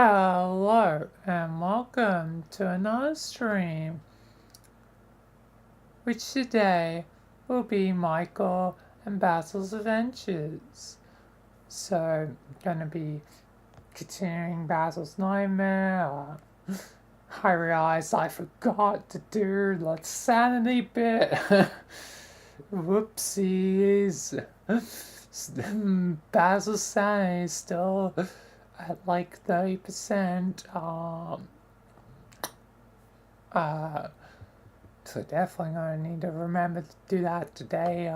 Hello and welcome to another stream, which today will be Michael and Basil's adventures. So, I'm gonna be continuing Basil's nightmare. I realized I forgot to do the sanity bit. Whoopsies. Basil's sanity is still at like 30%. So definitely gonna need to remember to do that today.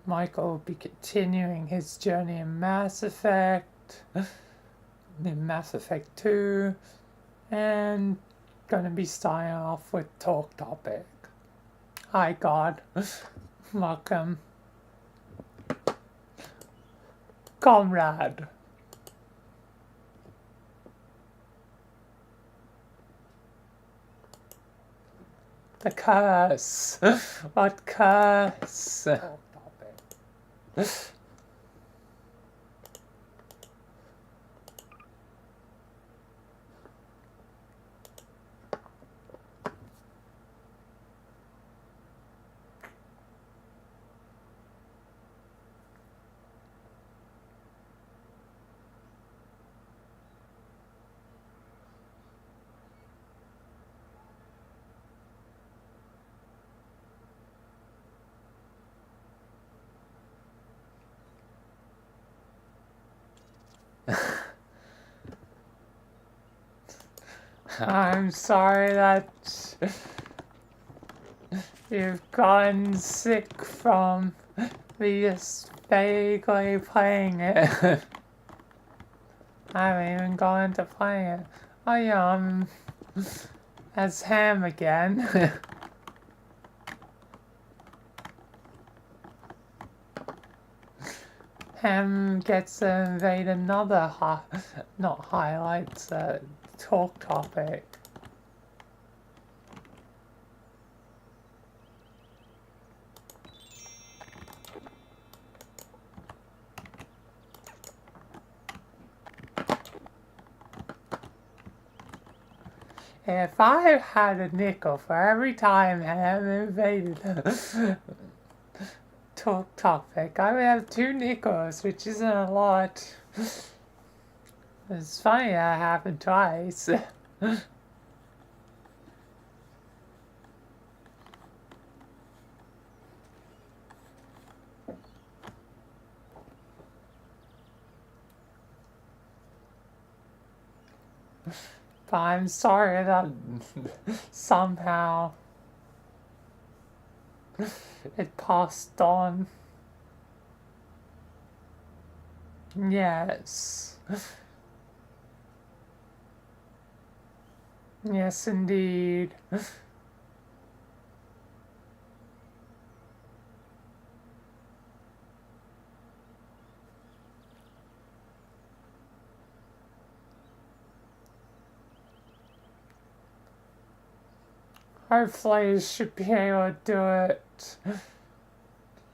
Michael will be continuing his journey in Mass Effect, in Mass Effect 2, and gonna be starting off with Talk Topic. Hi God, welcome. Comrade. The curse. What curse? I'm sorry that you've gotten sick from me just vaguely playing it. I haven't even gone into playing it. Oh yeah, I'm as Ham again. Ham gets to invade another not highlights, talk topic. If I had a nickel for every time Ham invaded talk topic, I would have 2 nickels, which isn't a lot. It's funny that happened twice. But I'm sorry that somehow it passed on. Yes. Yes, indeed. Hopefully, you should be able to do it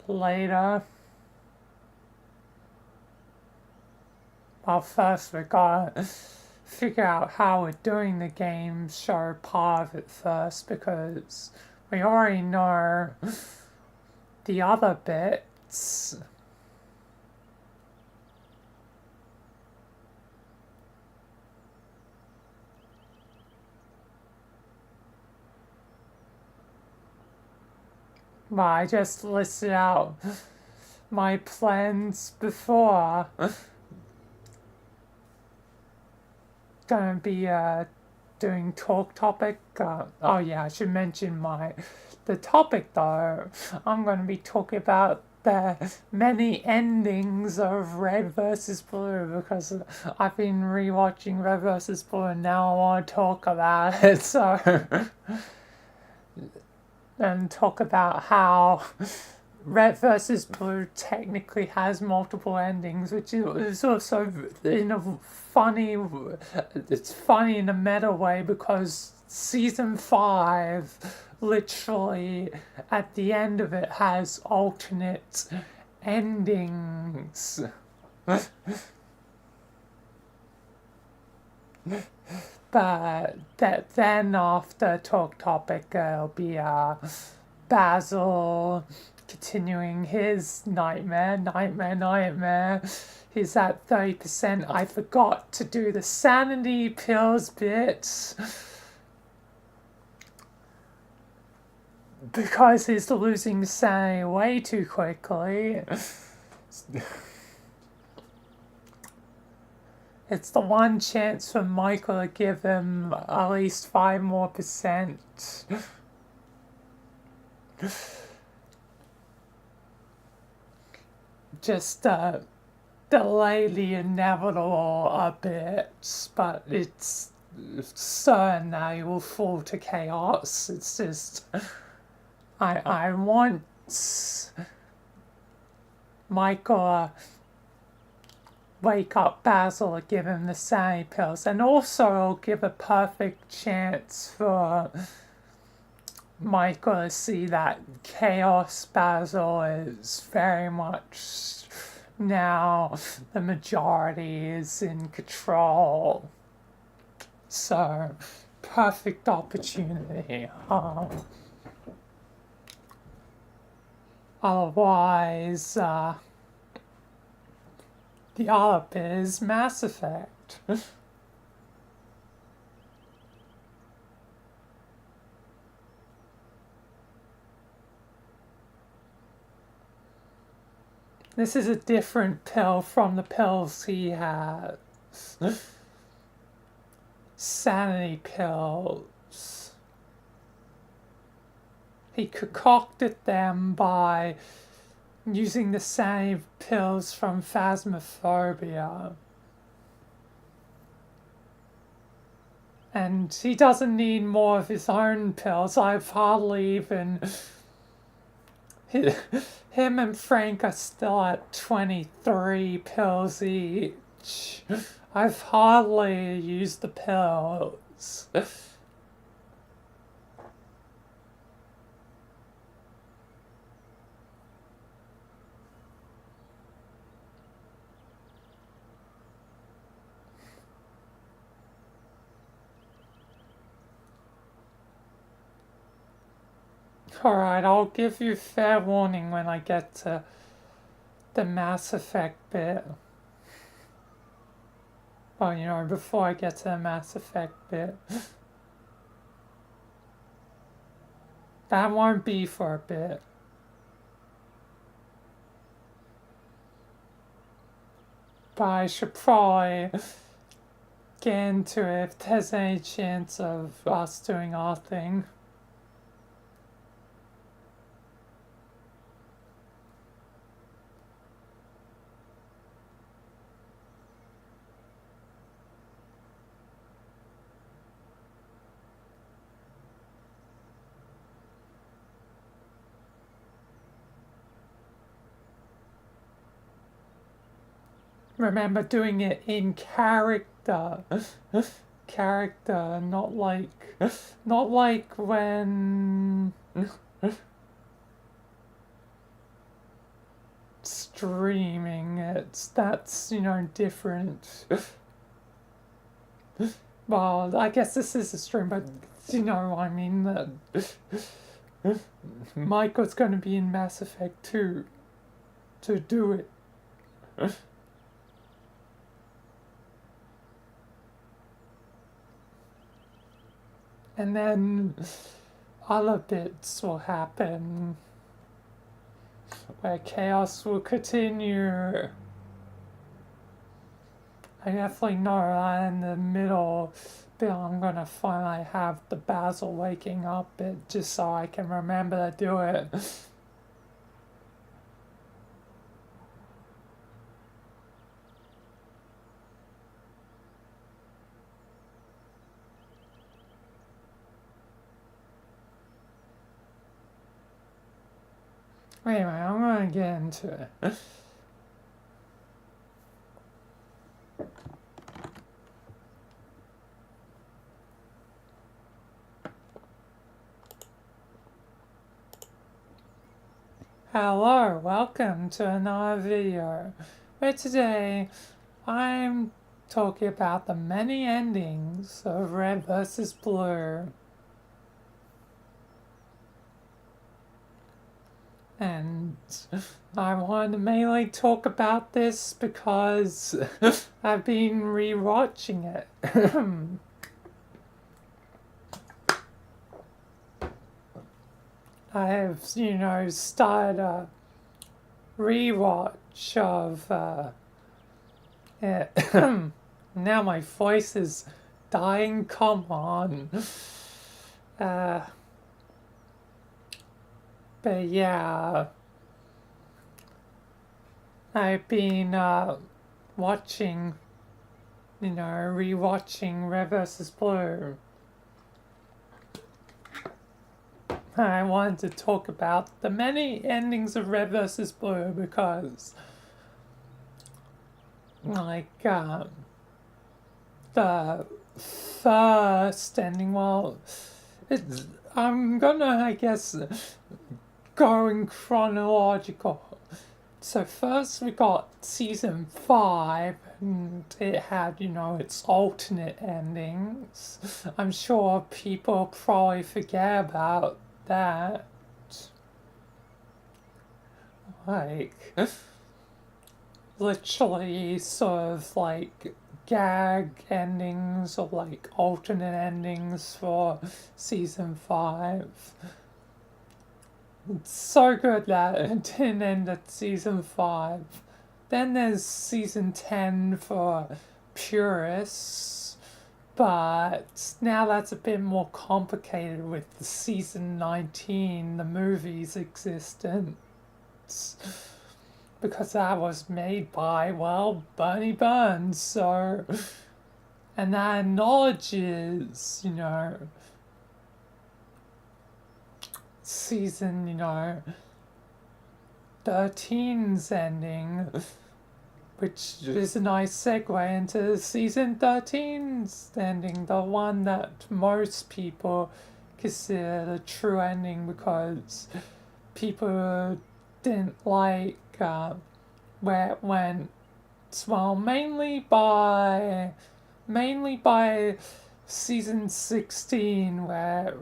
later. Well, first we gotta figure out how we're doing the game show part of it first, because we already know the other bits. Well, I just listed out my plans before. Gonna be doing talk topic. Oh yeah, I should mention the topic though. I'm gonna be talking about the many endings of Red versus Blue, because I've been rewatching Red versus Blue and now I want to talk about it. So and talk about how Red versus Blue technically has multiple endings, which is also in a funny. It's funny in a meta way, because season 5, literally at the end of it, has alternate endings. But then after talk topic, it'll be Basil continuing his nightmare. He's at 30%. I forgot to do the sanity pills bit because he's losing sanity way too quickly. It's the one chance for Michael to give him at least 5 more percent. Just delay the inevitable a bit, but it's certain that he will fall to chaos. It's just I want Michael wake up Basil to give him the sanity pills, and also it'll give a perfect chance for Michael to see that Chaos Basil is very much now the majority is in control. So, perfect opportunity. Otherwise, the other bit is Mass Effect. This is a different pill from the pills he has. Sanity pills. He concocted them by using the sanity pills from Phasmophobia. And he doesn't need more of his own pills. I've hardly even... Him and Frank are still at 23 pills each. I've hardly used the pills. Alright, I'll give you fair warning when I get to the Mass Effect bit. Well, you know, before I get to the Mass Effect bit. That won't be for a bit. But I should probably get into it if there's any chance of us doing our thing. Remember doing it in character. Character, not like when streaming. That's, you know, different. Well, I guess this is a stream, but you know, I mean that Michael's going to be in Mass Effect 2 to do it. And then other bits will happen where chaos will continue. I definitely know that in the middle bit I'm gonna finally have the Basil waking up bit just so I can remember to do it. Anyway, I'm gonna get into it. Hello, welcome to another video where today I'm talking about the many endings of Red versus Blue. And I wanted to mainly talk about this because I've been rewatching it. I have, started a rewatch of it. Now my voice is dying, come on. But yeah, I've been watching, rewatching Red vs. Blue. I wanted to talk about the many endings of Red vs. Blue because, the first ending, well, I'm gonna, I guess, go in chronological. So first we got season 5, and it had, its alternate endings. I'm sure people probably forget about that. Literally sort of gag endings or alternate endings for season 5. It's so good that it didn't end at season 5. Then there's season 10 for purists, but now that's a bit more complicated with the season 19, the movie's existence. Because that was made by, Bernie Burns, so. And that acknowledges, season, 13's ending, which is a nice segue into season 13's ending, the one that most people consider the true ending because people didn't like where it went. Well, mainly by season 16 where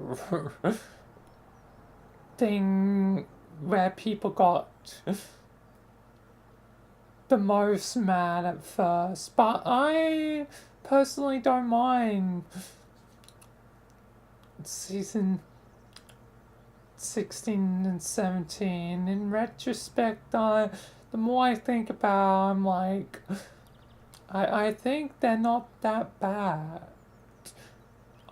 people got the most mad at first, but I personally don't mind season 16 and 17. In retrospect, the more I think about it, I'm like, I think they're not that bad.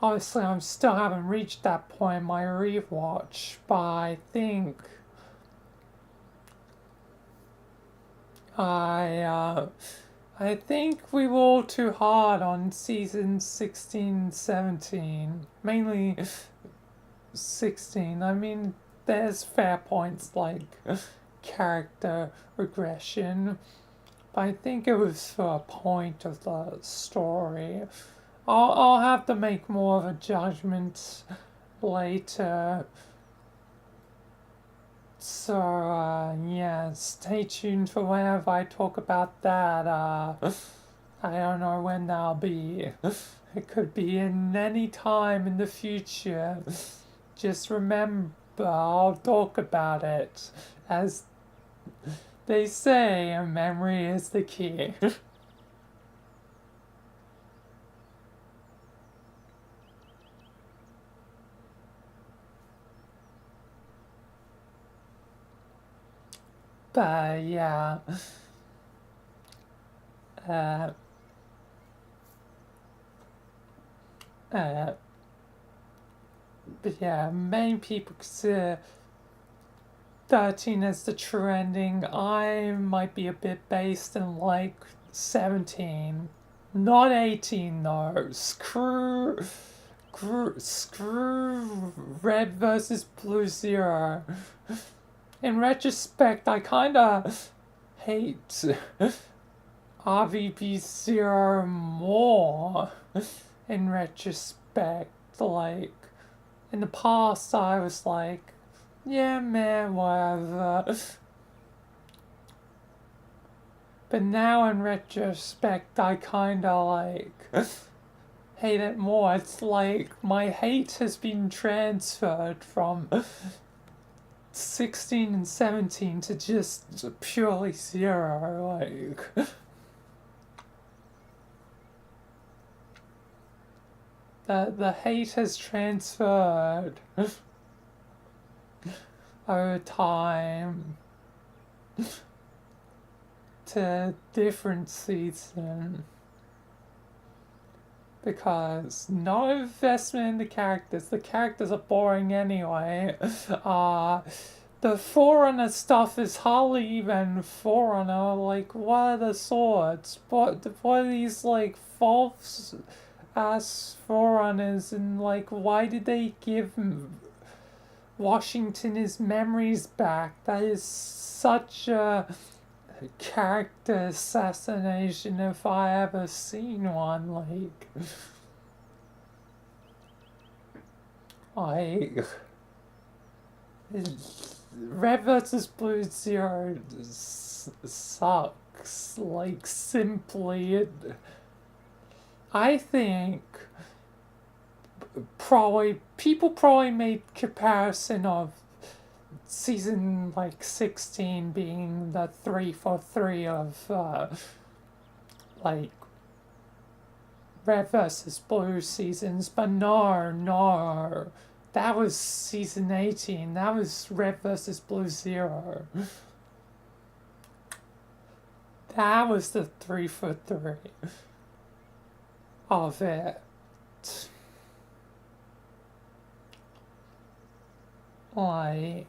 Obviously, I still haven't reached that point in my rewatch, but I think I think we were all too hard on season 16, 17. Mainly 16. I mean, there's fair points like character regression, but I think it was for a point of the story. I'll have to make more of a judgment later. So, yeah, stay tuned for whenever I talk about that. I don't know when that'll be. It could be in any time in the future. Just remember, I'll talk about it. As they say, memory is the key. But yeah, uh, but yeah, many people consider 13 as the true ending. I might be a bit based in 17. Not 18 though. Screw Red versus Blue Zero. In retrospect, I kinda hate RVB Zero more. In retrospect, in the past, I was like, yeah, man, whatever. But now in retrospect, I kinda like hate it more. It's like my hate has been transferred from 16 and 17 to just purely zero. Like, the hate has transferred over time to different seasons. Because no investment in the characters. The characters are boring anyway. The Forerunner stuff is hardly even Forerunner. Like, what are the swords? What are these, like, false ass Forerunners? And, like, why did they give Washington his memories back? That is such a character assassination if I ever seen one. Like Red versus Blue Zero sucks. Like, simply, I think people probably made comparison of season like 16 being the 3-for-3 of like Red versus Blue seasons, but no, that was season 18. That was Red versus Blue Zero. That was the 3-for-3 of it. Like,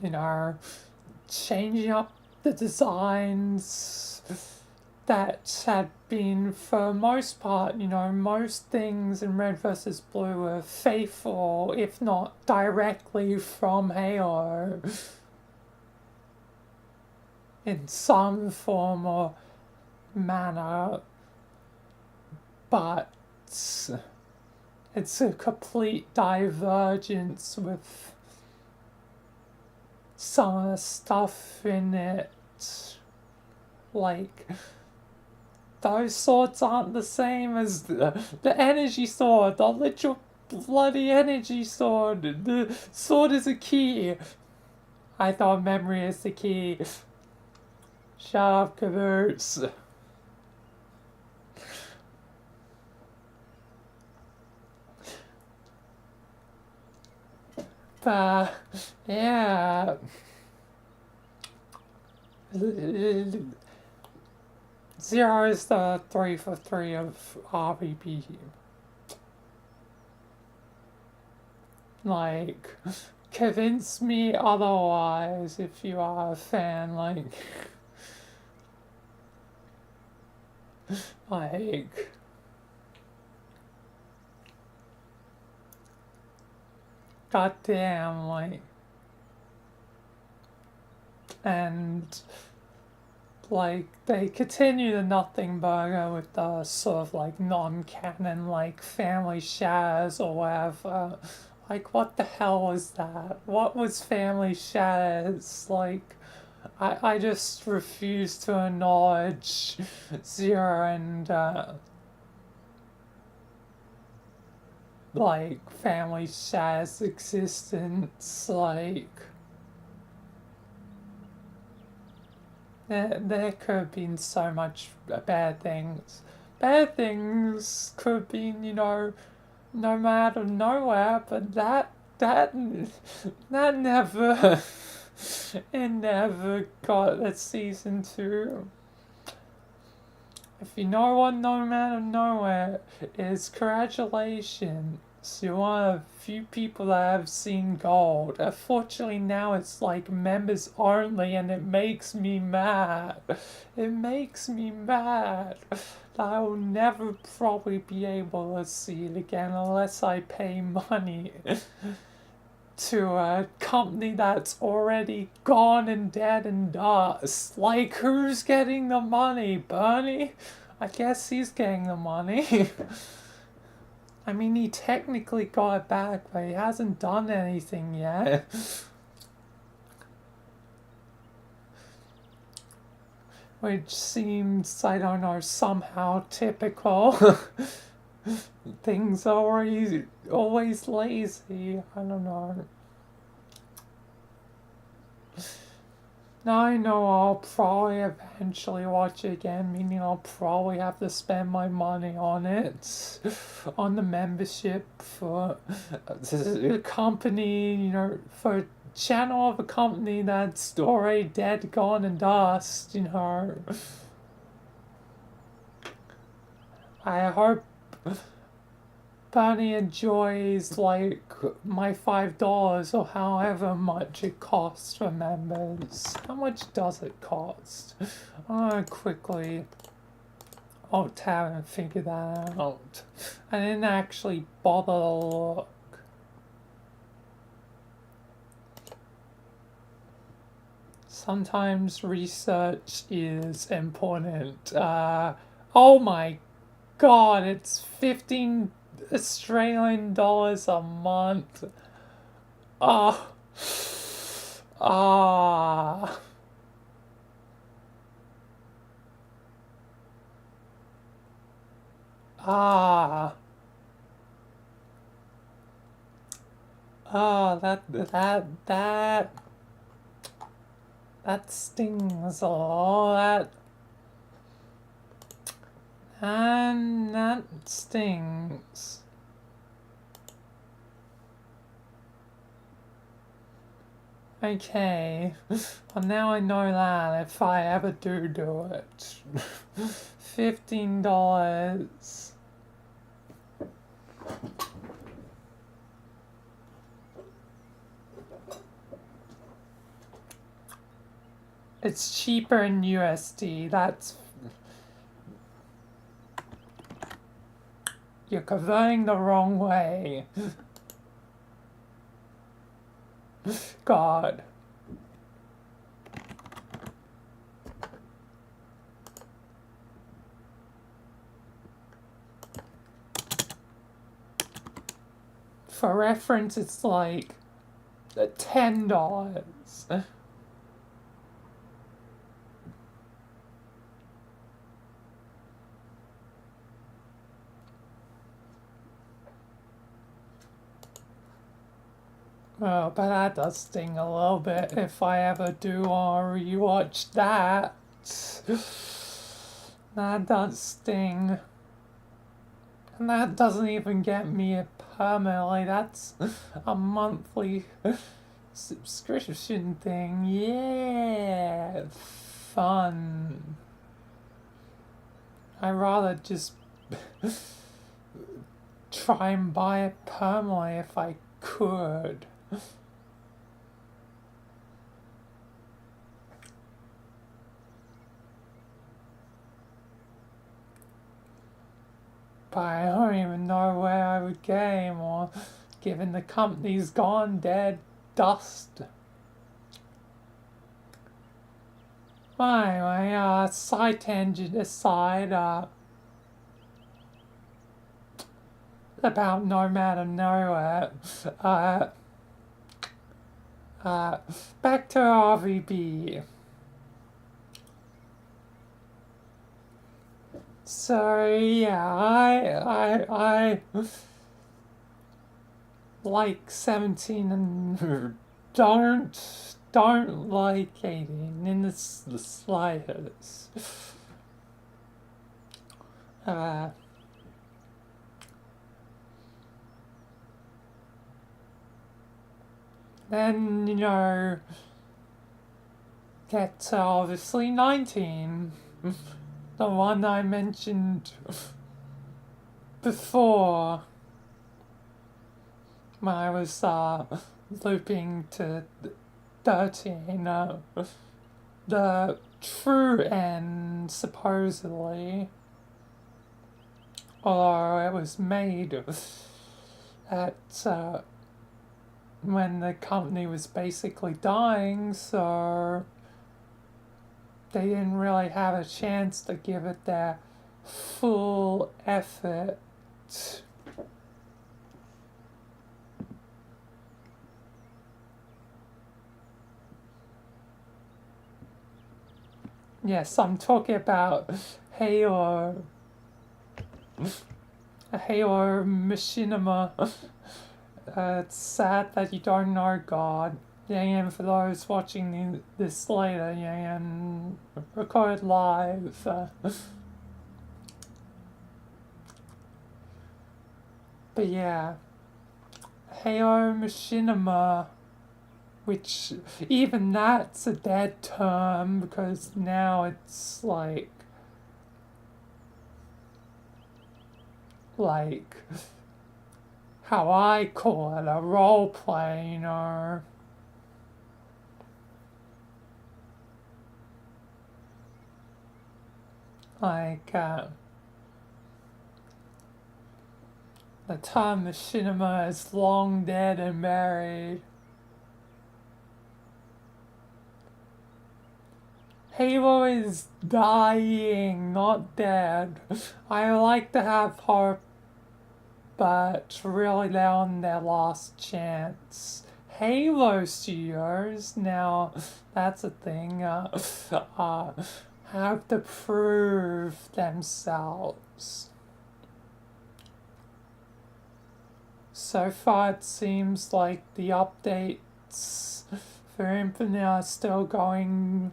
you know, changing up the designs that had been, for most part, you know, most things in Red versus Blue were faithful, if not directly from Halo, in some form or manner, but it's a complete divergence with some of the stuff in it. Like, those swords aren't the same as the energy sword, the literal bloody energy sword. The sword is a key. I thought memory is the key. Shut up, Caboose. But, yeah. Zero is the 3-for-3 of RBB. Like, convince me otherwise if you are a fan. Like, goddamn, like, and like they continue the Nothing Burger with the sort of like non-canon like Family Shadows or whatever. Like, what the hell was that? What was Family Shadows? Like, I just refuse to acknowledge Zero and like Family Shadows' existence. Like, there could have been so much bad things. Bad things could have been, you know, no matter nowhere, but that never it never got a season 2. If you know what No Man of Nowhere is, congratulations. You're one of the few people that have seen Gold. Unfortunately, now it's like members only, and it makes me mad. It makes me mad that I will never probably be able to see it again unless I pay money to a company that's already gone and dead and dust. Like, who's getting the money? Bernie? I guess he's getting the money. I mean, he technically got it back, but he hasn't done anything yet. which seems, I don't know, somehow typical. Things are always lazy. I don't know. Now I know I'll probably eventually watch it again, meaning I'll probably have to spend my money on it, on the membership for a company, for a channel of a company that's already dead, gone, and dust. I hope Bernie enjoys like my $5 or however much it costs for members. How much does it cost? I'll quickly tab and figure that out. I didn't actually bother to look. Sometimes research is important. Oh my god, it's 15 Australian dollars a month. Ah. Ah. Ah. Ah, that stings a lot. And that stings. Okay, well now I know that if I ever do it. $15. It's cheaper in USD, you're converting the wrong way. God. For reference, it's like $10. Oh, but that does sting a little bit if I ever do rewatch that. That does sting. And that doesn't even get me a permanently, that's a monthly subscription thing. Yeah, fun. I'd rather just try and buy it permanently if I could. But I don't even know where I would get anymore, given the company's gone dead dust. Anyway, side tangent aside, about No Matter Nowhere, back to RVB. So yeah, I like 17 and don't like 18 in the slightest. Then get obviously 19. The one I mentioned before when I was looping to 13. The true end, supposedly, although it was made at when the company was basically dying, so they didn't really have a chance to give it their full effort. Yes, I'm talking about Halo. Halo Machinima. It's sad that you don't know God. Yeah, and for those watching this later, yeah, and record live. But yeah, Halo Machinima, which even that's a dead term because now it's like how I call it, a role play, you know. Like, the term machinima is long dead and buried. Halo is dying, not dead. I like to have hope, but really they're on their last chance. Halo Studios, now that's a thing, have to prove themselves. So far it seems like the updates for Infinite are still going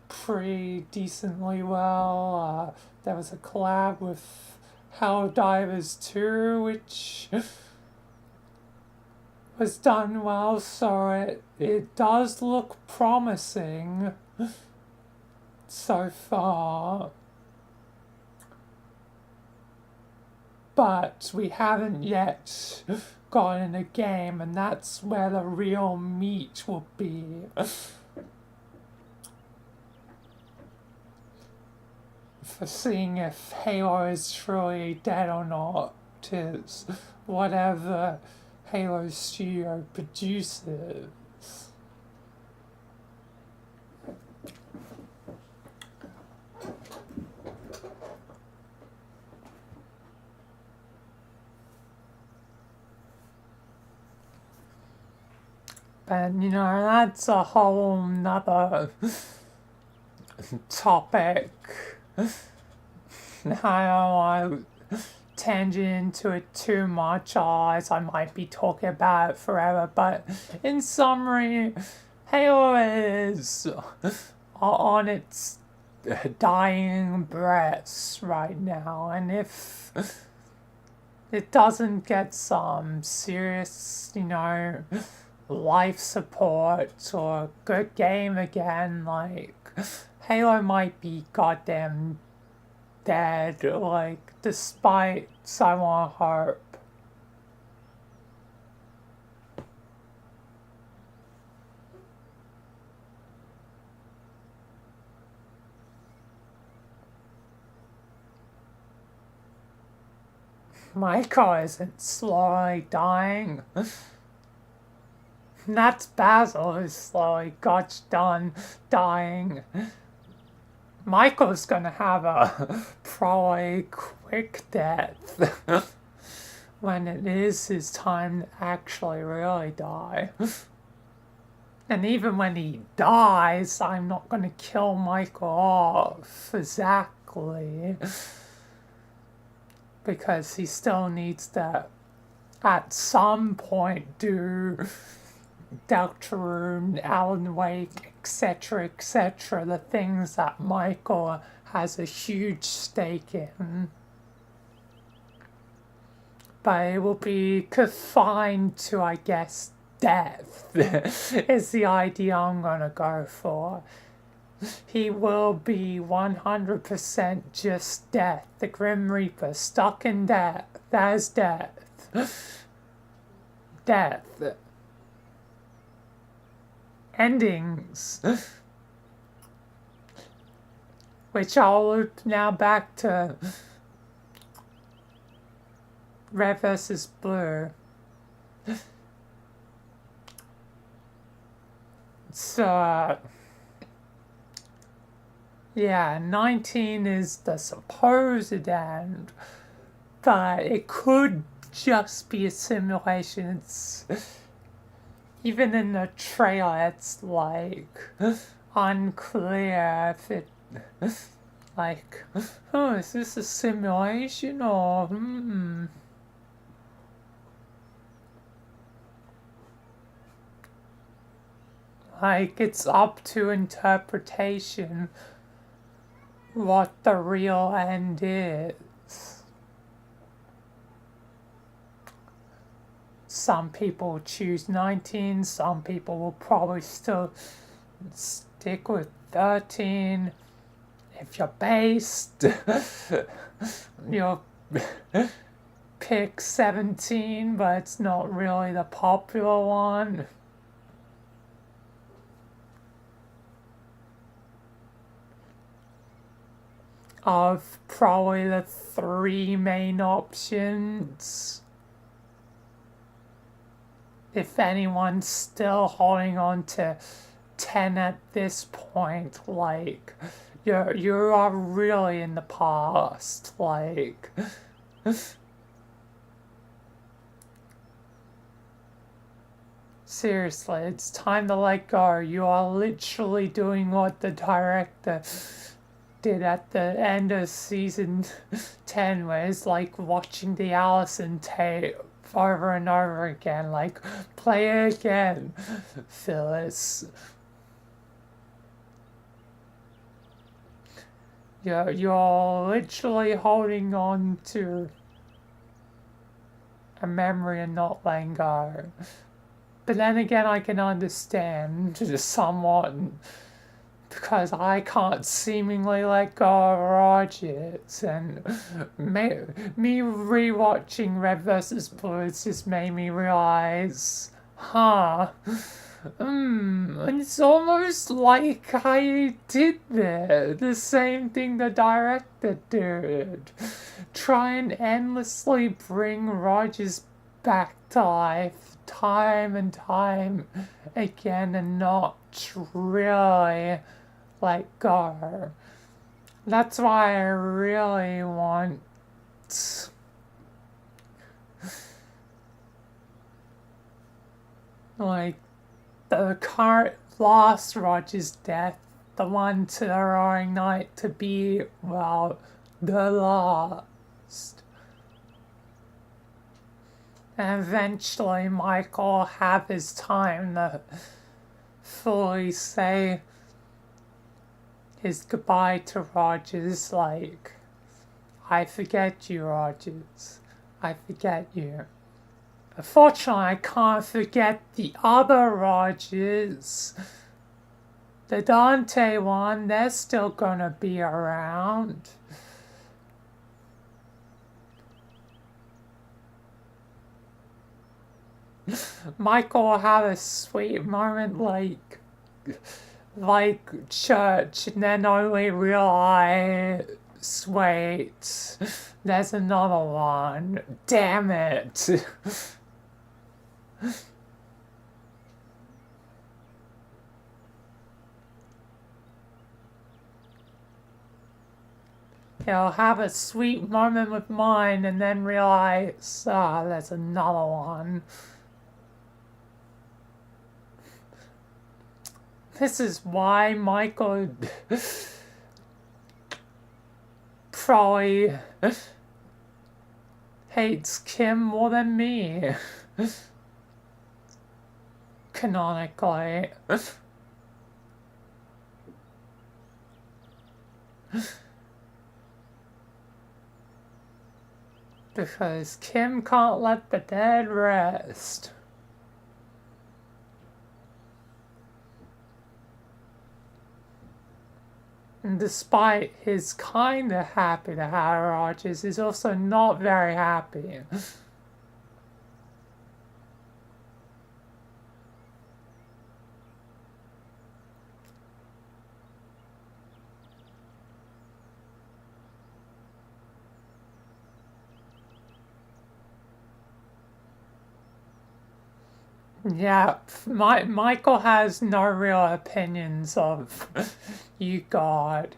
pretty decently well. There was a collab with Helldivers 2, which was done well, so it does look promising so far. But we haven't yet gotten a game, and that's where the real meat will be. For seeing if Halo is truly dead or not, is whatever Halo Studio produces. But, you know, that's a whole nother topic. I don't want to tangent into it too much, as I might be talking about it forever, but in summary, Halo is on its dying breath right now, and if it doesn't get some serious, you know, life support or a good game again, like, Halo might be goddamn dead, like, despite some hope. Michael isn't slowly dying. That's Basil who's slowly gosh done dying. Michael's gonna have a probably quick death when it is his time to actually really die. And even when he dies, I'm not gonna kill Michael off exactly, because he still needs to, at some point, do Deltarune, Alan Wake, etc., the things that Michael has a huge stake in. But it will be confined to, I guess, death, is the idea I'm gonna go for. He will be 100% just death. The Grim Reaper, stuck in death. That is death. Death. Endings. Which I'll loop now back to Red versus Blue. So, yeah, 19 is the supposed end, but it could just be a simulation. It's, even in the trailer, it's like unclear if it Like, oh, is this a simulation or Like, it's up to interpretation what the real end is. Some people choose 19, some people will probably still stick with 13. If you're based, you'll pick 17, but it's not really the popular one. Of probably the three main options, if anyone's still holding on to 10 at this point, like, you are really in the past, like, seriously, it's time to let go. You are literally doing what the director did at the end of season 10, where it's like watching the Allison tape over and over again, like, play it again, Phyllis. You're literally holding on to a memory and not letting go. But then again, I can understand somewhat, because I can't seemingly let go of Rogers, and me rewatching Red vs. Blue has just made me realize, it's almost like I did there, the same thing the director did. Try and endlessly bring Rogers back to life time and time again and not really let go. That's why I really want like the current last Roger's death, the one to the Roaring Night, to be, well, the last. And eventually Michael will have his time to fully say his goodbye to Rogers, like, I forget you, Rogers. I forget you. But fortunately, I can't forget the other Rogers. The Dante one, they're still gonna be around. Michael will have a sweet moment like church, and then only realize, wait, there's another one. Damn it. He'll have a sweet moment with mine and then realize, there's another one. This is why Michael probably hates Kim more than me. Canonically. Because Kim can't let the dead rest. And despite his kinda happy to have Rogers, he's also not very happy. Yeah, Michael has no real opinions of you, God.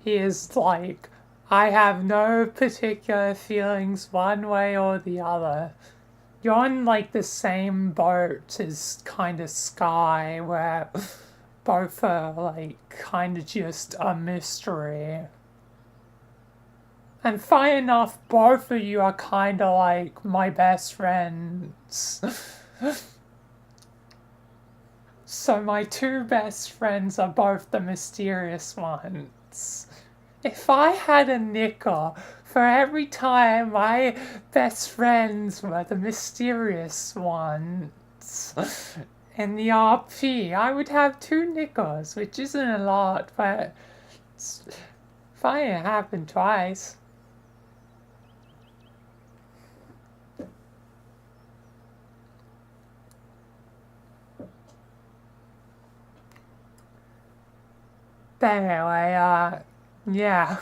He is like, I have no particular feelings one way or the other. You're on like the same boat as kind of Sky, where both are like kind of just a mystery. And funny enough, both of you are kind of like my best friends. So my two best friends are both the mysterious ones. If I had a nickel for every time my best friends were the mysterious ones in the RP, I would have 2 nickels, which isn't a lot, but it's funny it happened twice. But anyway, yeah.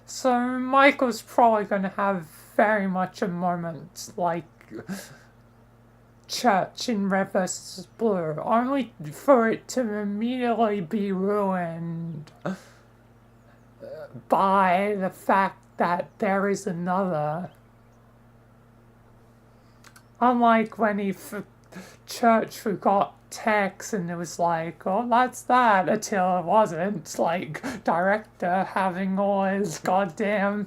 So Michael's probably gonna have very much a moment like Church in Red vs. Blue, only for it to immediately be ruined by the fact that there is another. Unlike when Church forgot text and it was like, oh, that's that, until it wasn't. Like, director having all his goddamn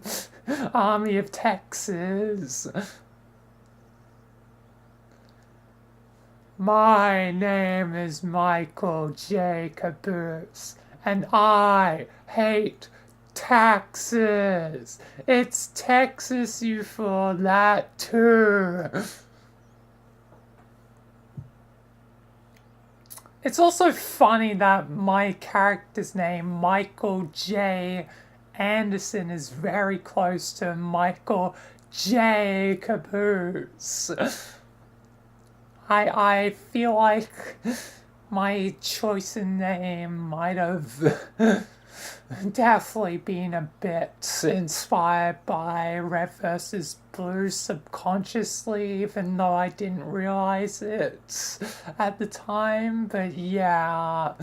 army of Texas. My name is Michael J. Caboose, and I hate taxes. It's Texas, you fool, that too. It's also funny that my character's name, Michael J. Anderson, is very close to Michael J. Caboose. I feel like my choice in name might have definitely been a bit inspired by Red vs. Blue subconsciously, even though I didn't realize it at the time. But yeah,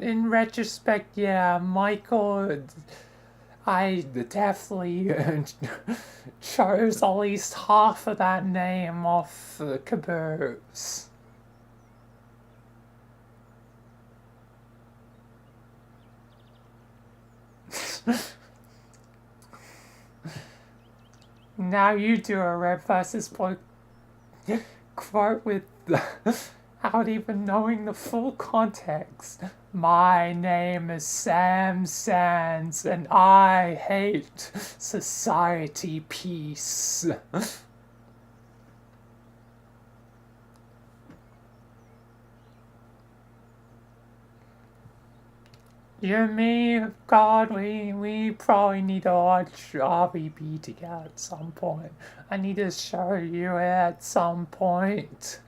in retrospect, yeah, Michael, I definitely chose at least half of that name off Caboose. Now you do a Red vs. Blue quote without even knowing the full context. My name is Sam Sands, and I hate society peace. You and me, God, we probably need to watch RBB together at some point. I need to show you it at some point.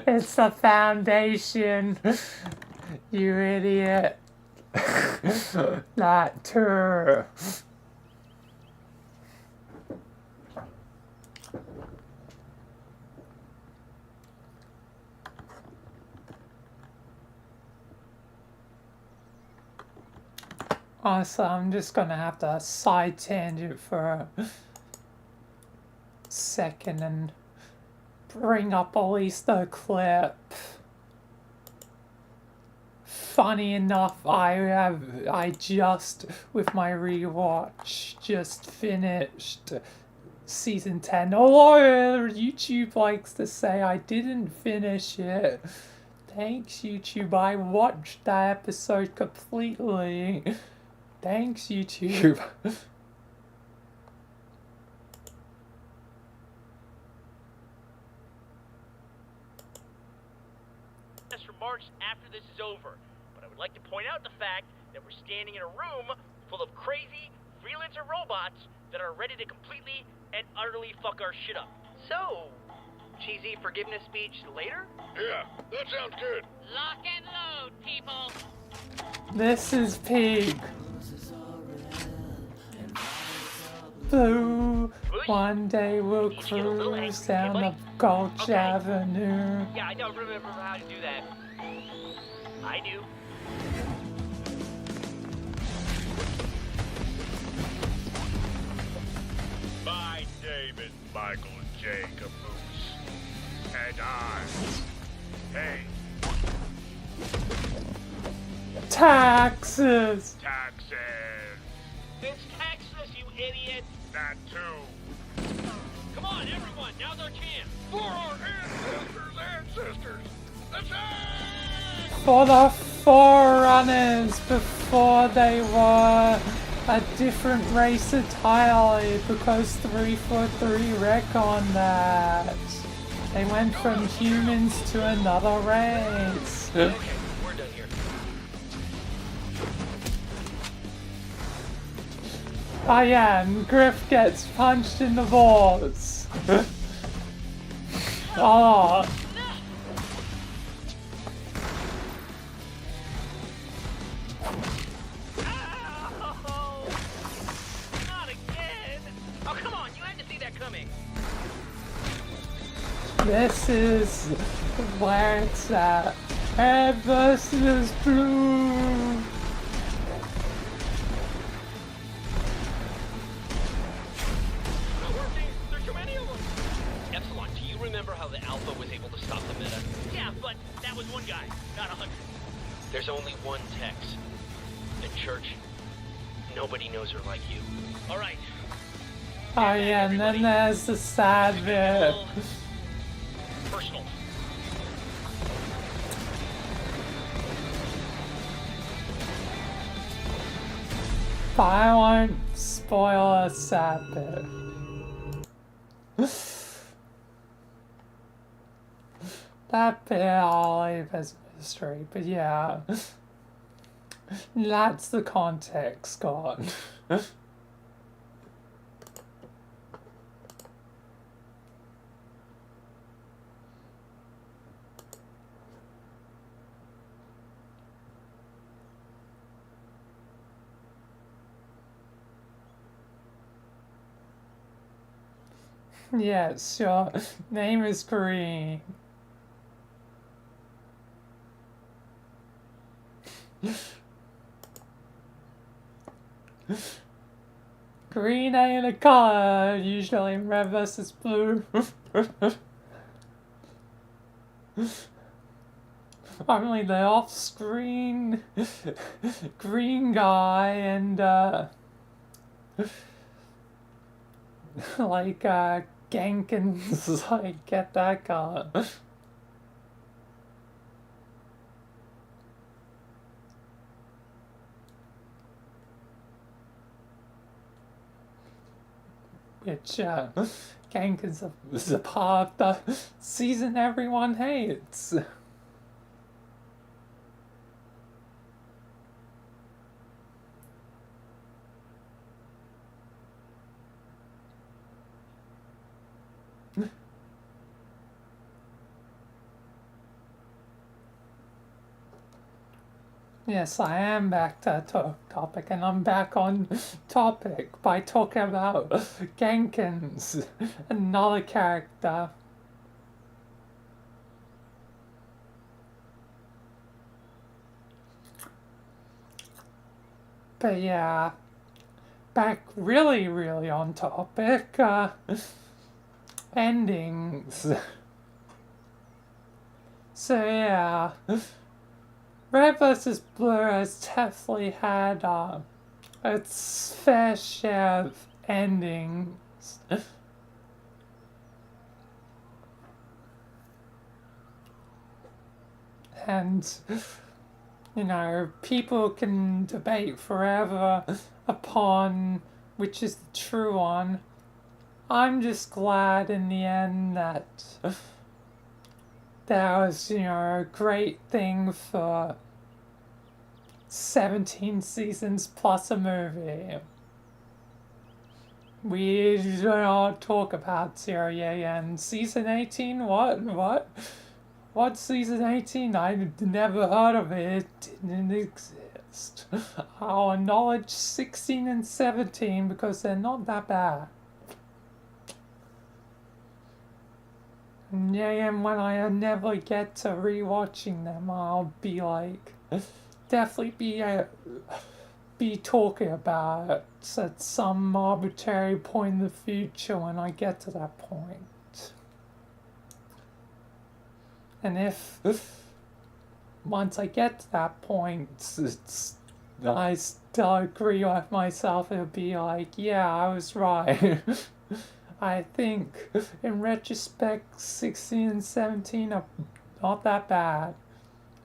It's the foundation, you idiot. That too. Also, I'm just gonna have to side tangent for a second and bring up at least the clip. Funny enough, I just, with my rewatch, just finished season 10. Although YouTube likes to say I didn't finish it. Thanks, YouTube. I watched that episode completely. Thanks, YouTube. Remarks after this is over, but I would like to point out the fact that we're standing in a room full of crazy freelancer robots that are ready to completely and utterly fuck our shit up. So, cheesy forgiveness speech later? Yeah, that sounds good. Lock and load, people. This is Pig. Blue. Blue push. One day we'll Need to get a little cruise angry, down okay, the buddy? Gulch Okay. Avenue. Yeah, I don't remember how to do that. I do. My name is Michael J. Caboose. And hey, Taxes! taxes. It's Texas, you idiot! That too. Come on, everyone, now's our chance! For our ancestors. Attack! For the Forerunners before they were a different race entirely because 343 reckoned that. They went from humans to another race. Okay, we're done here. Oh yeah, and Griff gets punched in the balls. Oh. Ow! Not again! Oh, come on, you had to see that coming! This is where it's at. Red versus blue. Not working! There's too many of them! Epsilon, do you remember how the Alpha was able to stop the Meta? Yeah, but that was one guy, not 100. There's only one Tex. And Church, nobody knows her like you. Alright. Oh yeah, and then there's the sad bit. Personal. But I won't spoil a sad bit. That bit I'll leave as a mystery, but yeah. That's the context, God. Yes, your name is Green. Green ain't a color, usually in red versus blue. Only the off-screen green guy and like Gankins like get that color. Which Gankins is a part of the season everyone hates. Yes, I am back to topic, and I'm back on topic by talking about Gankins, another character. But yeah, back really on topic, endings. So yeah. Red vs. Blue has definitely had its fair share of endings. And, you know, people can debate forever upon which is the true one. I'm just glad in the end that that was, you know, a great thing for 17 seasons plus a movie. We do not talk about Serie and season 18? What? What season 18? I never heard of it. It didn't exist. I'll acknowledge 16 and 17 because they're not that bad. Yeah, and when I never get to rewatching them, I'll be like, definitely be talking about it at some arbitrary point in the future when I get to that point. And if once I get to that point, I still agree with myself, it'll be like, yeah, I was right. I think, in retrospect, 16 and 17 are not that bad.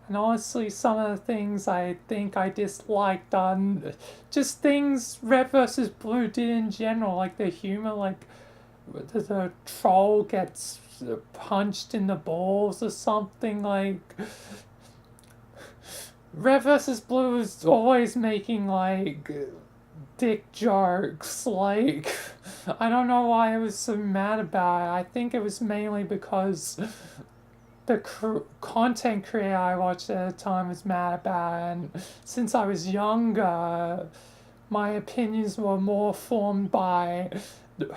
And honestly, some of the things I think I disliked on just things Red versus Blue did in general, like the humor, like the troll gets punched in the balls or something, like Red versus Blue is always making like dick jokes, like I don't know why I was so mad about it. I think it was mainly because the content creator I watched at the time was mad about it, and since I was younger, my opinions were more formed by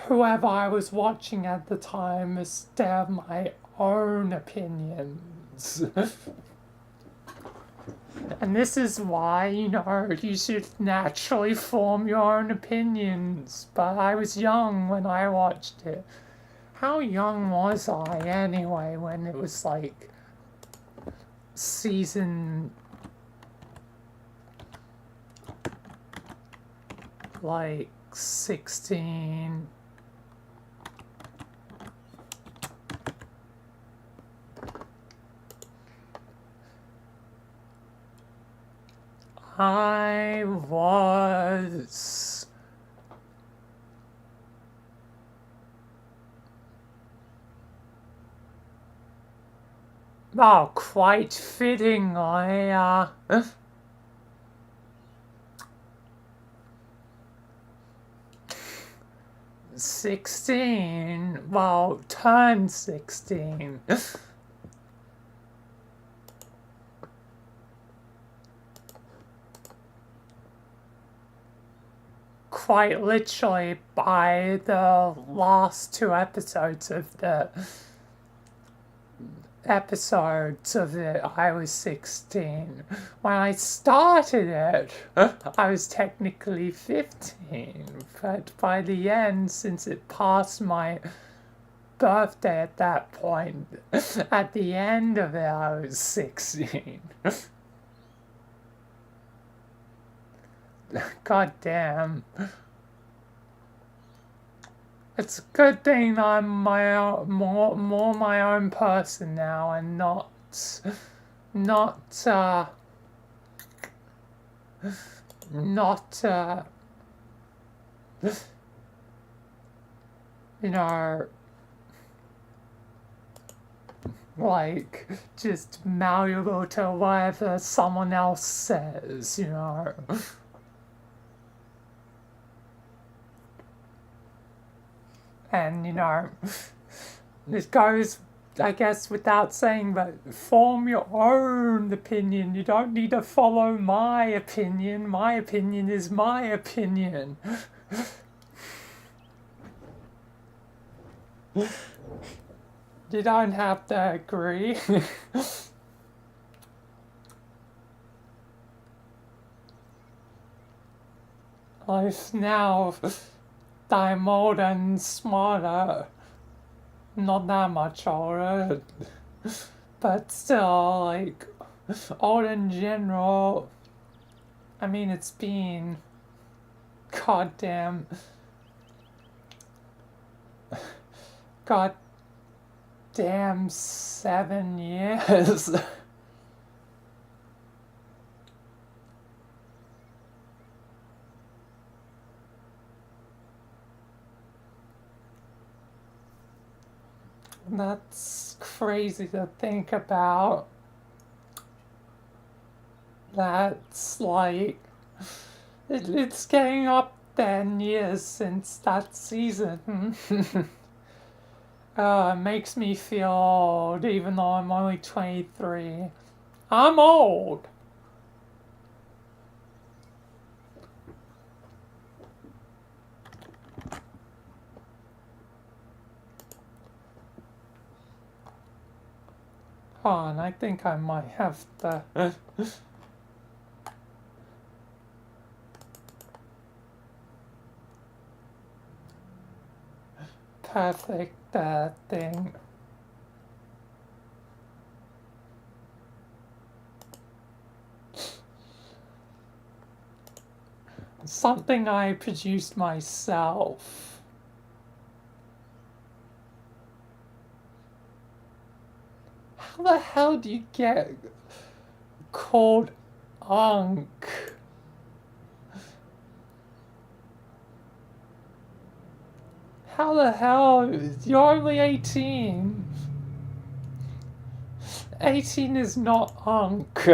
whoever I was watching at the time instead of my own opinions. And this is why, you should naturally form your own opinions. But I was young when I watched it. How young was I anyway when it was like season like 16? I was quite fittingly, 16, turned 16. Quite literally by the last two episodes of it, I was 16. When I started it, I was technically 15. But by the end, since it passed my birthday at that point, at the end of it, I was 16. God damn. It's a good thing I'm more my own person now and not not you know, like just malleable to whatever someone else says. And it goes, I guess, without saying, but form your own opinion. You don't need to follow my opinion. My opinion is my opinion. You don't have to agree. Life now, I'm older and smarter. Not that much older, but still, like, old in general. I mean, it's been goddamn 7 years. That's crazy to think about. That's like, it's getting up 10 years since that season. It makes me feel old, even though I'm only 23. I'm old. on, I think I might have the perfect thing. Something I produced myself. How the hell do you get called Unk? How the hell? You're only 18. 18 is not Unk.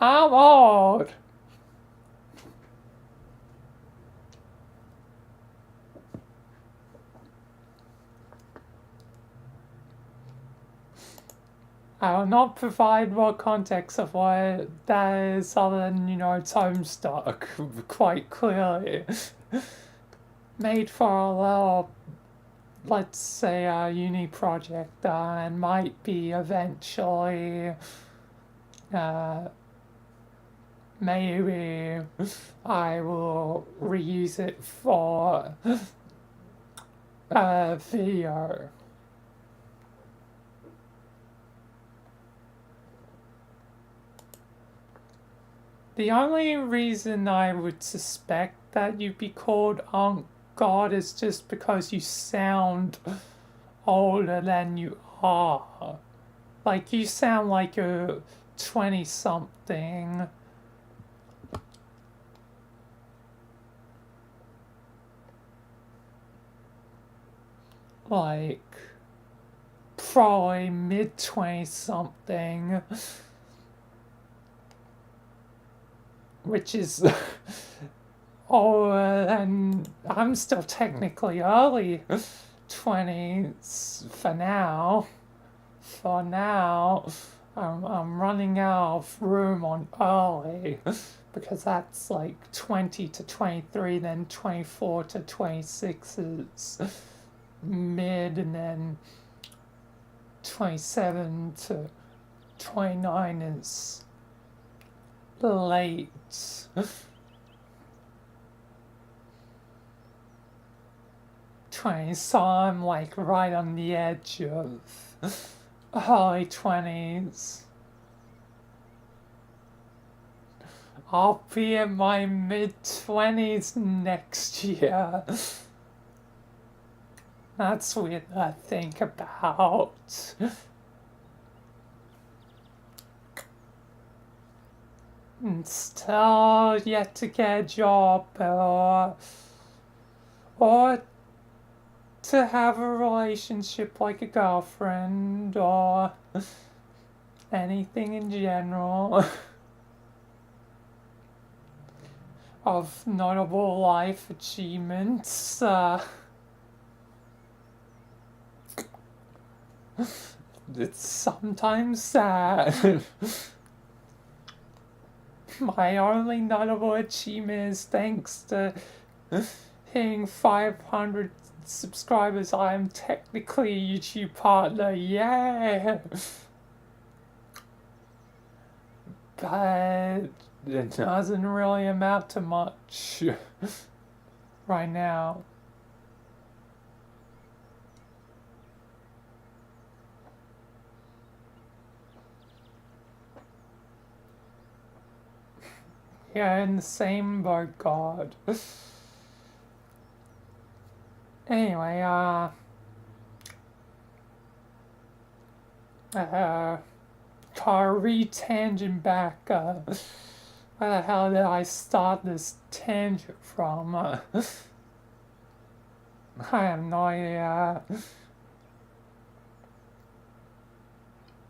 I'm old. I will not provide more context of what that is other than, it's Homestuck, quite clearly. Made for a little, let's say, a uni project, and might be eventually, maybe I will reuse it for a video. The only reason I would suspect that you'd be called Aunt God is just because you sound older than you are. Like, you sound like you're 20-something. Like, probably mid-20-something. Which is older than I'm still technically early 20s for now. For now, I'm running out of room on early because that's like 20 to 23, then 24 to 26 is mid, and then 27 to 29 is late. 20, so I'm like right on the edge of early 20s. I'll be in my mid-20s next year. That's weird to think about. And still yet to get a job, or to have a relationship like a girlfriend, or anything in general of notable life achievements. It's sometimes sad. My only notable achievement is thanks to hitting 500 subscribers. I am technically a YouTube partner, yeah! But it doesn't really amount to much right now. Yeah, in the same boat, God. Anyway, car re-tangent back, where the hell did I start this tangent from? I have no idea.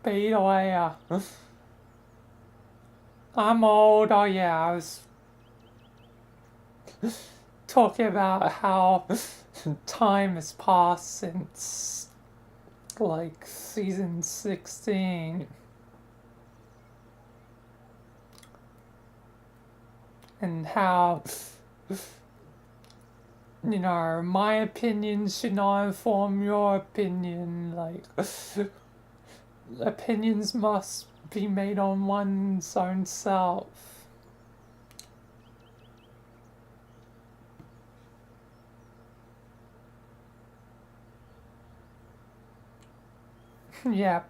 But either way, I'm old. Oh yeah, I was talking about how time has passed since like season 16. And how you know, my opinion should not inform your opinion. Like, opinions must be made on one's own self. Yeah,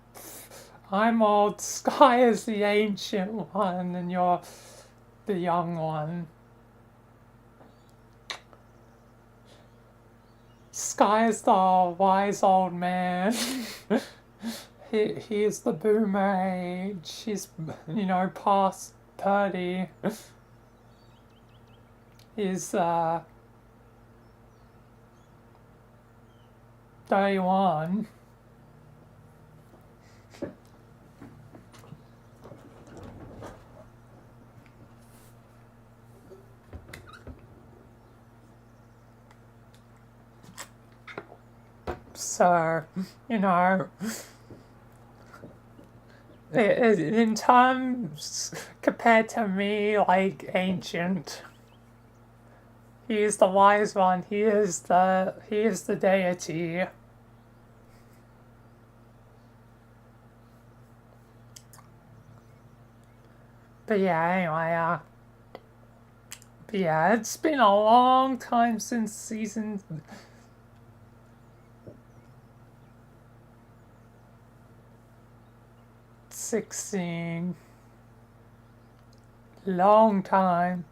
I'm old. Sky is the ancient one, and you're the young one. Sky is the wise old man. He is the boomer age. He's, you know, past 30. He's 31. So, you know, in terms compared to me, like ancient, he is the wise one. He is the deity. But yeah, anyway, but yeah, it's been a long time since season 16. Long time.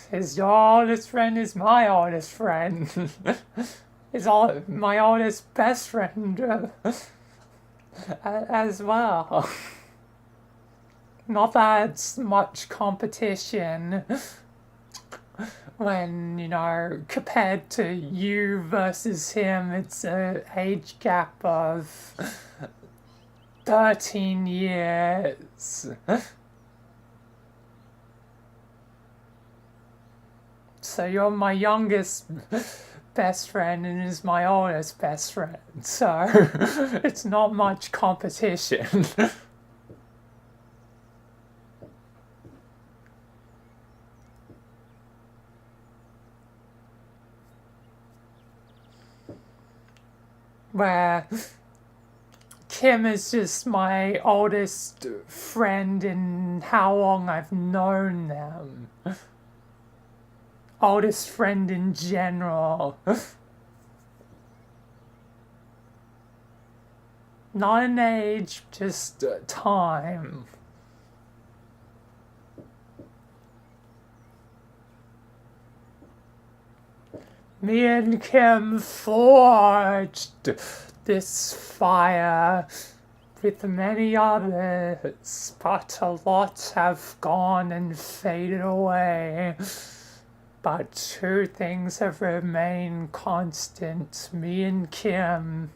His oldest friend is my oldest friend. My oldest best friend as well. Not that it's much competition when, you know, compared to you versus him, it's an age gap of 13 years. So you're my youngest best friend and is my oldest best friend. So it's not much competition. Where Kim is just my oldest friend in how long I've known them. Oldest friend in general. Not an age, just time. Me and Kim forged this fire with many others, but a lot have gone and faded away. But two things have remained constant, me and Kim.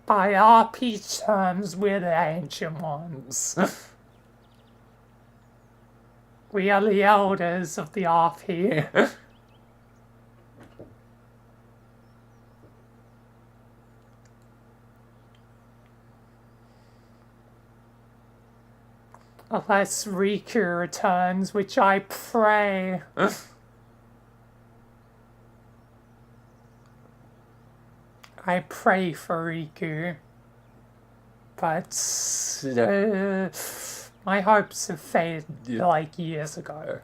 By RP terms, we're the ancient ones. We are the elders of the RP. Unless Riku returns, which I pray. I pray for Riku. But my hopes have faded like years ago.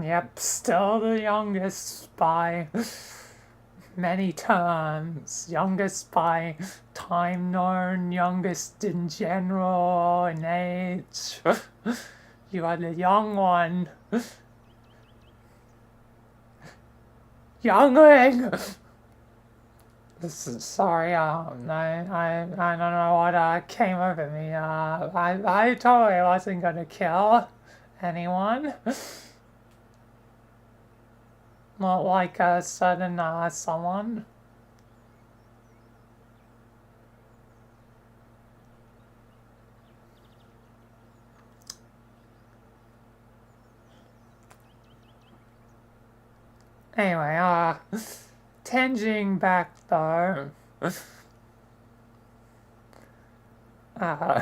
Yep, still the youngest by many terms. Youngest by time known, youngest in general, in age. You are the young one. Youngling! Sorry, I don't know what came over me. I totally wasn't gonna kill anyone. Not like a certain someone. Anyway, tanging back though, uh,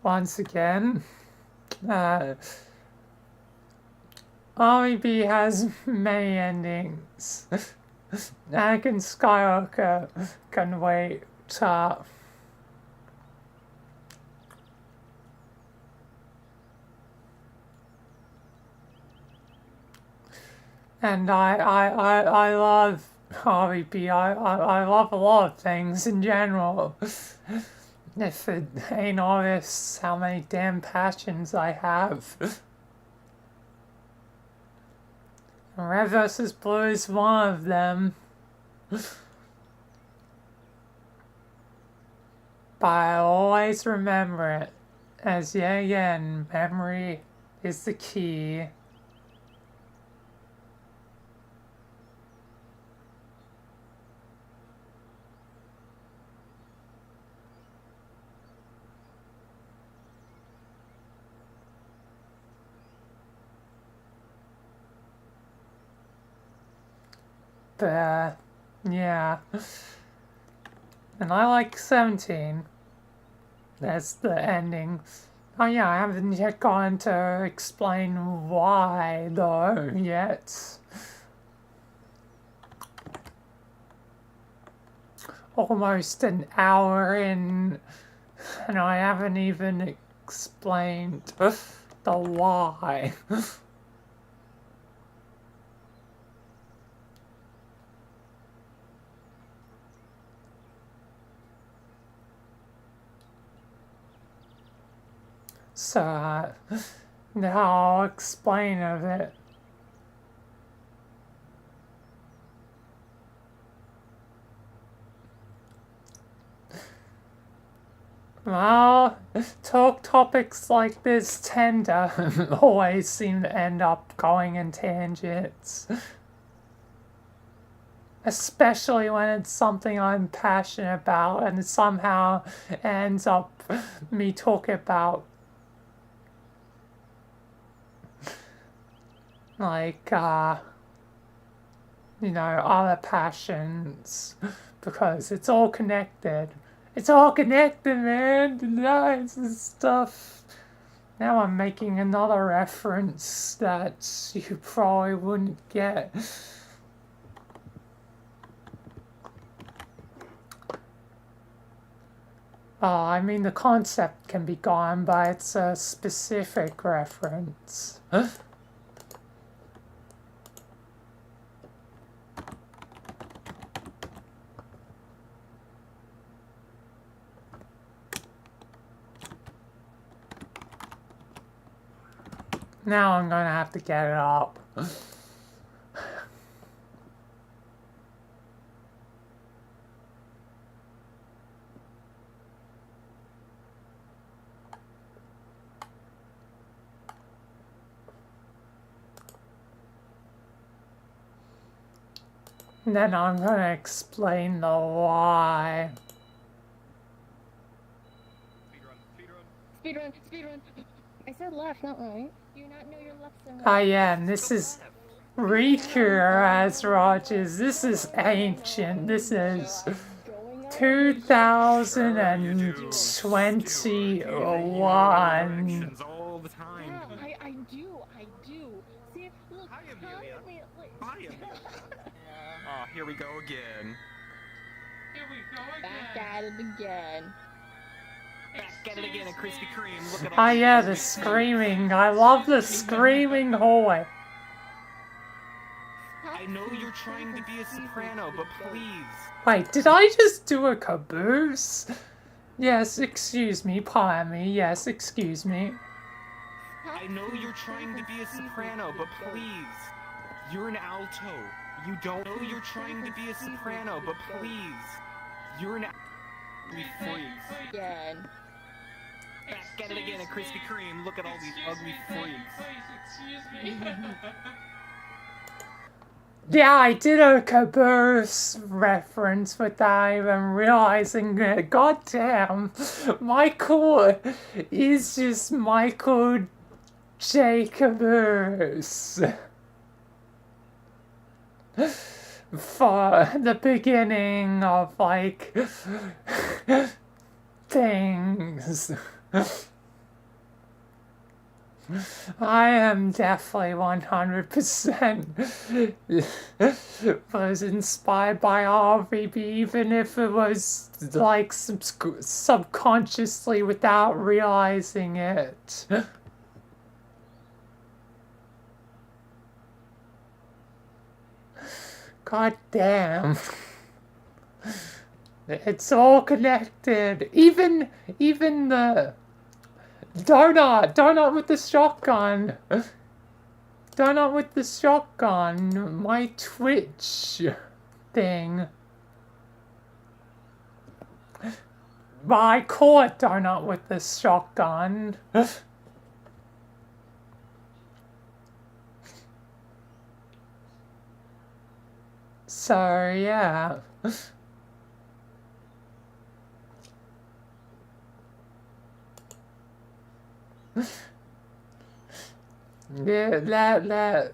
once again, Army B has many endings. Anakin Skywalker can wait. And I love RVP. I love a lot of things in general. If it ain't obvious how many damn passions I have. Red vs. Blue is one of them. But I always remember it. As yet again, memory is the key. But, yeah. And I like 17. That's the ending. Oh yeah, I haven't yet gone to explain why, though, yet. Almost an hour in, and I haven't even explained the why. So, now I'll explain of it. Well, talk topics like this tend to always seem to end up going in tangents. Especially when it's something I'm passionate about and it somehow ends up me talking about like, you know, other passions because it's all connected. It's all connected, man. Nice and stuff. Now I'm making another reference that you probably wouldn't get. I mean, the concept can be gone, but it's a specific reference. Huh? Now I'm gonna have to get it up. Then I'm gonna explain the why. Speedrun, speedrun. I said left, not right. Do you not know your left and Ah right? yeah, and this is Recur as Rogers. This is ancient. This is 2021. All the time. Yeah, I do. See, look, Hi, Amelia. constantly, Hi, Amelia. Oh, here we go again. back at it again. Back at it again at Krispy Kreme. Look at all Ah these yeah, ugly the freaks. screaming. I love the screaming hallway. I know you're trying to be a soprano, but please. Wait, did I just do a caboose? Yes, excuse me, pardon me. Yes, excuse me. I know you're trying to be a soprano, but please. You're an alto. You don't know you're trying to be a soprano, but please. You're an ugly freaks. Again. Back at it again at Krispy Kreme. Look at all these ugly freaks. Yeah, I did a caboose reference without even realizing it. God damn, Michael is just Michael J. Caboose. For the beginning of, like, things. I am definitely 100% was inspired by RVB, even if it was like subconsciously without realizing it. God damn. It's all connected. Even the Donut with the shotgun. Donut with the shotgun. My Twitch thing. I call it Donut with the shotgun. So, yeah. That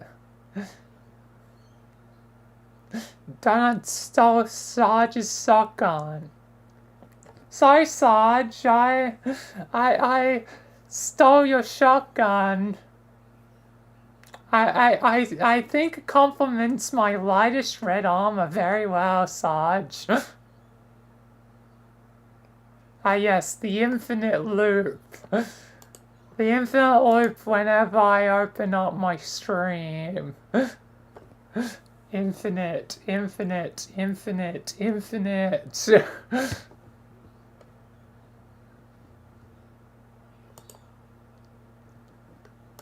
Donut stole Sarge's shotgun. Sorry, Sarge, I stole your shotgun. I think it complements my lightest red armor very well, Sarge. Ah, yes, the infinite loop. The infinite loop whenever I open up my stream. Infinite, infinite, infinite, infinite.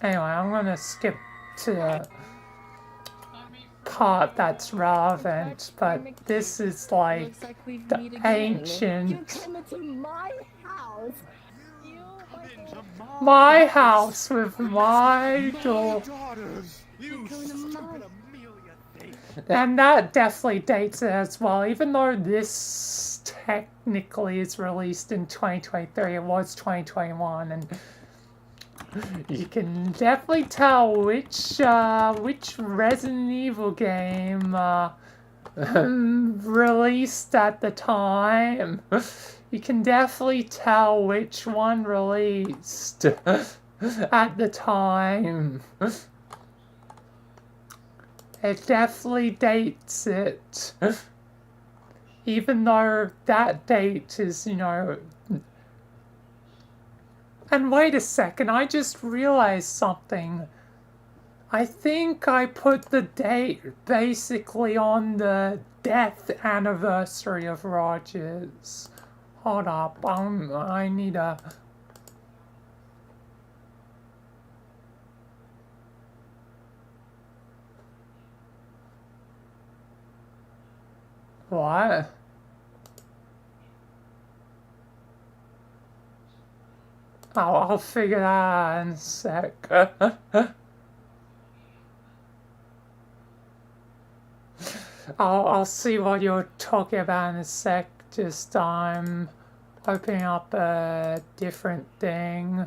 Anyway, I'm gonna skip to the part that's relevant, but this is like Looks like we've the meet again. ancient. You come into my house. You, My house with my door. daughters. You coming to stupid mine. Amelia thing. And that definitely dates it as well, even though this technically is released in 2023, it was 2021, and you can definitely tell which Resident Evil game released at the time. You can definitely tell which one released at the time. It definitely dates it. Even though that date is, you know... And wait a second, I just realized something. I think I put the date basically on the death anniversary of Rogers. Hold up, I need a... What? I'll figure that out in a sec. I'll see what you're talking about in a sec. Just opening up a different thing.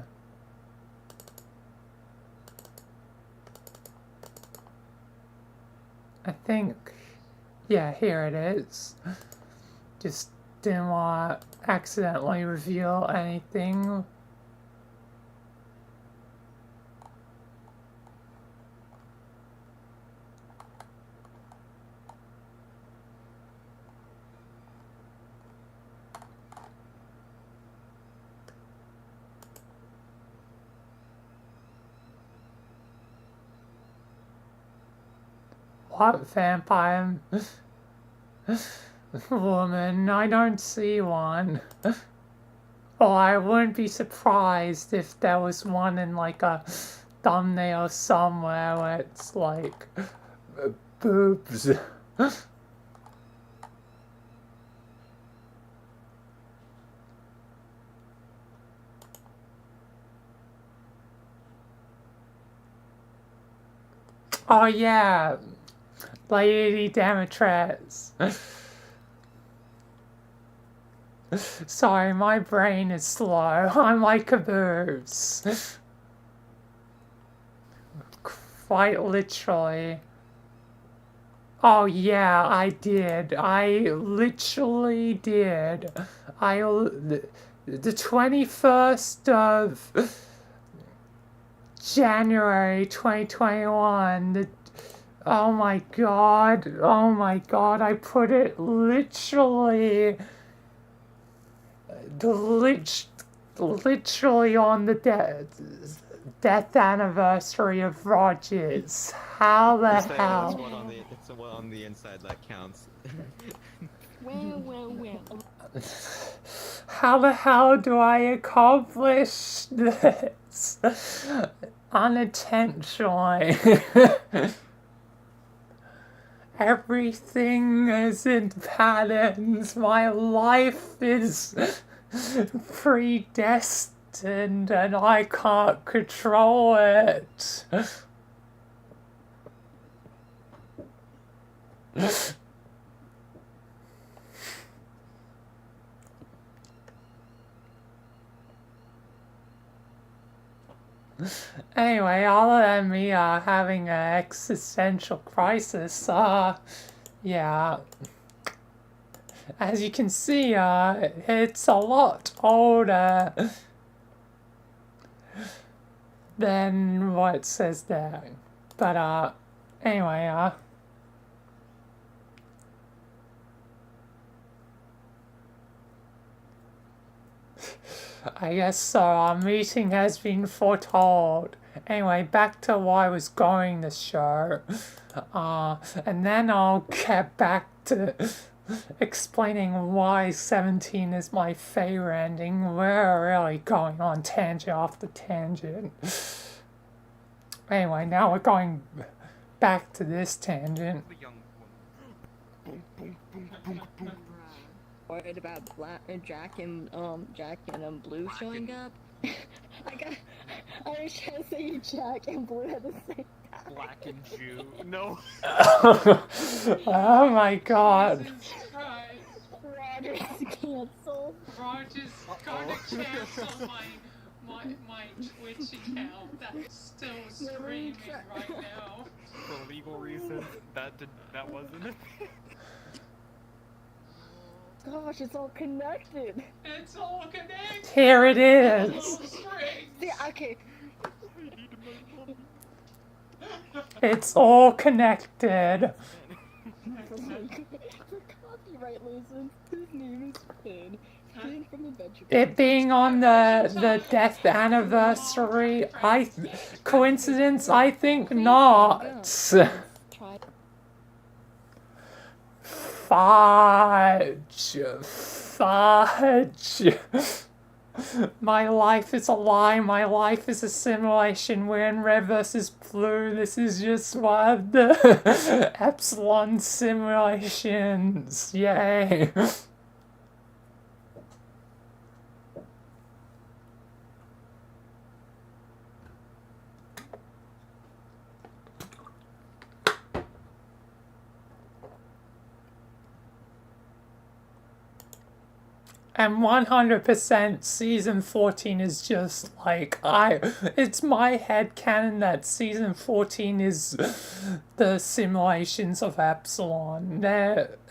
I think, yeah, here it is. Just didn't want to accidentally reveal anything. What vampire woman? I don't see one. Well, I wouldn't be surprised if there was one in like a thumbnail somewhere where it's like boobs. Oh yeah, Lady Demetres. Sorry, my brain is slow. I'm like a caboose. Quite literally. Oh yeah, I did. I literally did. The 21st of January 2021. Oh my god, I put it literally literally on the death anniversary of Rogers. How the That's hell? the one on the inside that counts. Well. How the hell do I accomplish this? Unintentionally. Everything is in patterns. My life is predestined and I can't control it. Anyway, other than me having an existential crisis, yeah, as you can see, it's a lot older than what it says there. But anyway, I guess so. Our meeting has been foretold. Anyway, back to why I was going this show. And then I'll get back to explaining why 17 is my favorite ending. We're really going on tangent after tangent. Anyway, now we're going back to this tangent. Worried about Jack and Blue showing up. I was trying to say Jack and Blue at the same time. Black and Jew. No. Oh my god. Roger's canceled. Roger's gonna cancel my Twitch account that's still streaming right now. For legal reasons, that wasn't it. Gosh, it's all connected. It's all connected. Here it is. See, okay. It's all connected. For copyright reasons, his name is Finn. Finn from Adventure. It being on the death anniversary, coincidence? I think not. Fudge. My life is a lie. My life is a simulation. We're in red versus blue. This is just one of the Epsilon simulations. Yay. And 100% season 14 is just like, it's my headcanon that season 14 is the simulations of Epsilon.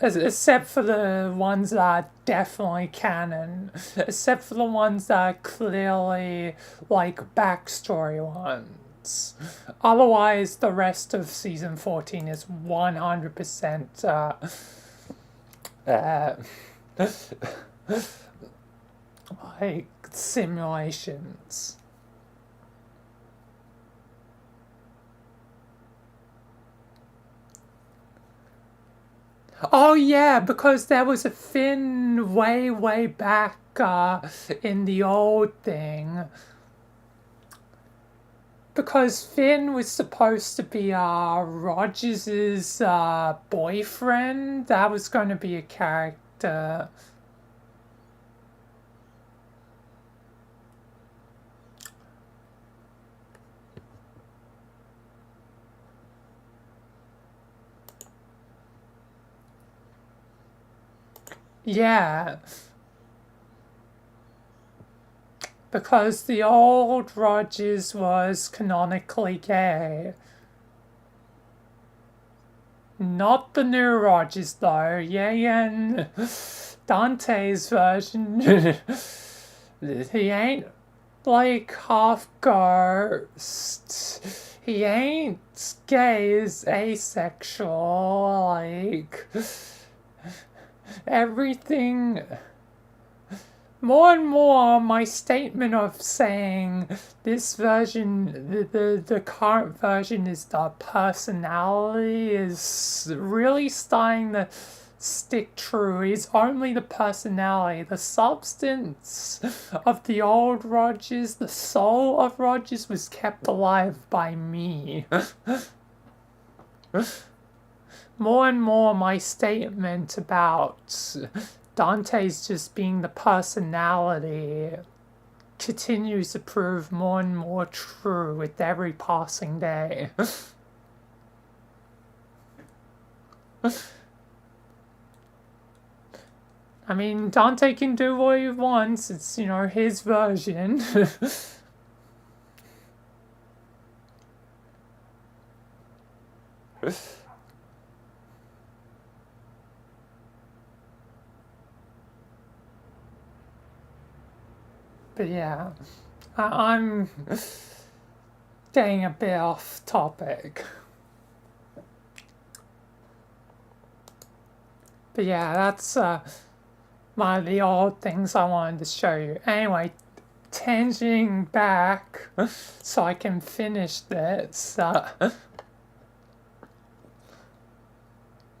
Except for the ones that are definitely canon. Except for the ones that are clearly, like, backstory ones. Otherwise, the rest of season 14 is 100% like simulations. Oh yeah, because there was a Finn way back in the old thing. Because Finn was supposed to be Rogers's boyfriend. That was going to be a character. yeah, because the old Rogers was canonically gay. Not the new Rogers, though. Yeah, and Dante's version, he ain't like half ghost. He ain't gay, he's asexual, like everything. More and more, my statement of saying this version, the current version is the personality, is really starting to stick true. It's only the personality. The substance of the old Rogers, the soul of Rogers, was kept alive by me. More and more, my statement about Dante's just being the personality continues to prove more and more true with every passing day. I mean, Dante can do what he wants. It's, his version. But yeah, I'm getting a bit off topic. But yeah, that's one of the old things I wanted to show you. Anyway, tanging back so I can finish this.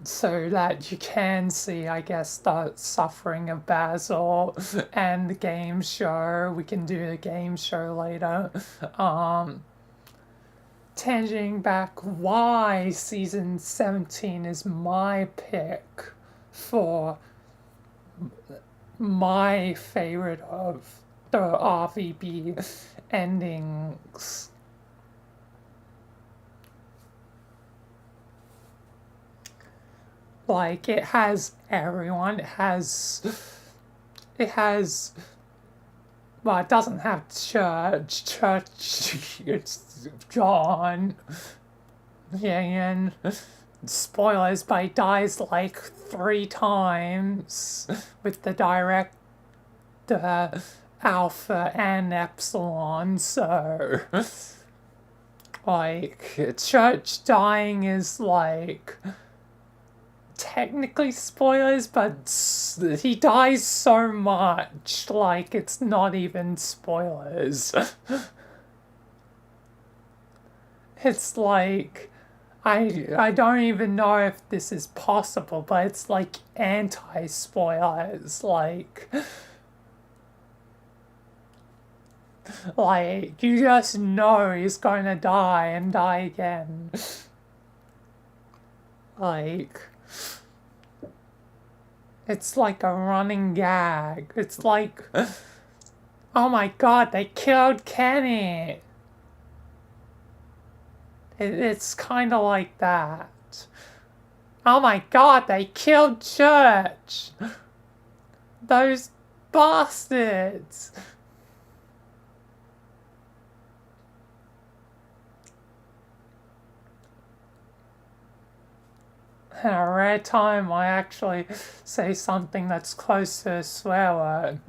So that you can see, I guess, the suffering of Basil and the game show. We can do the game show later. Tanging back, why season 17 is my pick for my favorite of the RVB endings. Like, it has everyone. It has, well, it doesn't have church. Church, it's gone. Yeah, and spoilers, but he dies like 3 times with the direct Alpha and Epsilon, so like, church dying is like technically spoilers, but he dies so much, like, it's not even spoilers. It's like, I don't even know if this is possible, but it's like anti-spoilers, like you just know he's going to die and die again. Like, it's like a running gag. It's like, oh my god, they killed Kenny. It's kind of like that. Oh my god, they killed Church. Those bastards. In a rare time, I actually say something that's close to a swear word.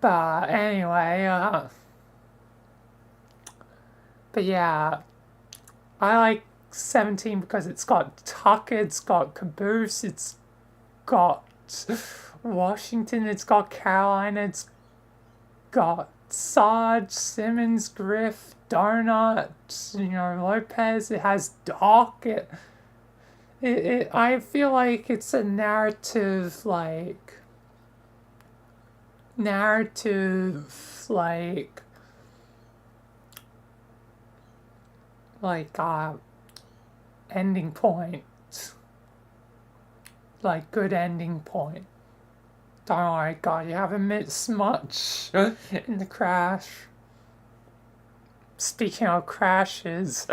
But anyway, but yeah, I like 17 because it's got Tucker, it's got Caboose, it's got Washington, it's got Carolina, it's got Sarge, Simmons, Griff, Donut, Lopez. It has Doc. I feel like it's a narrative, like ending point, like good ending point. Don't worry, God, you haven't missed much in the crash. speaking of crashes,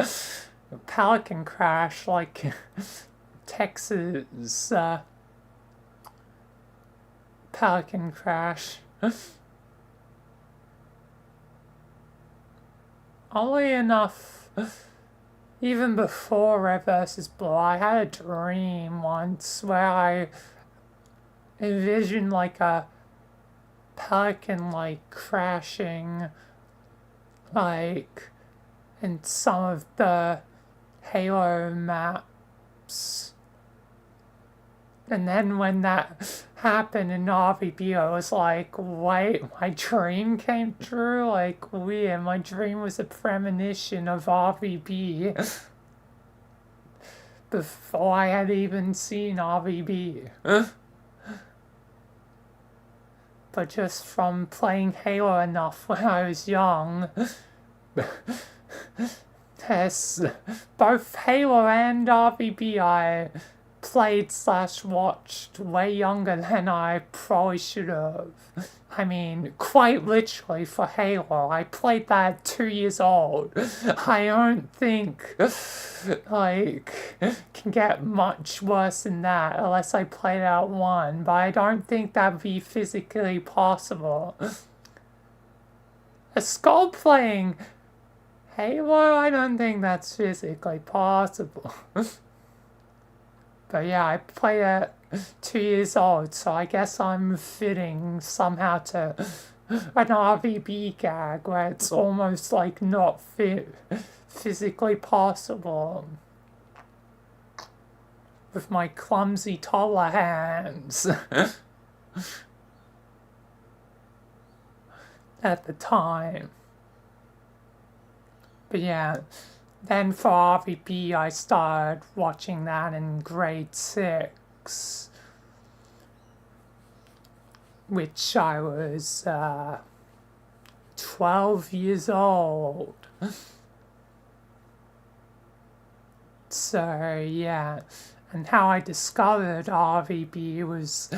Pelican crash, like Texas Pelican crash. Oddly enough, even before Red vs. Blue, I had a dream once where I envisioned like a pelican like crashing like in some of the Halo maps. And then when that happened in RVB, I was like, wait, my dream came true? Like, weird. My dream was a premonition of RVB before I had even seen RVB. But just from playing Halo enough when I was young, yes, both Halo and RVB I played / watched way younger than I probably should have. I mean, quite literally for Halo, I played that at 2 years old. I don't think, like, can get much worse than that unless I played out 1, but I don't think that'd be physically possible. A skull playing Halo, I don't think that's physically possible. But yeah, I played at 2 years old, so I guess I'm fitting somehow to an RVB gag where it's almost like not physically possible. With my clumsy toddler hands. At the time. But yeah. Then for RVB, I started watching that in grade 6, which I was 12 years old. So yeah, and how I discovered RVB was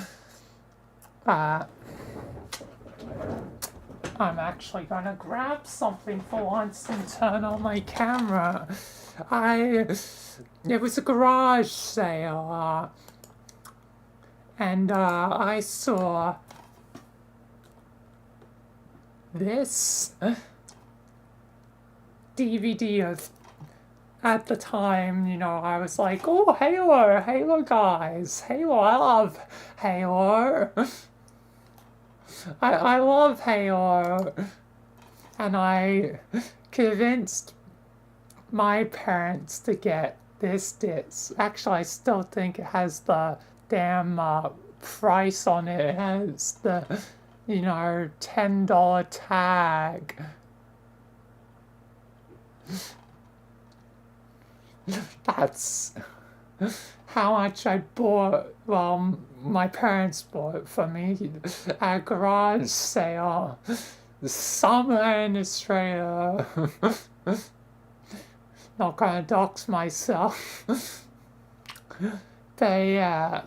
I'm actually gonna grab something for once and turn on my camera. It was a garage sale, and I saw this DVD of, at the time, you know, I was like, oh, Halo guys, Halo, I love Halo. I love Halo, and I convinced my parents to get this disc. Actually, I still think it has the damn price on it. It has the, you know, $10 tag. That's how much I bought, well, my parents bought it for me at a garage sale somewhere in Australia. Not gonna dox myself. But yeah.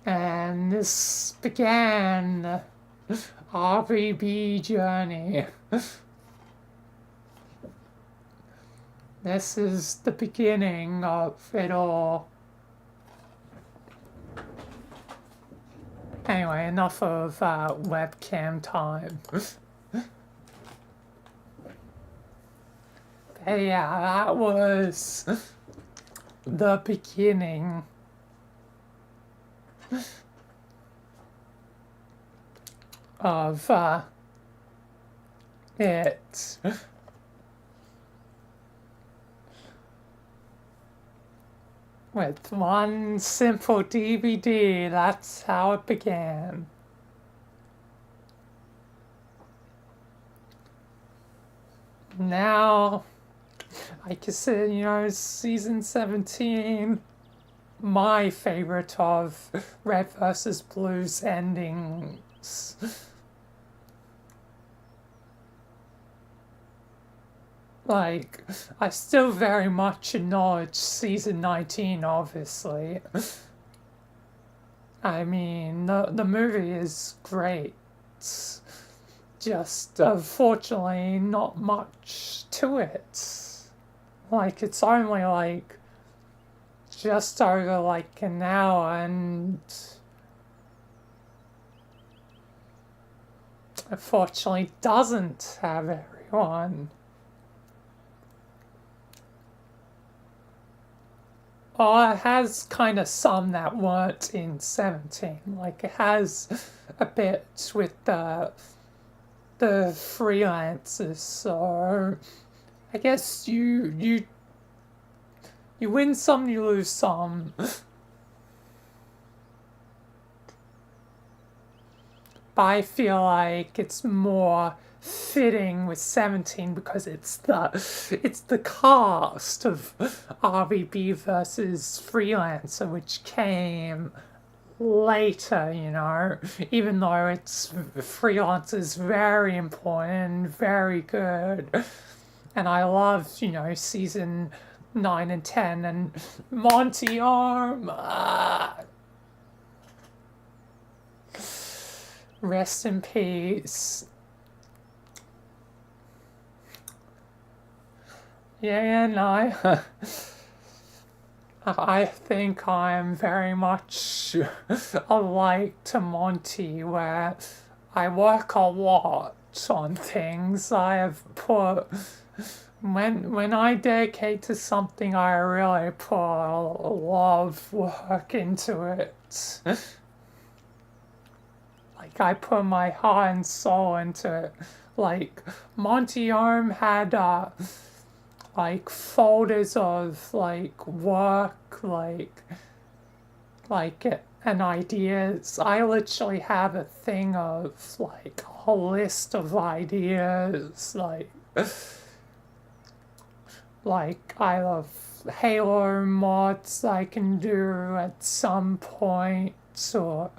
And this began RVB journey. This is the beginning of it all. Anyway, enough of webcam time. But yeah, that was the beginning of it. With one simple DVD, that's how it began. Now, I consider, you know, season 17 my favorite of Red vs. Blue's endings. Like, I still very much acknowledge season 19, obviously. I mean, the movie is great. just unfortunately not much to it. Like, it's only like just over like an hour, and unfortunately doesn't have everyone. Oh, it has kind of some that weren't in 17. Like, it has a bit with the freelancers, so I guess you win some, you lose some. But I feel like it's more fitting with 17 because it's the cast of RVB versus Freelancer, which came later, you know, even though it's Freelancer's very important, very good. And I love, you know, season 9 and 10 and Monty Arm. Rest in peace. Yeah, no. I think I'm very much alike to Monty, where I work a lot on things. I have put when I dedicate to something, I really put a lot of work into it. Like, I put my heart and soul into it. Like, Monty Arm had like folders of like work, like and ideas. I literally have a thing of like a list of ideas, like I love Halo mods I can do at some point, or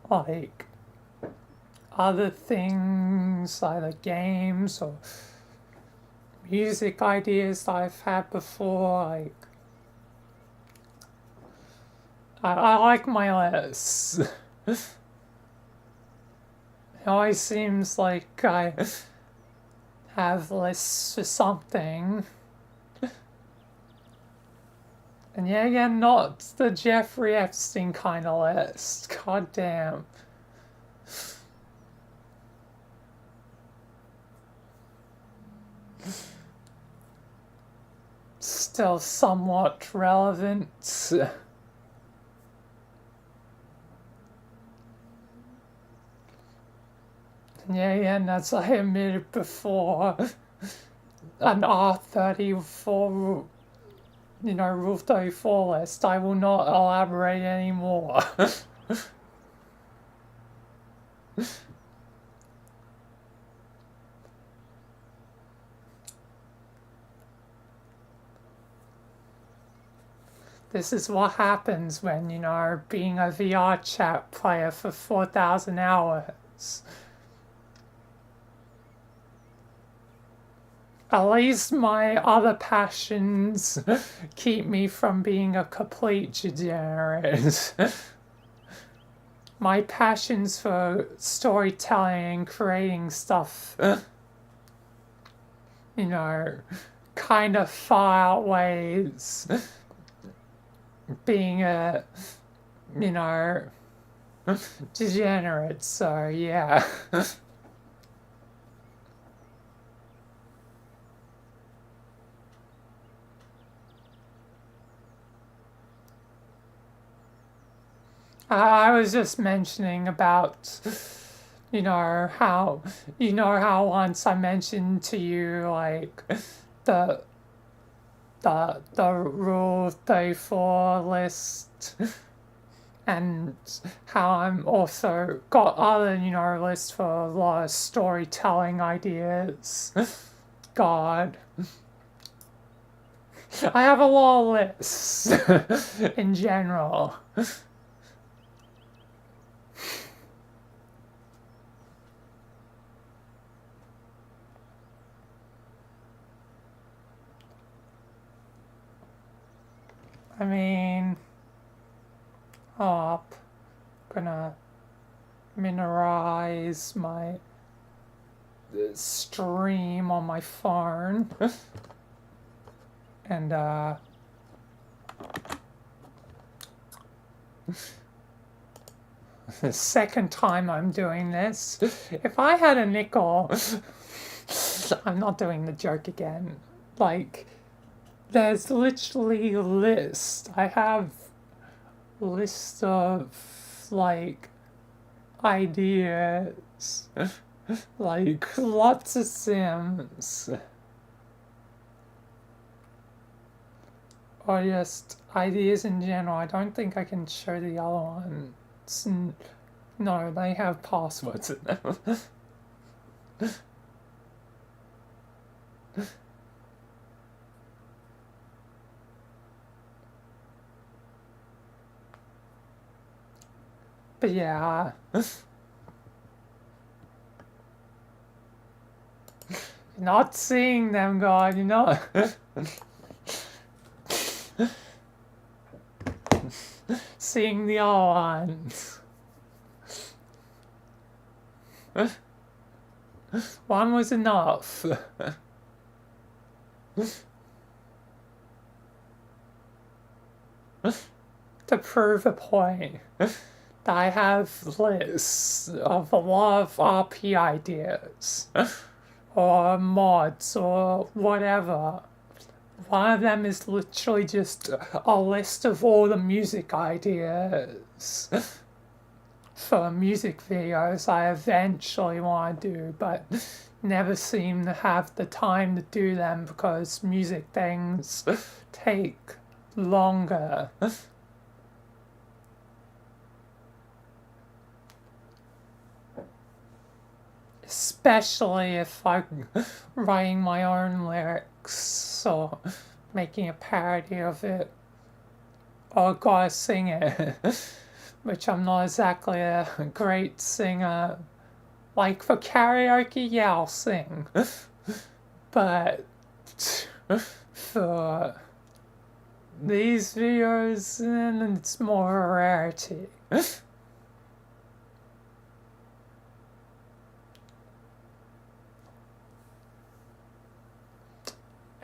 like other things, either games or music ideas that I've had before. Like, I like my lists. It always seems like I have lists for something. And yeah, again, not the Jeffrey Epstein kind of list. God damn. Still somewhat relevant. Yeah, and as I admitted before, an R34, you know, Rule 34 list, I will not elaborate anymore. This is what happens when, you know, being a VR chat player for 4,000 hours. At least my other passions keep me from being a complete degenerate. My passions for storytelling and creating stuff, you know, kind of far outweighs being a, you know, degenerate, so yeah. I was just mentioning about, you know how once I mentioned to you like the Rule 34 list, and how I'm also got other, you know, lists for a lot of storytelling ideas. God. I have a lot of lists in general. I mean, gonna minimize my stream on my phone. And the second time I'm doing this, if I had a nickel, I'm not doing the joke again. Like, there's literally a list. I have a list of, like, ideas. Like, lots of Sims. Or just ideas in general. I don't think I can show the other ones. No, they have passwords in them. But yeah. Not seeing them, God, you know. Seeing the other ones. One was enough. To prove a point. I have lists of a lot of RP ideas. Or mods or whatever. One of them is literally just a list of all the music ideas for music videos I eventually want to do, but never seem to have the time to do them because music things take longer. Especially if I'm writing my own lyrics or making a parody of it or gotta sing it, which I'm not exactly a great singer. Like for karaoke, yeah, I'll sing, but for these videos, then it's more a rarity.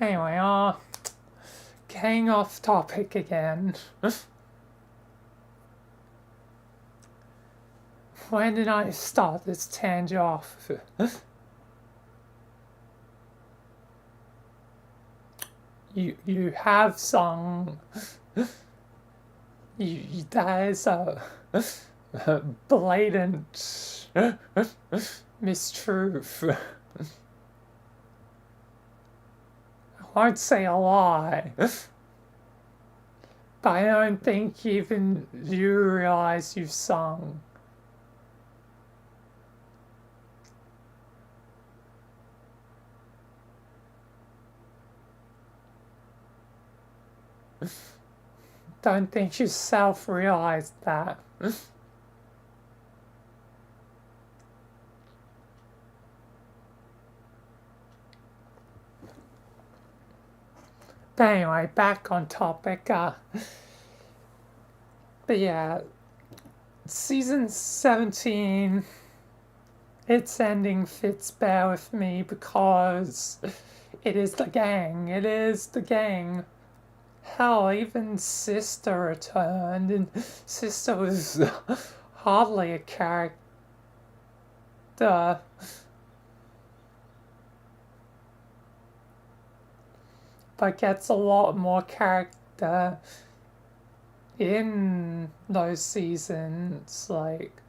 Anyway, getting off topic again. When did I start this tangent off? You have sung. That is a blatant mistruth. I won't say a lie, but I don't think even you realize you've sung. Don't think you self-realized that. But anyway, back on topic. But yeah, season 17, its ending fits better with me because it is the gang. It is the gang. Hell, even Sister returned, and Sister was hardly a character. But gets a lot more character in those seasons, like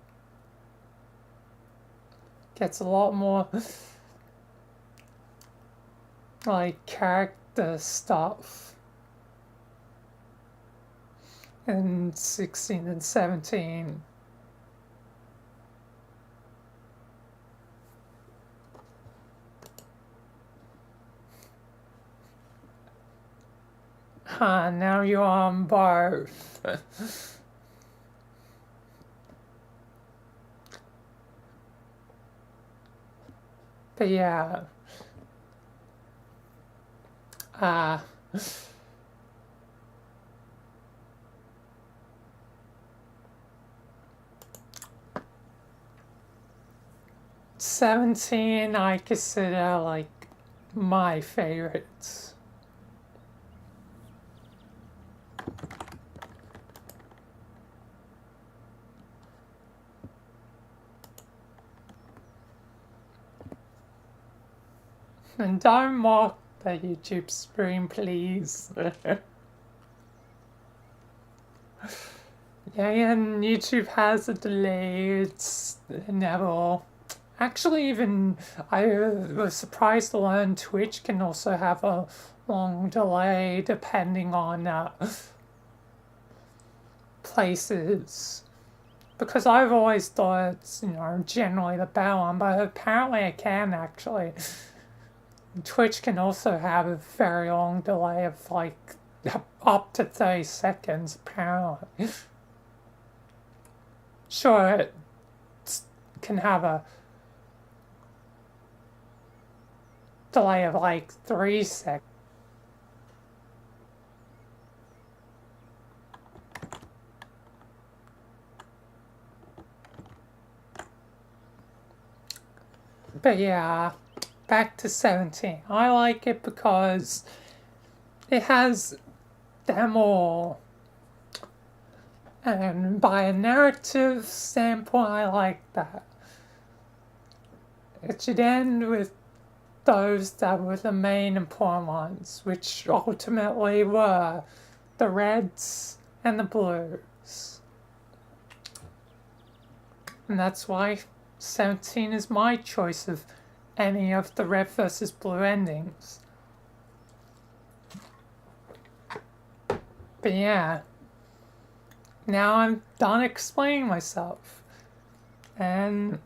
gets a lot more like character stuff in 16 and 17. Now you're on both. But yeah. 17 I consider like my favorites. And don't mock the YouTube stream, please. Yeah, and YouTube has a delay, it's never. Actually, even I was surprised to learn Twitch can also have a long delay depending on places. Because I've always thought it's, generally the better one, but apparently it can actually. Twitch can also have a very long delay of like up to 30 seconds, apparently. Sure, it can have a delay of like 3 seconds. But yeah, back to 17. I like it because it has them all. And by a narrative standpoint, I like that. It should end with those that were the main important ones, which ultimately were the Reds and the Blues. And that's why 17 is my choice of any of the Red versus Blue endings. But yeah, now I'm done explaining myself and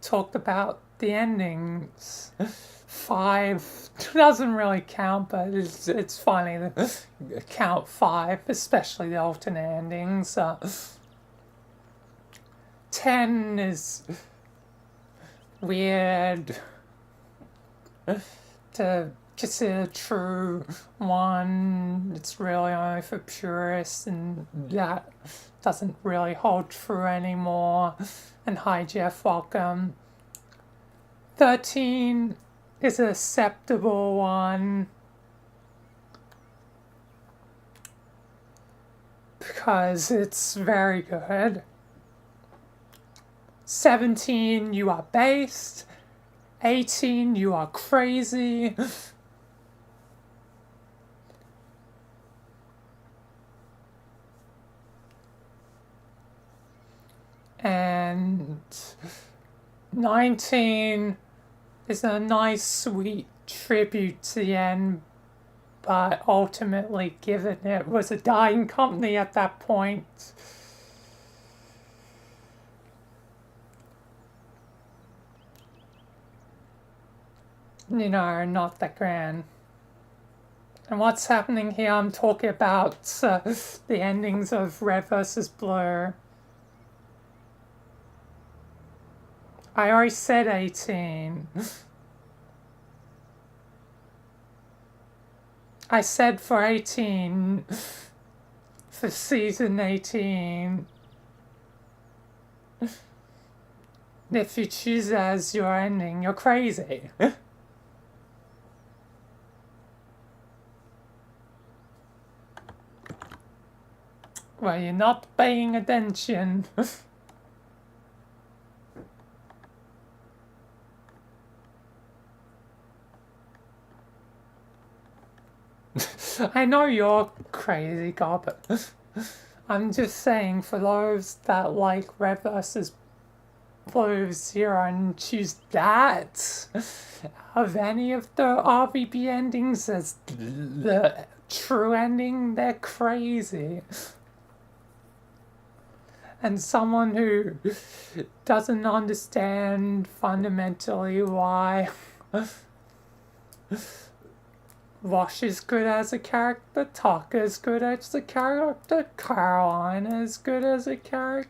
talked about the endings. 5 doesn't really count, but it's funny to count 5, especially the alternate endings. 10 is weird to consider true. 1, it's really only for purists, and that doesn't really hold true anymore. And hi Jeff, welcome. 13 is an acceptable one because it's very good. 17, you are based. 18, you are crazy. And 19 is a nice, sweet tribute to the end, but ultimately, given it was a dying company at that point, not that grand. And what's happening here, I'm talking about the endings of Red versus Blue. I already said 18. I said for 18, for season 18, if you choose as your ending, you're crazy. Well, you're not paying attention. I know you're crazy, God, but I'm just saying for those that like Red versus Blue Zero and choose that of any of the RVB endings as the true ending, they're crazy. And someone who doesn't understand fundamentally why Wash is good as a character, Tucker is good as a character, Carolina is good as a character,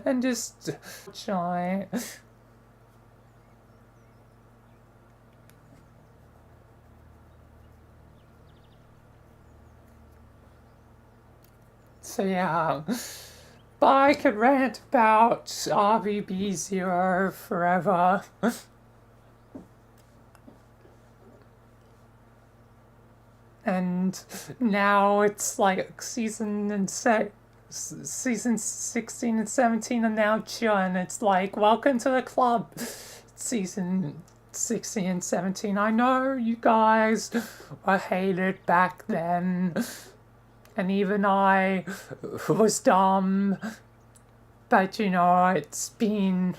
and just giant. So yeah, But I could rant about RVB Zero forever. And now it's like season 16 and 17 are now chilling. It's like, welcome to the club. Season 16 and 17. I know you guys were hated back then. And even I was dumb. But, you know, it's been,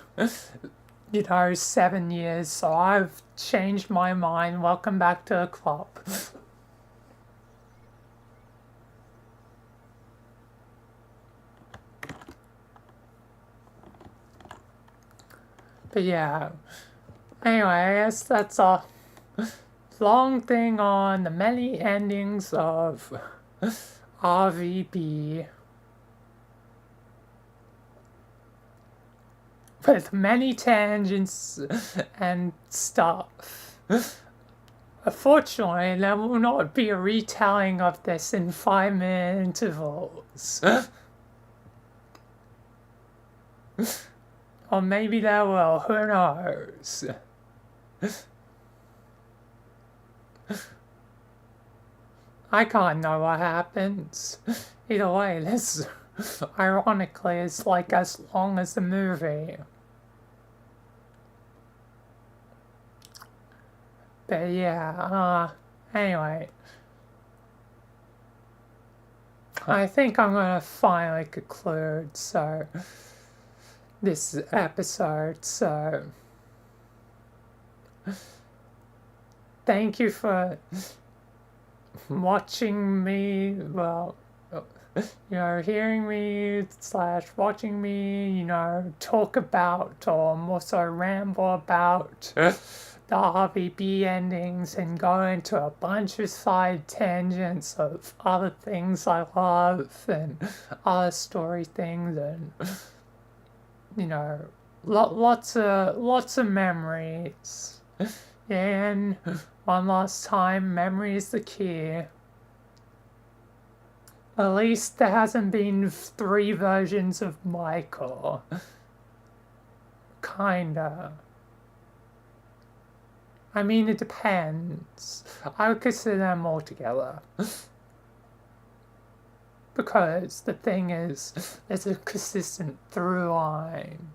7 years. So I've changed my mind. Welcome back to the club. But yeah, anyway, I guess that's a long thing on the many endings of RVB. With many tangents and stuff. Unfortunately, there will not be a retelling of this in 5-minute intervals. Or maybe there will, who knows? I can't know what happens. Either way, this, ironically, is like as long as the movie. But yeah, anyway. I think I'm gonna finally conclude, so... this episode, so thank you for watching me, well, hearing me / watching me, talk about or more so ramble about the RVB endings and go into a bunch of side tangents of other things I love and other story things and lots of memories. And one last time, memory is the key. At least there hasn't been 3 versions of Michael. Kinda. I mean, it depends. I would consider them all together. Because the thing is, there's a consistent through line.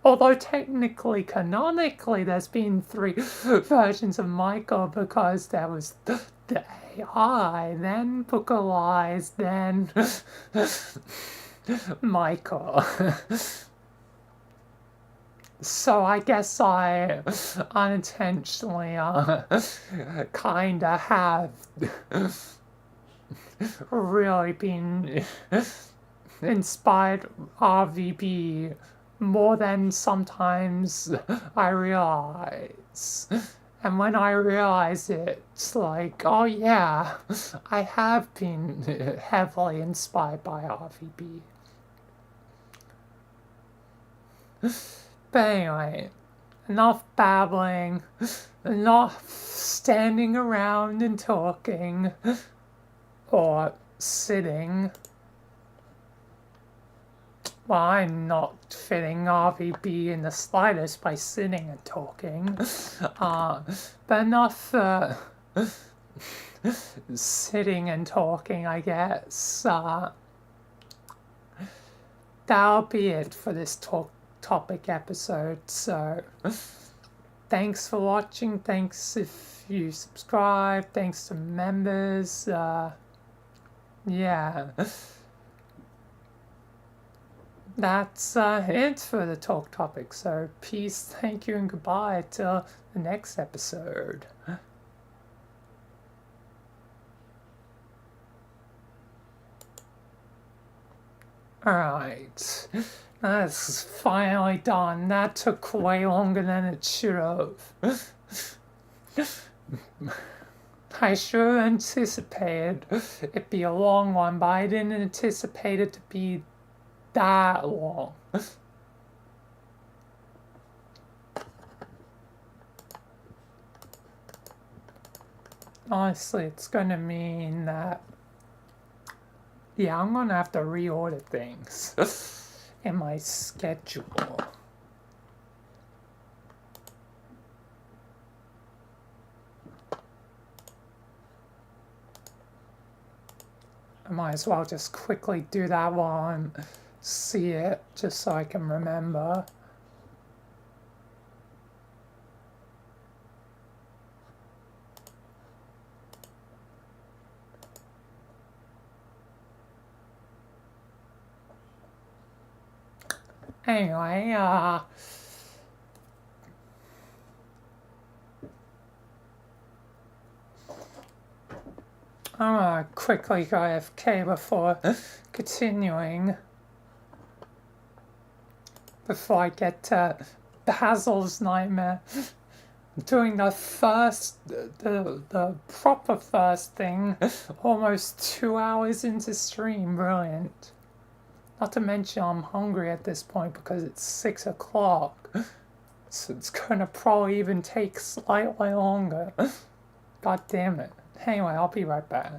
Although technically, canonically, there's been 3 versions of Michael because there was the AI, then Book of Lies, then Michael. So I guess I unintentionally kinda have really been inspired RVB more than sometimes I realize. And when I realize it, it's like, oh yeah, I have been heavily inspired by RVB. But anyway, enough babbling, enough standing around and talking. Or sitting. Well, I'm not fitting RVB in the slightest by sitting and talking. But enough sitting and talking, I guess. That'll be it for this topic episode. So, thanks for watching. Thanks if you subscribe. Thanks to members. Yeah, that's it for the talk topic. So peace, thank you, and goodbye till the next episode. Alright, that's finally done. That took way longer than it should have. I sure anticipated it'd be a long one, but I didn't anticipate it to be that long. Honestly, it's gonna mean that Yeah, I'm gonna have to reorder things in my schedule. I might as well just quickly do that while I'm see it, just so I can remember. Anyway, I'm gonna quickly go AFK before continuing. Before I get to Basil's nightmare. Doing the proper first thing, almost 2 hours into stream, brilliant. Not to mention I'm hungry at this point because it's 6 o'clock. So it's gonna probably even take slightly longer. God damn it. Anyway, I'll be right back.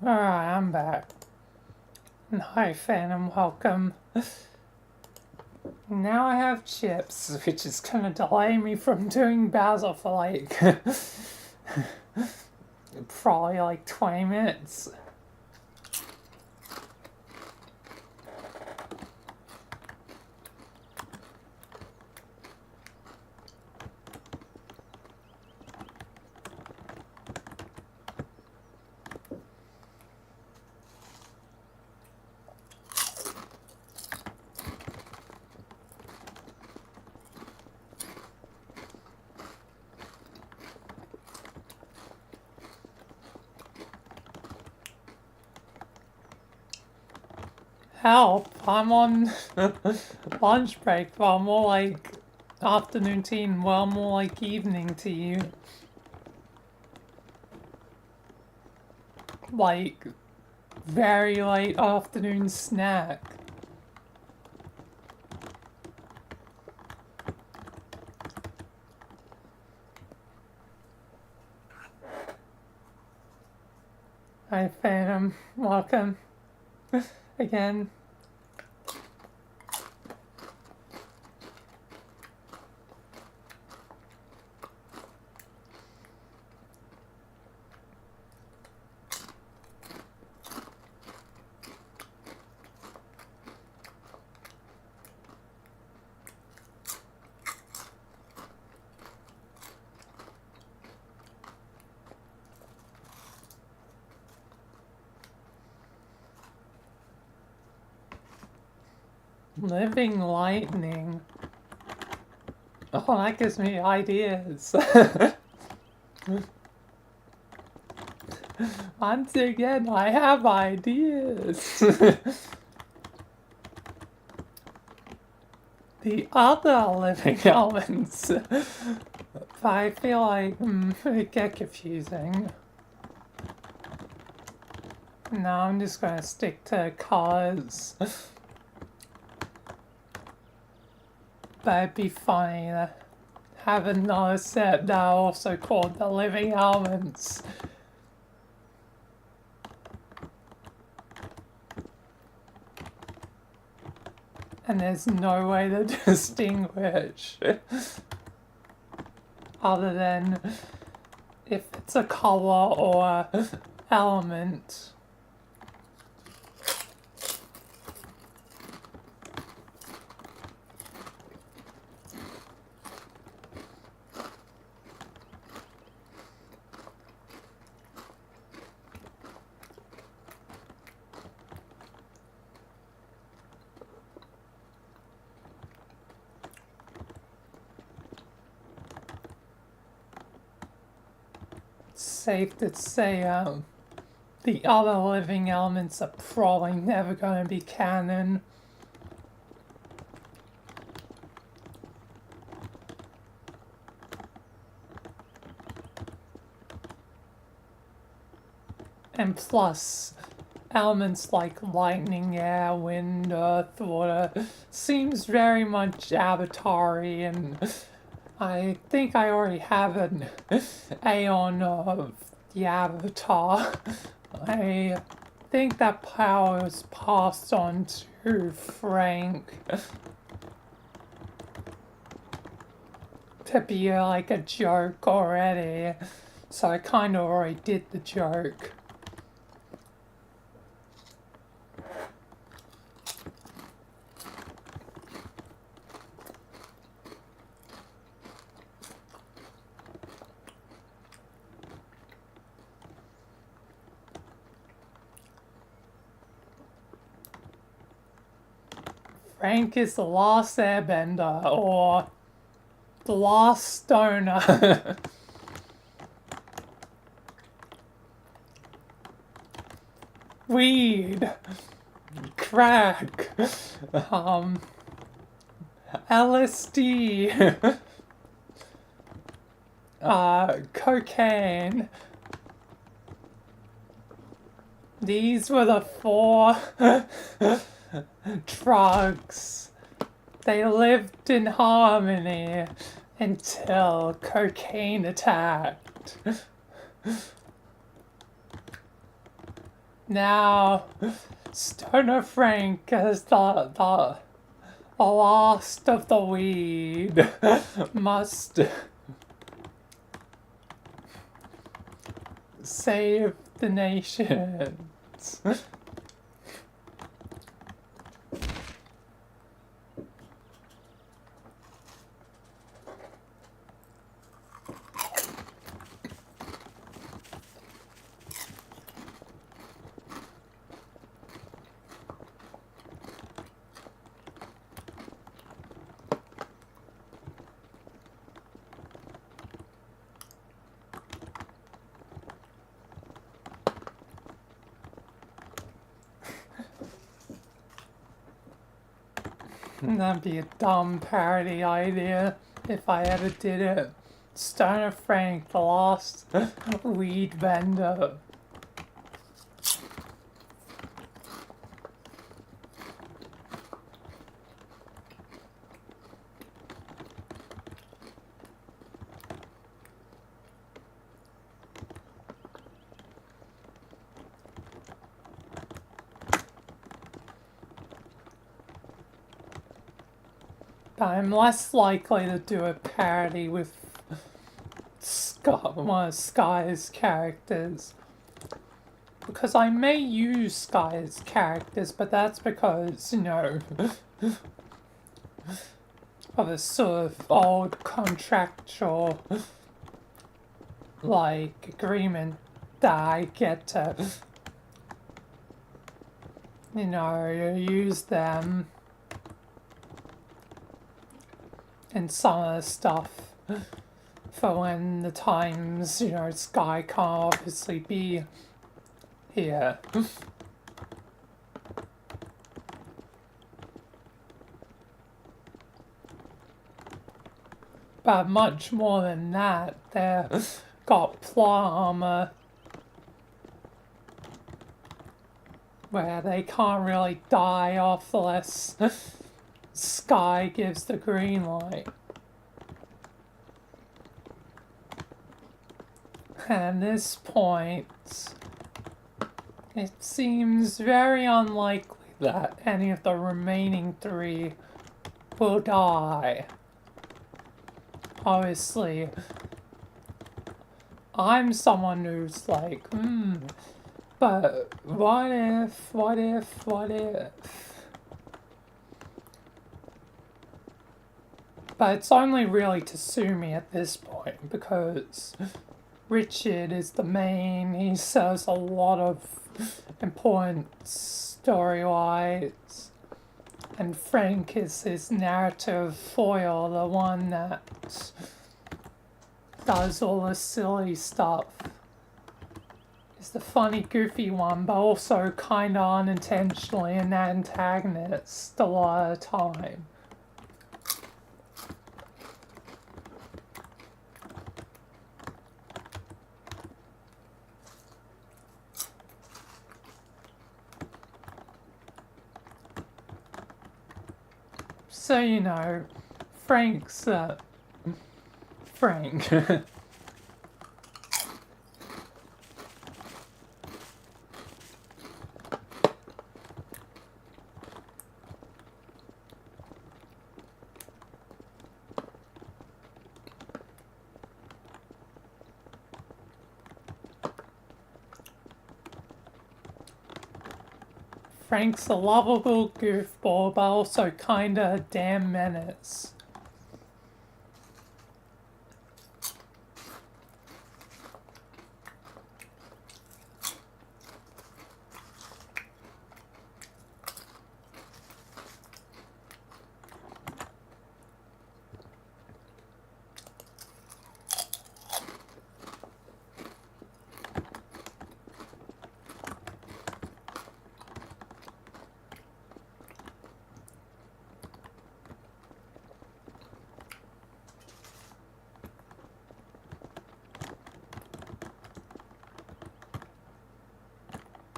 Alright, I'm back. And hi, Phantom, welcome. Now I have chips, which is gonna delay me from doing Basil for like probably like 20 minutes. Help, I'm on lunch break, but more like afternoon tea and well more like evening to you. Like very late afternoon snack. Hi Phantom, welcome again. Living lightning. Oh, that gives me ideas. Once again, I have ideas. The other living elements. I feel like it get confusing. No, I'm just gonna stick to cars. But it'd be funny to have another set that are also called the living elements. And there's no way to distinguish other than if it's a color or a element. Safe to say, the other living elements are probably never going to be canon. And plus, elements like lightning, air, wind, earth, water seems very much Avatar-y, and I think I already have an Aeon of the Avatar. I think that power was passed on to Frank to be like a joke already, so I kind of already did the joke. Frank is the last airbender, or the last stoner. Weed, crack, LSD, cocaine. These were the 4 drugs. They lived in harmony until cocaine attacked. Now, Stoner Frank is the last of the weed must save the nations. That'd be a dumb parody idea if I ever did it. Stoner Frank, the last weed vendor. But I'm less likely to do a parody with one of Sky's characters. Because I may use Sky's characters, but that's because, you know, of a sort of old contractual, like, agreement that I get to, you know, use them in some of the stuff for when the times, you know, Sky can't obviously be here. But much more than that, they've got plot armor where they can't really die off unless Sky gives the green light. And at this point, it seems very unlikely that any of the remaining three will die. Obviously, I'm someone who's like, but what if? But it's only really to sue me at this point, because Richard is the main, he says a lot of important story-wise, and Frank is his narrative foil, the one that does all the silly stuff. Is the funny, goofy one, but also kinda unintentionally an antagonist a lot of the time. So, you know, Frank's, Frank. Frank's a lovable goofball, but also kinda a damn menace.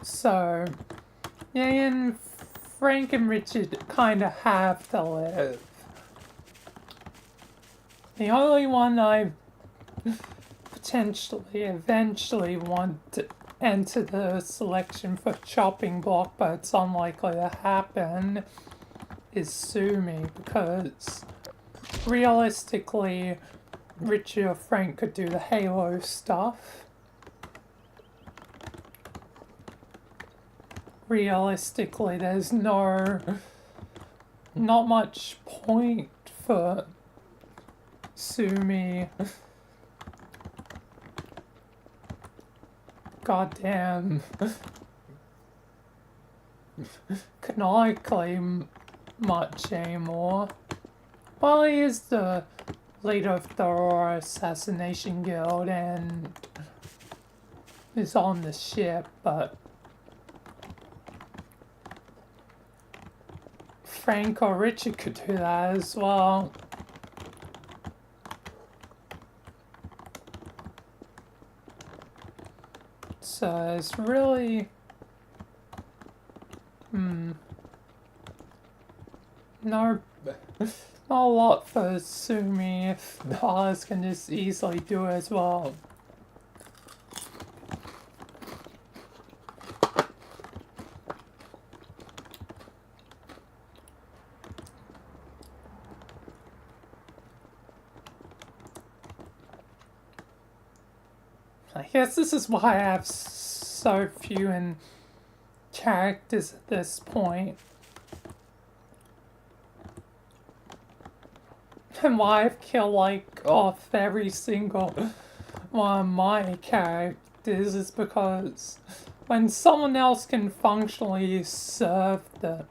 So, yeah, and Frank and Richard kinda have to live. The only one I potentially, eventually want enter the selection for chopping block, but it's unlikely to happen, is Sumi, because realistically, Richie or Frank could do the Halo stuff. Realistically, there's not much point for Sumi. Goddamn. Canonically much anymore. Well, he is the leader of the Aurora Assassination Guild and is on the ship, but Frank or Richard could do that as well. So it's really not a lot for Sumi if the others can just easily do it as well. I guess this is why I have so few in characters at this point. And why I've killed like off every single one of my characters is because when someone else can functionally serve the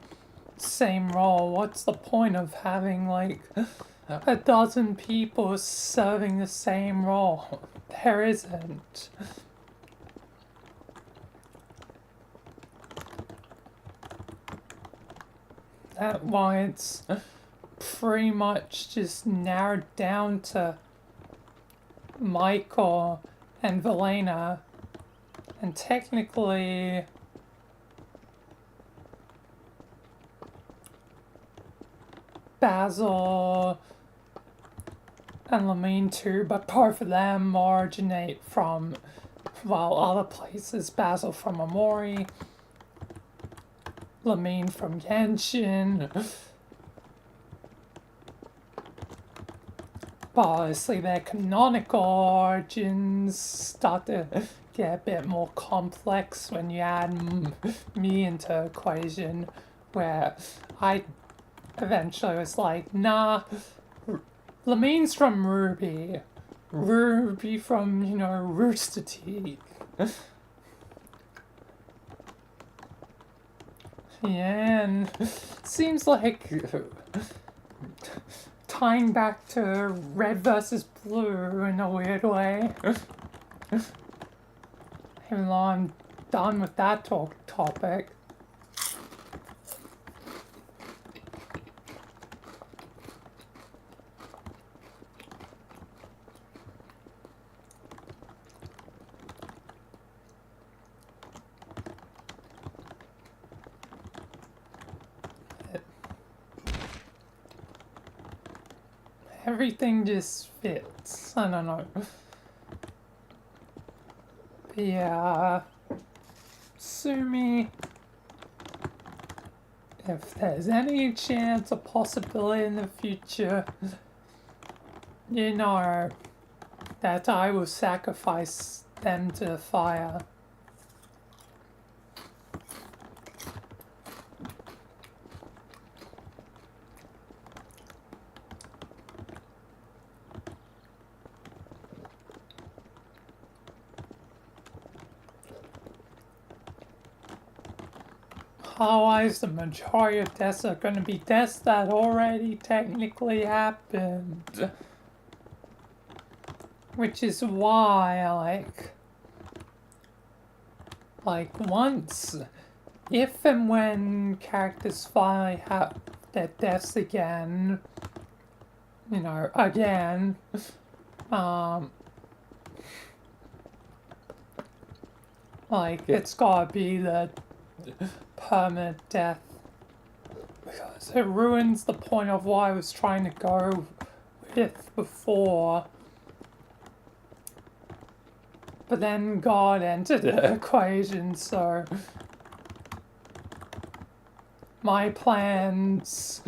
same role, what's the point of having like a dozen people serving the same role? There isn't. That's why it's pretty much just narrowed down to Michael and Velena, and technically Basil and Lamine too, but both of them originate from, well, other places. Basil from Amori, Lamine from Genshin. But obviously their canonical origins start to get a bit more complex when you add me into the equation, where I eventually was like, nah, Lamine's from Ruby. Ruby from, you know, Rooster Teeth. Yeah, and seems like tying back to red versus blue in a weird way. Even though I'm done with that topic. Everything just fits. I don't know. Yeah. Sumi. If there's any chance or possibility in the future, you know that I will sacrifice them to the fire. Otherwise, the majority of deaths are going to be deaths that already technically happened. Which is why, like once, if and when characters finally have their deaths again, you know, again, like, it's gotta be the permanent death, because it ruins the point of what I was trying to go with before. But then God entered the equation, so my plans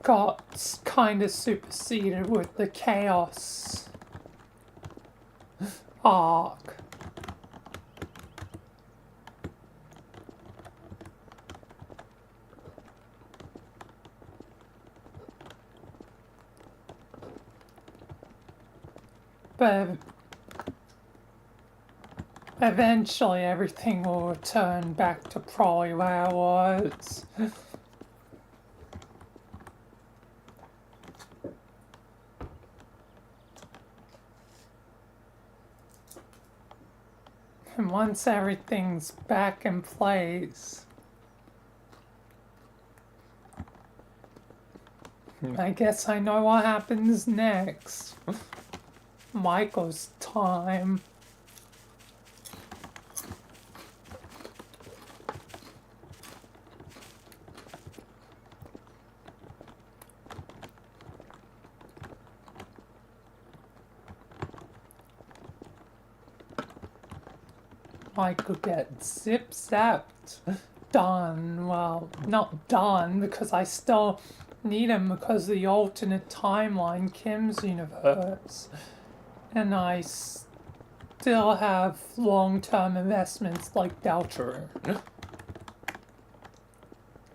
got kind of superseded with the chaos arc. But eventually everything will return back to probably where it was. And once everything's back in place, I guess I know what happens next. Michael's time. Michael gets zip-zapped. Done. Well, not done, because I still need him because of the alternate timeline, Kim's universe. And I still have long-term investments like Deltarune.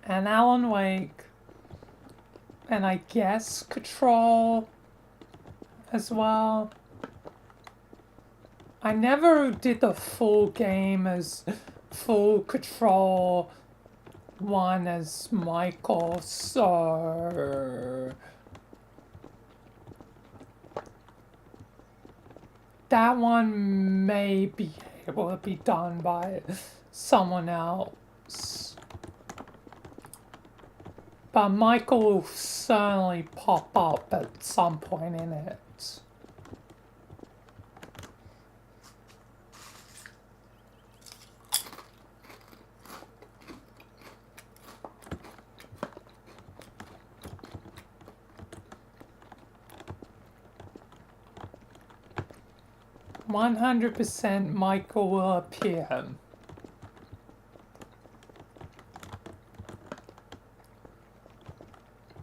And Alan Wake. And I guess Control as well. I never did the full game as full Control one as Michael, so that one may be able to be done by someone else. But Michael will certainly pop up at some point in it. 100% Michael will appear.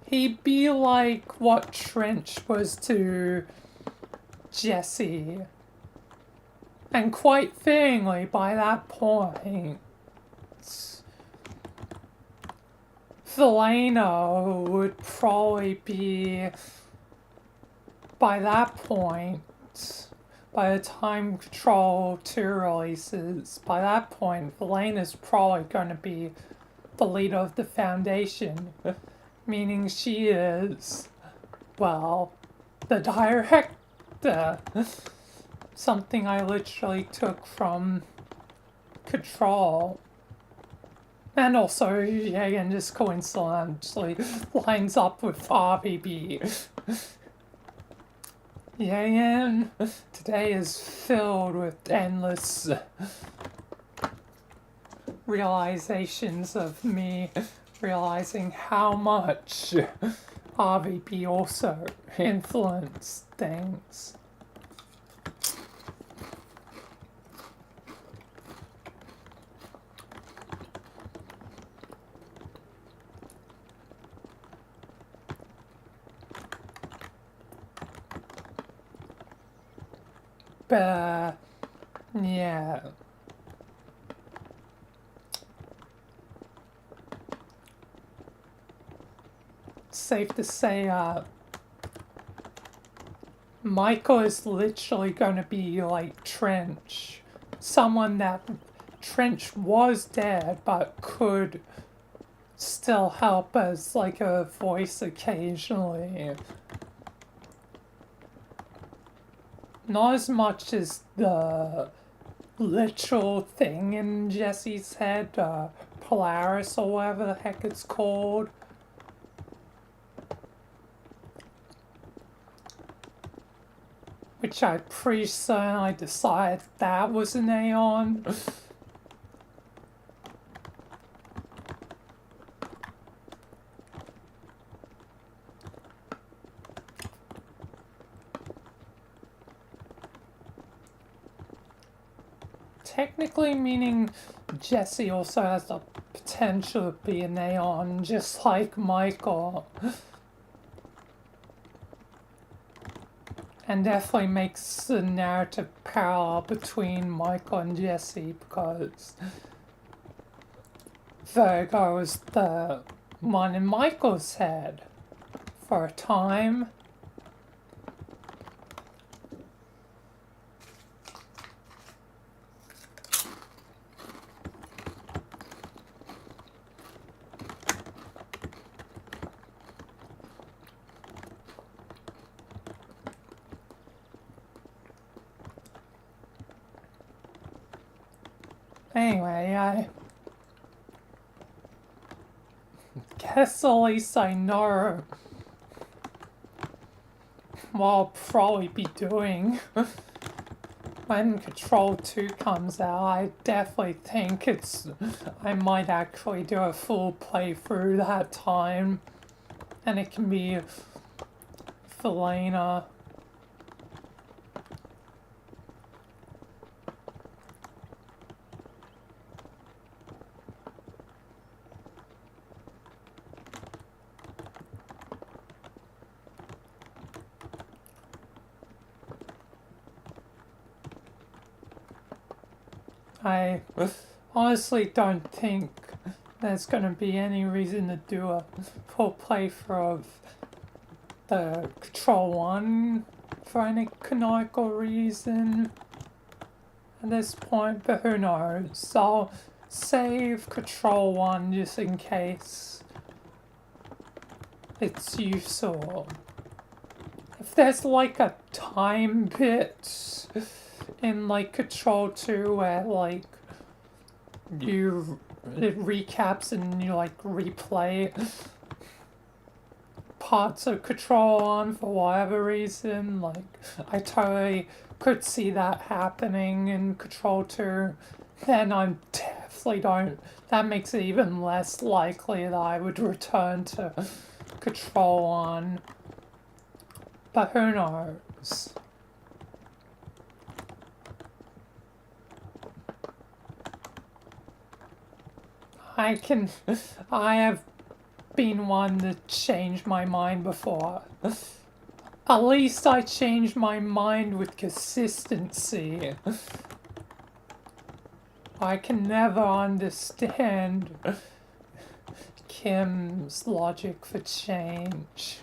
He'd be like what Trench was to Jesse. And quite fittingly, by that point, Felino would probably be, by that point, by the time Control 2 releases, by that point, Elena's probably going to be the leader of the Foundation, meaning she is, well, the director. Something I literally took from Control. And also, Jagan just coincidentally lines up with RBB. Jagan today is filled with endless realizations of me realizing how much RVP also influenced things. But, yeah. Safe to say, Michael is literally going to be like Trench. Someone that Trench was dead, but could still help as like a voice occasionally. Not as much as the literal thing in Jesse's head, Polaris or whatever the heck it's called. Which I'm pretty certain I decided that was an Aeon. technically meaning Jesse also has the potential to be an Aeon, just like Michael. And definitely makes the narrative parallel between Michael and Jesse, because Virgo was the one in Michael's head for a time. Anyway, I guess at least I know what I'll probably be doing when Control 2 comes out. I definitely think I might actually do a full playthrough that time, and it can be Felina. I honestly don't think there's gonna be any reason to do a full playthrough of the Control 1 for any canonical reason at this point, but who knows. I'll save Control 1 just in case it's useful. If there's like a time bit in like Control 2 where like it recaps and you like replay parts of Control 1 for whatever reason, like I totally could see that happening in Control 2, then I'm definitely don't, that makes it even less likely that I would return to Control 1, but who knows. I have been one to change my mind before. At least I changed my mind with consistency. I can never understand Kim's logic for change.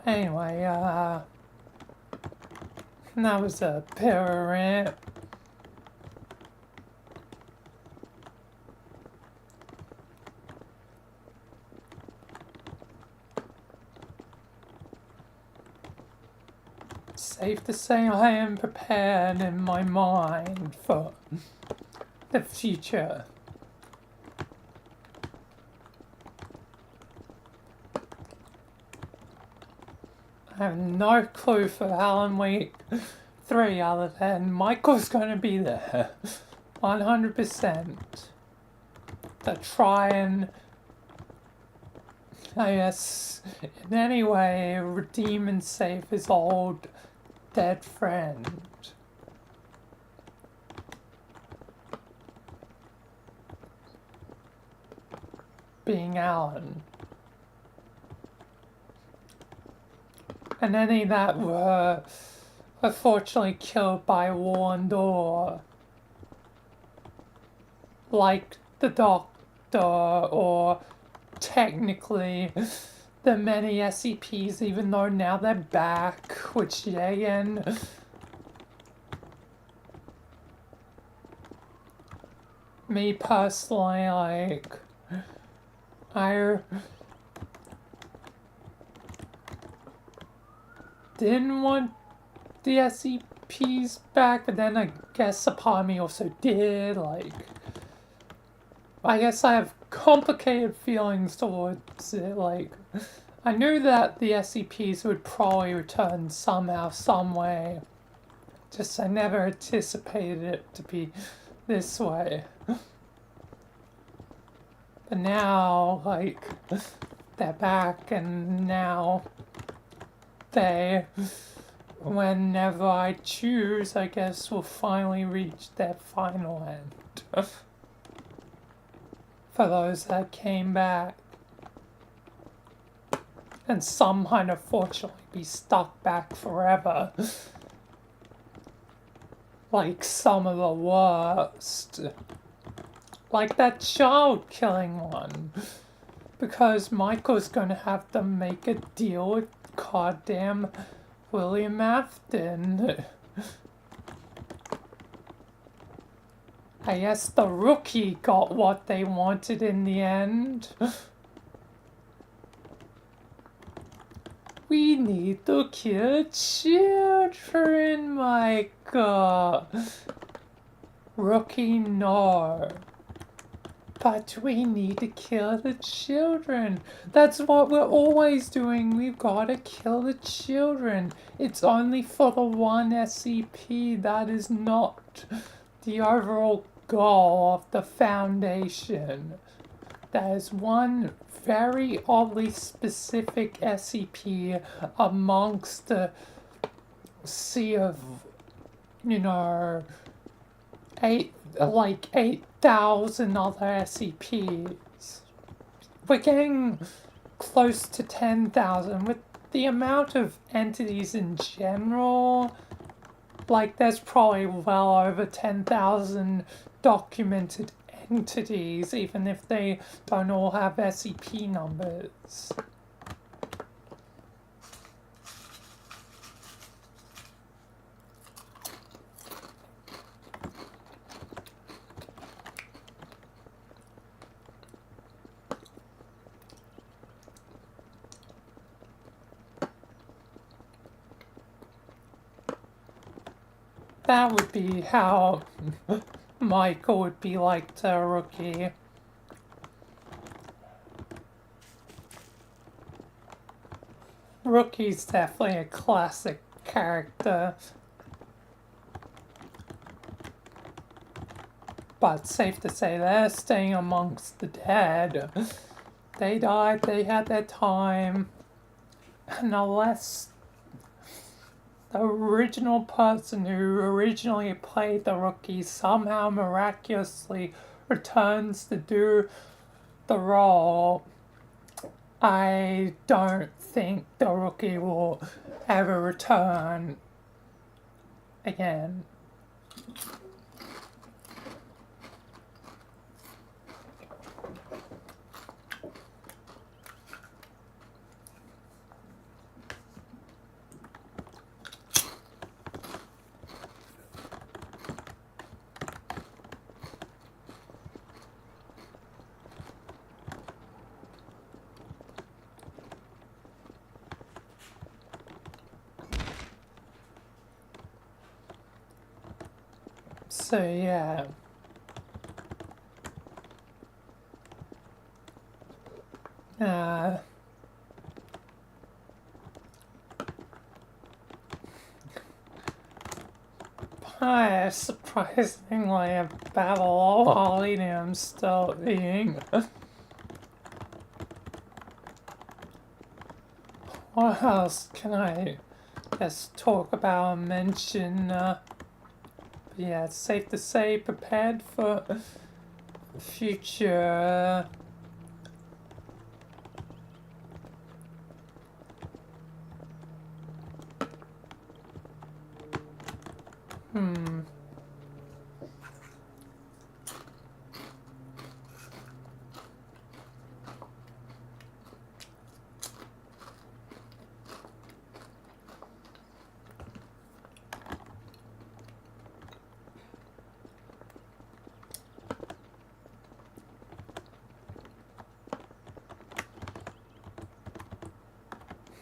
Anyway, that was a bit of a rant. Safe to say I am prepared in my mind for the future. I have no clue for Alan Week 3 other than Michael's gonna be there 100% to try and, I guess, in any way redeem and save his old dead friend. Being Alan. And any that were unfortunately killed by Warren or like the Doctor, or technically the many SCPs, even though now they're back, which again, me personally, like, I didn't want the SCPs back, but then I guess a part of me also did, like, I guess I have complicated feelings towards it. Like, I knew that the SCPs would probably return somehow, some way. Just I never anticipated it to be this way. But now, like, they're back, and now they, whenever I choose, I guess will finally reach their final end. For those that came back. And some might unfortunately be stuck back forever. Like some of the worst. Like that child killing one. Because Michael's gonna have to make a deal with goddamn William Afton. I guess the rookie got what they wanted in the end. We need to kill children, Michael. Rookie, no. But we need to kill the children. That's what we're always doing. We've got to kill the children. It's only for the one SCP. That is not the overall goal of the Foundation. There is one very oddly specific SCP amongst the sea of, 8,000 other SCPs. We're getting close to 10,000 with the amount of entities in general. Like, there's probably well over 10,000 documented entities, even if they don't all have SCP numbers. That would be how Michael would be like to a rookie. Rookie's definitely a classic character. But safe to say they're staying amongst the dead. They died, they had their time. And unless the original person who originally played the rookie somehow miraculously returns to do the role, I don't think the rookie will ever return again. So yeah. Surprisingly, Babel I'm still eating. What else can I just talk about and mention? Yeah, it's safe to say prepared for future.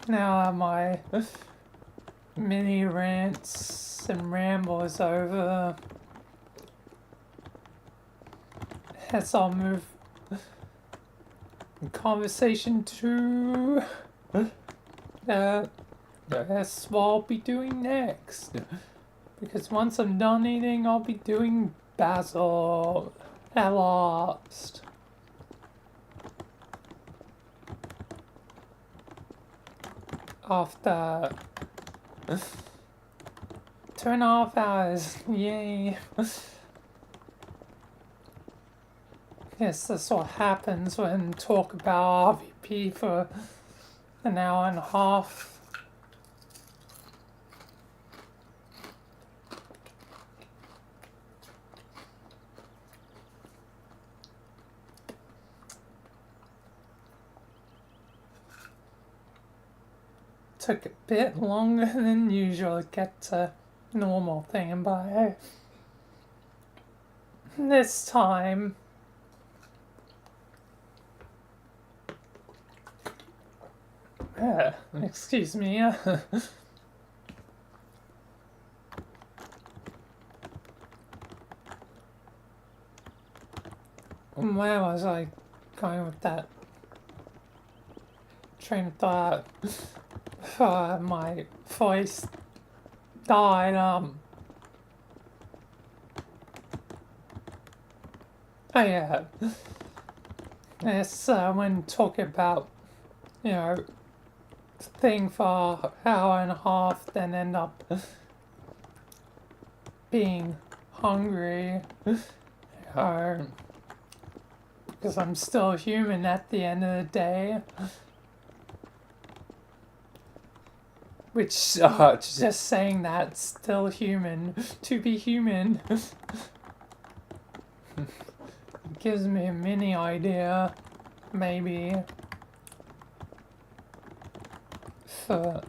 Now my mini rants and rambles over, as I'll move conversation to that's what I'll be doing next. Because once I'm done eating, I'll be doing Basil at last. After 2.5 hours, yay. Yes, that's what happens when talk about RVP for an hour and a half. Took a bit longer than usual to get to normal thing, but hey, this time excuse me. Where was I going with that train of thought? My voice died. Oh yeah. It's when talking about, you know, thing for an hour and a half, then end up being hungry. Because I'm still human at the end of the day. Which, just saying that, still human. To be human. Gives me a mini idea, maybe, for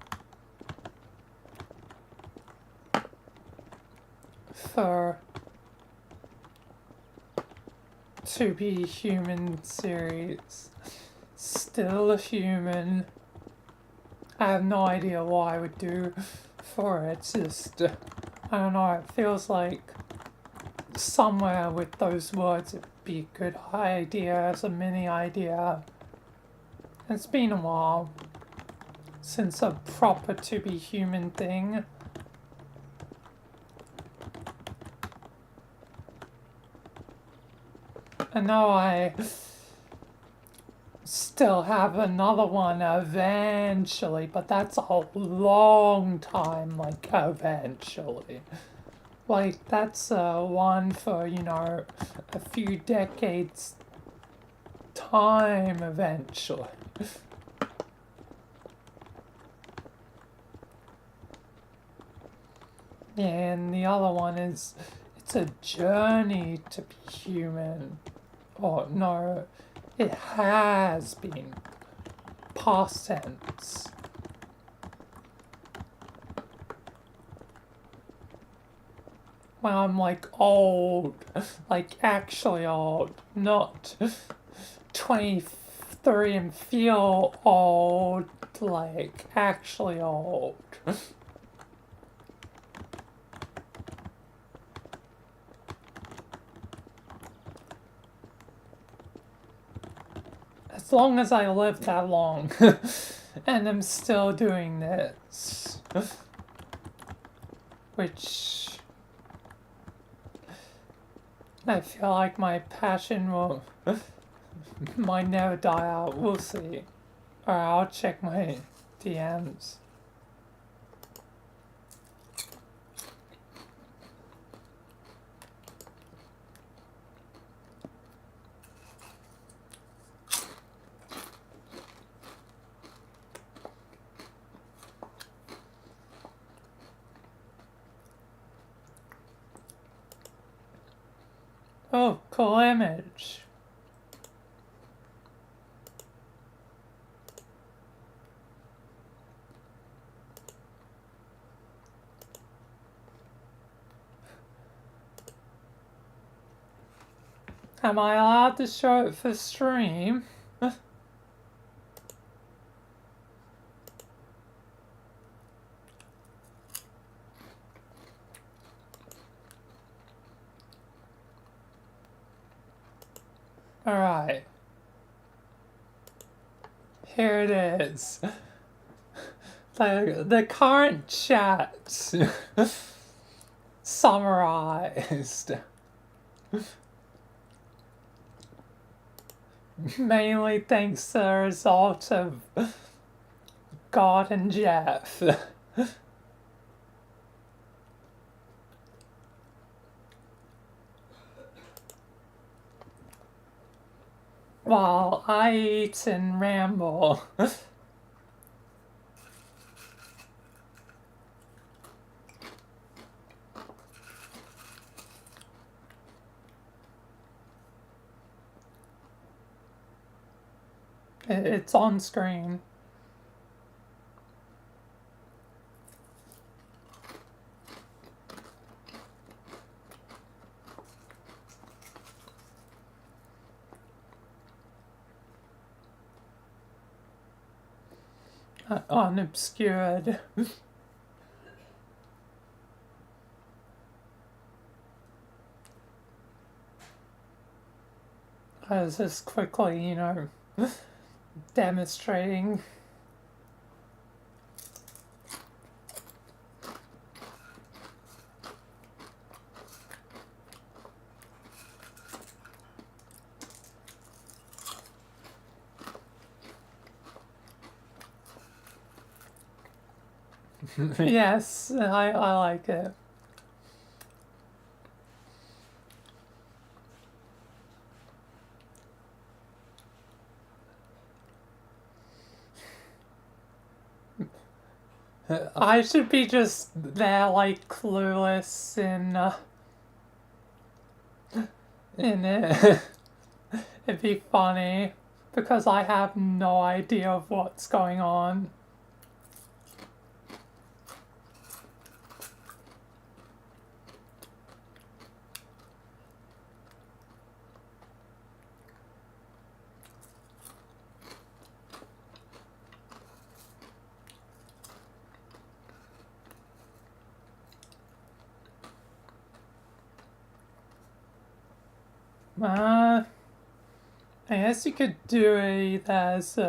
To Be Human series. Still a human. I have no idea what I would do for it. It's just, I don't know, it feels like somewhere with those words it'd be a good idea as a mini idea. It's been a while since a proper To Be Human thing. I know I still have another one eventually, but that's a long time, like, eventually. Like, that's one for, you know, a few decades time eventually. And the other one is, it's a journey to be human. Oh, no, it has been. Past tense. When I'm like old, like actually old, not 23 and feel old, like actually old. As long as I live that long, and I'm still doing this, which I feel like my passion will might never die out. We'll see. Alright, I'll check my DMs. Oh, cool image. Am I allowed to show it for stream? Alright. Here it is. The current chat summarized. Mainly thanks to the result of God and Jeff. While I eat and ramble. It's on screen. Unobscured. I was just quickly, demonstrating. Yes, I like it. I should be just there, like, clueless in it. It'd be funny, because I have no idea of what's going on. I guess you could do it as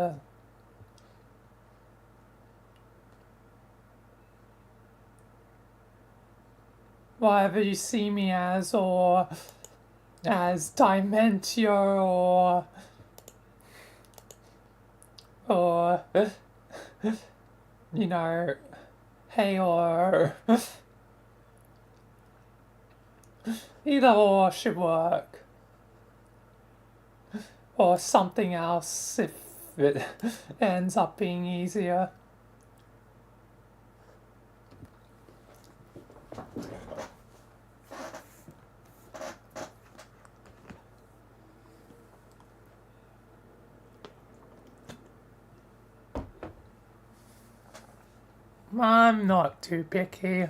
whatever you see me as, or as Dimentio, or Halo. Either or should work. Or something else if it ends up being easier. I'm not too picky.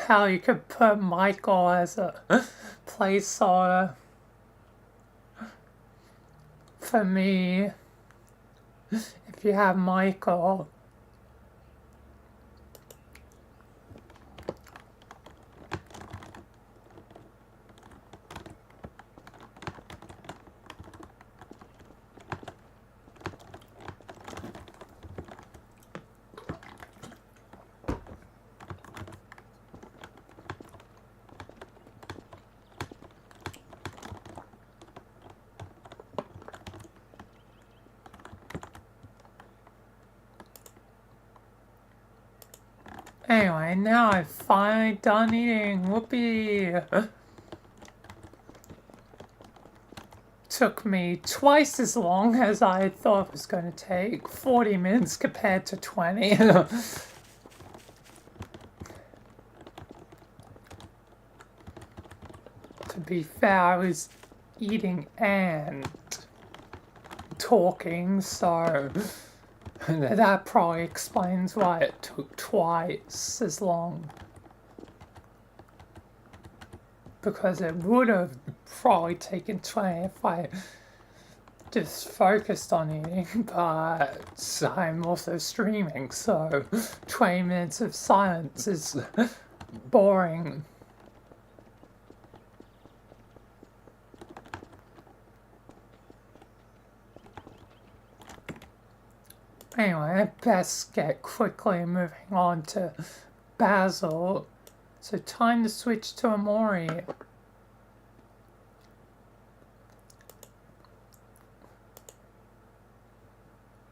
How you could put Michael as a placeholder for me. If you have Michael. Anyway, now I've finally done eating. Whoopee! Took me twice as long as I thought it was going to take. 40 minutes compared to 20. To be fair, I was eating and talking, so that probably explains why it took twice as long. Because it would have probably taken 20 if I just focused on eating, but I'm also streaming, so 20 minutes of silence is boring. Anyway, I best get quickly moving on to Basil. So time to switch to Amori.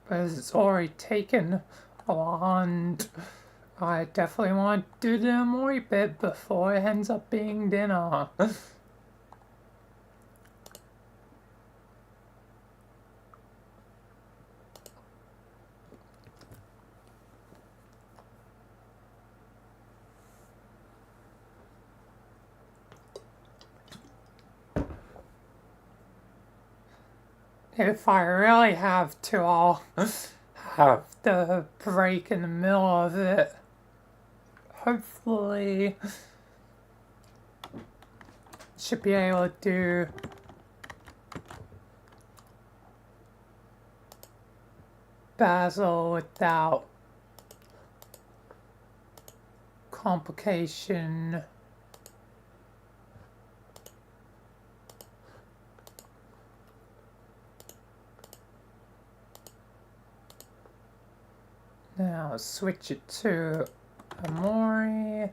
But it's already taken a while, and I definitely want to do the Amori bit before it ends up being dinner. If I really have to, I'll have the break in the middle of it. Hopefully, should be able to do Basil without complication. Now switch it to Amori.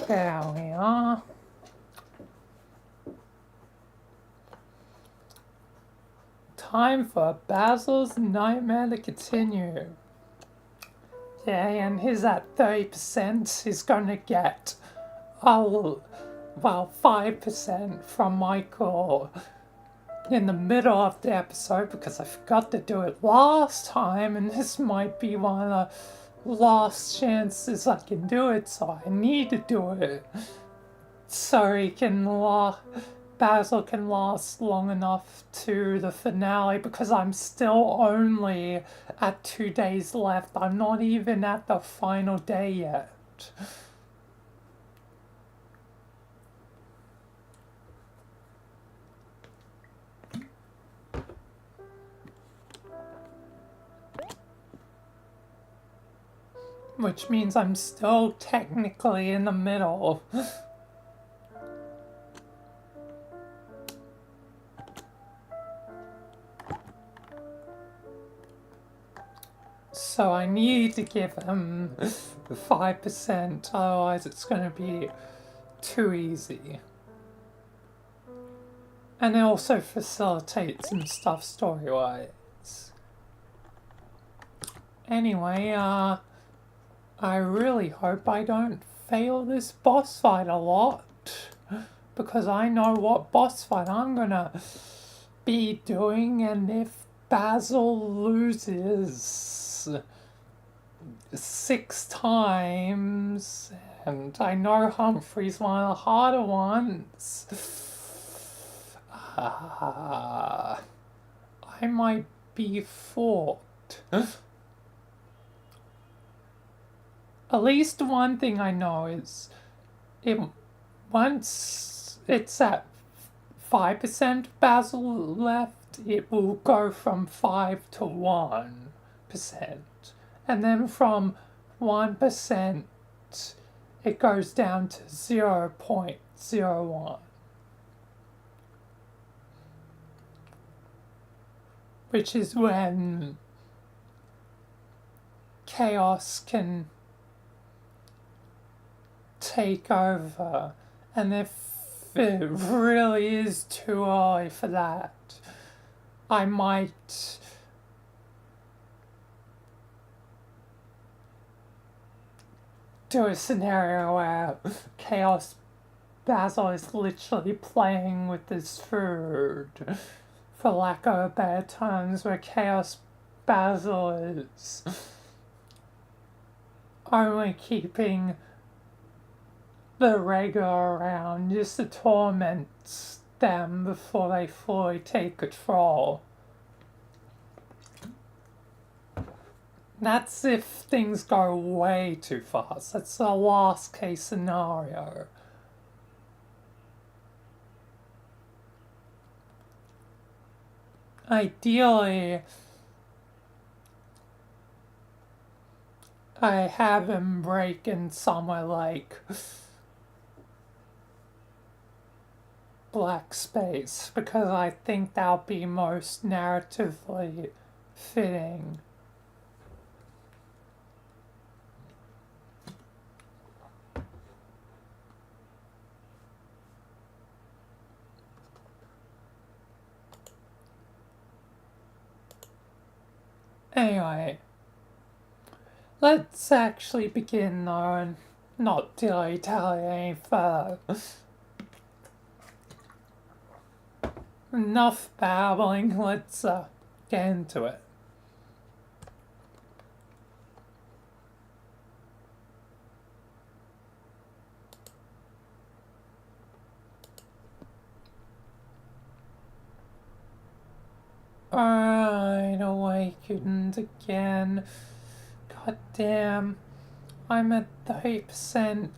There we are. Time for Basil's nightmare to continue. Yeah, and he's at 30%. He's gonna get, well, 5% from Michael in the middle of the episode because I forgot to do it last time, and this might be one of the last chances I can do it, so I need to do it. So he can Basil can last long enough to the finale, because I'm still only at 2 days left. I'm not even at the final day yet. Which means I'm still technically in the middle. So I need to give him 5%, otherwise it's going to be too easy. And it also facilitates some stuff story-wise. Anyway, I really hope I don't fail this boss fight a lot, because I know what boss fight I'm gonna be doing, and if Basil loses 6 times, and I know Humphrey's one of the harder ones, I might be fought. At least one thing I know is, once it's at 5% Basil left, it will go from 5 to 1%. And then from 1%, it goes down to 0.01. Which is when chaos can take over. And if it really is too early for that, I might do a scenario where Chaos Basil is literally playing with his food, for lack of better terms, where Chaos Basil is only keeping the regular around just to torment them before they fully take control. That's if things go way too fast. That's the worst case scenario. Ideally, I have him break in somewhere like black space, because I think that'll be most narratively fitting. Anyway, let's actually begin though and not dilly-dally any further. Enough babbling, let's get into it. Alright, awakened again. God damn, I'm at 30%.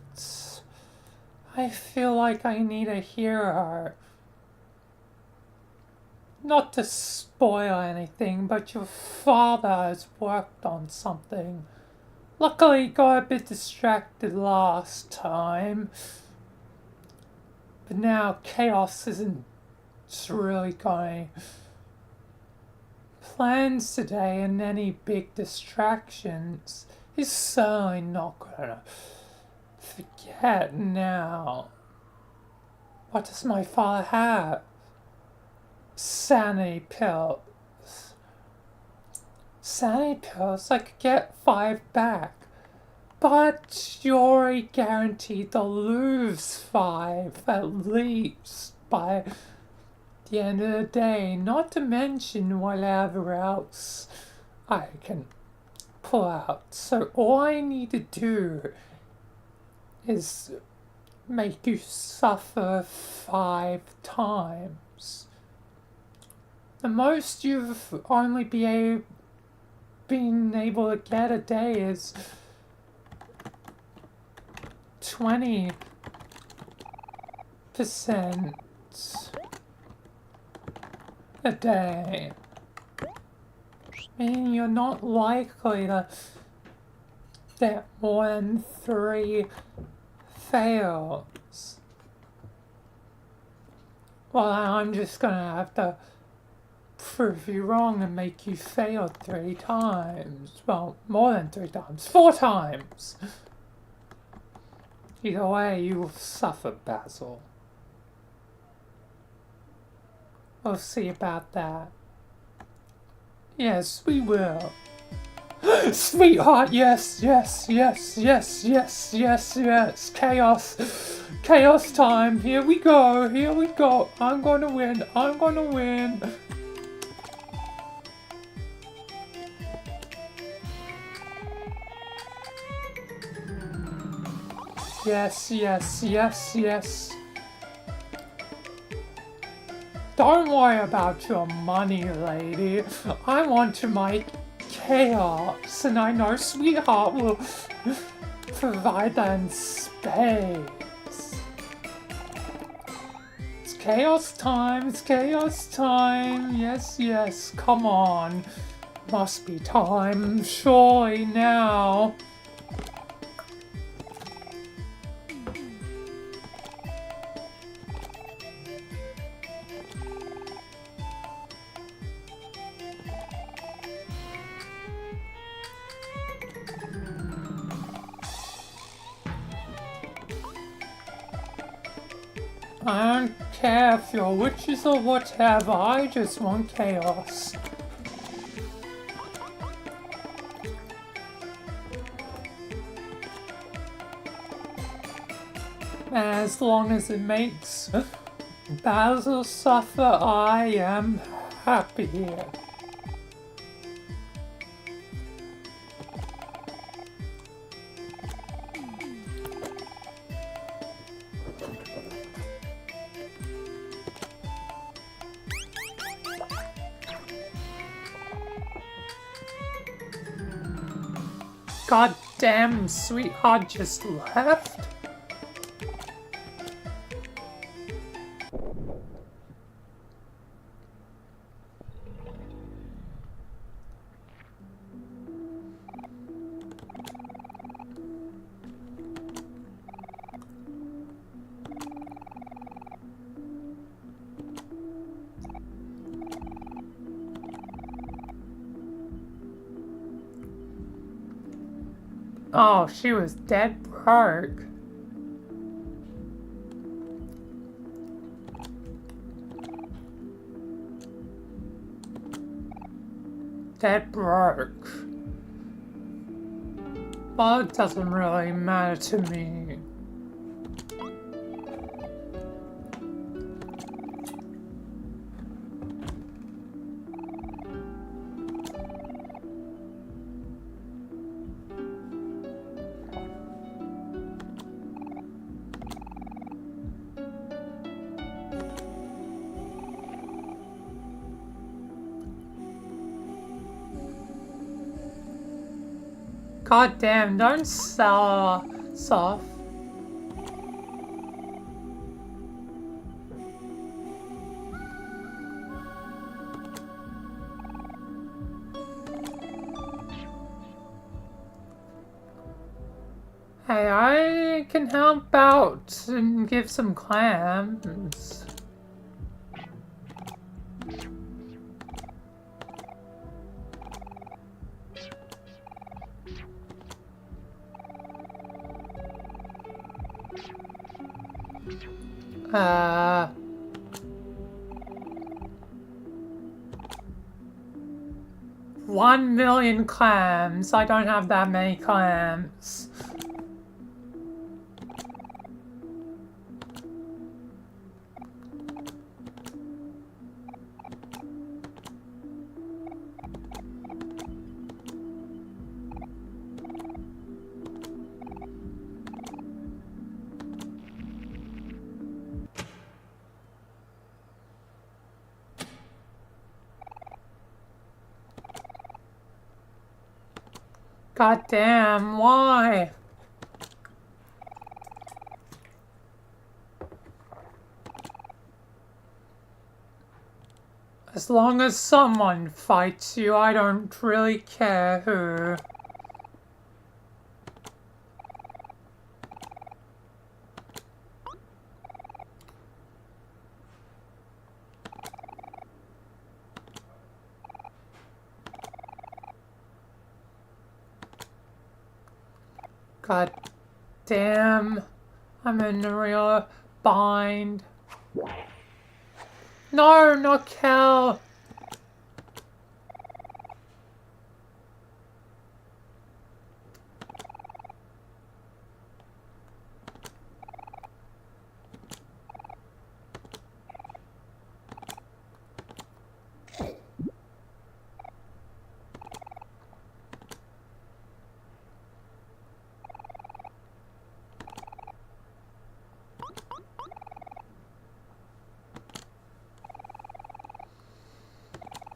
I feel like I need a hero. Not to spoil anything, but your father has worked on something. Luckily, got a bit distracted last time. But now chaos isn't really going. Plans today and any big distractions is certainly not gonna forget now. What does my father have? Sanity pills. Sanity pills? I could get 5 back. But you're already guaranteed to lose 5 at least by the end of the day, not to mention whatever else I can pull out. So all I need to do is make you suffer 5 times. The most you've only been able to get a day is 20% a day. Meaning you're not likely to get more than 3 fails. Well, I'm just gonna have to prove you wrong and make you fail 3 times. Well, more than 3 times. 4 times! Either way, you will suffer, Basil. We'll see about that. Yes, we will. Sweetheart, yes, yes, yes, yes, yes, yes, yes. Chaos. Chaos time. Here we go. Here we go. I'm gonna win. I'm gonna win. Yes, yes, yes, yes. Don't worry about your money, lady. I want to make chaos, and I know Sweetheart will provide that in spades. It's chaos time, it's chaos time. Yes, yes, come on. Must be time, surely now. I don't care if you're witches or whatever, I just want chaos. As long as it makes Basil suffer, I am happy here. goddamn sweetheart just left? Oh, she was dead broke. Dead broke. Well, it doesn't really matter to me. God damn, don't sell stuff. Hey, I can help out and give some clams. Uh... 1,000,000 clams. I don't have that many clams. God damn, why? As long as someone fights you, I don't really care who. God damn, I'm in a real bind. No, not Cal.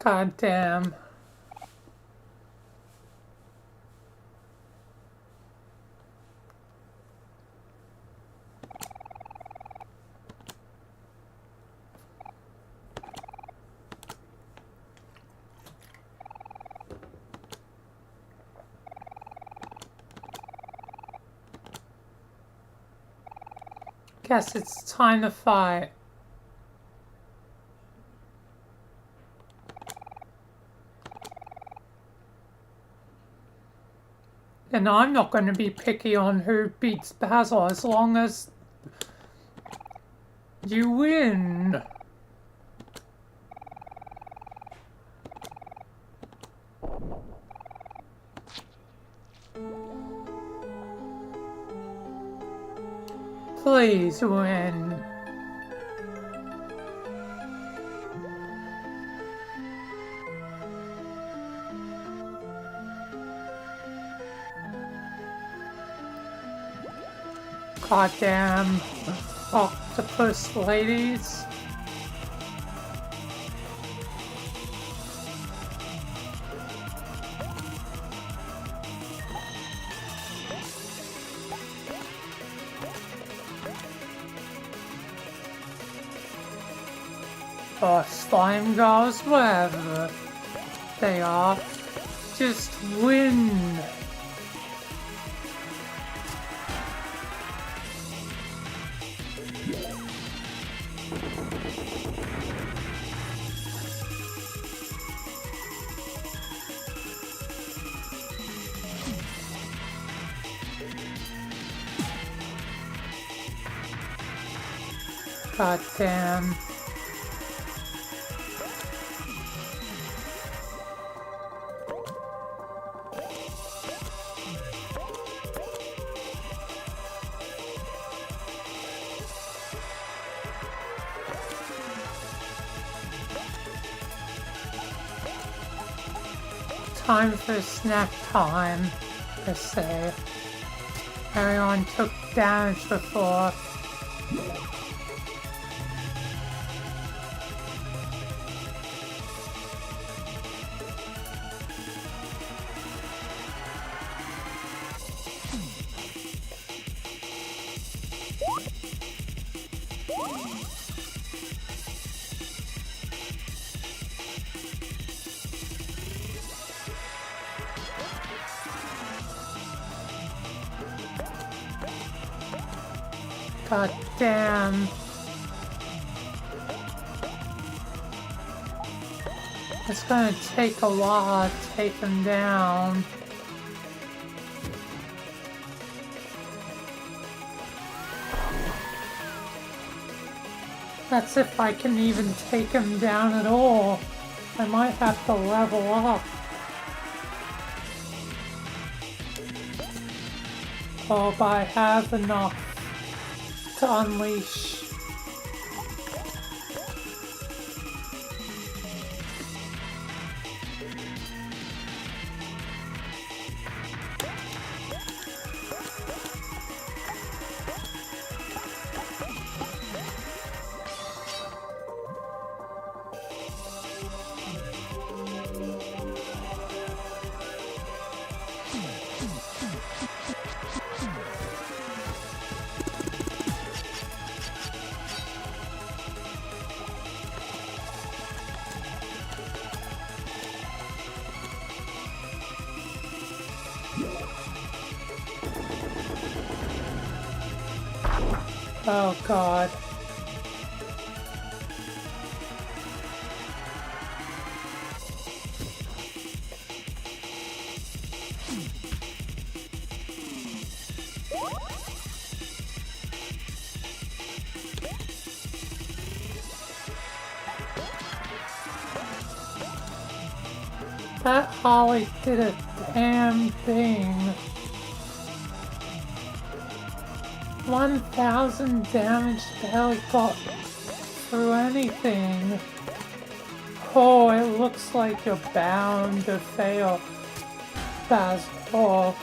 God damn. Guess it's time to fight. And I'm not going to be picky on who beats Basil as long as you win. Please win. Goddamn octopus ladies. or slime girls, whatever they are, just win. God damn. Time for snack time, per se. Everyone took damage before. God damn. It's gonna take a while to take him down. That's if I can even take him down at all. I might have to level up. Oh, but I have enough to unleash. Oh God. That Holly did a damn thing. 1,000 damage barely got through anything. Oh, it looks like you're bound to fail, Basil.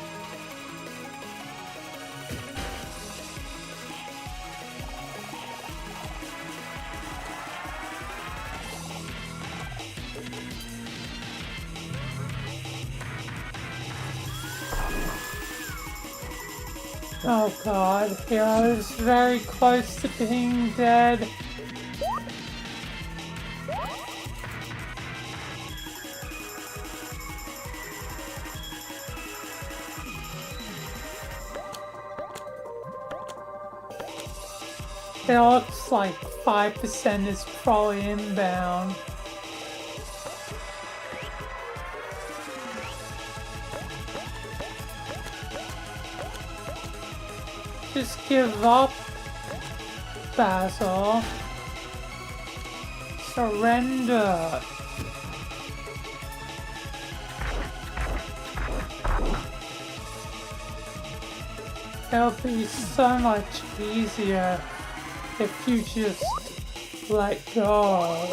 Oh God, Hero's very close to being dead. It looks like 5% is probably inbound. Just give up, Basil. Surrender. It'll be so much easier if you just let go.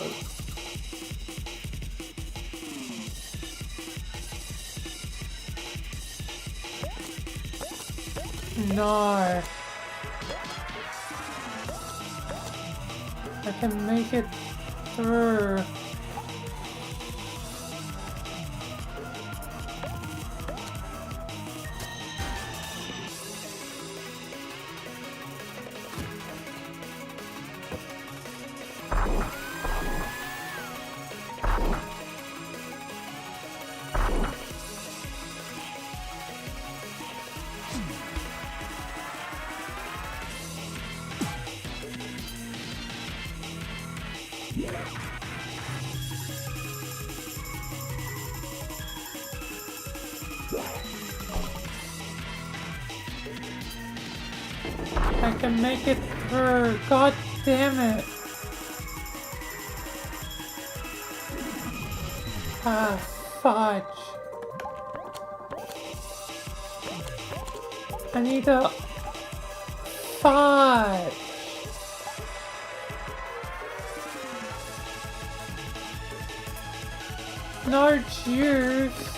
No. I can make it through. I can make it through. God damn it. Ah, fudge. I need a fudge. No juice.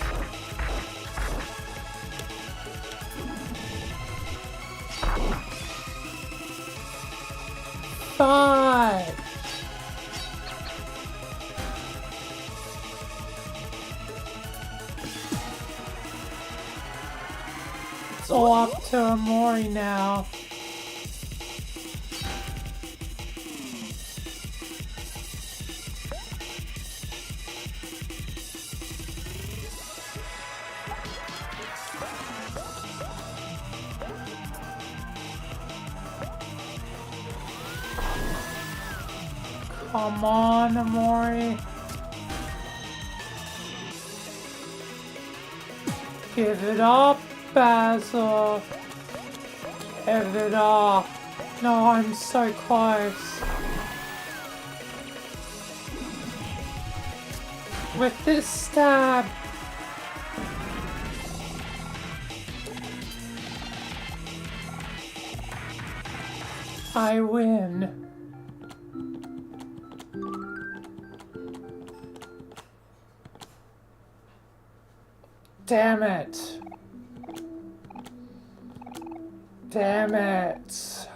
Fudge. It's all up to Amori now. Come on, Amori. Give it up, Basil. Give it up. No, I'm so close. With this stab. I win. Damn it. Damn it.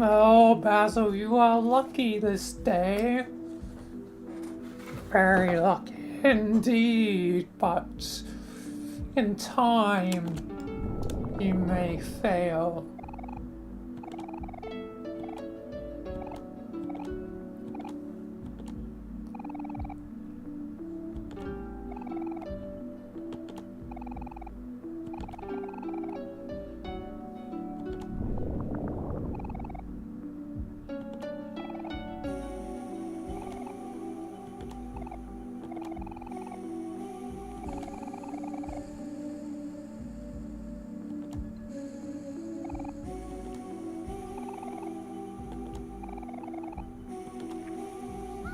Oh, Basil, you are lucky this day. Very lucky indeed, but in time you may fail.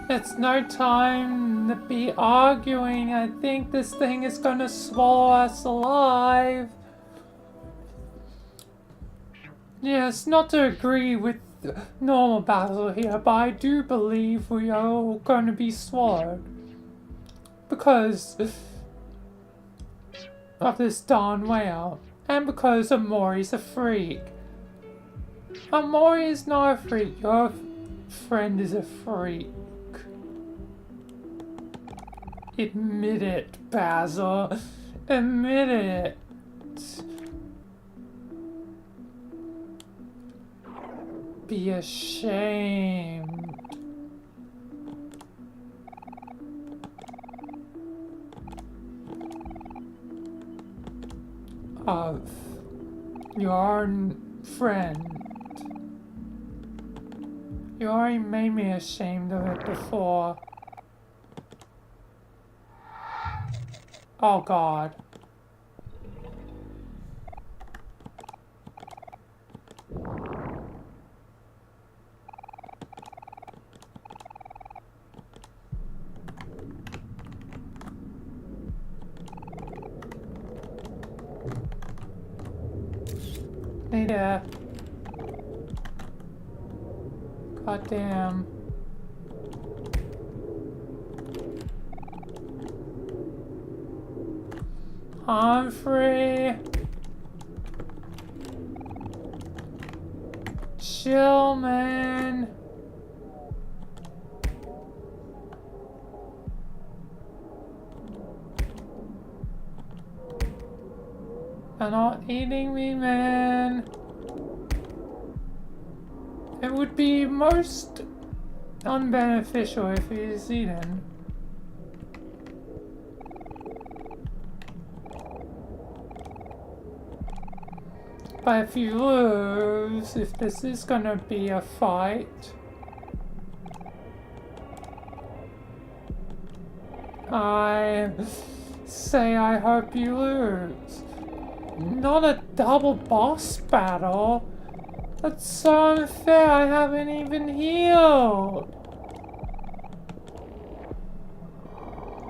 It's no time to be arguing. I think this thing is gonna swallow us alive. Yes, not to agree with normal Basil here, but I do believe we are all going to be swallowed. Because of this darn whale. And because Amori's a freak. Amori is not a freak. Your friend is a freak. Admit it, Basil. Admit it. Be ashamed. Of your friend. You already made me ashamed of it before. Oh God. Hey there. God damn. I'm free. Chill, man. They're not eating me, man. It would be most unbeneficial if he is eaten. But if you lose, if this is gonna be a fight, I say I hope you lose. Not a double boss battle. That's so unfair, I haven't even healed.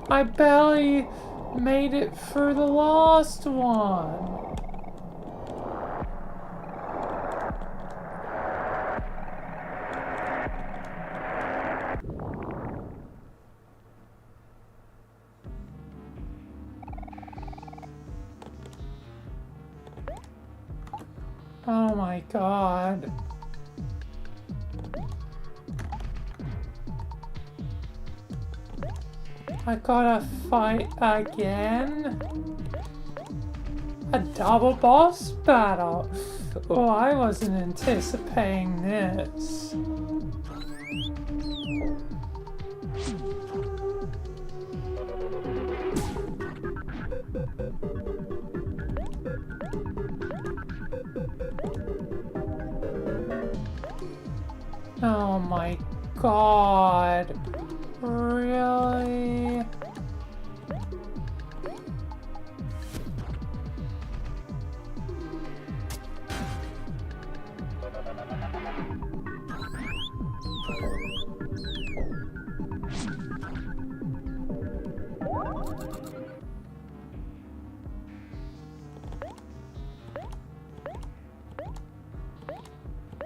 I barely made it through the last one. Oh my god. I gotta fight again? A double boss battle? Oh, I wasn't anticipating this. Oh my god. Really?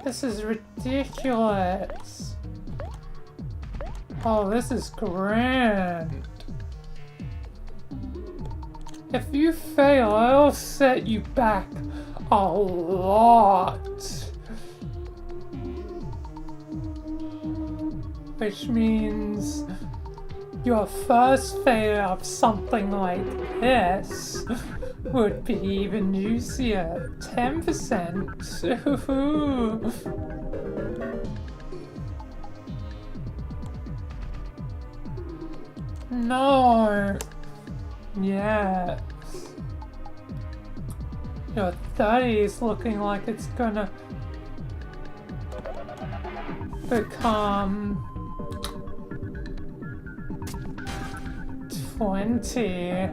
This is ridiculous. Oh, this is grand. If you fail, I'll set you back a lot. Which means your first failure of something like this would be even juicier. 10%. Ooh. No. Yes. Your 30 is looking like it's gonna become 20.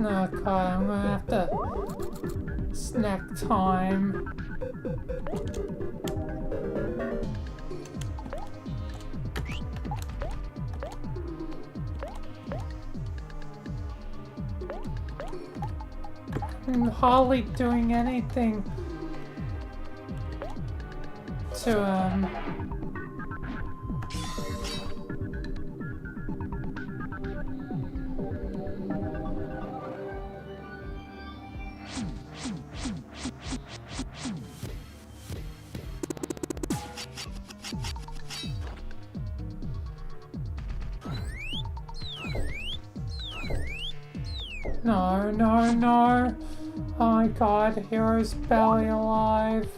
Oh god, I'm gonna have to snack time. I'm hardly doing anything to No, no, no. Oh my god, the hero's barely alive.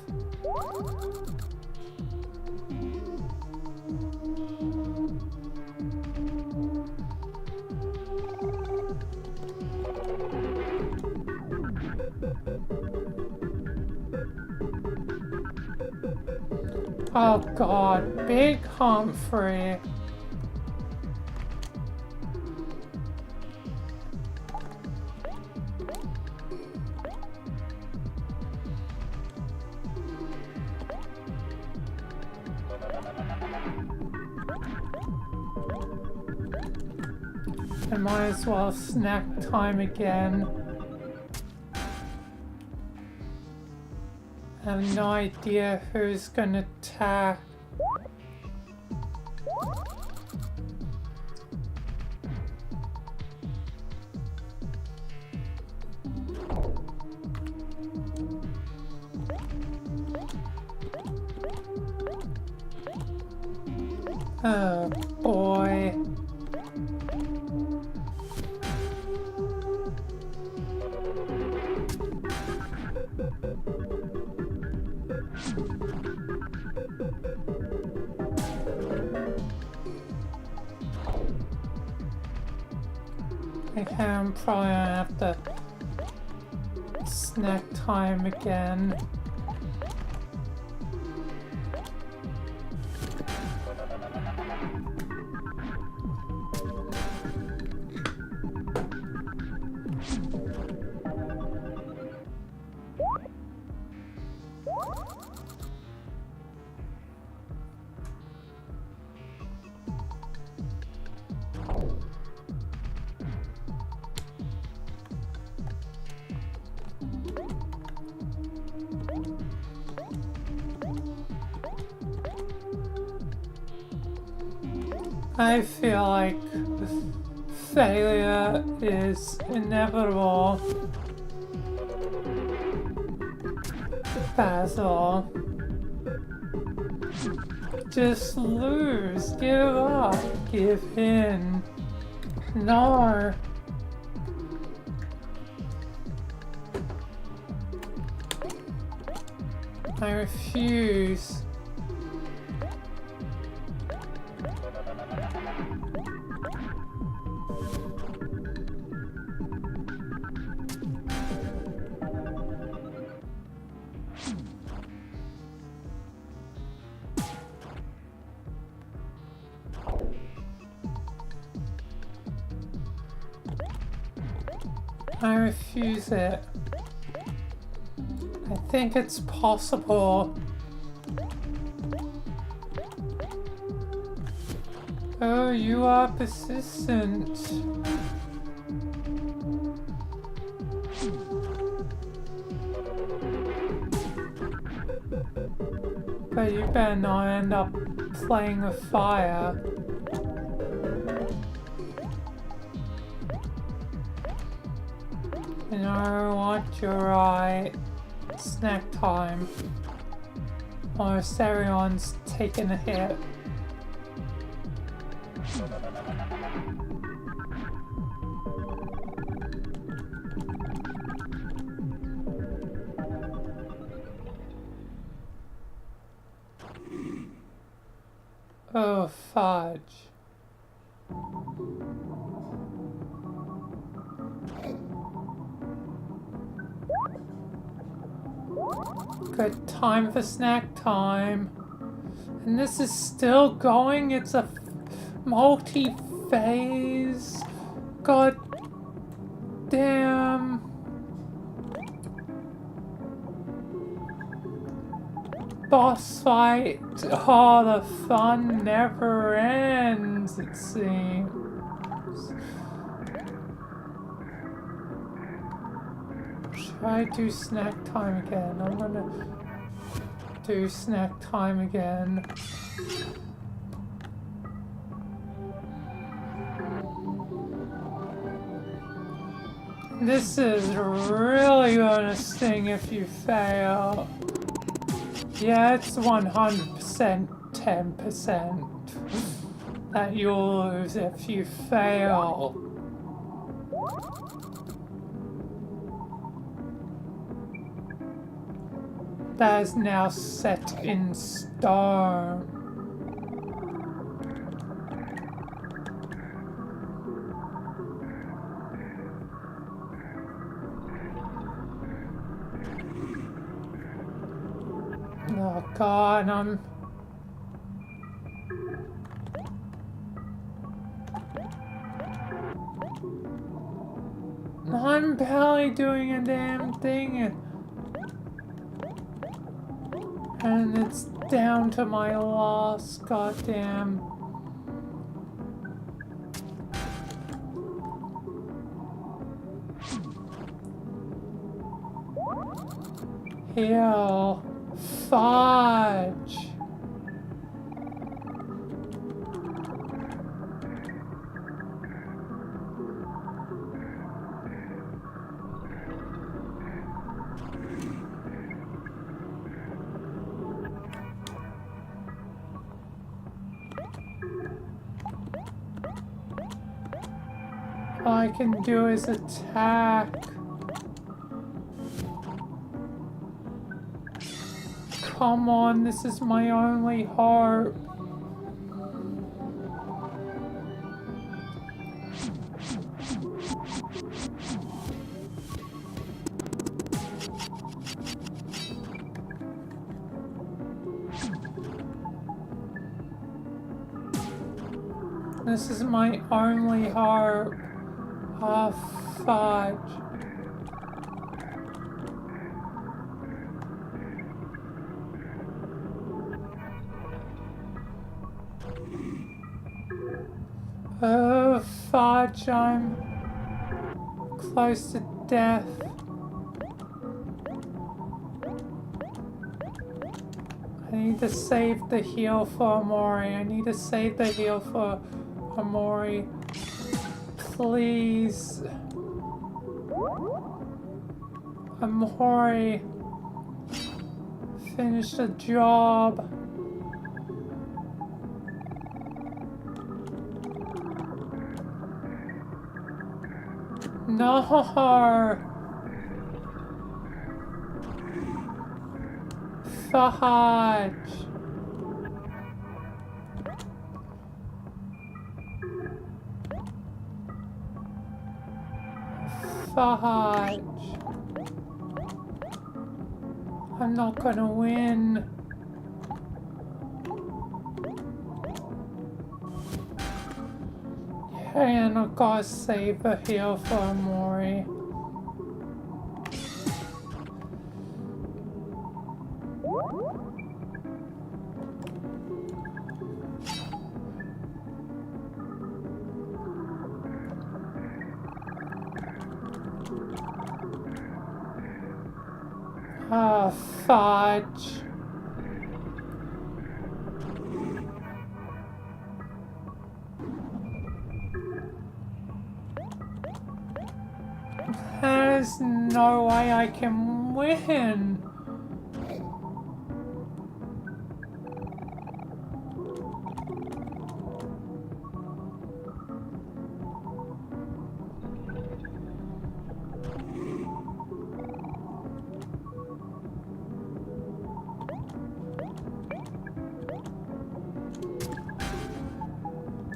Oh god, Big Humphrey. I might as well snack time again. I have no idea who's gonna attack. Oh boy. Okay, I'm probably gonna have to snack time again. I feel like failure is inevitable. Basil. Just lose, give up, give in. No. I refuse. I refuse it. I think it's possible. Oh, you are persistent. But you better not end up playing with fire. You know what, you're right. Snack time. Almost everyone's taking a hit. Oh, fudge. Good time for snack time. And this is still going? It's a multi-phase? God damn. Boss fight. Oh, the fun never ends, it seems. Should I do snack time again? I'm gonna do snack time again. This is really gonna sting if you fail. Yeah, it's 100% 10% that you'll lose if you fail. That is now set in stone. Oh God, I'm barely doing a damn thing. And it's down to my last goddamn. Heal. Fudge. All I can do is attack. Come on, this is my only hope. This is my only hope. Ah, fudge. Oh, fudge, I'm close to death. I need to save the heal for Amori. I need to save the heal for Amori. Please. Amori. Finish the job. No. Fudge. Fudge. I'm not gonna win. And I gotta save the heal for Amori. Ah, fudge. There's no way I can win.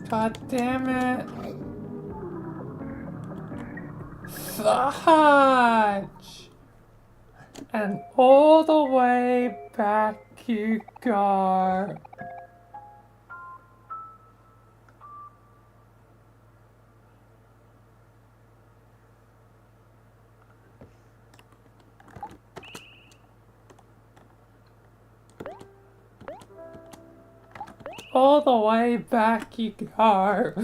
God damn it. Fudge! And all the way back you go. All the way back you go.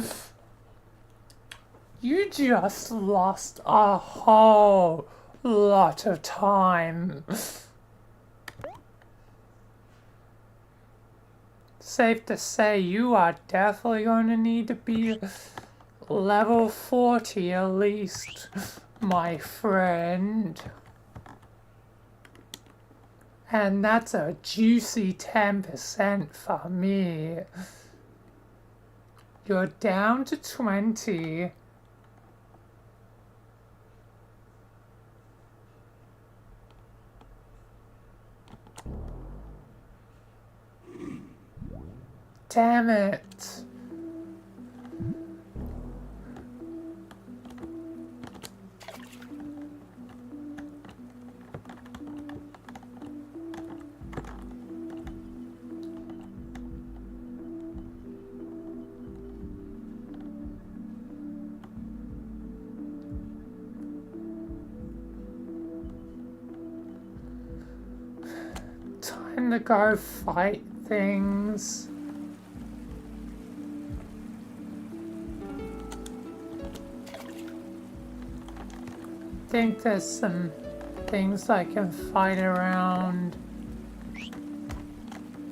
You just lost a whole lot of time. Safe to say you are definitely going to need to be level 40 at least, my friend. And that's a juicy 10% for me. You're down to 20. Damn it. Time to go fight things. Think there's some things I can fight around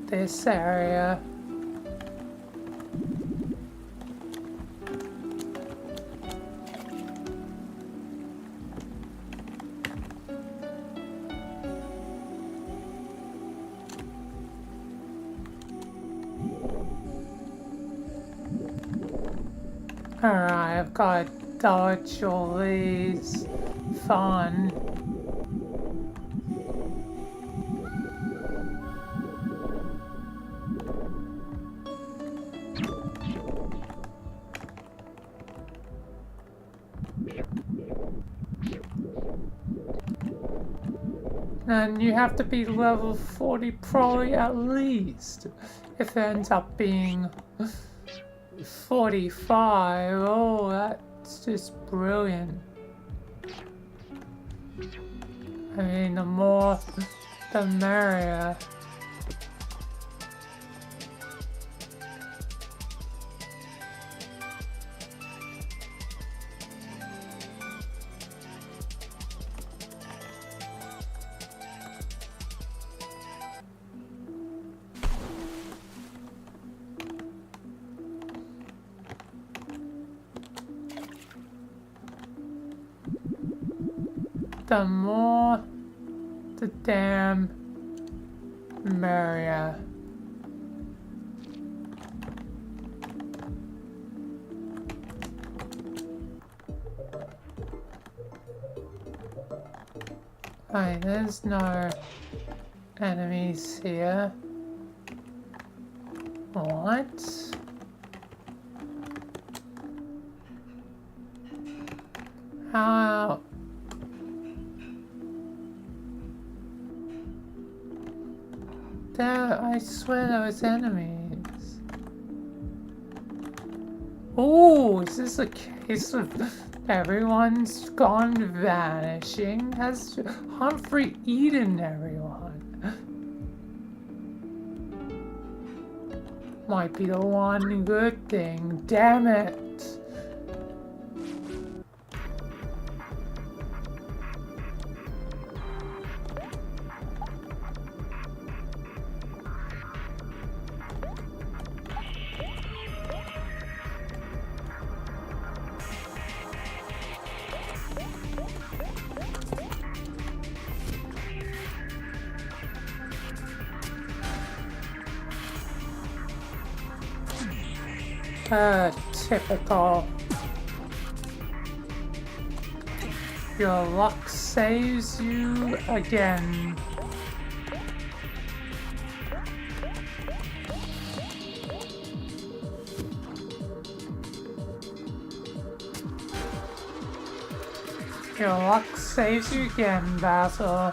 this area. Alright, I've got actually fun. And you have to be level 40 probably at least. If it ends up being 45, oh, that's just brilliant. I mean, the more, the merrier. The more, the damn merrier. Right, there's no enemies here. What? How? There, I swear there was enemies. Oh, is this a case of everyone's gone vanishing? Has Humphrey eaten everyone? Might be the one good thing, damn it. Typical. Your luck saves you again. Your luck saves you again, Basil.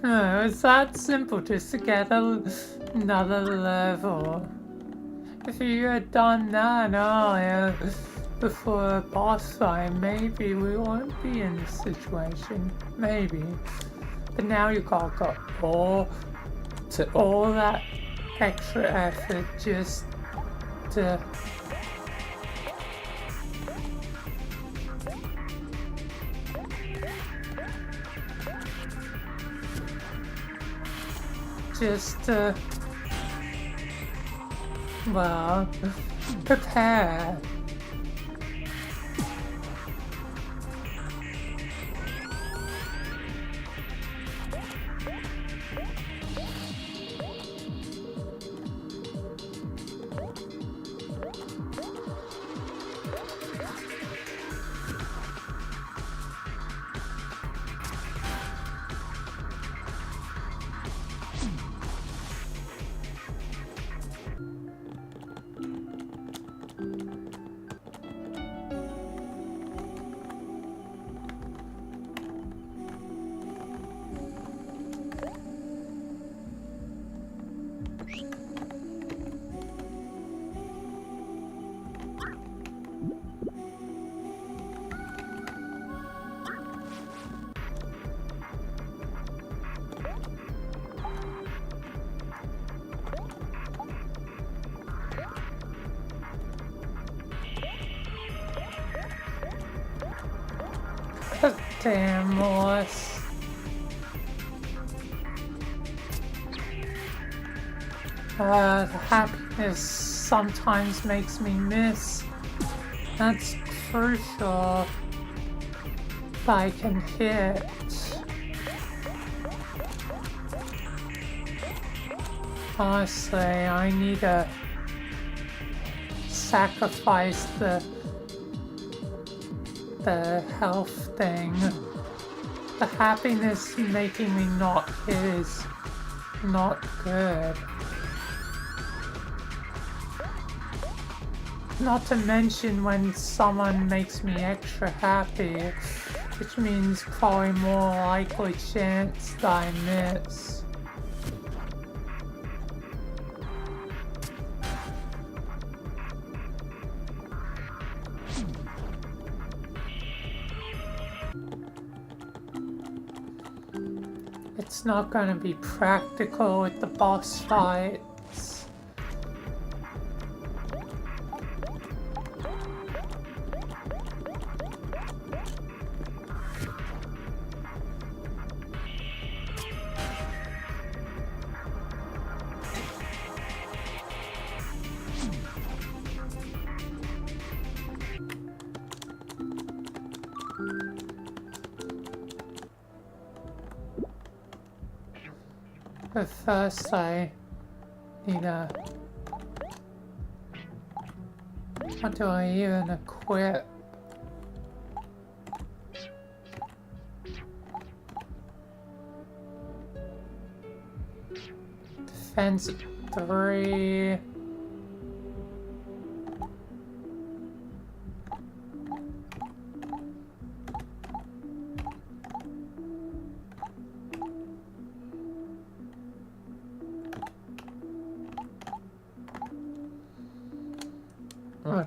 No, it's that simple just to get another level. If you had done that earlier, before a boss fight, maybe we won't be in this situation. Maybe. But now you gotta go all that extra effort just to well, prepare. Damn, Morris. The happiness sometimes makes me miss. That's crucial. That I can hit. Honestly, I need to sacrifice the health thing. The happiness making me not hit is not good. Not to mention when someone makes me extra happy, which means probably more likely chance that I miss. It's not gonna be practical with the boss fights. But first I need a... What do I even equip? Defense 3...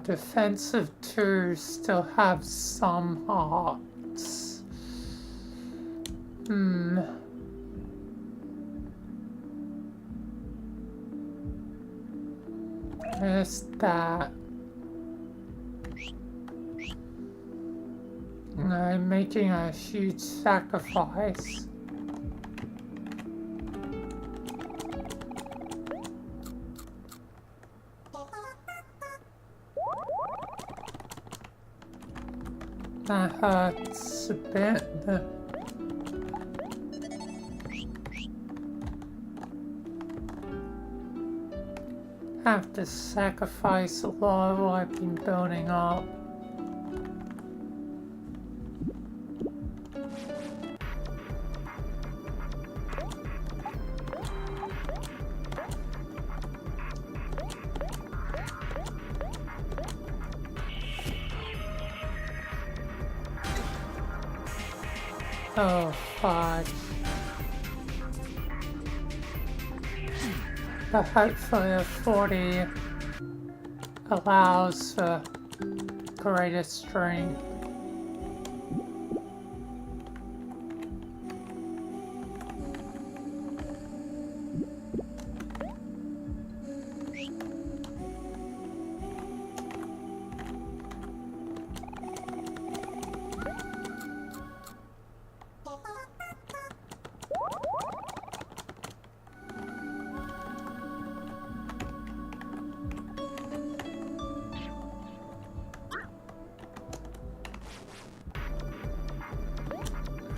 Defensive 2 still have some hearts. There's that. I'm making a huge sacrifice. That hurts a bit. Have to sacrifice a lot of what I've been building up. Oh, fuck. But hopefully a 40 allows for greater strength.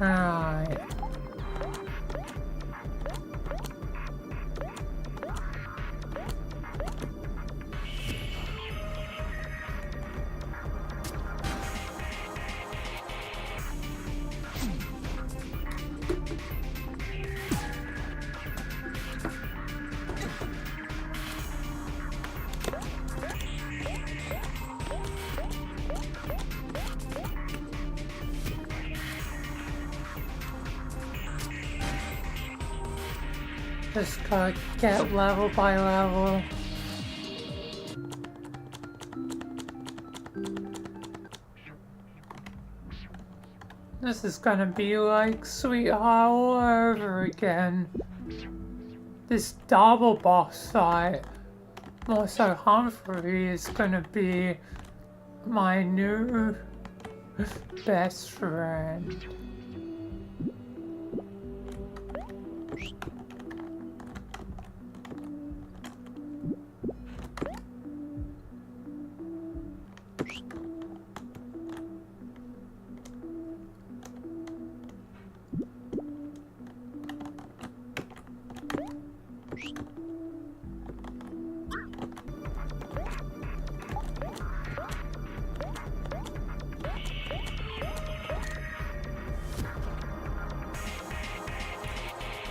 Alright. Just gotta get level by level. This is gonna be like Sweetheart all over again. This double boss fight. Also, Humphrey is gonna be my new best friend.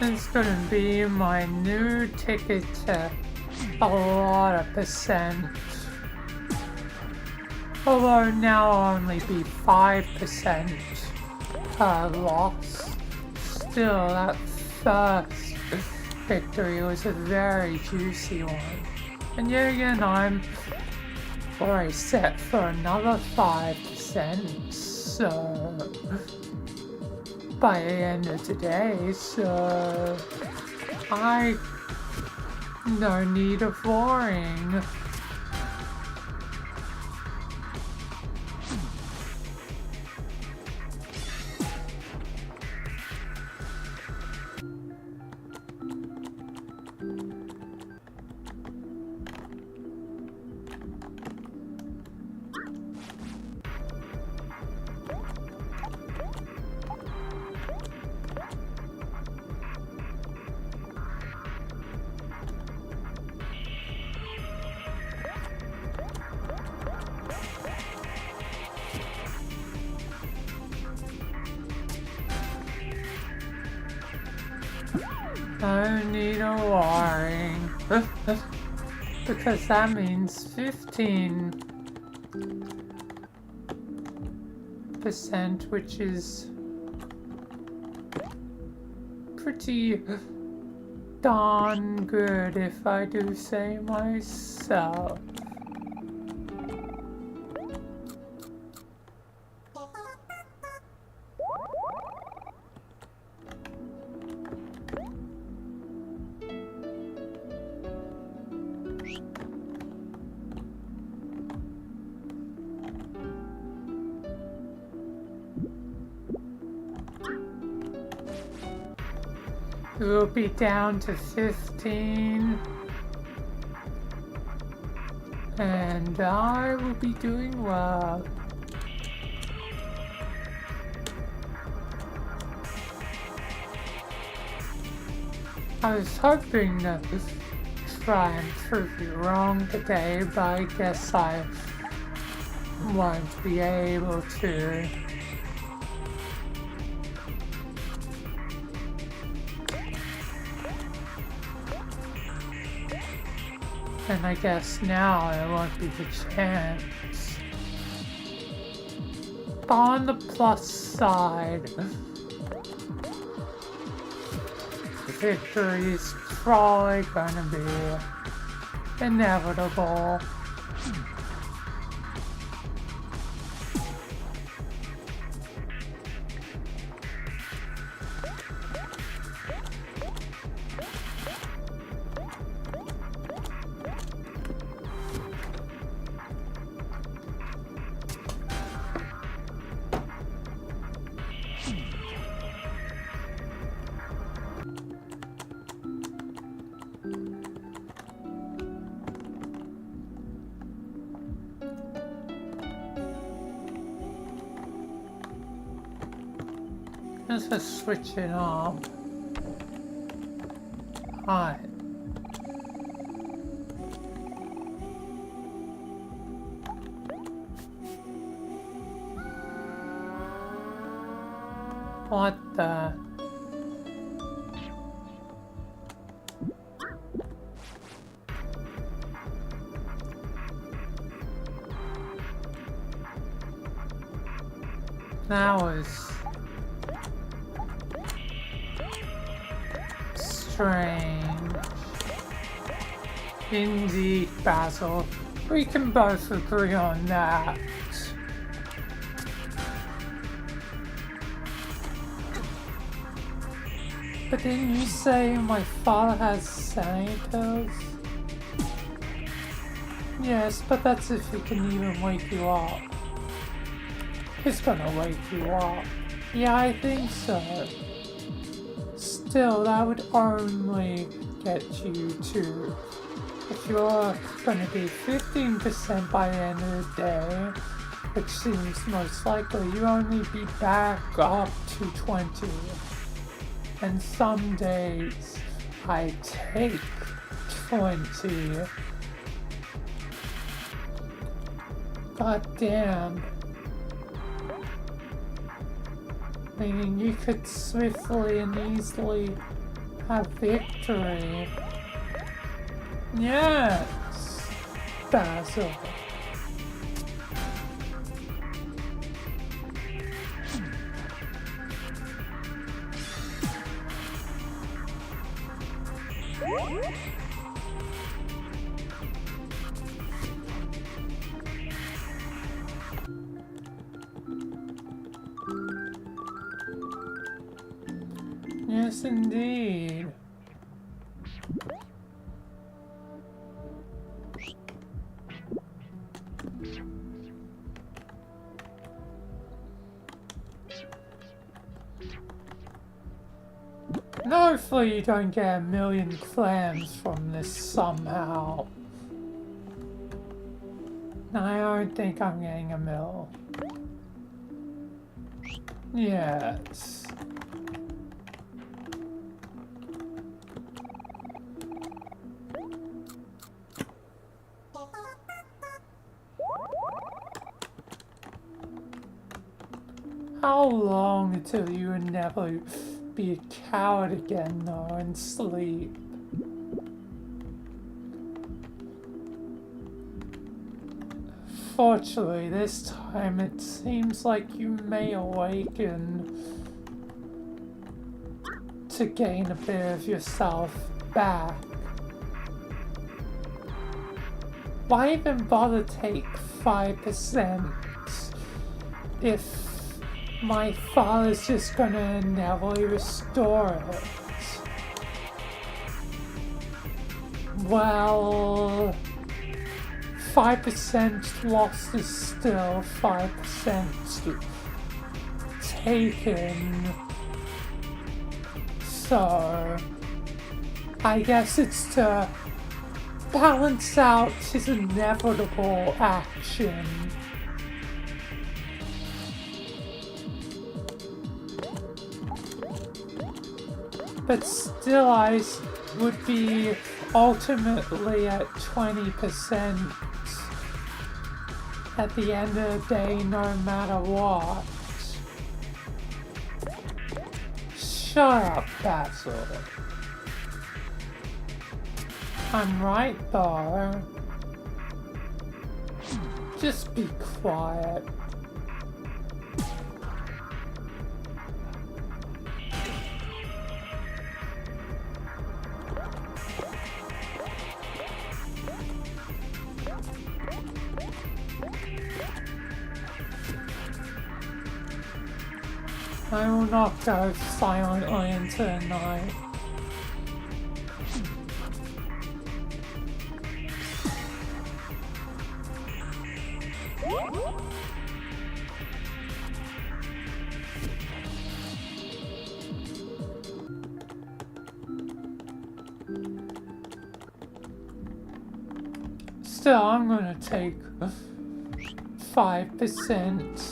It's gonna be my new ticket to a lot of percent. Although now I'll only be 5% loss. Still, that first victory was a very juicy one. And yet again, I'm already set for another 5%, so by the end of today, so I no need of worrying. No need of worrying. Because that means 15%, which is pretty darn good if I do say myself. It will be down to 15, and I will be doing well. I was hoping to try and prove you wrong today, but I guess I won't be able to. And I guess now there won't be the chance. But on the plus side, victory is probably gonna be inevitable. Let's just switch it up. Hi. What the? That was strange. Indeed, Basil. We can both agree on that. But didn't you say my father has senators? Yes, but that's if he can even wake you up. He's gonna wake you up. Yeah, I think so. Still, that would only get you to... If you're gonna be 15% by the end of the day, which seems most likely, you only be back up to 20. And some days I take 20. God damn. Meaning you could swiftly and easily have victory. Yes, Basil. Yes, indeed. Hopefully you don't get a million clams from this somehow. I don't think I'm getting a mill. Yes. How long until you would never be a coward again, though, and sleep? Fortunately, this time it seems like you may awaken to gain a bit of yourself back. Why even bother take 5% if my father's just gonna inevitably restore it? Well, 5% lost is still 5% taken. So, I guess it's to balance out his inevitable action. But still, I would be ultimately at 20% at the end of the day, no matter what. Shut up, Basil. I'm right, though. Just be quiet. I will not go silently into the night. Still, I'm gonna take 5%.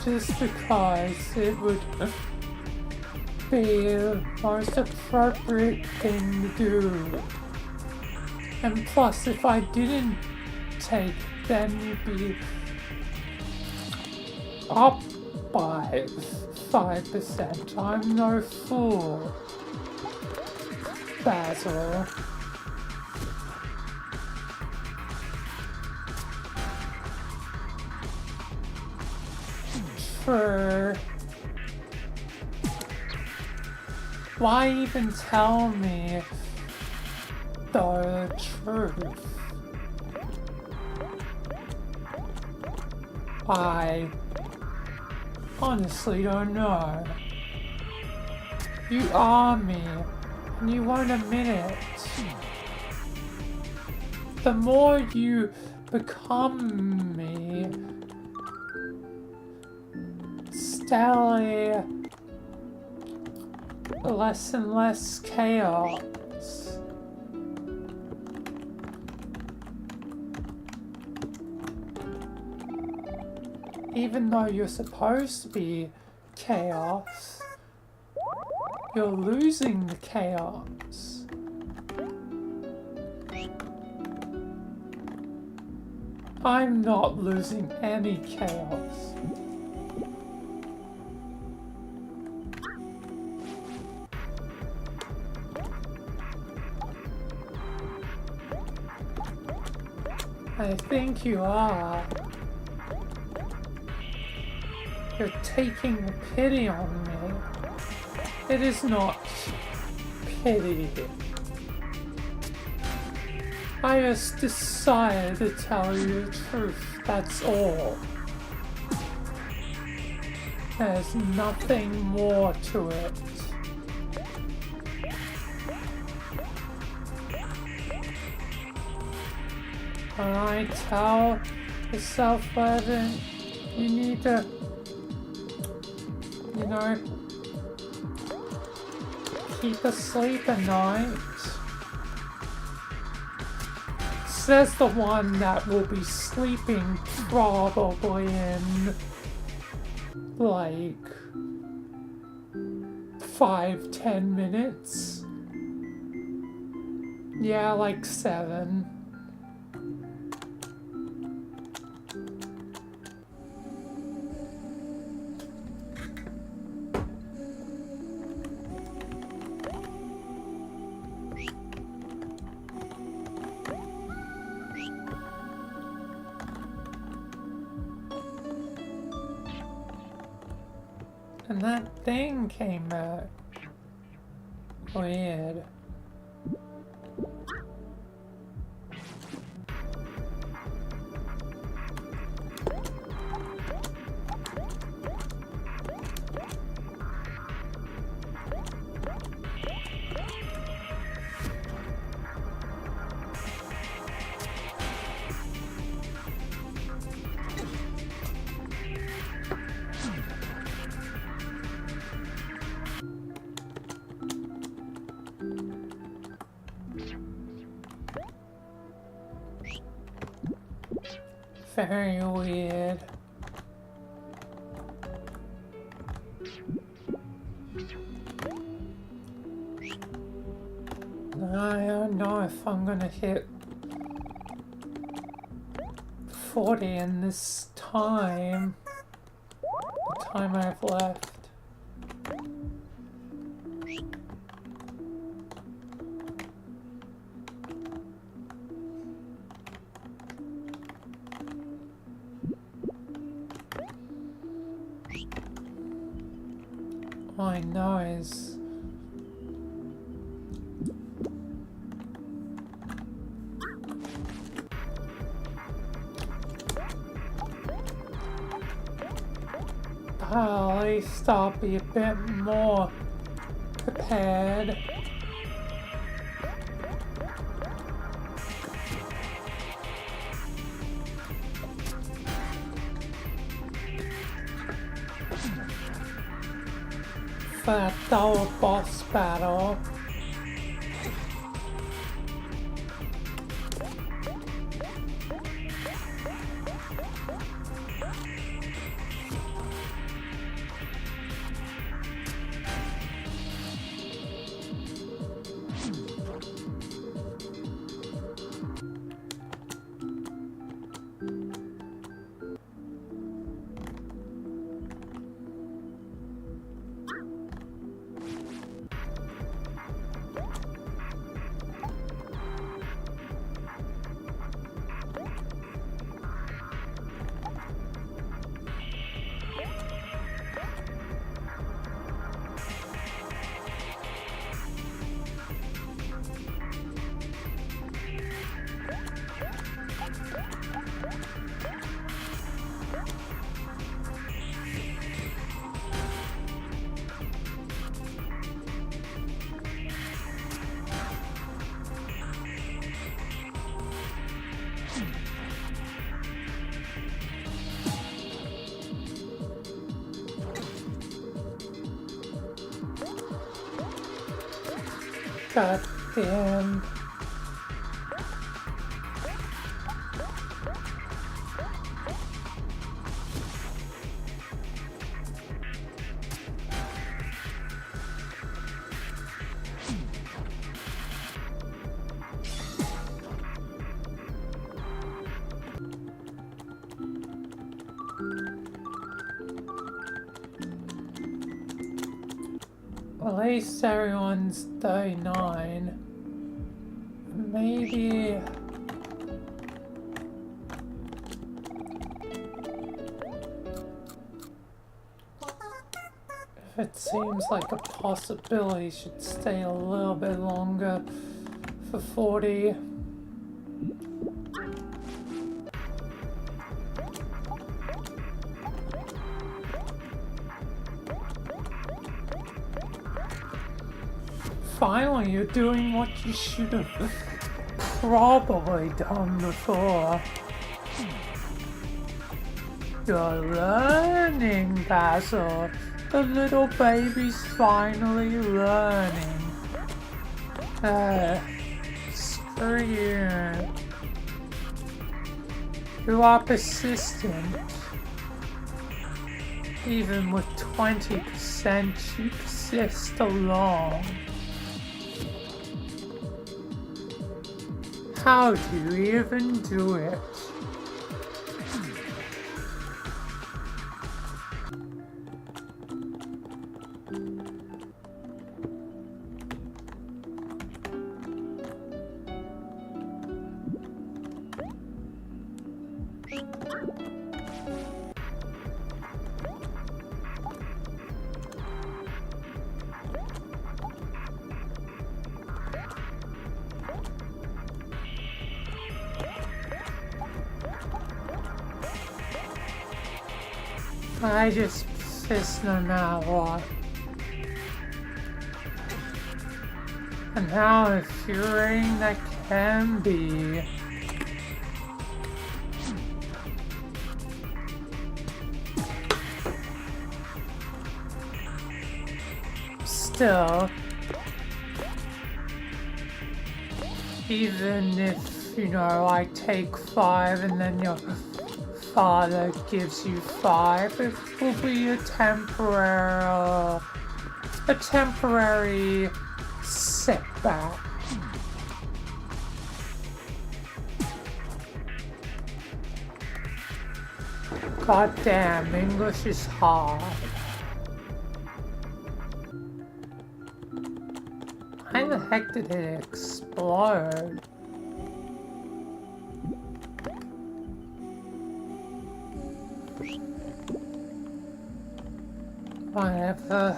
Just because it would be the most appropriate thing to do. And plus, if I didn't take, then you'd be up by 5%. I'm no fool, Basil. Why even tell me the truth? I honestly don't know. You are me, and you won't admit it. The more you become me. Steadily less and less chaos. Even though you're supposed to be chaos, you're losing the chaos. I'm not losing any chaos. I think you are. You're taking pity on me. It is not pity. I just decided to tell you the truth, that's all. There's nothing more to it. When I tell the self-resident, you need to, you know, keep asleep at night. Says the one that will be sleeping probably in like 5-10 minutes. Yeah, like 7. And that thing came back. Weird. Very weird. I don't know if I'm gonna hit 40 in this time. The time I've left. All I know is at least I'll be a bit more prepared. For that double boss battle. God damn. Well, at least everyone's 39. Maybe... if it seems like a possibility, should stay a little bit longer for 40. Finally, you're doing what you should have probably done before. You're learning, Basil. The little baby's finally learning. Screw you. You are persistent. Even with 20%, you persist along. How do you even do it? I just persist no matter what. And how infuriating that can be. Still, even if, you know, I take 5 and then your father gives you 5, it will be a temporary setback. God damn, English is hard. How the heck did it explode? Whatever.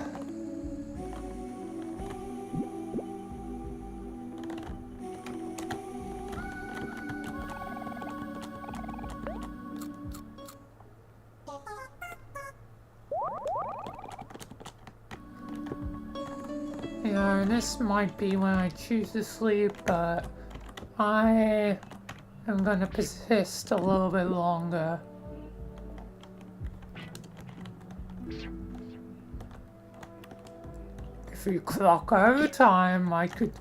You know, this might be when I choose to sleep, but I am gonna persist a little bit longer. If you clock overtime, I could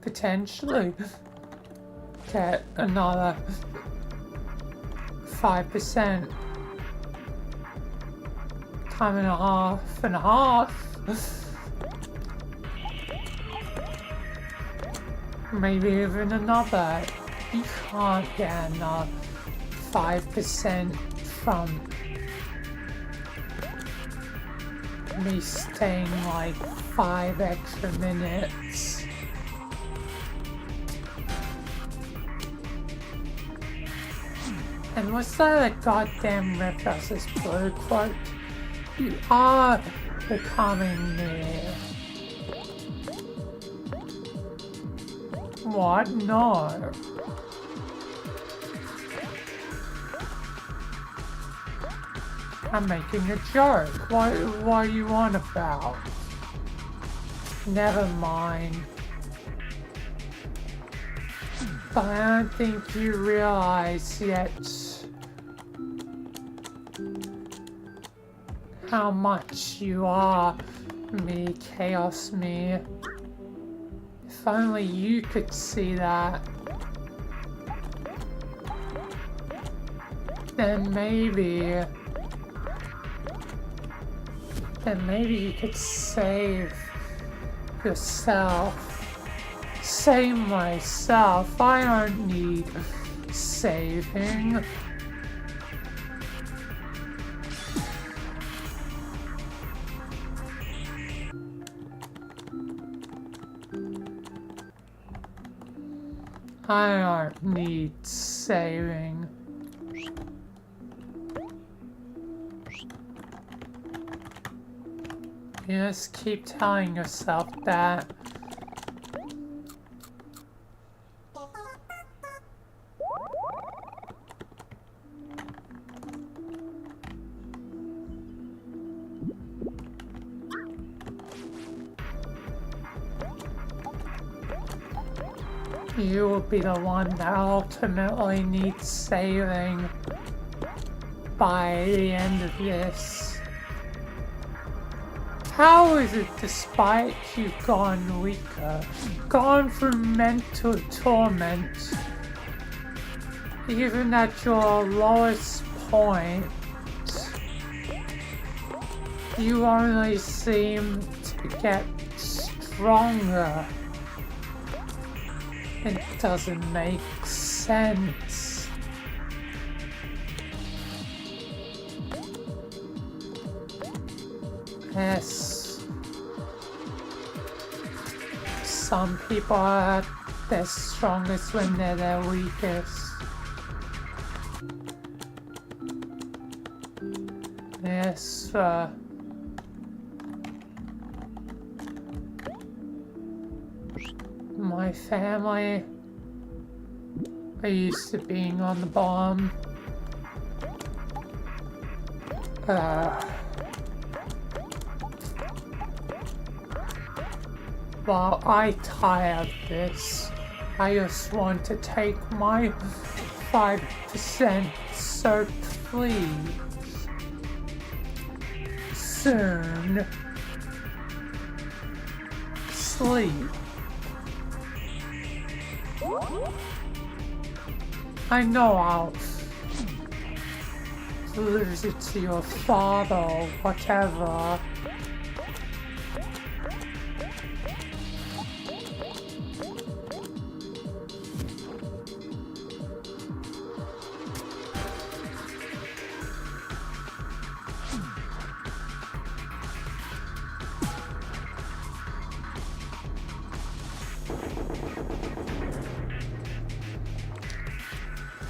potentially get another 5%. Time and a half and a half. Maybe even another. You can't get another 5% from me staying like 5 extra minutes. And what's that goddamn Red vs. Blue quote? You are becoming me. What? No. I'm making a joke. What are you on about? Never mind. But I don't think you realize yet how much you are me, Chaos Me. If If only you could see that. Then maybe you could save yourself. Save myself. I don't need saving. I don't need saving. You just keep telling yourself that. You will be the one that ultimately needs saving by the end of this. How is it, despite you've gone weaker, gone from mental torment, even at your lowest point, you only seem to get stronger? It doesn't make sense. Yes, some people are at their strongest when they're their weakest. Yes, my family are used to being on the bomb. While I tire of this, I just want to take my 5%, so please, soon, sleep. I know I'll lose it to your father or whatever.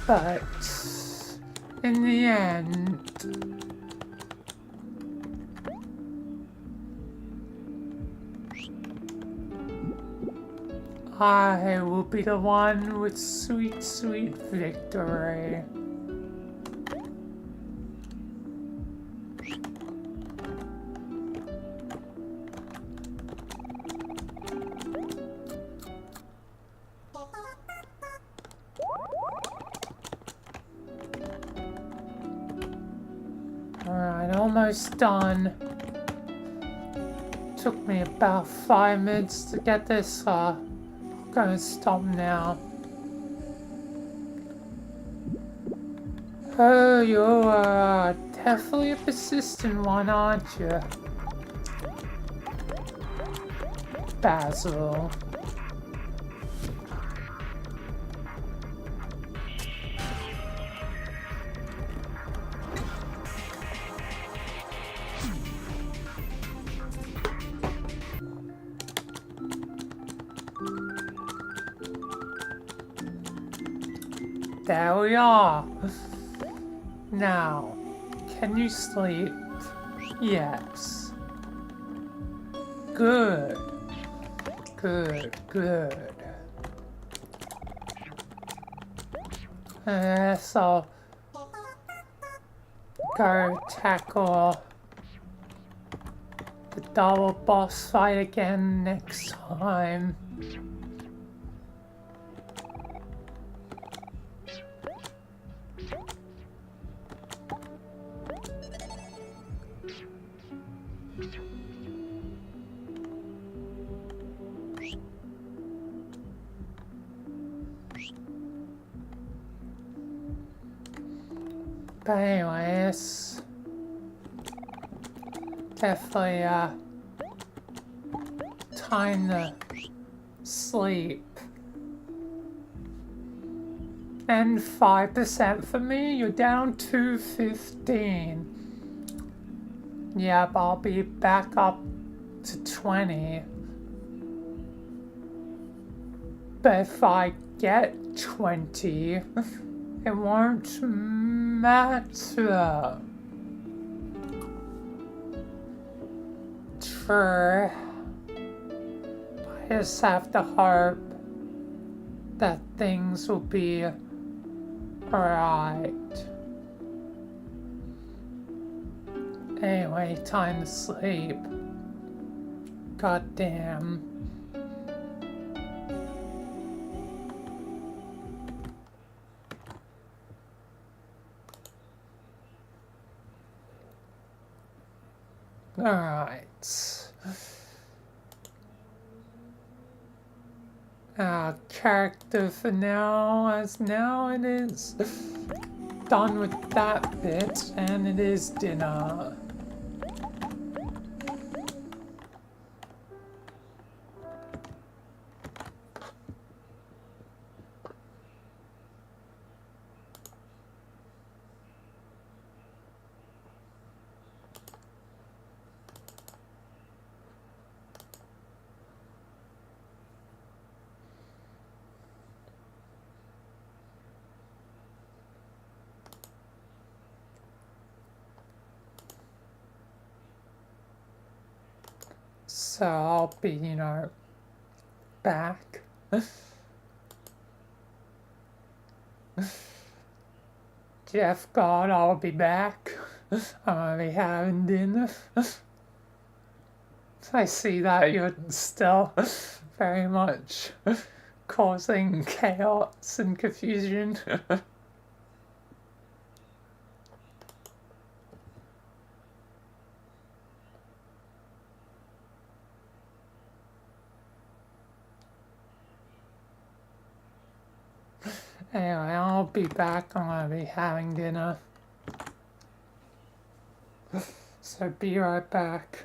But in the end, I will be the one with sweet, sweet victory. Alright, almost done. Took me about 5 minutes to get this far. I'm gonna stop now. Oh, you're definitely a persistent one, aren't you? Basil. There we are. Now, can you sleep? Yes. Good. Good, good. So, go tackle the double boss fight again next time. But anyways, definitely time to sleep. And 5% for me, you're down to 15. Yep, I'll be back up to 20. But if I get 20, it won't matter. True. I just have to hope that things will be alright. Anyway, time to sleep. God damn. Alright. Character for now, as now it is done with that bit, and it is dinner. So I'll be, back. Jeff God, I'll be back. I'm gonna be having dinner. I see that you're still very much causing chaos and confusion. Anyway, I'll be back. I'm gonna be having dinner. So be right back.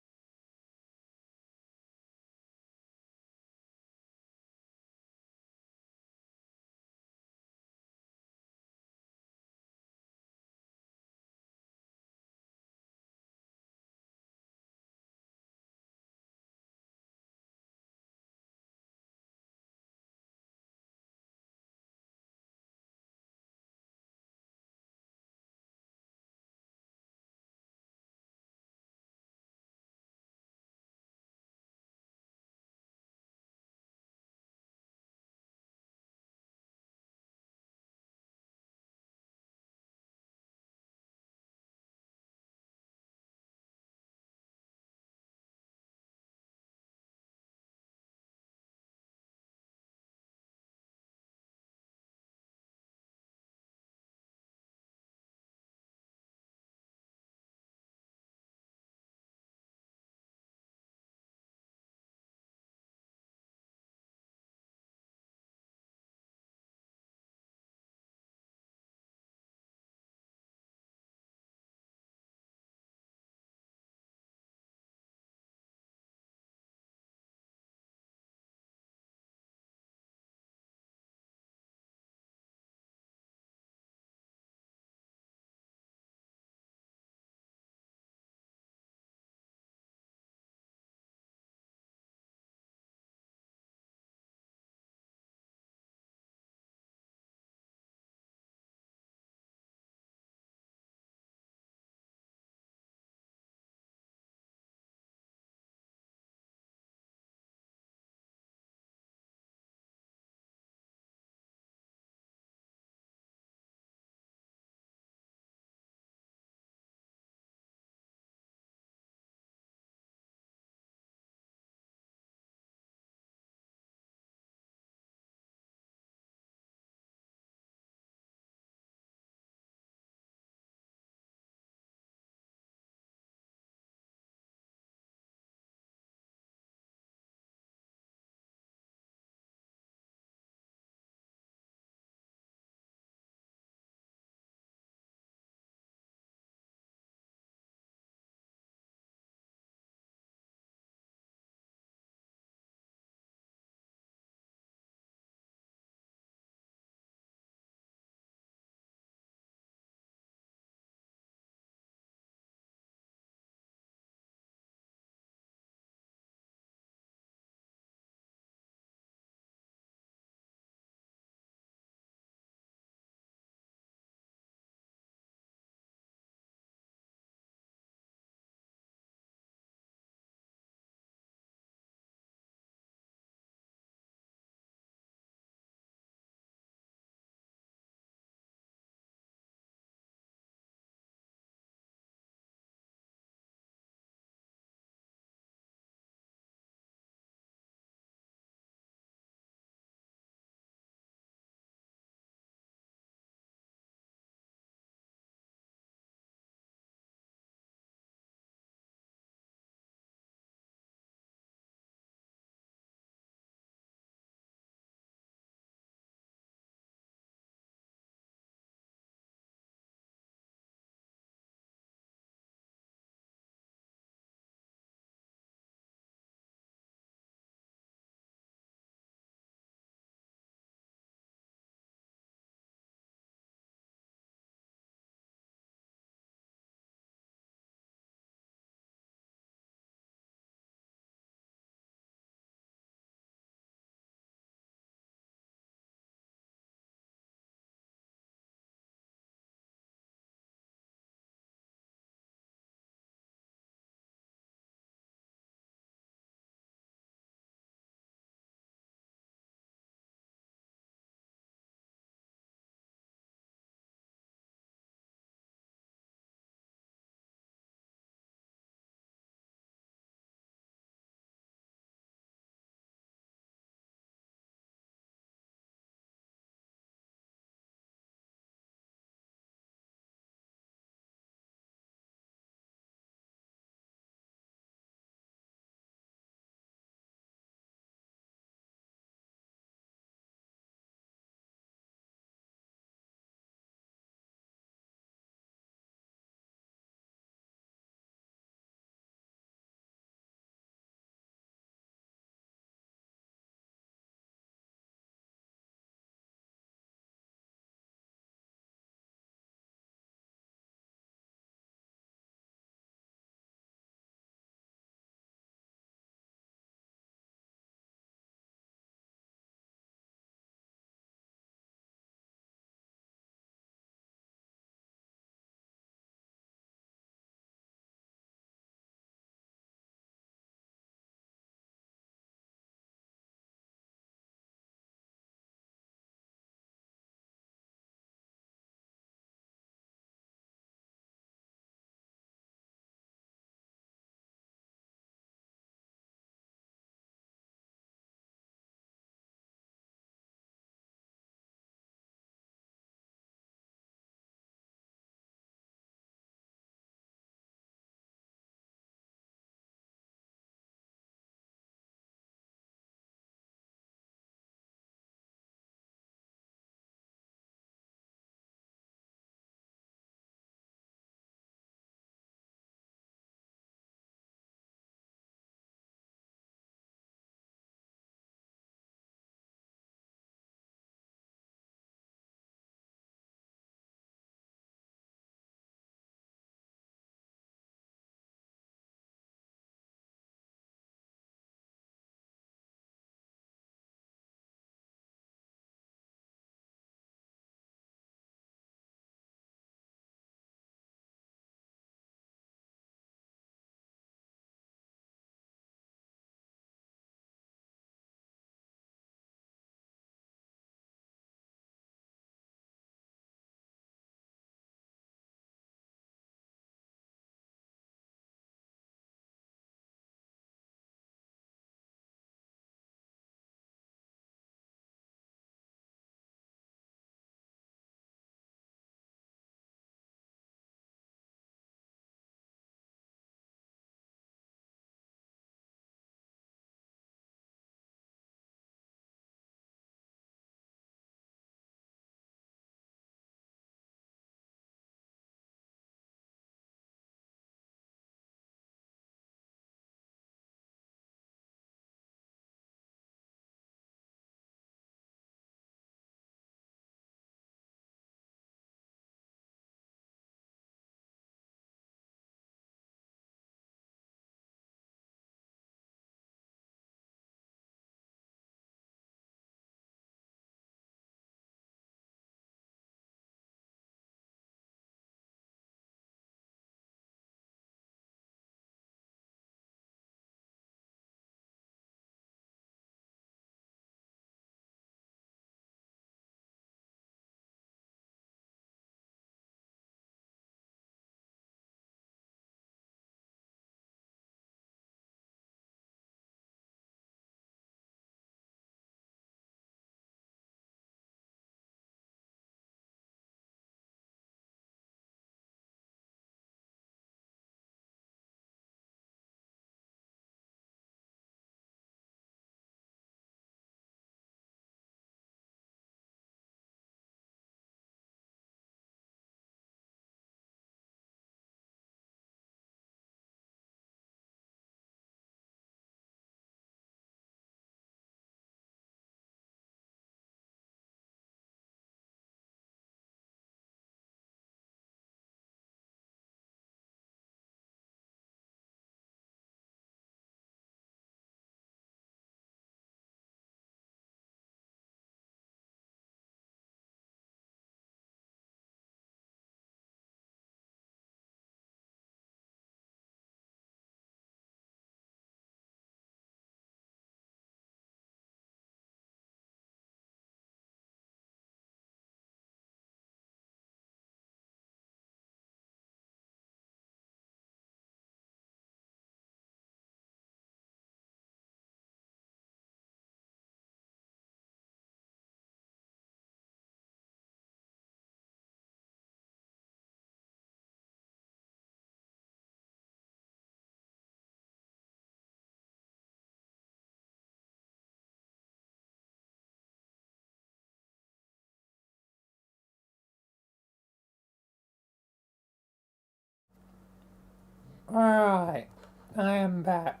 Alright, I am back.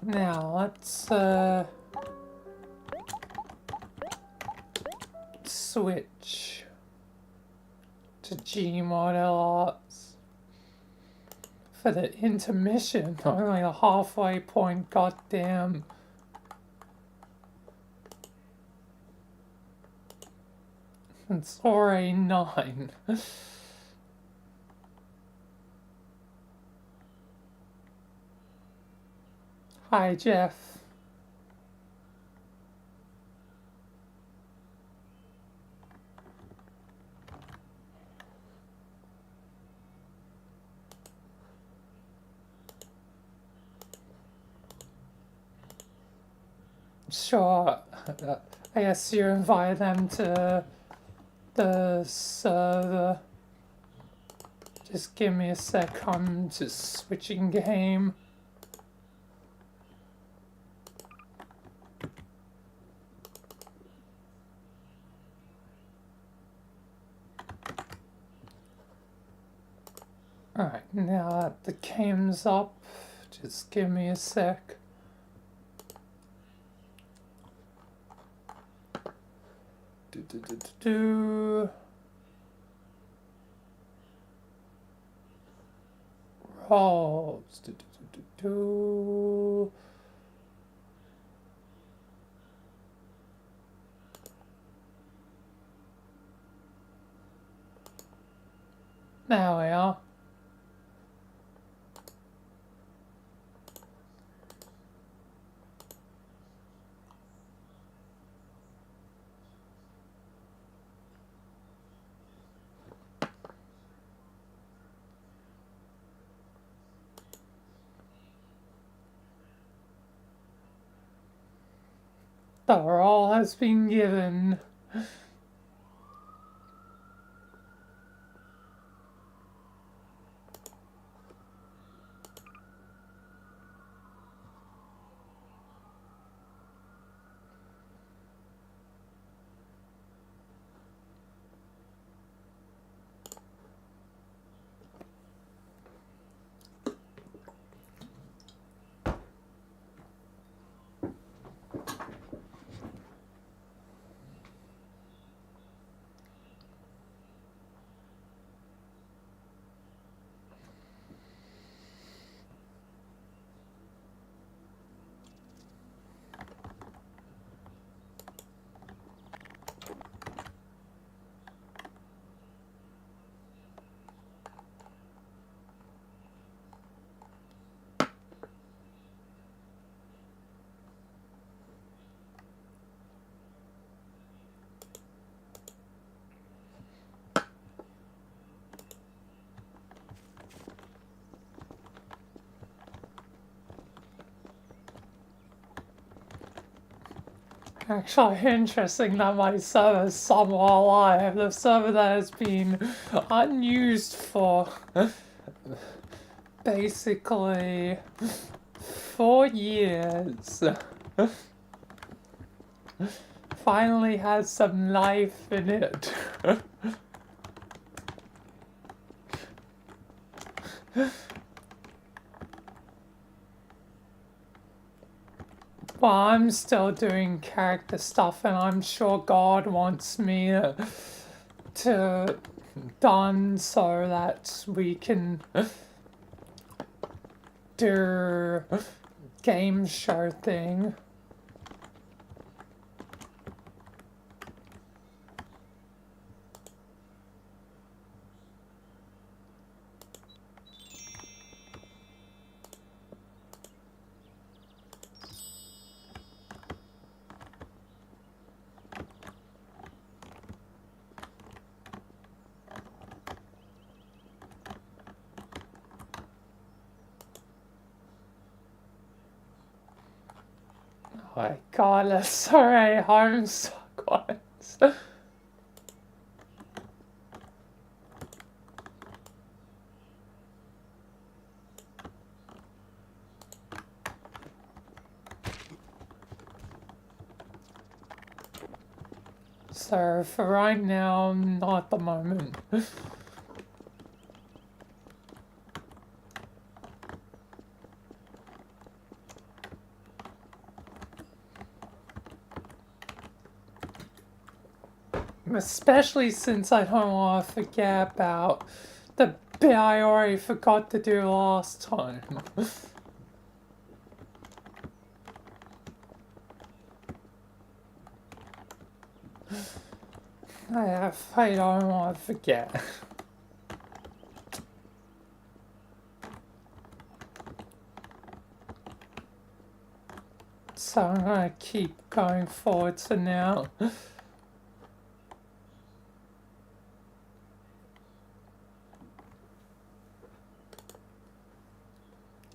Now, let's, switch to Gmodel Arts for the intermission. Only the halfway point, goddamn. It's already 9. Hi, Jeff. Sure. I guess you invite them to the server. Just give me a sec, I'm just switching game. Alright, now that the game's up, just give me a sec. Do. Rolls. Do. There we are. The role has been given. Actually, interesting that my server is somewhat alive. The server that has been unused for basically 4 years finally has some life in it. Well, I'm still doing character stuff, and I'm sure God wants me to done so that we can do game show thing. Oh my God, that's sorry, I'm so quiet. So for right now, not at the moment. Especially since I don't want to forget about the bit I already forgot to do last time. I don't want to forget. So I'm gonna keep going forward for now.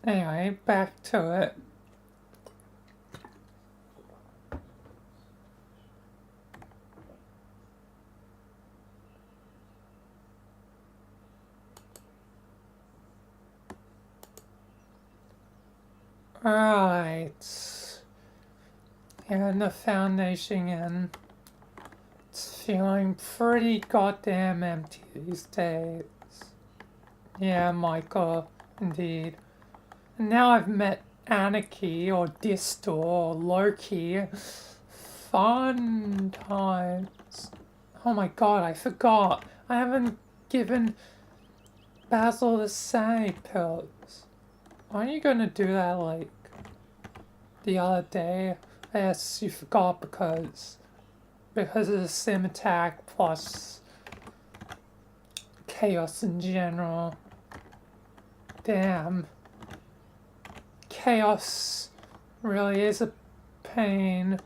Anyway, back to it. Alright. And the foundation in. It's feeling pretty goddamn empty these days. Yeah, Michael, indeed. And now I've met Anarchy, or Distor, or Loki. Fun times. Oh my god, I forgot. I haven't given Basil the sanity pills. Aren't you gonna do that like the other day? Yes, you forgot because of the sim attack plus chaos in general. Damn. Chaos really is a pain.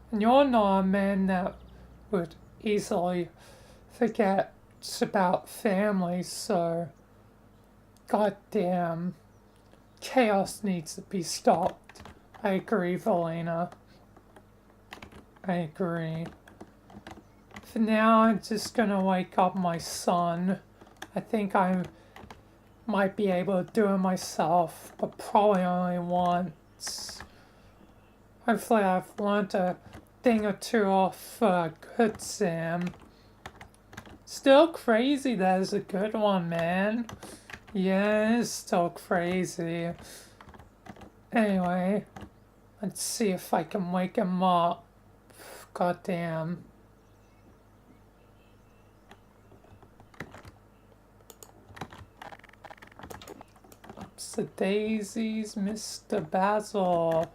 And you're not a man that would easily forget about family, so goddamn. Chaos needs to be stopped. I agree, Valena. I agree. For now, I'm just gonna wake up my son. I think I might be able to do it myself, but probably only once. Hopefully I've learned a thing or two off Good Sam. Still crazy that is a good one, man. Yeah, it's still crazy. Anyway, let's see if I can wake him up. Goddamn. Ups the daisies, Mr. Basil.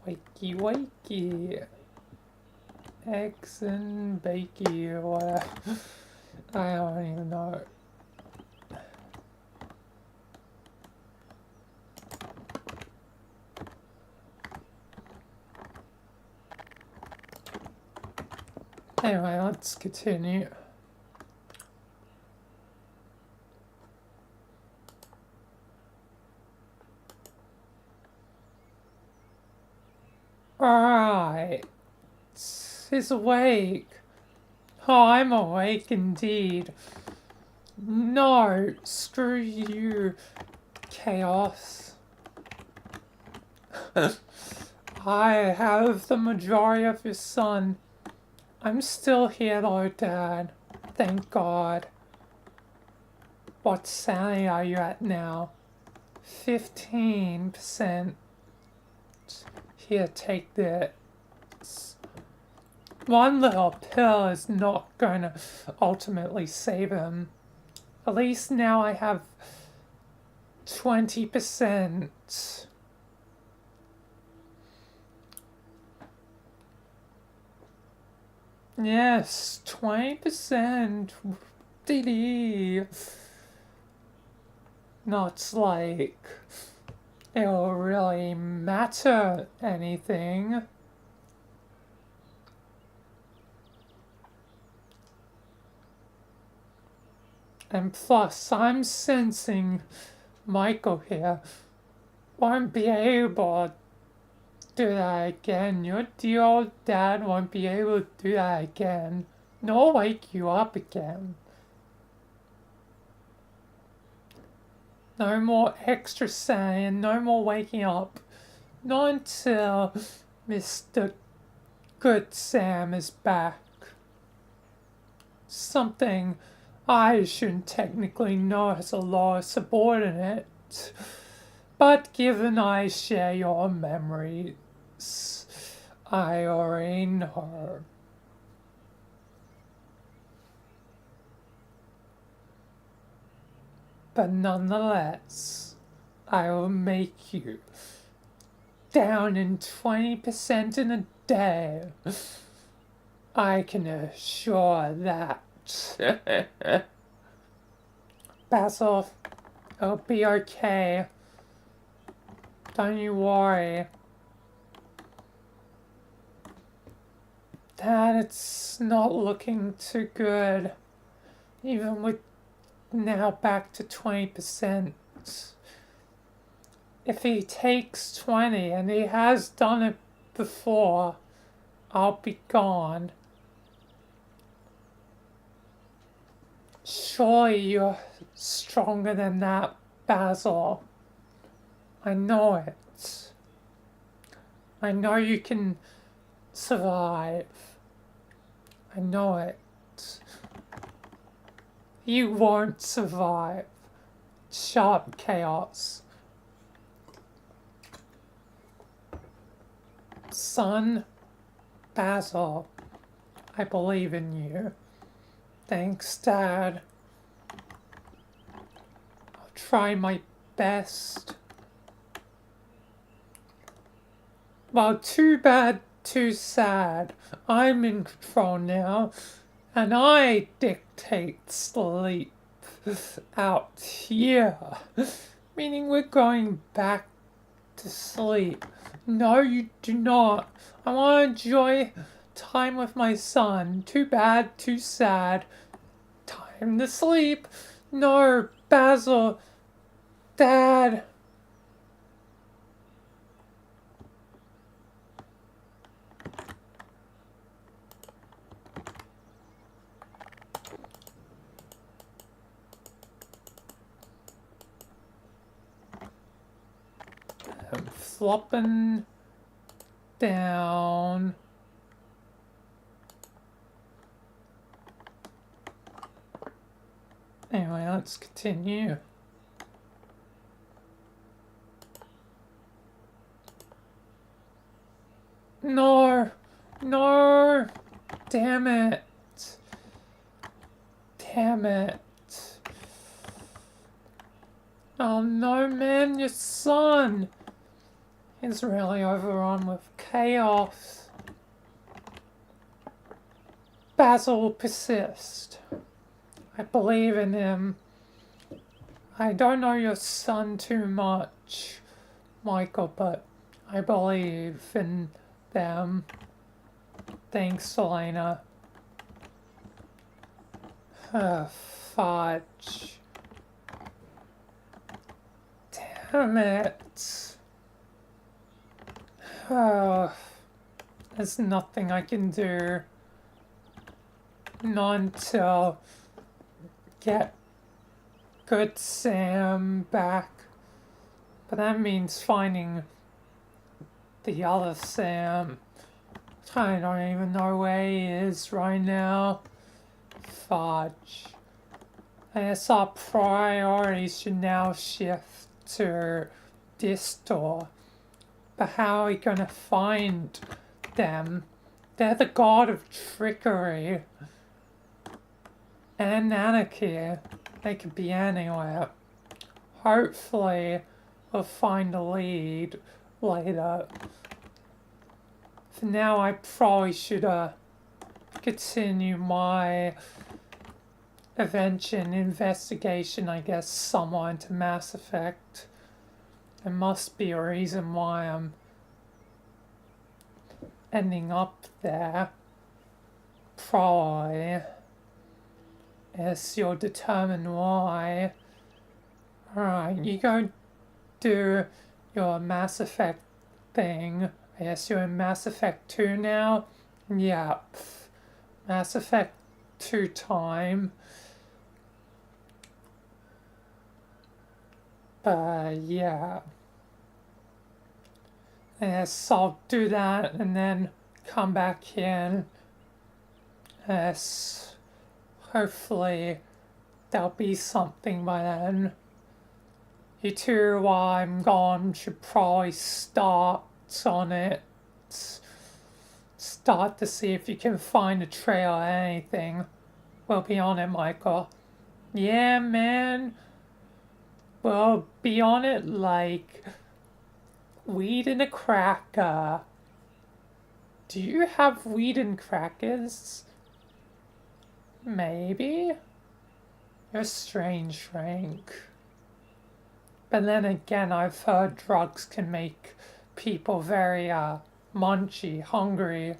Wakey, wakey. Eggs and bakey, or whatever. I don't even know. Anyway, let's continue. Alright. He's awake. Oh, I'm awake indeed. No, screw you, Chaos. I have the majority of your son. I'm still here though, Dad. Thank God. What sanity are you at now? 15%. Here, take this. One little pill is not gonna ultimately save him. At least now I have 20%. Yes, 20%. DD. Not like it'll really matter anything. And plus, I'm sensing Michael here won't be able to do that again. Your dear old dad won't be able to do that again. Nor wake you up again. No more extra saying, no more waking up. Not until Mr. Good Sam is back. something I shouldn't technically know as a lower subordinate. But given I share your memories, I already know. But nonetheless, I will make you down in 20% in a day. I can assure that. Basil, it'll be okay. Don't you worry. Dad, it's not looking too good. Even with now back to 20%. If he takes 20, and he has done it before, I'll be gone. Surely you're stronger than that, Basil. I know it. I know you can survive. I know it. You won't survive. Sharp chaos. Son, Basil, I believe in you. Thanks, Dad. I'll try my best. Well, too bad, too sad. I'm in control now, and I dictate sleep out here. Meaning we're going back to sleep. No, you do not. I want to enjoy time with my son. Too bad, too sad. Time to sleep. No, Basil. Dad. I'm flopping down. Anyway, let's continue. No! No! Damn it! Damn it! Oh no, man, your son! He's really overrun with chaos. Basil will persist. I believe in him. I don't know your son too much, Michael, but I believe in them. Thanks, Elena. Fudge. Damn it. Oh, there's nothing I can do. Not until get good Sam back. But that means finding the other Sam. I don't even know where he is right now. Fudge. I guess our priorities should now shift to this door. But how are we gonna find them? They're the god of trickery and anarchy. They could be anywhere. Hopefully, we'll find a lead later. For now, I probably should continue my investigation, I guess, somewhat into Mass Effect. There must be a reason why I'm ending up there. Probably. Yes, you'll determine why. Alright, you go do your Mass Effect thing. I guess you're in Mass Effect 2 now? Yep. Mass Effect 2 time. Yeah. Yes, I'll do that and then come back in. Yes. hopefully there'll be something by then. You two, while I'm gone, should probably start on it. Start to see if you can find a trail or anything. We'll be on it, Michael. Yeah, man. We'll be on it like weed in a cracker. Do you have weed and crackers? Maybe? You're strange, Frank. But then again, I've heard drugs can make people very, munchy, hungry.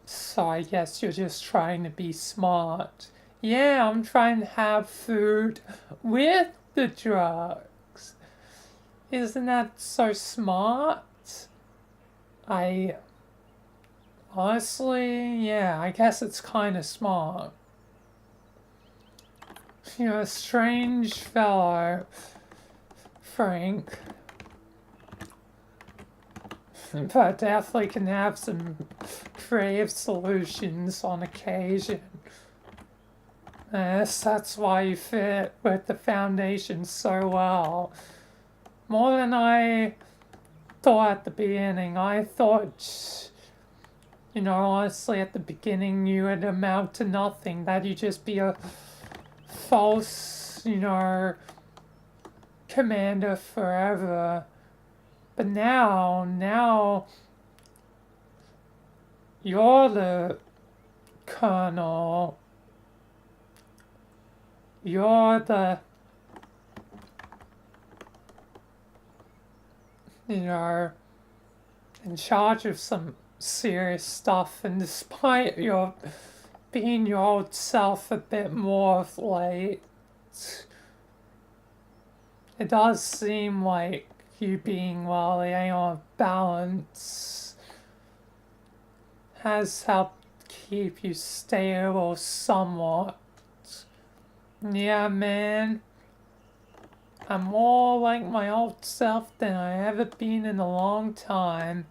So I guess you're just trying to be smart. Yeah, I'm trying to have food with the drugs. Isn't that so smart? I honestly, yeah, I guess it's kind of smart. You're a strange fellow, Frank. But definitely can have some creative solutions on occasion. Yes, that's why you fit with the Foundation so well. More than I thought at the beginning. I thought, honestly, at the beginning you would amount to nothing. That you'd just be a false, commander forever. But now, you're the colonel. You're the, in charge of some serious stuff. And despite your being your old self a bit more of late, it does seem like you being, well, on balance has helped keep you stable somewhat. Yeah, man. I'm more like my old self than I ever been in a long time.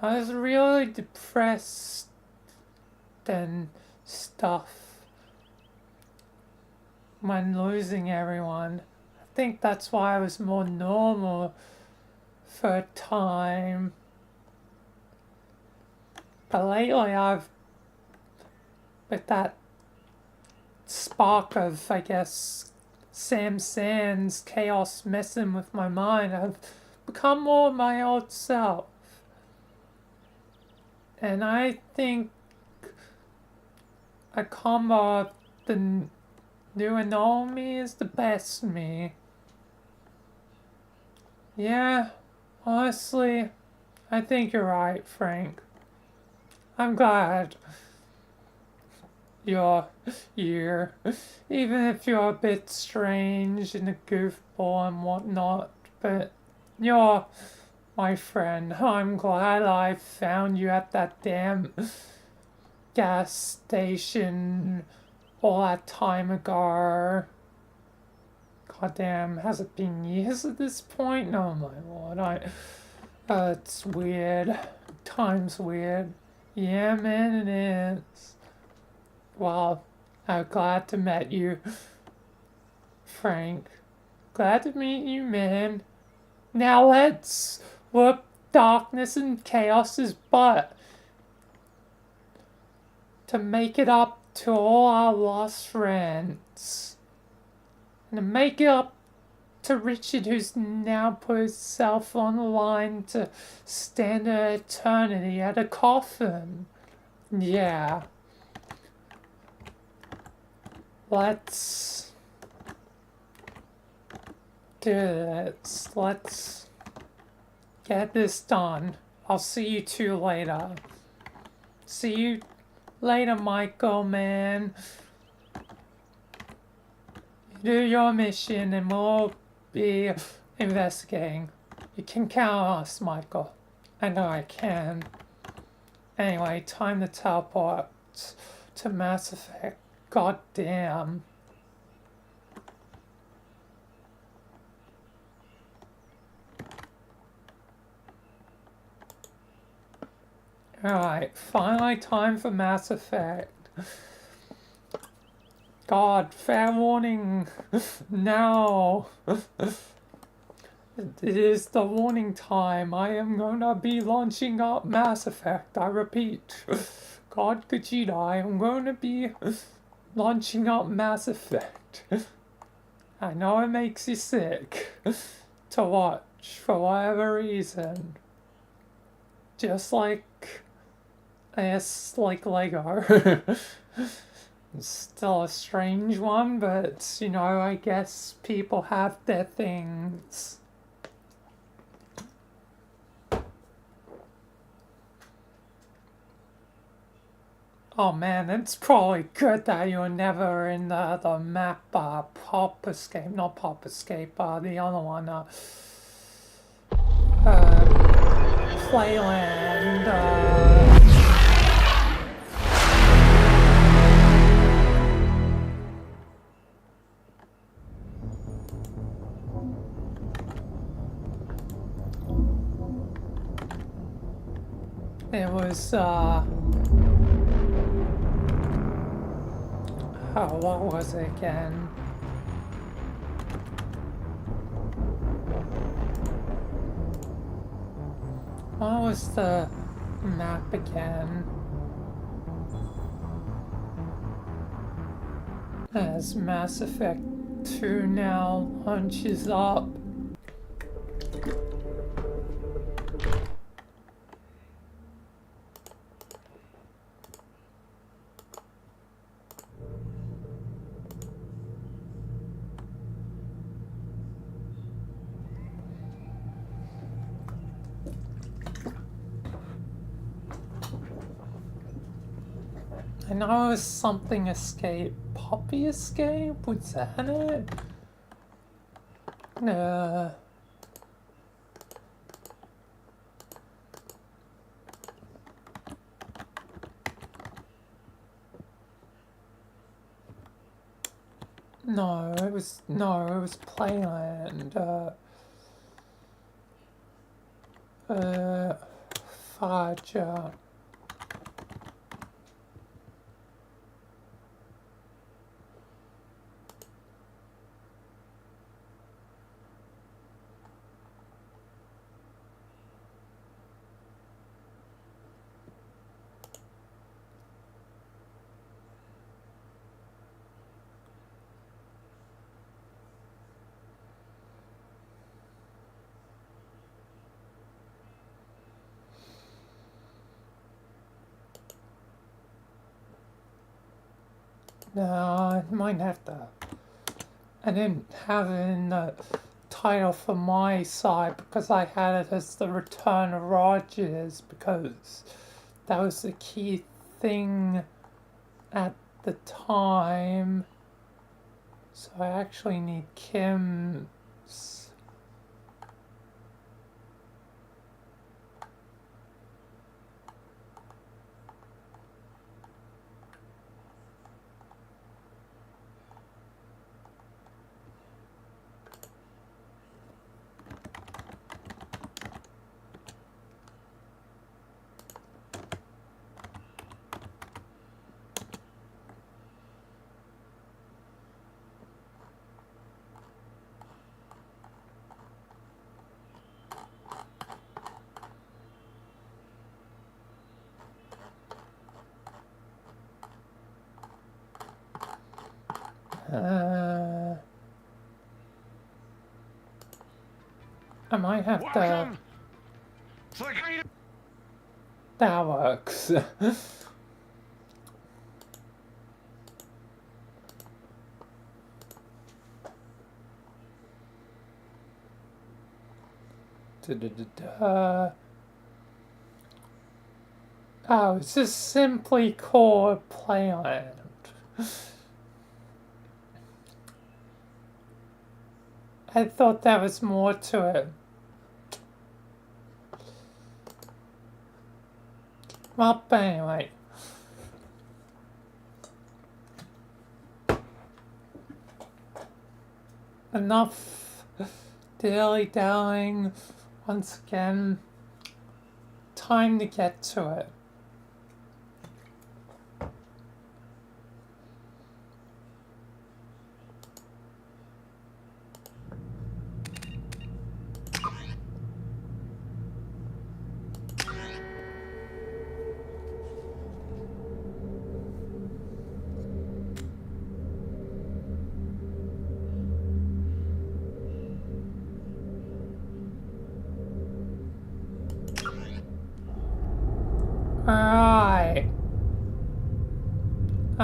I was really depressed and stuff when losing everyone. I think that's why I was more normal for a time. But lately with that spark of, I guess, Sam Sands chaos messing with my mind, I've become more my old self. And I think a combo of the new and old me is the best me. Yeah, honestly, I think you're right, Frank. I'm glad you're here, even if you're a bit strange and a goofball and whatnot, but you're my friend. I'm glad I found you at that damn gas station all that time ago. Goddamn, has it been years at this point? Oh my lord, it's weird. Time's weird. Yeah, man, it is. Well, I'm glad to meet you, Frank. Glad to meet you, man. Now let's whoop darkness and chaos's butt to make it up to all our lost friends. And to make it up to Richard, who's now put himself on the line to stand an eternity at a coffin. Yeah. Let's do this. Let's get this done. I'll see you two later. See you later, Michael, man. Do your mission and we'll be investigating. You can count on us, Michael. I know I can. Anyway, time to teleport to Mass Effect. God damn. Alright, finally time for Mass Effect. God, fair warning. Now. It is the warning time. I am gonna be launching up Mass Effect. I repeat. God Vegeta, I am going to be launching up Mass Effect. I know it makes you sick to watch for whatever reason. Just like, it's like Lego. It's still a strange one, but you know, I guess people have their things. Oh man, it's probably good that you're never in the map, Pop Escape, not Pop Escape, the other one, Playland, it was, oh, what was it again? What was the map again? As Mass Effect 2 now launches up. I know it was something escape. Poppy Escape? Was that it? No, it was Playland. Fudge. No, I might have to. I didn't have it in the title for my side because I had it as the Return of Rogers because that was the key thing at the time. So I actually need Kim's. I might have to. It's like I... That works. Oh, it's just simply called Playland. I thought there was more to it. Well, but anyway. Enough dilly-dallying. Once again, time to get to it.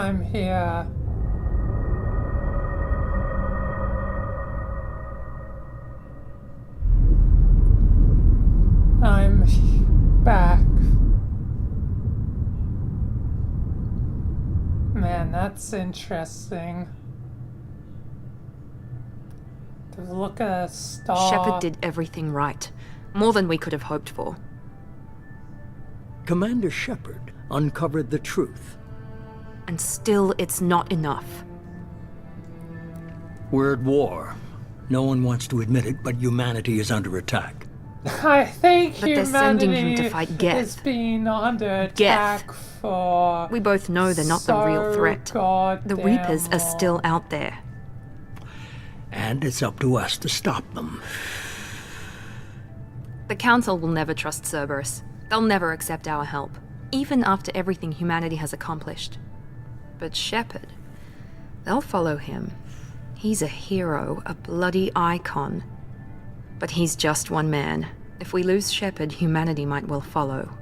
I'm here. I'm back. Man, that's interesting. To look at a star. Shepard did everything right. More than we could have hoped for. Commander Shepard uncovered the truth. And still, it's not enough. We're at war. No one wants to admit it, but humanity is under attack. I think But they're sending him to fight Geth. is being under attack for. We both know they're not the real threat. The Reapers are still out there. And it's up to us to stop them. The Council will never trust Cerberus. They'll never accept our help, even after everything humanity has accomplished. But Shepard, they'll follow him. He's a hero, a bloody icon. But he's just one man. If we lose Shepard, humanity might well follow.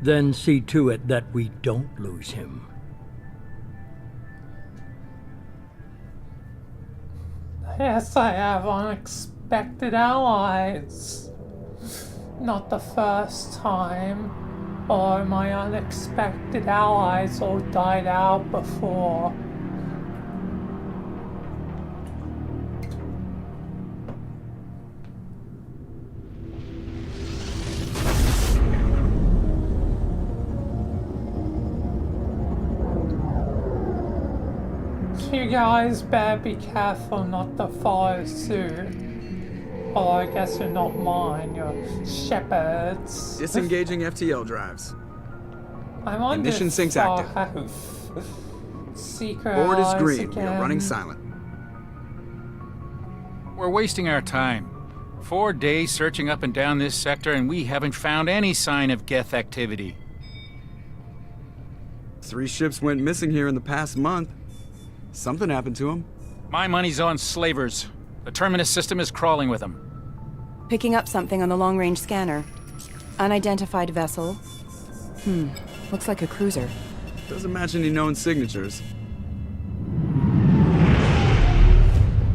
Then see to it that we don't lose him. Yes, I have unexpected allies. Not the first time. Or my unexpected allies all died out before. You guys better be careful not to follow suit. Although I guess you're not mine, you're Shepard's. Disengaging FTL drives. I'm on Ignition this sinks far active. out. Secret Board is allies green. We are again. running silent. We're wasting our time. 4 days searching up and down this sector, and we haven't found any sign of Geth activity. 3 ships went missing here in the past month. Something happened to them. My money's on slavers. The Terminus system is crawling with them. Picking up something on the long-range scanner. Unidentified vessel. Looks like a cruiser. Doesn't match any known signatures.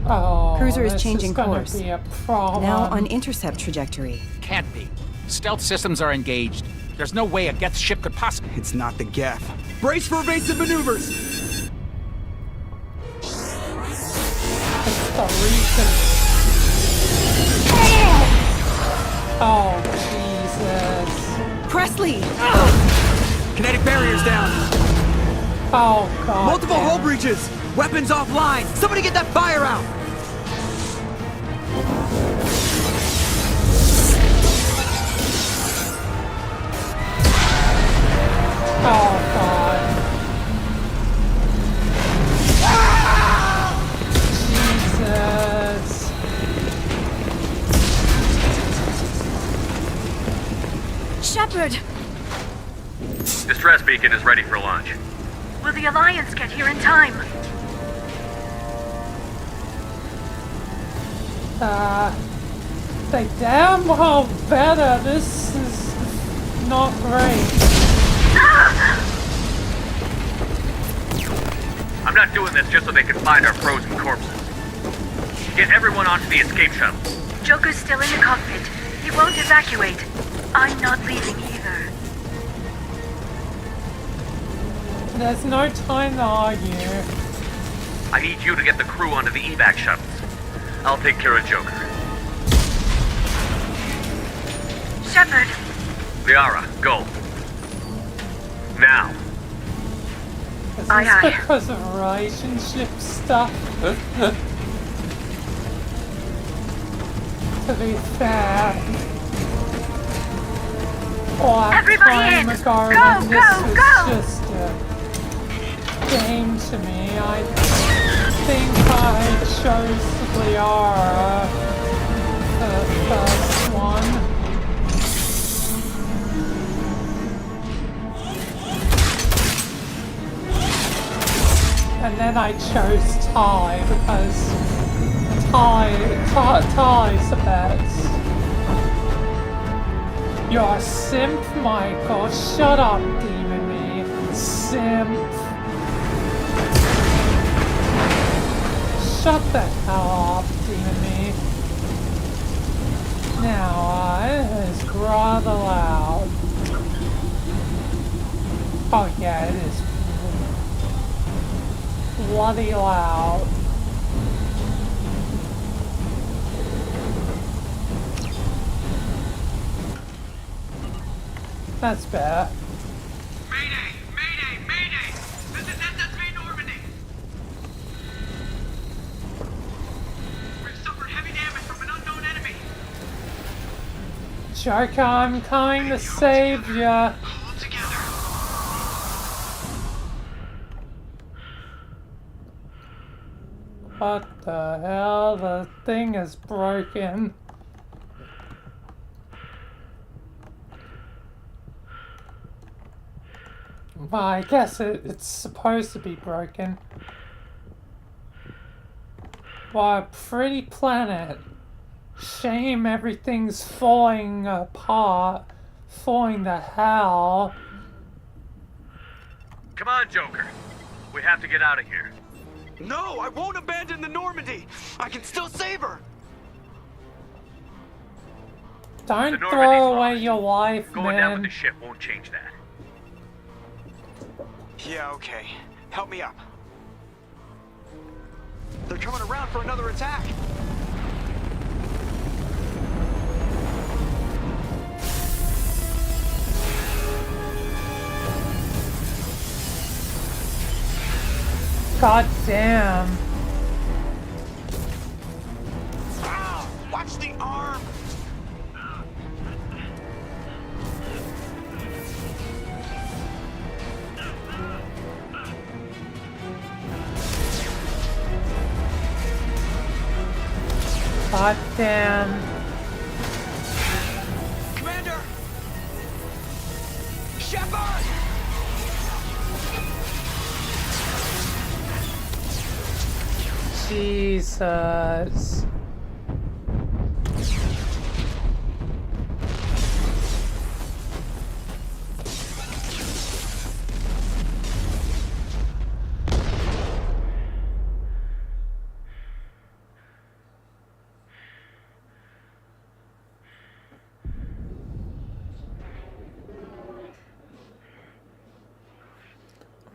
Oh, Cruiser is this changing gonna course. be a problem. Now on intercept trajectory. Can't be. Stealth systems are engaged. There's no way a Geth ship could possibly... It's not the Geth. Brace for evasive maneuvers! It's the reason. Oh, Jesus. Presley! Kinetic barriers down! Oh, God. Multiple damn. hull breaches! Weapons offline! Somebody get that fire out! Oh, God. Jesus. Shepard! Distress beacon is ready for launch. Will the Alliance get here in time? They damn well better. This is not great. I'm not doing this just so they can find our frozen corpses. Get everyone onto the escape shuttle. Joker's still in the cockpit. He won't evacuate. I'm not leaving either. There's no time to argue. I need you to get the crew onto the evac shuttles. I'll take care of Joker. Shepard! Liara, go. Now. Is Aye, this aye. because of relationship stuff? To be fair. Or Everybody time in! ago Go, when go, this was go! just a game to me. I think I chose Liara for the first one. And then I chose Ty because Ty's the best. You're a simp, Michael. Shut up, Demon Me. simp. Shut the hell up, Jimmy. Now, it is rather loud. Oh yeah, it is bloody loud. That's better. Mayday! Mayday! Mayday! This is SSV Normandy! We've suffered heavy damage from an unknown enemy. Joker, I'm coming to save ya. Hold together. What the hell? The thing is broken. Well, I guess it's supposed to be broken. What a pretty planet. Shame everything's falling apart. Falling to hell. Come on, Joker. We have to get out of here. No, I won't abandon the Normandy. I can still save her. Don't throw away your life, Going down with the man. ship won't change that. Yeah, okay. Help me up. They're coming around for another attack. God damn. Ah, watch the arm. God damn. Commander! Shepard! Jesus.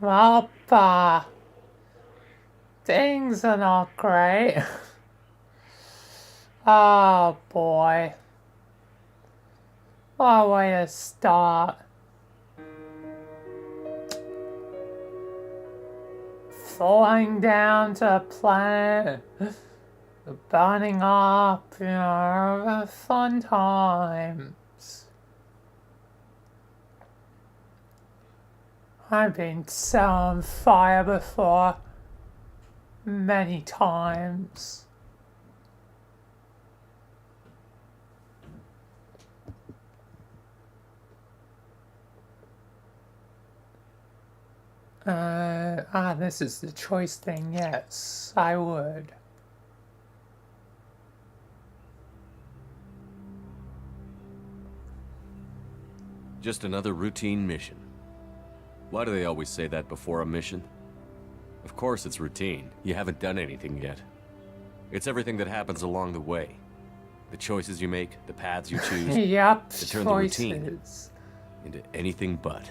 Well, things are not great. Oh boy. What a way to start. Falling down to a planet, burning up, you know, fun times. I've been set on fire before, many times. This is the choice thing, yes, I would. Just another routine mission. Why do they always say that before a mission? Of course it's routine. You haven't done anything yet. It's everything that happens along the way. The choices you make, the paths you choose. Yep, that turn the routine into anything but.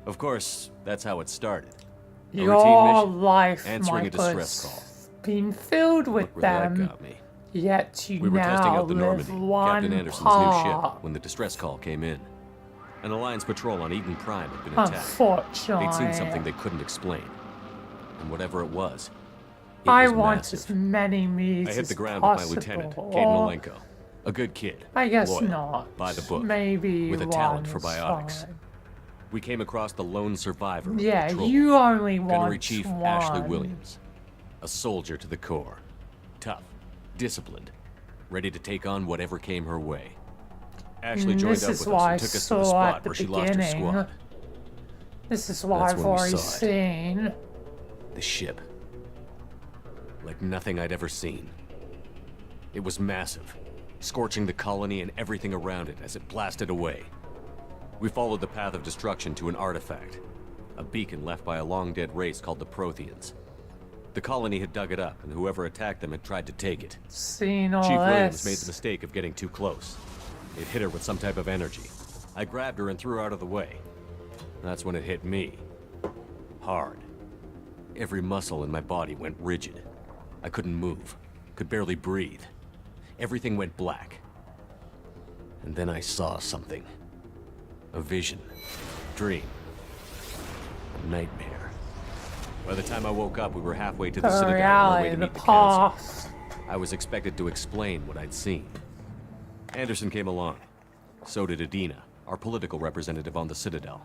Of course, that's how it started. A Your routine mission, life, answering a Michael, distress call. been filled with Look where that them, got me. yet you We were testing now out the live Normandy, one Captain Anderson's part. new ship, when the distress call came in. An Alliance patrol on Eden Prime had been attacked. Unfortunately. They'd seen something they couldn't explain. And whatever it was I want massive. as many meats I hit as the ground possible. with my lieutenant, Kate Malenko. A good kid. I guess loyal, not. by the book. Maybe with a talent for one's biotics. fine. We came across the lone survivor of the Yeah, patrol. you only Gunnery want Chief one. Ashley Williams. A soldier to the core. Tough, disciplined, ready to take on whatever came her way. Ashley joined This up is with why us and I took us to the saw spot at the where she lost her beginning. squad. This is why That's I've when we already saw it. seen. The ship. Like nothing I'd ever seen. It was massive, scorching the colony and everything around it as it blasted away. We followed the path of destruction to an artifact. A beacon left by a long-dead race called the Protheans. The colony had dug it up, and whoever attacked them had tried to take it. Seen all Chief Williams this. made the mistake of getting too close. It hit her with some type of energy. I grabbed her and threw her out of the way. That's when it hit me. Hard. Every muscle in my body went rigid. I couldn't move. Could barely breathe. Everything went black. And then I saw something. A vision. Dream. A nightmare. By the time I woke up, we were halfway to the Citadel, on our way reality, to the meet the council. past. I was expected to explain what I'd seen. Anderson came along. So did Adina, our political representative on the Citadel.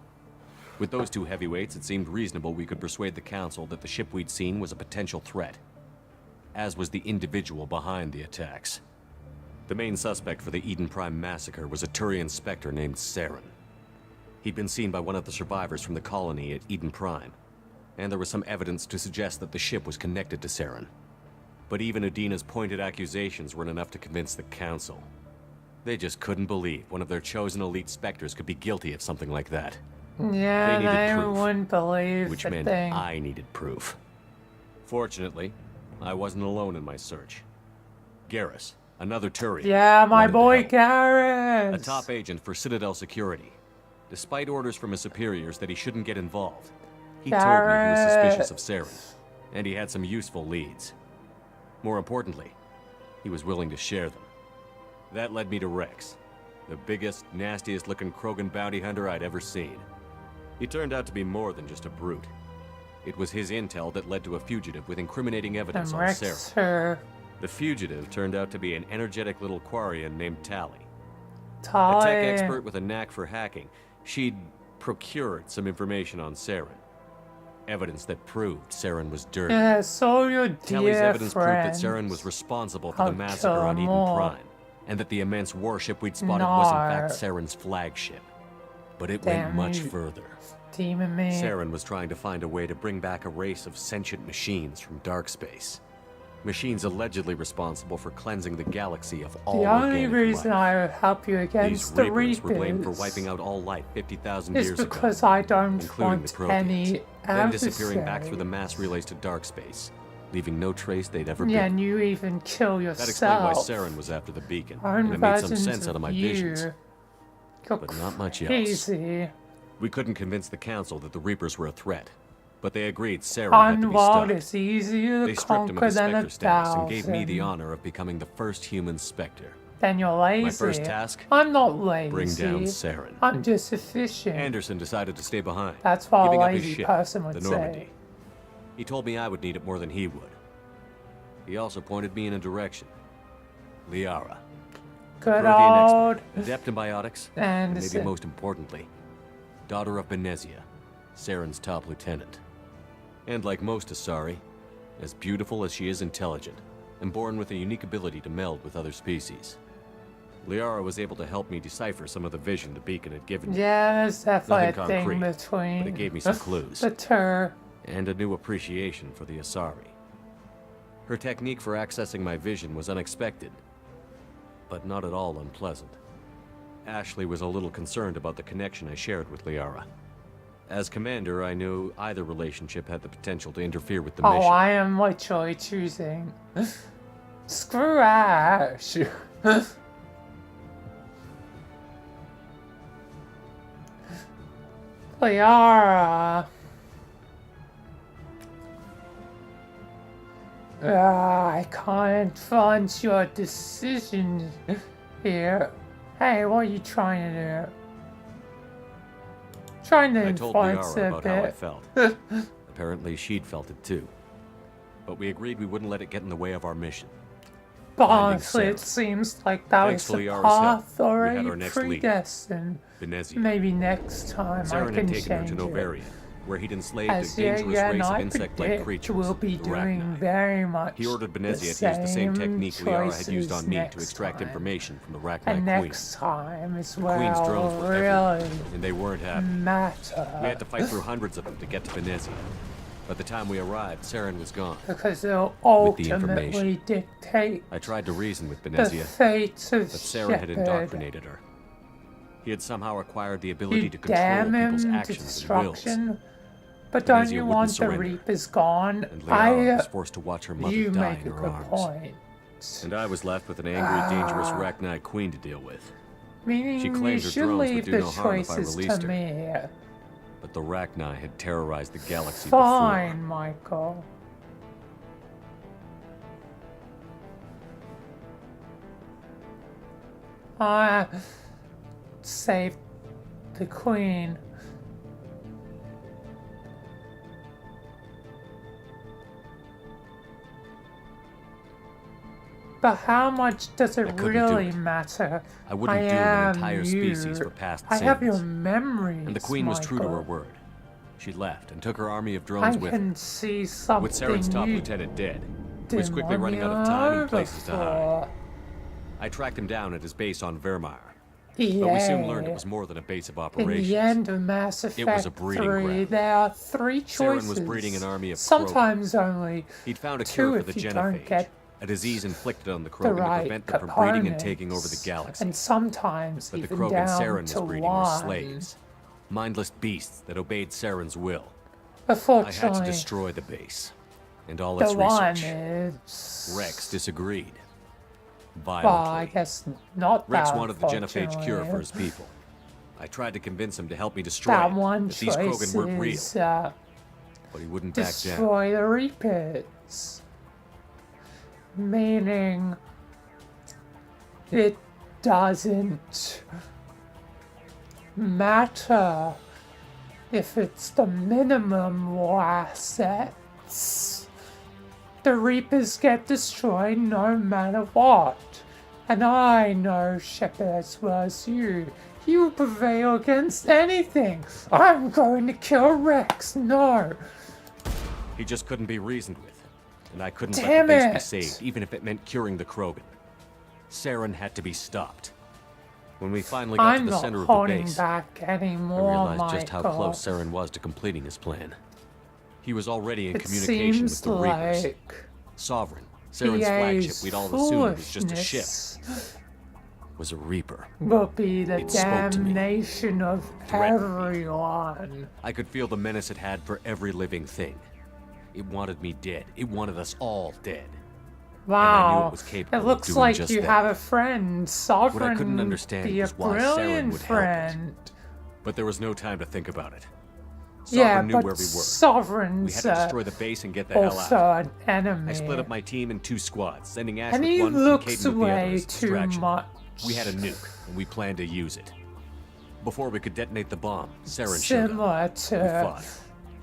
With those two heavyweights, it seemed reasonable we could persuade the council that the ship we'd seen was a potential threat, as was the individual behind the attacks. The main suspect for the Eden Prime massacre was a Turian Spectre named Saren. He'd been seen by one of the survivors from the colony at Eden Prime, and there was some evidence to suggest that the ship was connected to Saren. But even Adina's pointed accusations weren't enough to convince the council. They just couldn't believe one of their chosen elite Spectres could be guilty of something like that. Yeah, They needed they proof, wouldn't believe which the meant thing. I needed proof. Fortunately, I wasn't alone in my search. Garrus, another Turian. Yeah, my wanted to boy help. Garrus. A top agent for Citadel Security. Despite orders from his superiors that he shouldn't get involved, he told me he was suspicious of Saren, and he had some useful leads. More importantly, he was willing to share them. That led me to Rex, the biggest, nastiest-looking Krogan bounty hunter I'd ever seen. He turned out to be more than just a brute. It was his intel that led to a fugitive with incriminating evidence And on Rex, Saren. The fugitive turned out to be an energetic little Quarian named Tali. A Tali. tech expert with a knack for hacking. She'd procured some information on Saren. Evidence that proved Saren was dirty. Yeah, so your Tali's dear evidence proved that friends. Saren was responsible for the I'll massacre kill on Eden more. Prime, and that the immense warship we'd spotted was in fact Nar. Saren's flagship. But it Damn went much you. further. Demon me. Saren was trying to find a way to bring back a race of sentient machines from dark space. Machines allegedly responsible for cleansing the galaxy of all The only organic reason life. I would help you These against the Reapers were blamed for Reapers wiping out all life 50,000 is years ago, because I don't including want the Protheans, any then disappearing back through the adversaries. mass relays to dark space, leaving no trace they'd ever Yeah, been. and you even kill That explained why yourself. Saren was after the beacon, Own and it made some versions sense out of my you. visions. You're But not much else. crazy. We couldn't convince the council that the Reapers were a threat, but they agreed Saren had to be Unwalled stopped. is easier They to stripped him of conquer his than Spectre a status and gave me the thousand. honor of becoming the first human Spectre. Then you're lazy. My first task? I'm not lazy. Bring down Saren. I'm just efficient. Anderson decided to stay behind, That's what a giving up his lazy ship, person would the say. Normandy. He told me I would need it more than he would. He also pointed me in a direction. Liara. Good Prothean old expert, adept in biotics, and maybe Anderson. most importantly, daughter of Benezia, Saren's top lieutenant. And like most Asari, as beautiful as she is intelligent, and born with a unique ability to meld with other species. Liara was able to help me decipher some of the vision the beacon had given me. Yeah, there's definitely Nothing a thing concrete, between but it gave me some clues. the Tur. And a new appreciation for the Asari. Her technique for accessing my vision was unexpected, but not at all unpleasant. Ashley was a little concerned about the connection I shared with Liara. As commander, I knew either relationship had the potential to interfere with the Oh, mission. I am literally choosing. Screw Ash. Liara. I can't influence your decision here. Hey, what are you trying to do? Trying to I told influence Liara a about how I bit. felt. Apparently, she'd felt it too. But we agreed we wouldn't let it get in the way of our mission. But Finding honestly, it Saren. seems like that Thanks was to the Liara's help, path we had already our next lead, predestined. Benezia. Maybe next time I Saren can had taken her change to it. Novaria, where he'd enslaved As a dangerous yeah, race and of I insect-like predict creatures, we'll be the doing Rachni. very much He ordered Benezia the to use the same same technique Liara had used on choices me to next extract time. information from the Rachni And Queen. next time as The Queen's well, drones were really everywhere, and they weren't happy. matter. We had to fight through hundreds of them to get to Benezia. By the time we arrived, Saren was gone. Because they'll With the ultimately information. dictate I tried to reason with the Benezia, fates of but Saren had Shepard. indoctrinated her. He had somehow acquired the ability You to control damn people's him to actions and wills. destruction. But don't Venezia you wouldn't want the surrender, Reapers gone? and Liara was forced to watch her mother you die make in a her good arms. point. And I was left with an angry, dangerous Rachni queen to deal with. Meaning She you claimed her should drones would leave do the no harm if I choices released to her. me. But the Rachni had terrorized the galaxy Fine, Michael. I saved the Queen. But how much does it really matter? I wouldn't doom an entire species for past I sins. have your memories, And the Queen was true to her Michael. word. She left and took her army of drones I with her. can see something With Saren's top you lieutenant dead, he was didn't quickly want running me out of time and over places to hide. for. I tracked him down at his base on Vermeer. Yeah. But we soon learned it was more than a base of In operations. the end of Mass Effect It was a breeding 3, ground. there are 3 Saren choices. was breeding an army of sometimes only He'd found a 2 cure for if the you genophage, don't get a disease inflicted on the the Krogan to right prevent them from breeding and taking over the components. galaxy. And sometimes But the even Krogan down Saren was to breeding were 1. slaves, mindless beasts that obeyed Saren's will. Unfortunately, I had to destroy the base and all the its one research. is... Rex disagreed. Well, Violently. I guess not Rex that, wanted the genophage cure for his unfortunately. people. I tried to convince him to help me destroy That it, one but these Krogan choice weren't real. is, But he wouldn't back down. destroy the Reapers. Meaning, it doesn't matter if it's the minimum war assets. The Reapers get destroyed no matter what. And I know, Shepard, as well as you. You prevail against anything. I'm going to kill Rex. No. He just couldn't be reasoned with. And I couldn't Damn let the base it. be saved, even if it meant curing the Krogan. Saren had to be stopped. When we finally got I'm to the not center of the holding base, back I anymore, realized just how Michael. close Saren was to completing his plan. He was already in It communication with seems the Reapers. like Sovereign, Saren's EA's flagship we'd all assumed was just a ship, foolishness was a Reaper. will be the It spoke to me. damnation of everyone. I could feel the menace it had for every living thing. It wanted me dead. It wanted us all dead. And I knew Wow, it was capable of looks doing like just you that. have a friend. Sovereign What I couldn't would understand be a was why Saren brilliant would help it. friend. But there was no time to think about it. Yeah, Sovereign knew but where we were. Sovereign's We had to destroy the base and get the hell also out. an enemy. I split up my team in 2 squads, sending Ash And with he one and looks Caden with the other way as a too distraction. much. We had a nuke, and we planned to use it. Before we could detonate the bomb, Saren showed Similar up. to We fought.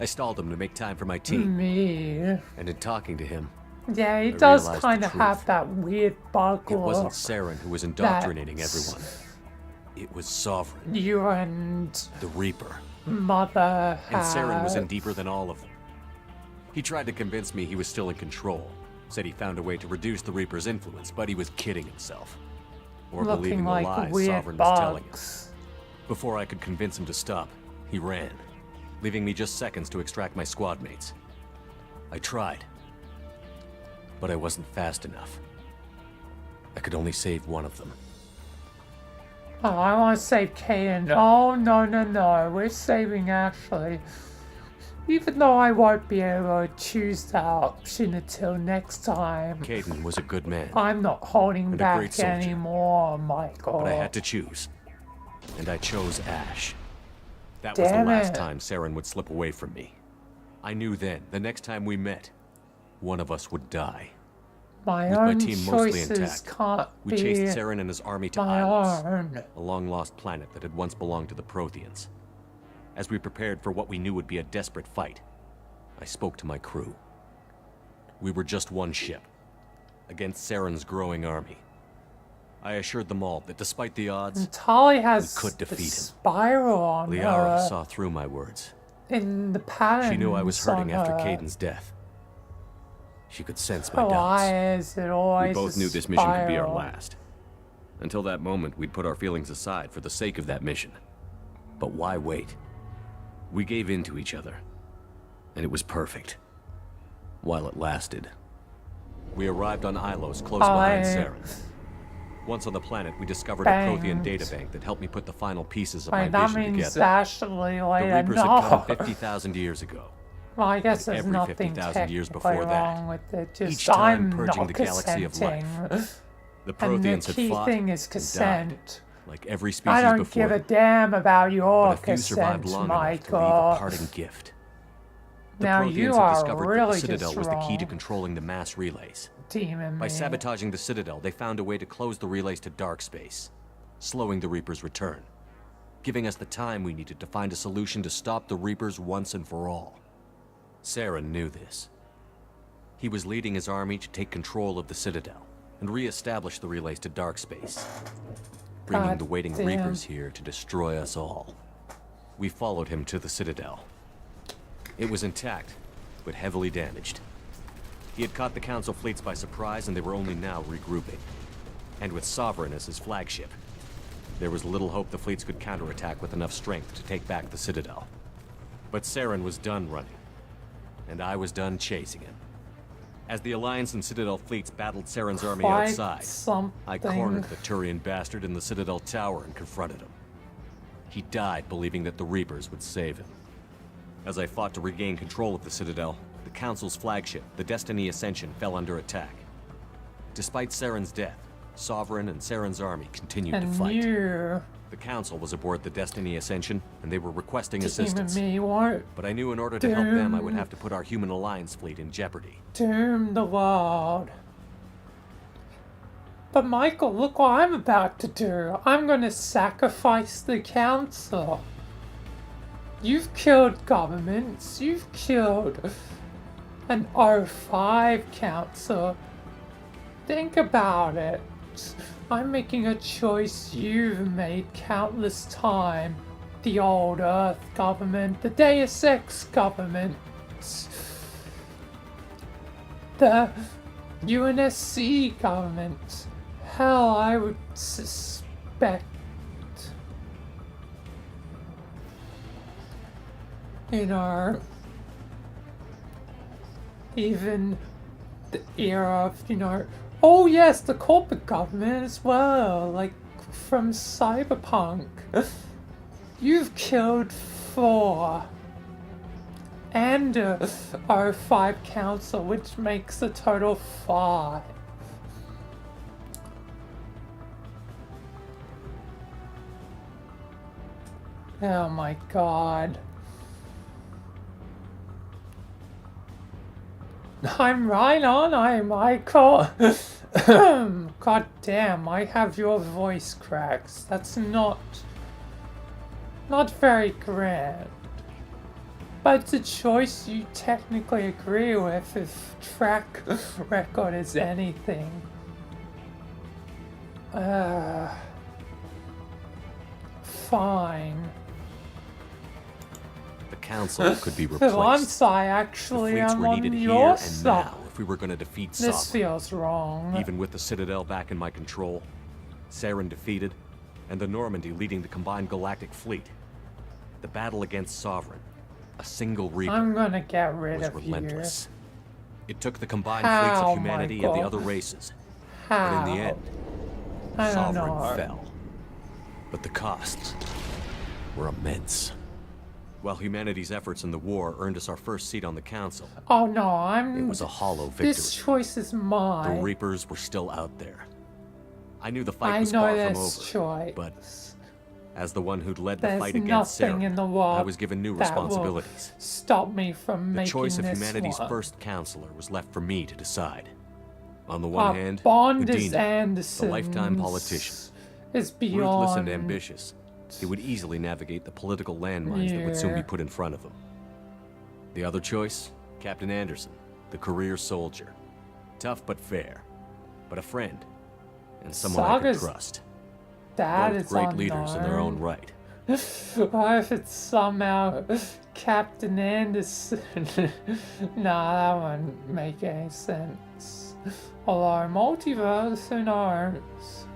I stalled him to make time for my team. me. And in talking to him, Yeah, he I does realized the kind of truth. have that weird bug it wasn't look. Saren who was indoctrinating That's- everyone. It was Sovereign, You and the Reaper. Mother And Saren was in have- deeper than all of them. He tried to convince me he was still in control. Said he found a way to reduce the Reaper's influence, but he was kidding himself. Or looking believing the like lies weird Sovereign was telling him. bugs. Before I could convince him to stop, he ran, leaving me just seconds to extract my squad mates. I tried, but I wasn't fast enough. I could only save one of them. Oh, I want to save Kaden. Oh, no, no, no. We're saving Ashley. Even though I won't be able to choose that option until next time. Caden was a good man, I'm not holding And a back great soldier. anymore, Michael. but I had to choose. And I chose Ash. That was the Damn last it. time Saren would slip away from me. I knew then, the next time we met, one of us would die. My With my own team mostly choices intact, can't we be chased Saren and his army to my Ilos, own. a long-lost planet that had once belonged to the Protheans. As we prepared for what we knew would be a desperate fight, I spoke to my crew. We were just one ship, against Saren's growing army. I assured them all that despite the odds, And Tali has we could the defeat him. spiral on Liara her saw through my words. in the patterns She knew I was hurting on after her. Caden's death. She could sense my Why doubts. is it always We both a knew this mission could be our spiral? last. Until that moment, we'd put our feelings aside for the sake of that mission. But why wait? We gave in to each other. And it was perfect. While it lasted. We arrived on Ilos, close behind Saren. Once on the planet, we discovered a Prothean Banged. databank that helped me put the final pieces of my Wait, that vision means together. Ashley The later. Reapers had come No. 50,000 years ago. Well, I guess But there's every nothing 50,000 years technically before that, wrong with it. Just each time I'm purging not the galaxy of life, consenting. the And the Protheans had key fought thing is and consent. died, like every species I don't before give a them. damn about your But a few survived consent, long enough to leave a Michael. parting gift. The Now Protheans you had are discovered that the really Citadel just was the key to wrong. controlling the mass relays. Demon By me. sabotaging the Citadel, they found a way to close the relays to dark space, slowing the Reapers' return, giving us the time we needed to find a solution to stop the Reapers once and for all. Saren knew this. He was leading his army to take control of the Citadel and re-establish the relays to dark space, bringing God the waiting damn. Reapers here to destroy us all. We followed him to the Citadel. It was intact, but heavily damaged. He had caught the Council fleets by surprise, and they were only now regrouping. And with Sovereign as his flagship, there was little hope the fleets could counterattack with enough strength to take back the Citadel. But Saren was done running, and I was done chasing him. As the Alliance and Citadel fleets battled Saren's army Quite outside, something. I cornered the Turian bastard in the Citadel tower and confronted him. He died believing that the Reapers would save him. As I fought to regain control of the Citadel, the Council's flagship, the Destiny Ascension, fell under attack. Despite Saren's death, Sovereign and Saren's army continued to And fight. you, The Council was aboard the Destiny Ascension, and they were requesting Demon assistance. me, what? But I knew in order to help them, I would have to put our human alliance fleet in jeopardy. Doom the world. But Michael, look what I'm about to do. I'm gonna sacrifice the Council. You've killed governments. You've killed an O5 Council. Think about it. I'm making a choice you've made countless times. The old Earth government, the Deus Ex government, the UNSC government. Hell, I would suspect, you know, even the era of, you know, oh yes, the corporate government as well, like from Cyberpunk. You've killed 4. And O5 Council, which makes a total 5. Oh my god. I'm right on, Michael. God damn, I have your voice cracks. That's not very grand. But it's a choice you technically agree with if track record is anything. Fine. The Council could be For replaced. once I The actually fleets am were on needed here your and side. now if we were going to defeat This Sovereign. feels wrong. Even with the Citadel back in my control, Saren defeated, and the Normandy leading the combined galactic fleet, the battle against Sovereign, a single Reaper, I'm gonna get rid was of relentless. It took the combined How, fleets of humanity and the Michael? other races, How? but in the end, I don't Sovereign know. fell. But the costs were immense. While humanity's efforts in the war earned us our first seat on the Council, Oh no, I'm. it was a hollow victory. This choice is The mine. Reapers were still out there. I knew the fight I was know far from this over, choice. but as the one who'd led the There's fight against nothing Saren, in the world I was given new that will responsibilities. stop me from The making choice of this humanity's one. first counselor was left for me to decide. On the one hand, Bond is Houdini, the Anderson's lifetime politician, is beyond. ruthless and ambitious. He would easily navigate the political landmines that would soon be Yeah. put in front of him. The other choice, Captain Anderson, the career soldier. Tough but fair, but a friend, and someone I could Saga's trust. Dad Both is great leaders in their own unknown. right. What if it's somehow Captain Anderson? Nah, that wouldn't make any sense. Although multiverse, who knows?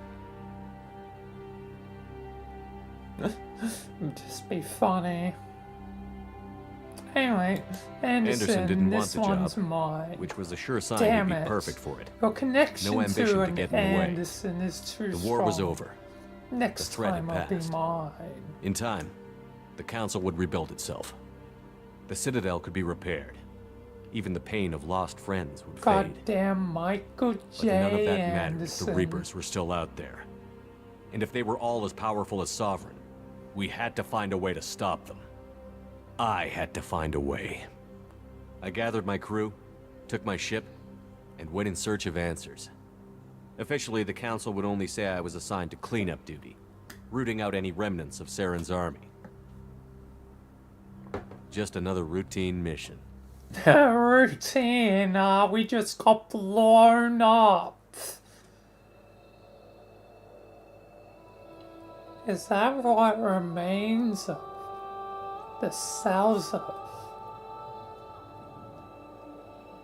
It'd just be funny. Anyway, Anderson, didn't want this the one's job, mine. which was a sure sign Damn he'd be it. perfect for it. Your connection No ambition to to an get in the way. Anderson is too The strong. war was over. Next The threat had time I'll be passed. mine. In time, the Council would rebuild itself. The Citadel could be repaired. Even the pain of lost friends would fade. Goddamn Michael But none of J. that mattered if Anderson. the Reapers were still out there. And if they were all as powerful as Sovereign, we had to find a way to stop them. I had to find a way. I gathered my crew, took my ship, and went in search of answers. Officially, the Council would only say I was assigned to cleanup duty, rooting out any remnants of Saren's army. Just another routine mission. Routine, we just got blown up. Is that what remains of the cells of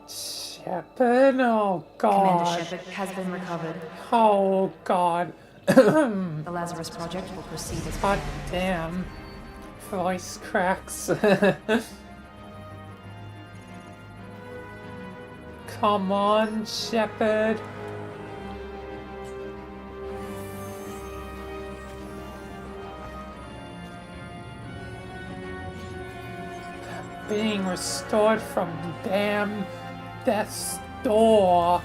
Shepard? Oh god. Commander Shepard has been recovered. Oh god. The Lazarus Project will proceed as god damn. Voice cracks. Come on, Shepard. Being restored from damn death's door.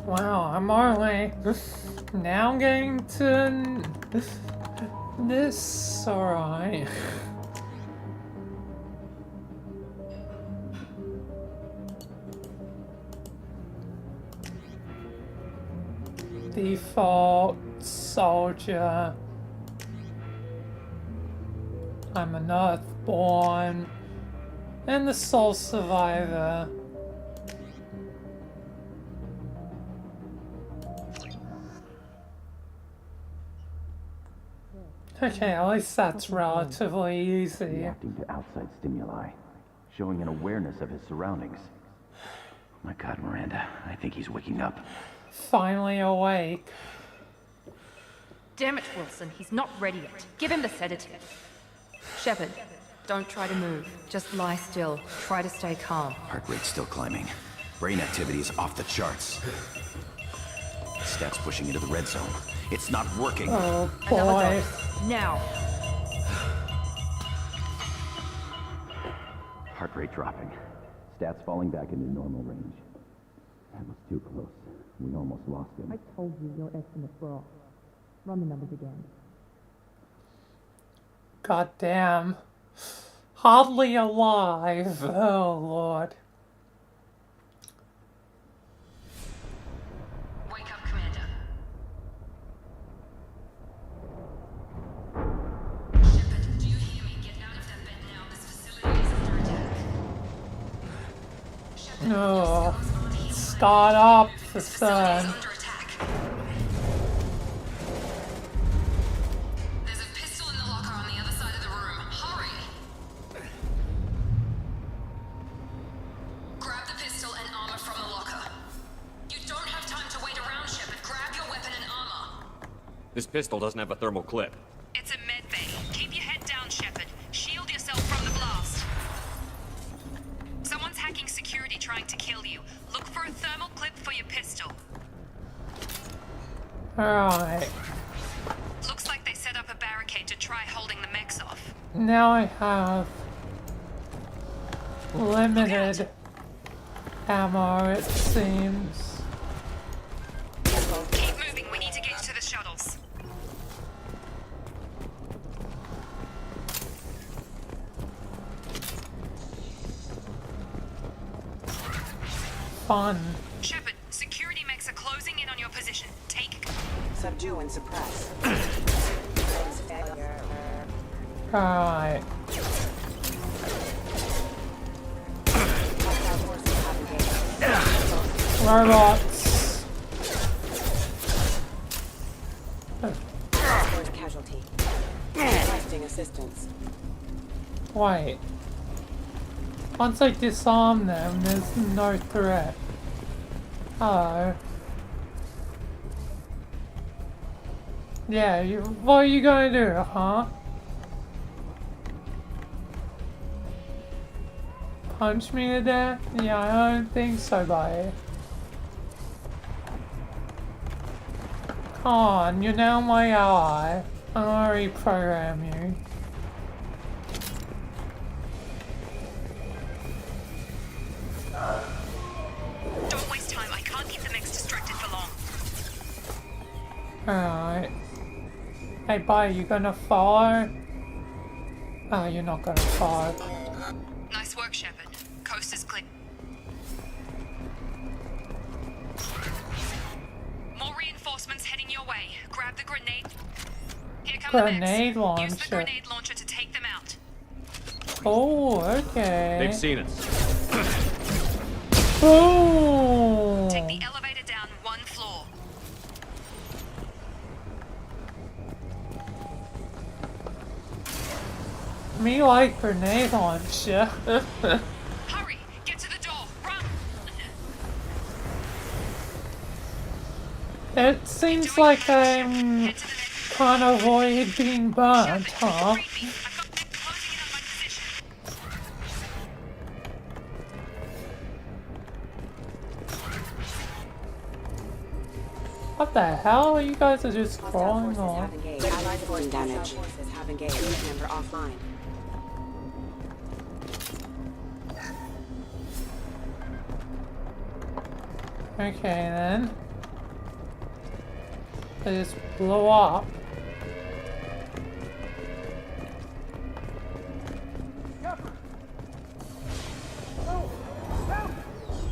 Wow, I'm only now getting to this, alright. Default soldier. I'm an Earthborn and the sole survivor. Okay, at least that's relatively easy. Reacting to outside stimuli, showing an awareness of his surroundings. My God, Miranda, I think he's waking up. Finally awake. Damn it, Wilson, he's not ready yet. Give him the sedative. Shepard, don't try to move. Just lie still. Try to stay calm. Heart rate still climbing. Brain activity is off the charts. Stats pushing into the red zone. It's not working. Oh boy. Now. Heart rate dropping. Stats falling back into normal range. That was too close. We almost lost him. I told you your estimates were off. Run the numbers again. God damn. Hardly alive. Oh lord. Wake up, Commander. Shepard, do you hear me? Get out of that bed now. This facility is under attack. Shepard, Oh. Start up the sun. There's a pistol in the locker on the other side of the room. Hurry! Grab the pistol and armor from the locker. You don't have time to wait around, Shepard. Grab your weapon and armor. This pistol doesn't have a thermal clip. It's a med bay. Keep your head down, Shepard. Shield yourself from the blast. Someone's hacking security trying to kill you. Look for a thermal clip for your pistol. Alright. Looks like they set up a barricade to try holding the mechs off. Now I have limited ammo, it seems. Keep moving. We need to get to the shuttles. Fun. Shepard, security mechs are closing in on your position. Take... Subdue and suppress. Alright. Robots. First casualty. Requesting assistance. Wait. Once I disarm them, there's no threat. Hello. Yeah, what are you gonna do, huh? Punch me to death? Yeah, I don't think so, buddy. Come on, you're now my ally. I'm gonna reprogram you. Don't waste time. I can't keep the mix distracted for long. Alright. Hey, buddy, you gonna follow? Oh, you're not gonna follow. Nice work, Shepard. Coast is clear. More reinforcements heading your way. Grab the grenade. Here come Grenade the mechs. Use the launcher. grenade launcher to take them out. Oh, okay. They've seen us. Oh. Take the elevator down one floor. Me like grenade launcher. Hurry! Get to the door! Run! It seems like I'm kind of avoid being burnt, huh? What the hell? You guys are just crawling on. Allied force damage. Have engaged. Member offline. Okay then. They just blew up.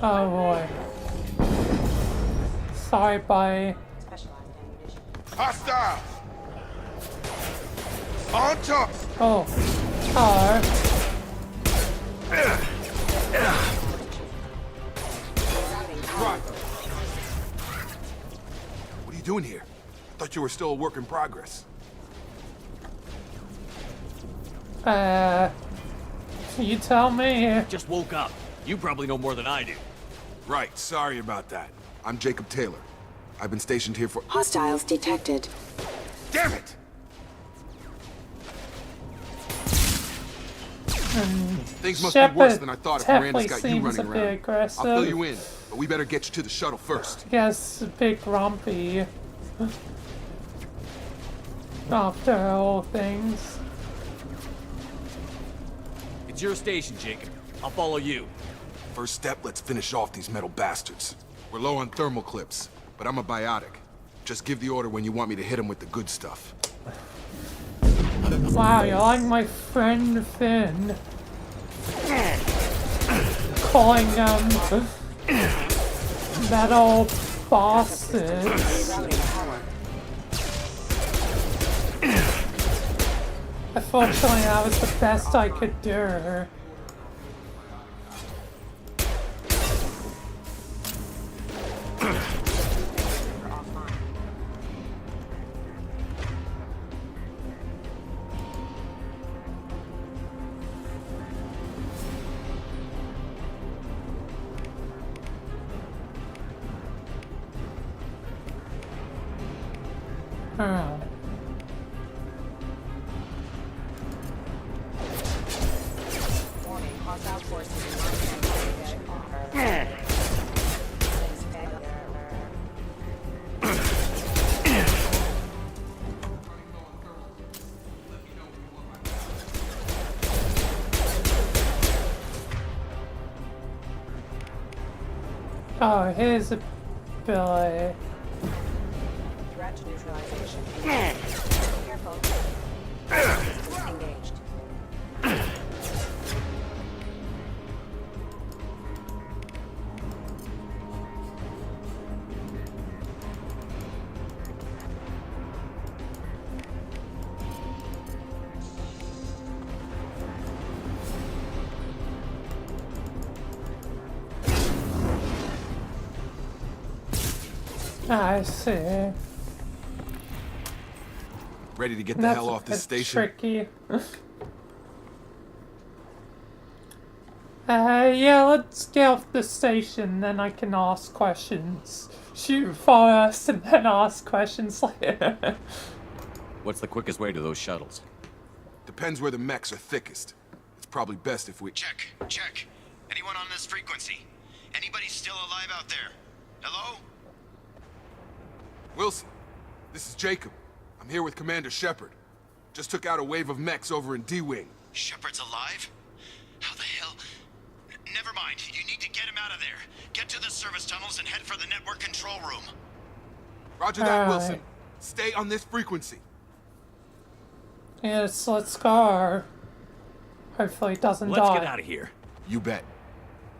Oh boy. Sorry, bye. Hostile! On top! Oh. Hello. Right. What are you doing here? Thought you were still a work in progress. You tell me. Just woke up. You probably know more than I do. Right, sorry about that. I'm Jacob Taylor. I've been stationed here for— Hostiles detected. Damn it! Things must be worse than I thought if Miranda's got you running around. I'll fill you in, but we better get you to the shuttle first. Yes, a bit grumpy. After all things. It's your station, Jacob. I'll follow you. First step, let's finish off these metal bastards. We're low on thermal clips, but I'm a biotic. Just give the order when you want me to hit them with the good stuff. Wow, you're like my friend Finn. Calling them metal bastards. Unfortunately, that was the best I could do. Alright. Oh, here's a Billy. Threat neutralization. Careful. Engaged. I see. Ready to get the hell off this station? Tricky. Yeah, let's get off the station, then I can ask questions. Shoot first and then ask questions later. What's the quickest way to those shuttles? Depends where the mechs are thickest. It's probably best if we... Check. Anyone on this frequency? Anybody still alive out there? Hello? Wilson, this is Jacob. I'm here with Commander Shepard. Just took out a wave of mechs over in D-Wing. Shepard's alive? How the hell? Never mind. You need to get him out of there. Get to the service tunnels and head for the network control room. Roger that, Wilson. Stay on this frequency. Yes, let's go. Hopefully it doesn't die. Let's get out of here. You bet.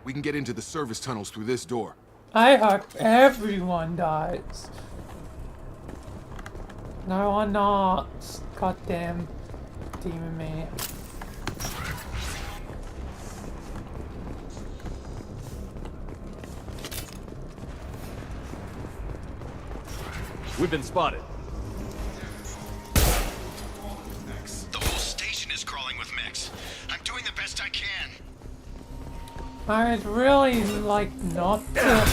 We can get into the service tunnels through this door. I hope everyone dies. No one not. Goddamn demon man. We've been spotted. The whole station is crawling with mechs. I'm doing the best I can. I'd really like not to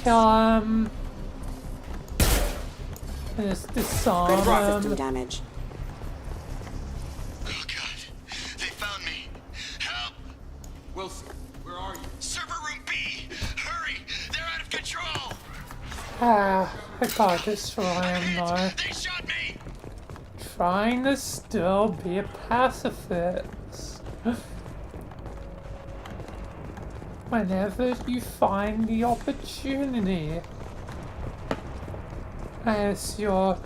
kill him. Just disarm Grid raw him. system damage. Oh god. They found me. Help! Wilson, where are you? Server room B! Hurry! They're out of control! Ah, I gotta destroy him though. They shot me! Trying to still be a pacifist. Whenever you find the opportunity. As you're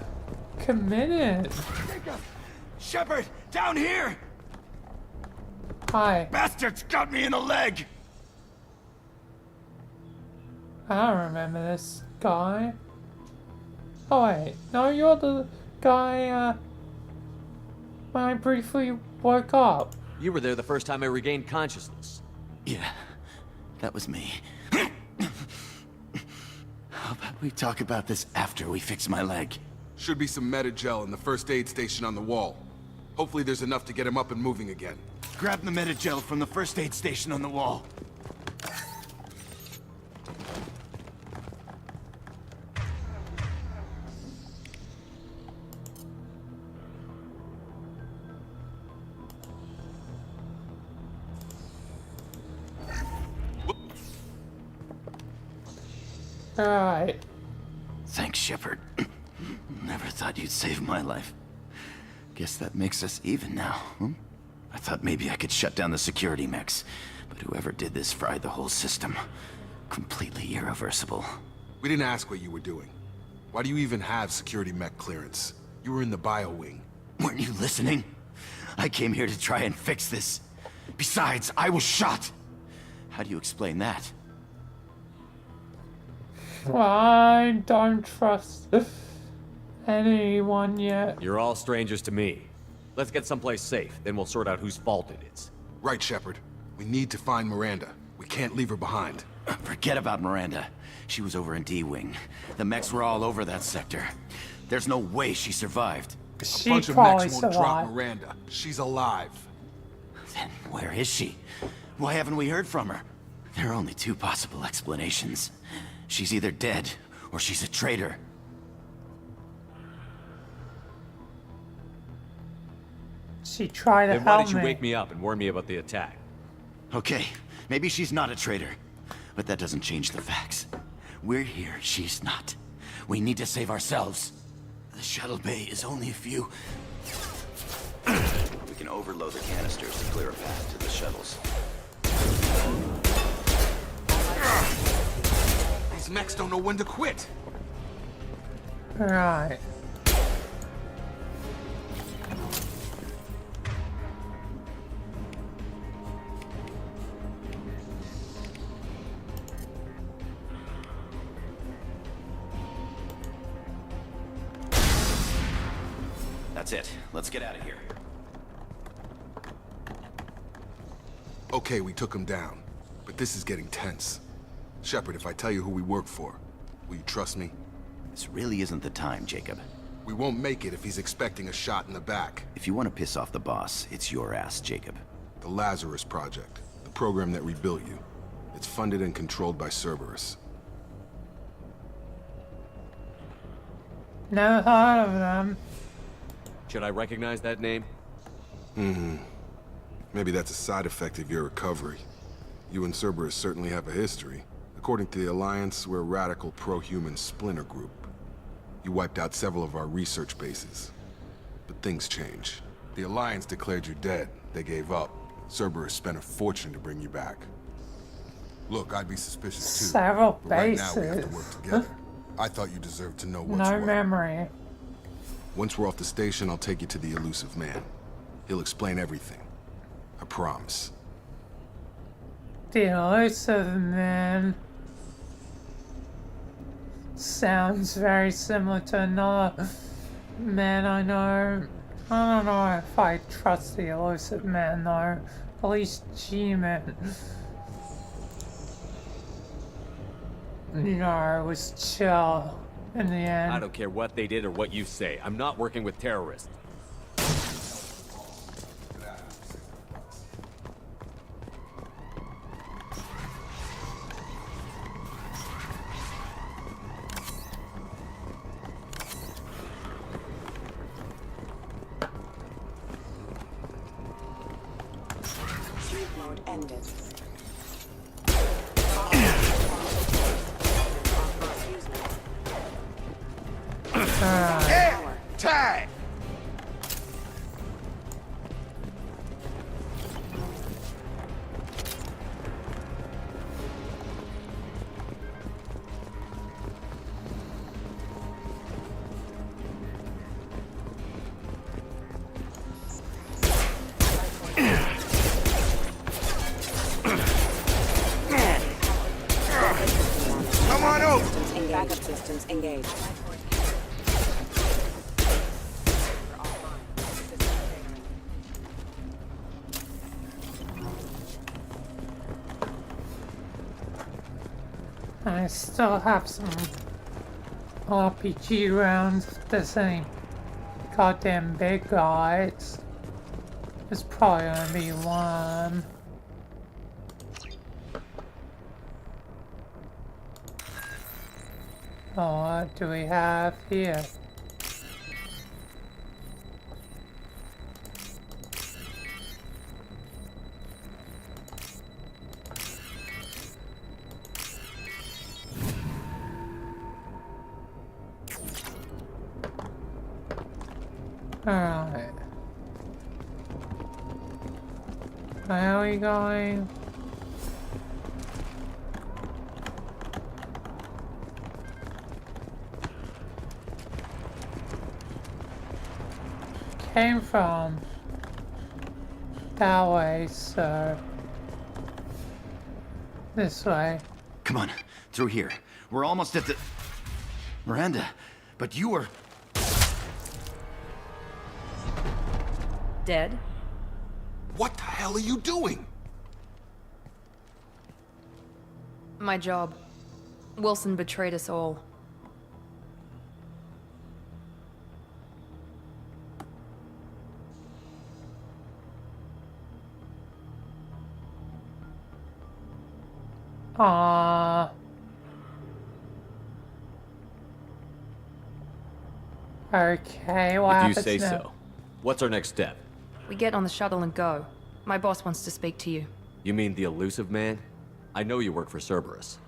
committed. Shepard! Down here! Hi. Bastards got me in the leg! I don't remember this guy. Oh wait, no, you're the guy, when I briefly woke up. You were there the first time I regained consciousness. Yeah, that was me. How about we talk about this after we fix my leg? Should be some Medi-gel in the first aid station on the wall. Hopefully there's enough to get him up and moving again. Grab the Medi-gel from the first aid station on the wall. Alright. Thanks, Shepard. Never thought you'd save my life. Guess that makes us even now, hmm? I thought maybe I could shut down the security mechs, but whoever did this fried the whole system. Completely irreversible. We didn't ask what you were doing. Why do you even have security mech clearance? You were in the bio wing. Weren't you listening? I came here to try and fix this. Besides, I was shot. How do you explain that? I don't trust anyone yet. You're all strangers to me. Let's get someplace safe, then we'll sort out whose fault it is. Right, Shepard. We need to find Miranda. We can't leave her behind. Forget about Miranda. She was over in D-Wing. The mechs were all over that sector. There's no way she survived. A bunch of mechs won't drop Miranda. She's alive. Then where is she? Why haven't we heard from her? There are only two possible explanations. She's either dead, or she's a traitor. She tried to Then why help did you me. wake me up and warn me about the attack? Okay, maybe she's not a traitor, but that doesn't change the facts. We're here, she's not. We need to save ourselves. The shuttle bay is only a few... We can overload the canisters to clear a path to the shuttles. These mechs don't know when to quit. Right. That's it. Let's get out of here. Okay, we took him down. But this is getting tense. Shepard, if I tell you who we work for, will you trust me? This really isn't the time, Jacob. We won't make it if he's expecting a shot in the back. If you want to piss off the boss, it's your ass, Jacob. The Lazarus Project. The program that rebuilt you. It's funded and controlled by Cerberus. Never heard of them. Should I recognize that name? Maybe that's a side effect of your recovery. You and Cerberus certainly have a history. According to the Alliance, we're a radical pro-human splinter group. You wiped out several of our research bases. But things change. The Alliance declared you dead. They gave up. Cerberus spent a fortune to bring you back. Look, I'd be suspicious too. Several but right now we have bases. to work together. I thought you deserved to know what's No what. memory. Once we're off the station, I'll take you to the elusive man. He'll explain everything. I promise. The elusive man sounds very similar to another man I know. I don't know if I trust the elusive man though. At least G-Man. You know, it was chill in the end. I don't care what they did or what you say. I'm not working with terrorists. Sleep mode ended. Tag! Come on over! Backup systems engaged. I still have some RPG rounds. This ain't goddamn big guys. It's probably gonna be one. Oh, what do we have here? Alright. Where are we going? Came from that way, so this way. Come on, through here. We're almost at the... Miranda, but you were... Dead? What the hell are you doing? My job. Wilson betrayed us all. Okay, what If you happens say now? so. What's our next step? We get on the shuttle and go. My boss wants to speak to you. You mean the elusive man? I know you work for Cerberus.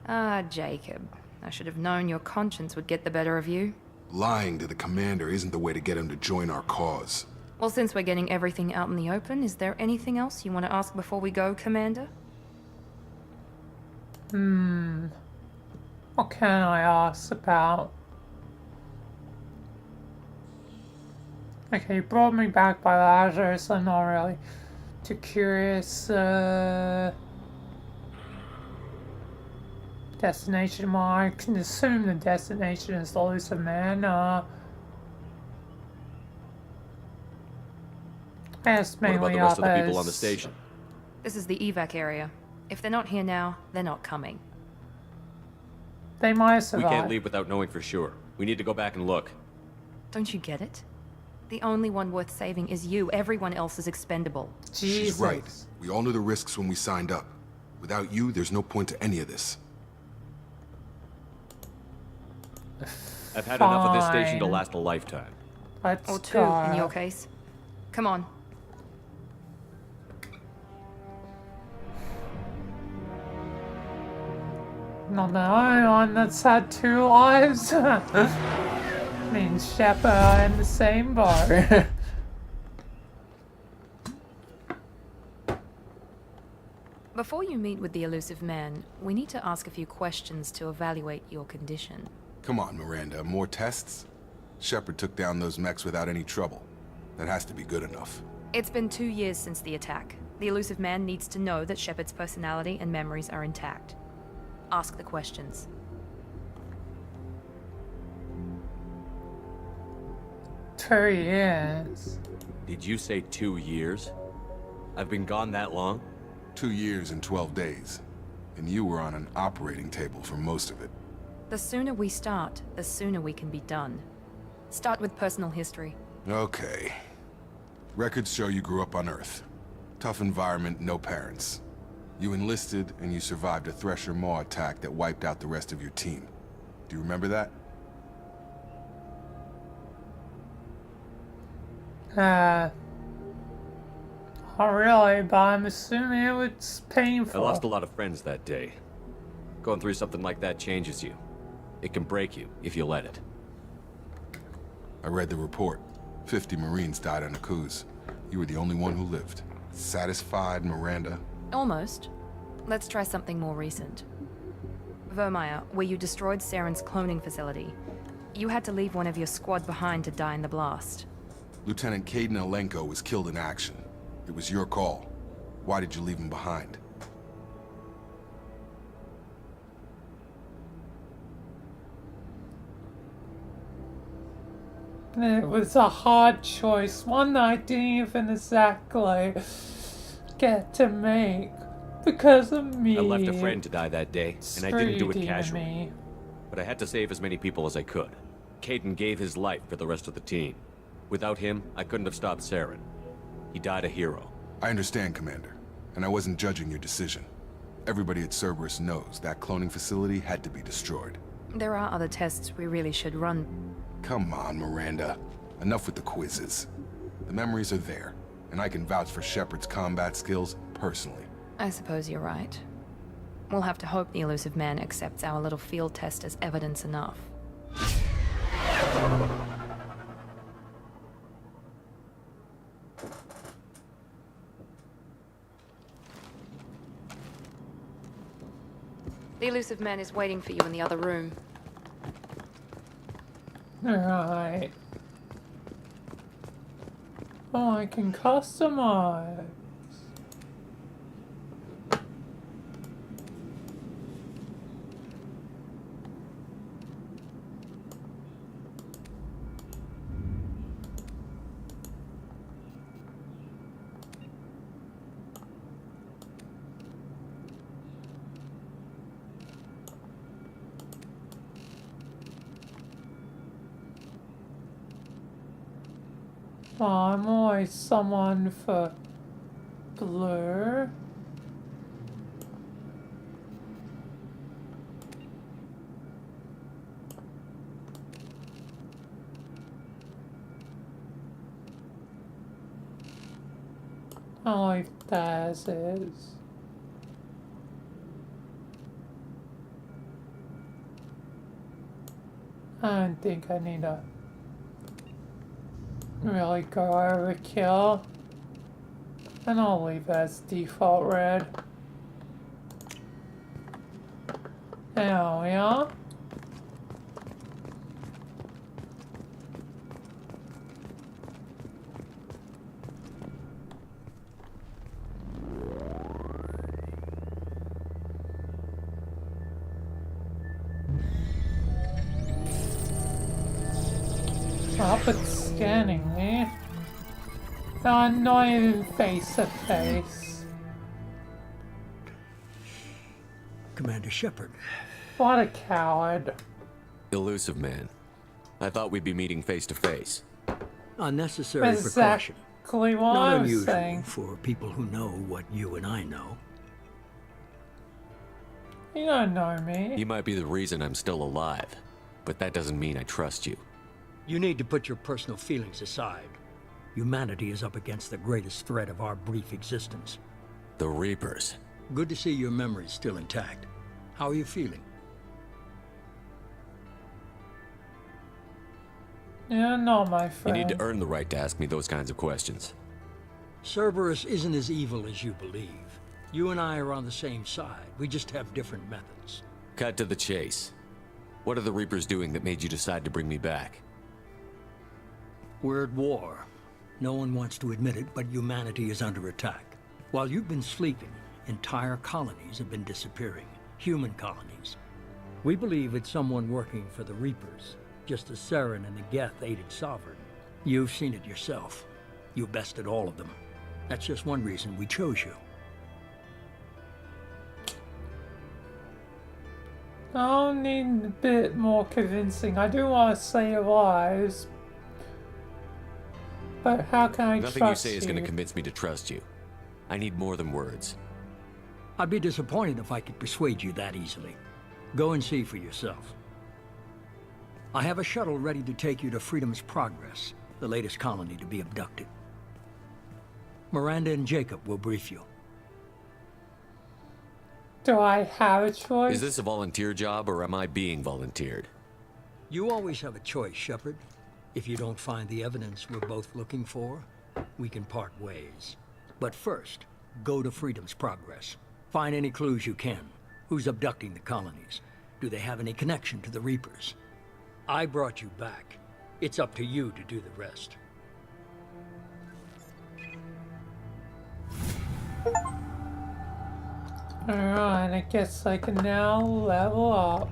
Ah, Jacob. I should have known your conscience would get the better of you. Lying to the commander isn't the way to get him to join our cause. Well, since we're getting everything out in the open, is there anything else you want to ask before we go, Commander? What can I ask about? Okay, you brought me back by Lazarus. I'm not really too curious. Destination, well, I can assume the destination is the elusive man. Asked What about mainly the rest of the people others. on the station? This is the evac area. If they're not here now, they're not coming. They might We survive. can't leave without knowing for sure. We need to go back and look. Don't you get it? The only one worth saving is you. Everyone else is expendable. She's right. We all knew the risks when we signed up. Without you, there's no point to any of this. I've had enough of this station to Fine. last a lifetime. Let's Or two, go. in your case. Come on. Not the only one that's had 2 lives. Me and Shepard are in the same boat. Before you meet with the elusive man, we need to ask a few questions to evaluate your condition. Come on, Miranda, more tests? Shepard took down those mechs without any trouble. That has to be good enough. It's been 2 years since the attack. The elusive man needs to know that Shepard's personality and memories are intact. Ask the questions. Two years. Did you say 2 years? I've been gone that long? 2 years and 12 days. And you were on an operating table for most of it. The sooner we start, the sooner we can be done. Start with personal history. Okay. Records show you grew up on Earth. Tough environment, no parents. You enlisted, and you survived a Thresher Maw attack that wiped out the rest of your team. Do you remember that? Not really, but I'm assuming it was painful. I lost a lot of friends that day. Going through something like that changes you. It can break you, if you let it. I read the report. 50 Marines died on a cruise. You were the only one who lived. Satisfied, Miranda? Almost. Let's try something more recent. Vermeer, where you destroyed Saren's cloning facility. You had to leave one of your squad behind to die in the blast. Lieutenant Caden Alenko was killed in action. It was your call. Why did you leave him behind? It was a hard choice, one that I didn't even exactly get to make because of me. I left a friend to die that day, and I didn't do it Screwed casually. me. But I had to save as many people as I could. Caden gave his life for the rest of the team. Without him, I couldn't have stopped Saren. He died a hero. I understand, Commander, and I wasn't judging your decision. Everybody at Cerberus knows that cloning facility had to be destroyed. There are other tests we really should run. Come on, Miranda. Enough with the quizzes. The memories are there, and I can vouch for Shepard's combat skills personally. I suppose you're right. We'll have to hope the elusive man accepts our little field test as evidence enough. The elusive man is waiting for you in the other room. Right. Oh, I can customize. Oh, I'm always someone for blue. I'll leave that as is. I don't think I need to really go overkill. And I'll leave it as default red. There we are. Stop it scanning me. Not even face to face. Commander Shepard. What a coward. Elusive man. I thought we'd be meeting face to face. Unnecessary That's precaution. exactly what Not I was unusual saying. for people who know what you and I know. You don't know me. You might be the reason I'm still alive, but that doesn't mean I trust you. You need to put your personal feelings aside. Humanity is up against the greatest threat of our brief existence. The Reapers. Good to see your memory's still intact. How are you feeling? Yeah, no, my You friend. need to earn the right to ask me those kinds of questions. Cerberus isn't as evil as you believe. You and I are on the same side. We just have different methods. Cut to the chase. What are the Reapers doing that made you decide to bring me back? We're at war. No one wants to admit it, but humanity is under attack. While you've been sleeping, entire colonies have been disappearing. Human colonies. We believe it's someone working for the Reapers, just as Saren and the Geth aided Sovereign. You've seen it yourself. You bested all of them. That's just one reason we chose you. I'll need a bit more convincing. I do want to say your lies. But how can I trust you? Nothing you say is going to convince me to trust you. I need more than words. I'd be disappointed if I could persuade you that easily. Go and see for yourself. I have a shuttle ready to take you to Freedom's Progress, the latest colony to be abducted. Miranda and Jacob will brief you. Do I have a choice? Is this a volunteer job, or am I being volunteered? You always have a choice, Shepard. If you don't find the evidence we're both looking for, we can part ways. But first, go to Freedom's Progress. Find any clues you can. Who's abducting the colonies? Do they have any connection to the Reapers? I brought you back. It's up to you to do the rest. Alright, I guess I can now level up.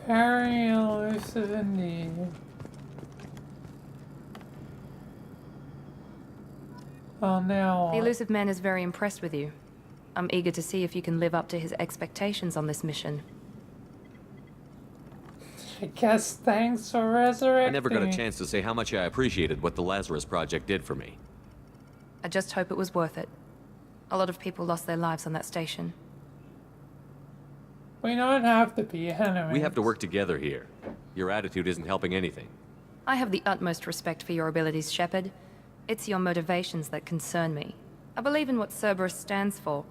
Very elusive indeed. Well, now The elusive man is very impressed with you. I'm eager to see if you can live up to his expectations on this mission. I guess thanks for resurrecting I never got a me. chance to say how much I appreciated what the Lazarus Project did for me. I just hope it was worth it. A lot of people lost their lives on that station. We don't have to be enemies. We have to work together here. Your attitude isn't helping anything. I have the utmost respect for your abilities, Shepard. It's your motivations that concern me. I believe in what Cerberus stands for.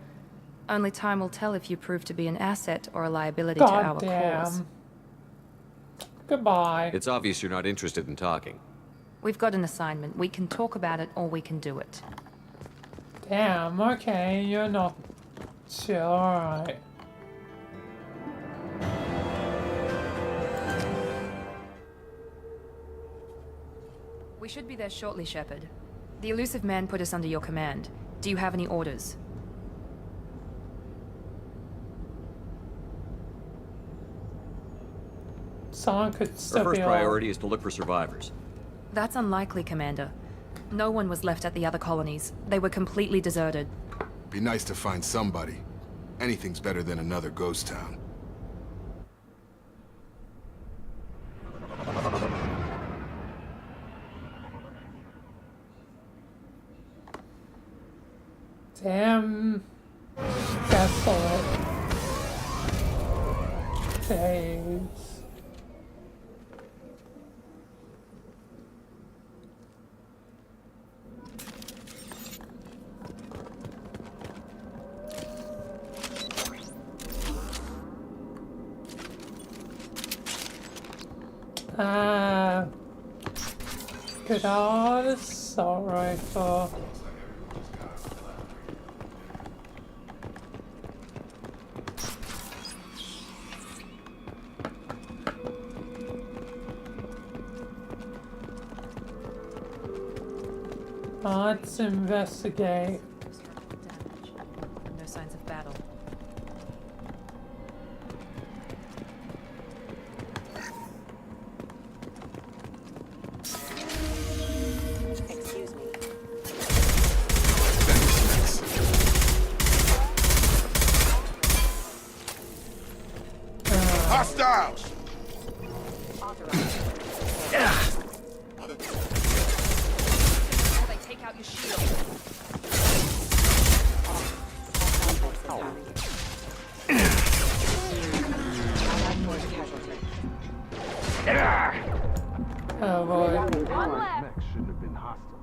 Only time will tell if you prove to be an asset or a liability to our cause. Goodbye. It's obvious you're not interested in talking. We've got an assignment. We can talk about it or we can do it. Damn, okay, you're not chill, alright. We should be there shortly, Shepard. The elusive man put us under your command. Do you have any orders? Someone could still Our be first priority is to look for survivors. That's unlikely, Commander. No one was left at the other colonies. They were completely deserted. Be nice to find somebody. Anything's better than another ghost town. Damn. Desolate days. Good old assault rifle. Let's investigate. No signs of battle. Oh boy. Mech shouldn't have been hostile.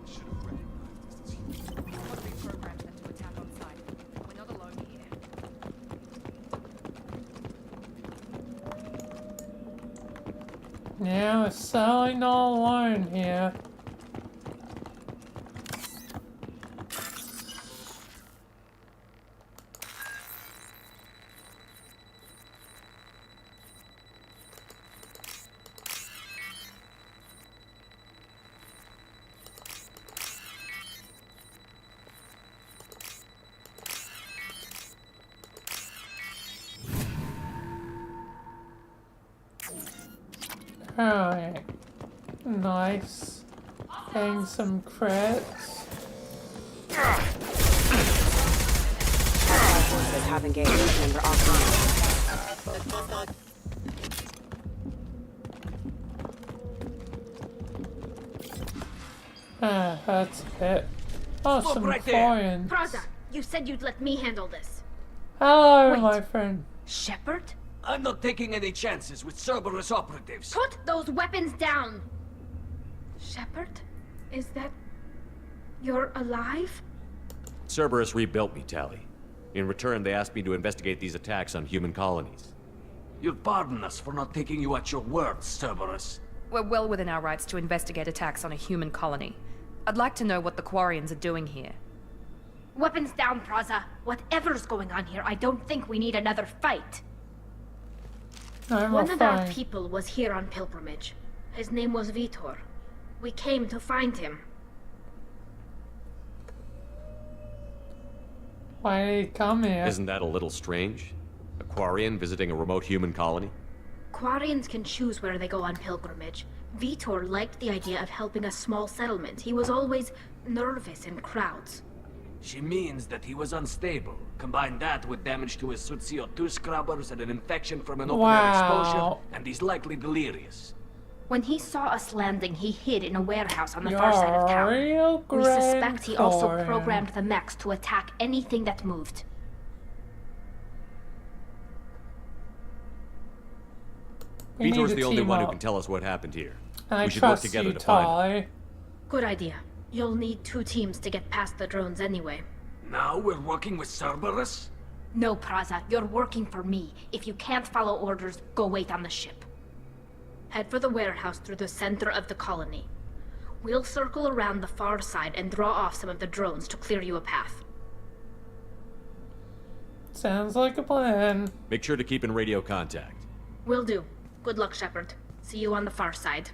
They should have recognized us as humans. What reprogrammed them to attack on sight? We're not alone here. Yeah, we're certainly not alone here. Alright. Nice. Getting some crits. Forces have engaged a member offline. Ah, that's it. Oh, Stop some right there. coins. Praza, you said you'd let me handle this. Hello, Wait. my friend. Shepard? I'm not taking any chances with Cerberus operatives. Put those weapons down! Shepard? Is that... You're alive? Cerberus rebuilt me, Tally. In return, they asked me to investigate these attacks on human colonies. You'll pardon us for not taking you at your word, Cerberus. We're well within our rights to investigate attacks on a human colony. I'd like to know what the Quarians are doing here. Weapons down, Praza. Whatever's going on here, I don't think we need another fight. One of our people was here on pilgrimage. His name was Vitor. We came to find him. Why did he come here? Isn't that a little strange? A Quarian visiting a remote human colony? Quarians can choose where they go on pilgrimage. Vitor liked the idea of helping a small settlement. He was always nervous in crowds. She means that he was unstable. Combine that with damage to his suit CO2 scrubbers and an infection from an open-air exposure, and he's likely delirious. When he saw us landing, he hid in a warehouse on the far side of town. We suspect he also programmed the mechs to attack anything that moved. Vitor's the only one who can tell us what happened here. I We should work trust together you, to find him. Tali. Good idea. You'll need 2 teams to get past the drones anyway. Now we're working with Cerberus? No, Praza, you're working for me. If you can't follow orders, go wait on the ship. Head for the warehouse through the center of the colony. We'll circle around the far side and draw off some of the drones to clear you a path. Sounds like a plan. Make sure to keep in radio contact. Will do. Good luck, Shepard. See you on the far side.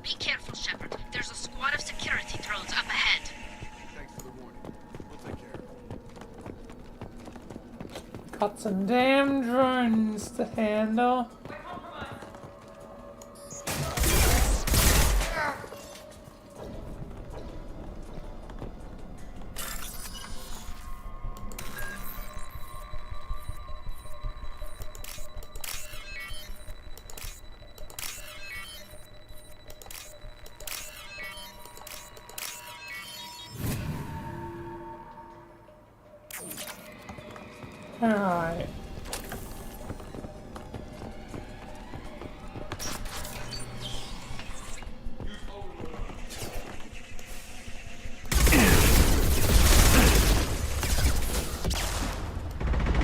Be careful, Shepard. There's a squad of security drones up ahead. Thanks for the warning. We'll take care of it. Got some damn drones to handle. Alright.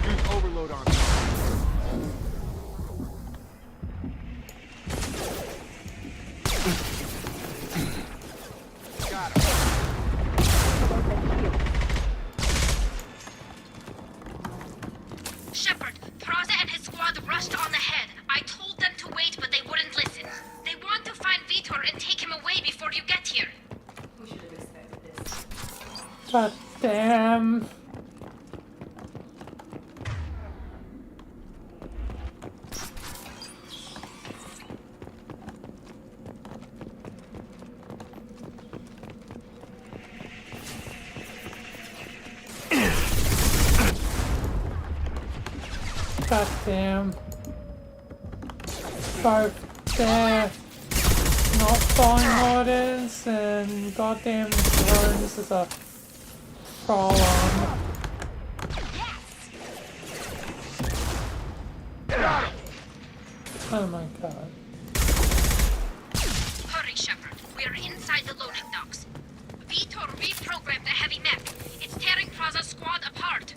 Use overload on Got him. Shepard, Praza and his squad rushed on ahead. I told them to wait, but they wouldn't listen. They want to find Vitor and take him away before you get here. We should have expected this. God damn. God damn. Both there. Not following orders and goddamn drones is a problem. Oh my god. Hurry, Shepard. We are inside the loading docks. Vitor reprogrammed the heavy mech. It's tearing Praza's squad apart.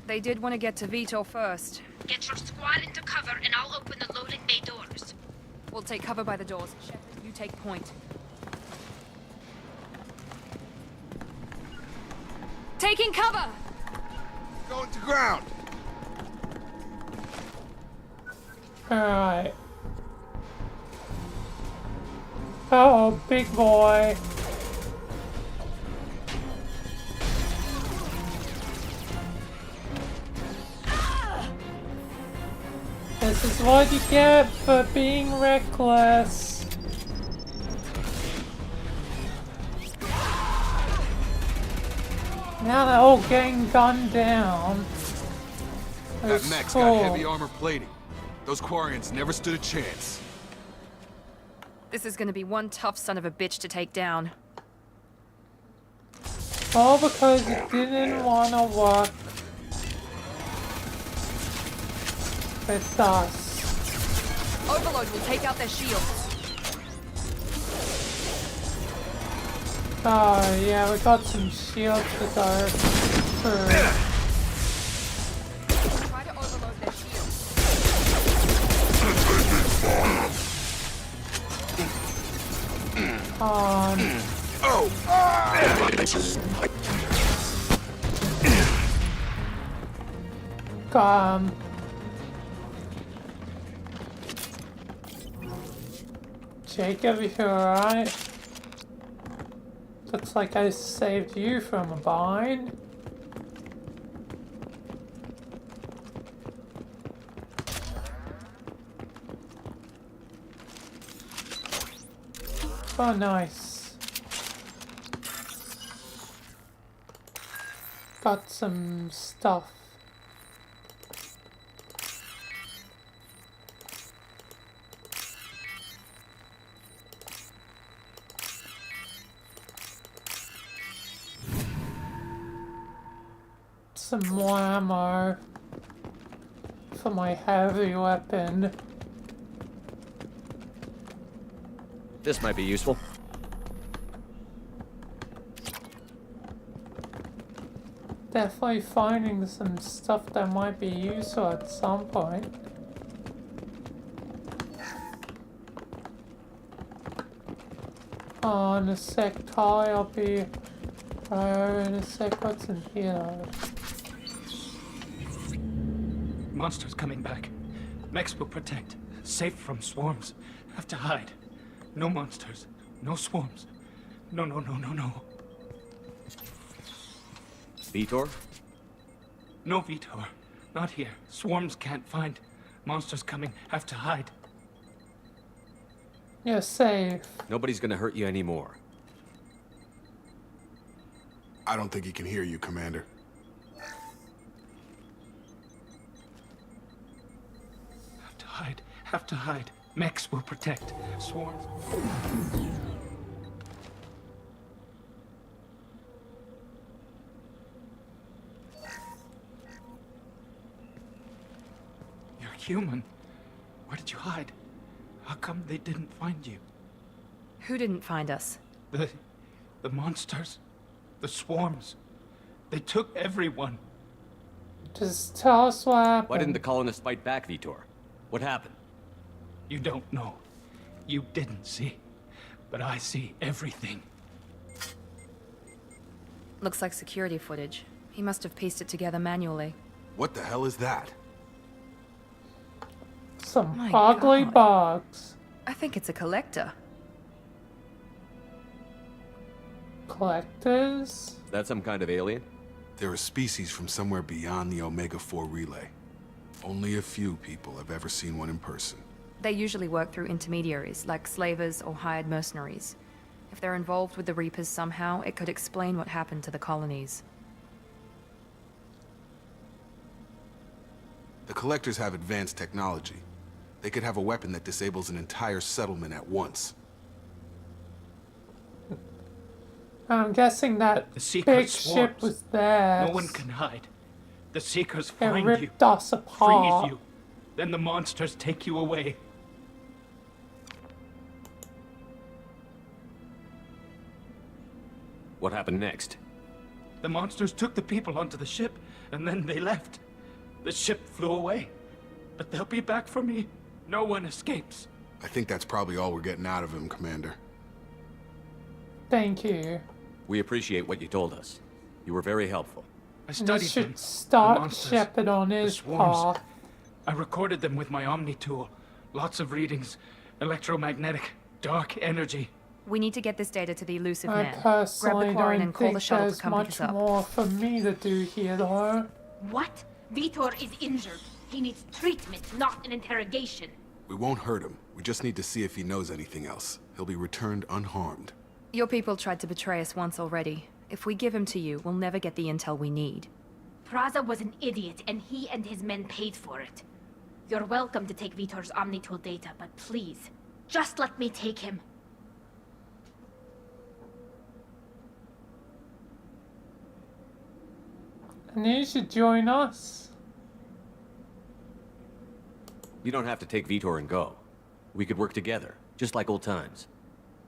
They did want to get to Vito first. Get your squad into cover and I'll open the loading bay doors. We'll take cover by the doors. Shepard, you take point. Taking cover! Going to ground. Alright. Oh, big boy. This is what you get for being reckless. Now they're all getting gunned down. That mech's got heavy armor plating. Those Quarians never stood a chance. This is gonna be one tough son of a bitch to take down. All because it didn't want to work with us. Overload will take out their shields. Oh yeah, we got some shields to go through. Try to overload their shields. Oh! Jacob, you alright? Looks like I saved you from a bind. Oh, nice. Got some stuff. Some more ammo for my heavy weapon. This might be useful. Definitely finding some stuff that might be useful at some point. Oh, in a sec, Ty, I'll be in a sec. What's in here? Monsters coming back. Mechs will protect. Safe from swarms. Have to hide. No monsters. No swarms. No, no, no, no, no. Vitor? No, Vitor. Not here. Swarms can't find. Monsters coming. Have to hide. You're safe. Nobody's gonna hurt you anymore. I don't think he can hear you, Commander. Have to hide. Have to hide. Mechs will protect. Swarms. You're human. Where did you hide? How come they didn't find you? Who didn't find us? The monsters. The swarms. They took everyone. Just tell us what happened. Why didn't the colonists fight back, Vitor? What happened? You don't know. You didn't see. But I see everything. Looks like security footage. He must have pieced it together manually. What the hell is that? Some My ugly God. bugs. I think it's a collector. Collectors? Is that some kind of alien? They're a species from somewhere beyond the Omega-4 relay. Only a few people have ever seen one in person. They usually work through intermediaries, like slavers or hired mercenaries. If they're involved with the Reapers somehow, it could explain what happened to the colonies. The Collectors have advanced technology. They could have a weapon that disables an entire settlement at once. I'm guessing that The Seeker big swarms. ship was there. No one can hide. The Seekers It find ripped you. us apart. Freeze you. Then the monsters take you away. What happened next? The monsters took the people onto the ship, and then they left. The ship flew away. But they'll be back for me. No one escapes. I think that's probably all we're getting out of him, Commander. Thank you. We appreciate what you told us. You were very helpful. I And studied this them. should start the monsters, Shepard on the his swarms. path. I recorded them with my Omni tool. Lots of readings. Electromagnetic, dark energy. We need to get this data to the elusive I man. Grab personally the quarry and don't call the think shuttle to there's come pick much us up. more for me to do here, though. What? Vitor is injured. He needs treatment, not an interrogation. We won't hurt him. We just need to see if he knows anything else. He'll be returned unharmed. Your people tried to betray us once already. If we give him to you, we'll never get the intel we need. Praza was an idiot, and he and his men paid for it. You're welcome to take Vitor's Omnitool data, but please, just let me take him. And you should join us. You don't have to take Vitor and go. We could work together, just like old times.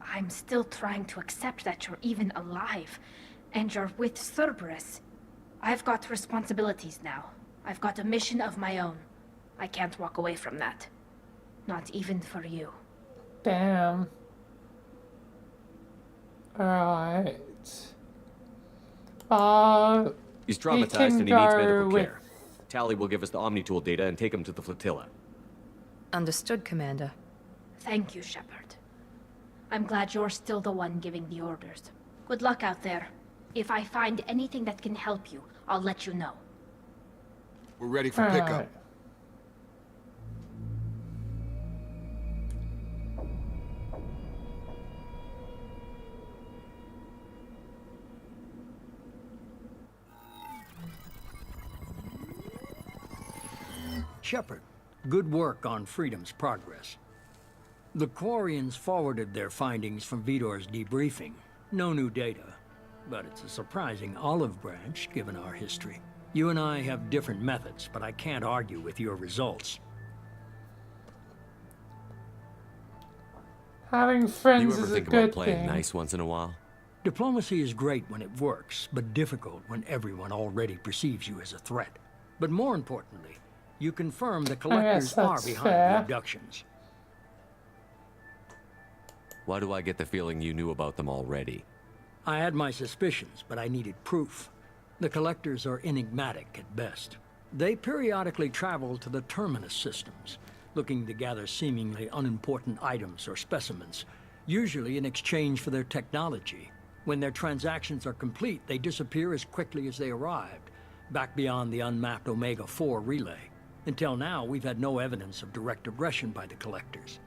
I'm still trying to accept that you're even alive, and you're with Cerberus. I've got responsibilities now. I've got a mission of my own. I can't walk away from that. Not even for you. Damn. Alright. He's he traumatized can and he needs go medical with- care. Tally will give us the Omnitool data and take him to the flotilla. Understood, Commander. Thank you, Shepard. I'm glad you're still the one giving the orders. Good luck out there. If I find anything that can help you, I'll let you know. We're ready for pickup. Shepard, good work on Freedom's progress. The Quarians forwarded their findings from Vitor's debriefing. No new data, but it's a surprising olive branch given our history. You and I have different methods, but I can't argue with your results. Having friends You ever is a think good about playing thing. nice once in a while? Diplomacy is great when it works, but difficult when everyone already perceives you as a threat. But more importantly, you confirm the collectors are that's behind fair. the abductions. Why do I get the feeling you knew about them already? I had my suspicions, but I needed proof. The collectors are enigmatic at best. They periodically travel to the terminus systems, looking to gather seemingly unimportant items or specimens, usually in exchange for their technology. When their transactions are complete, they disappear as quickly as they arrived, back beyond the unmapped Omega-4 relay. Until now, we've had no evidence of direct aggression by the collectors.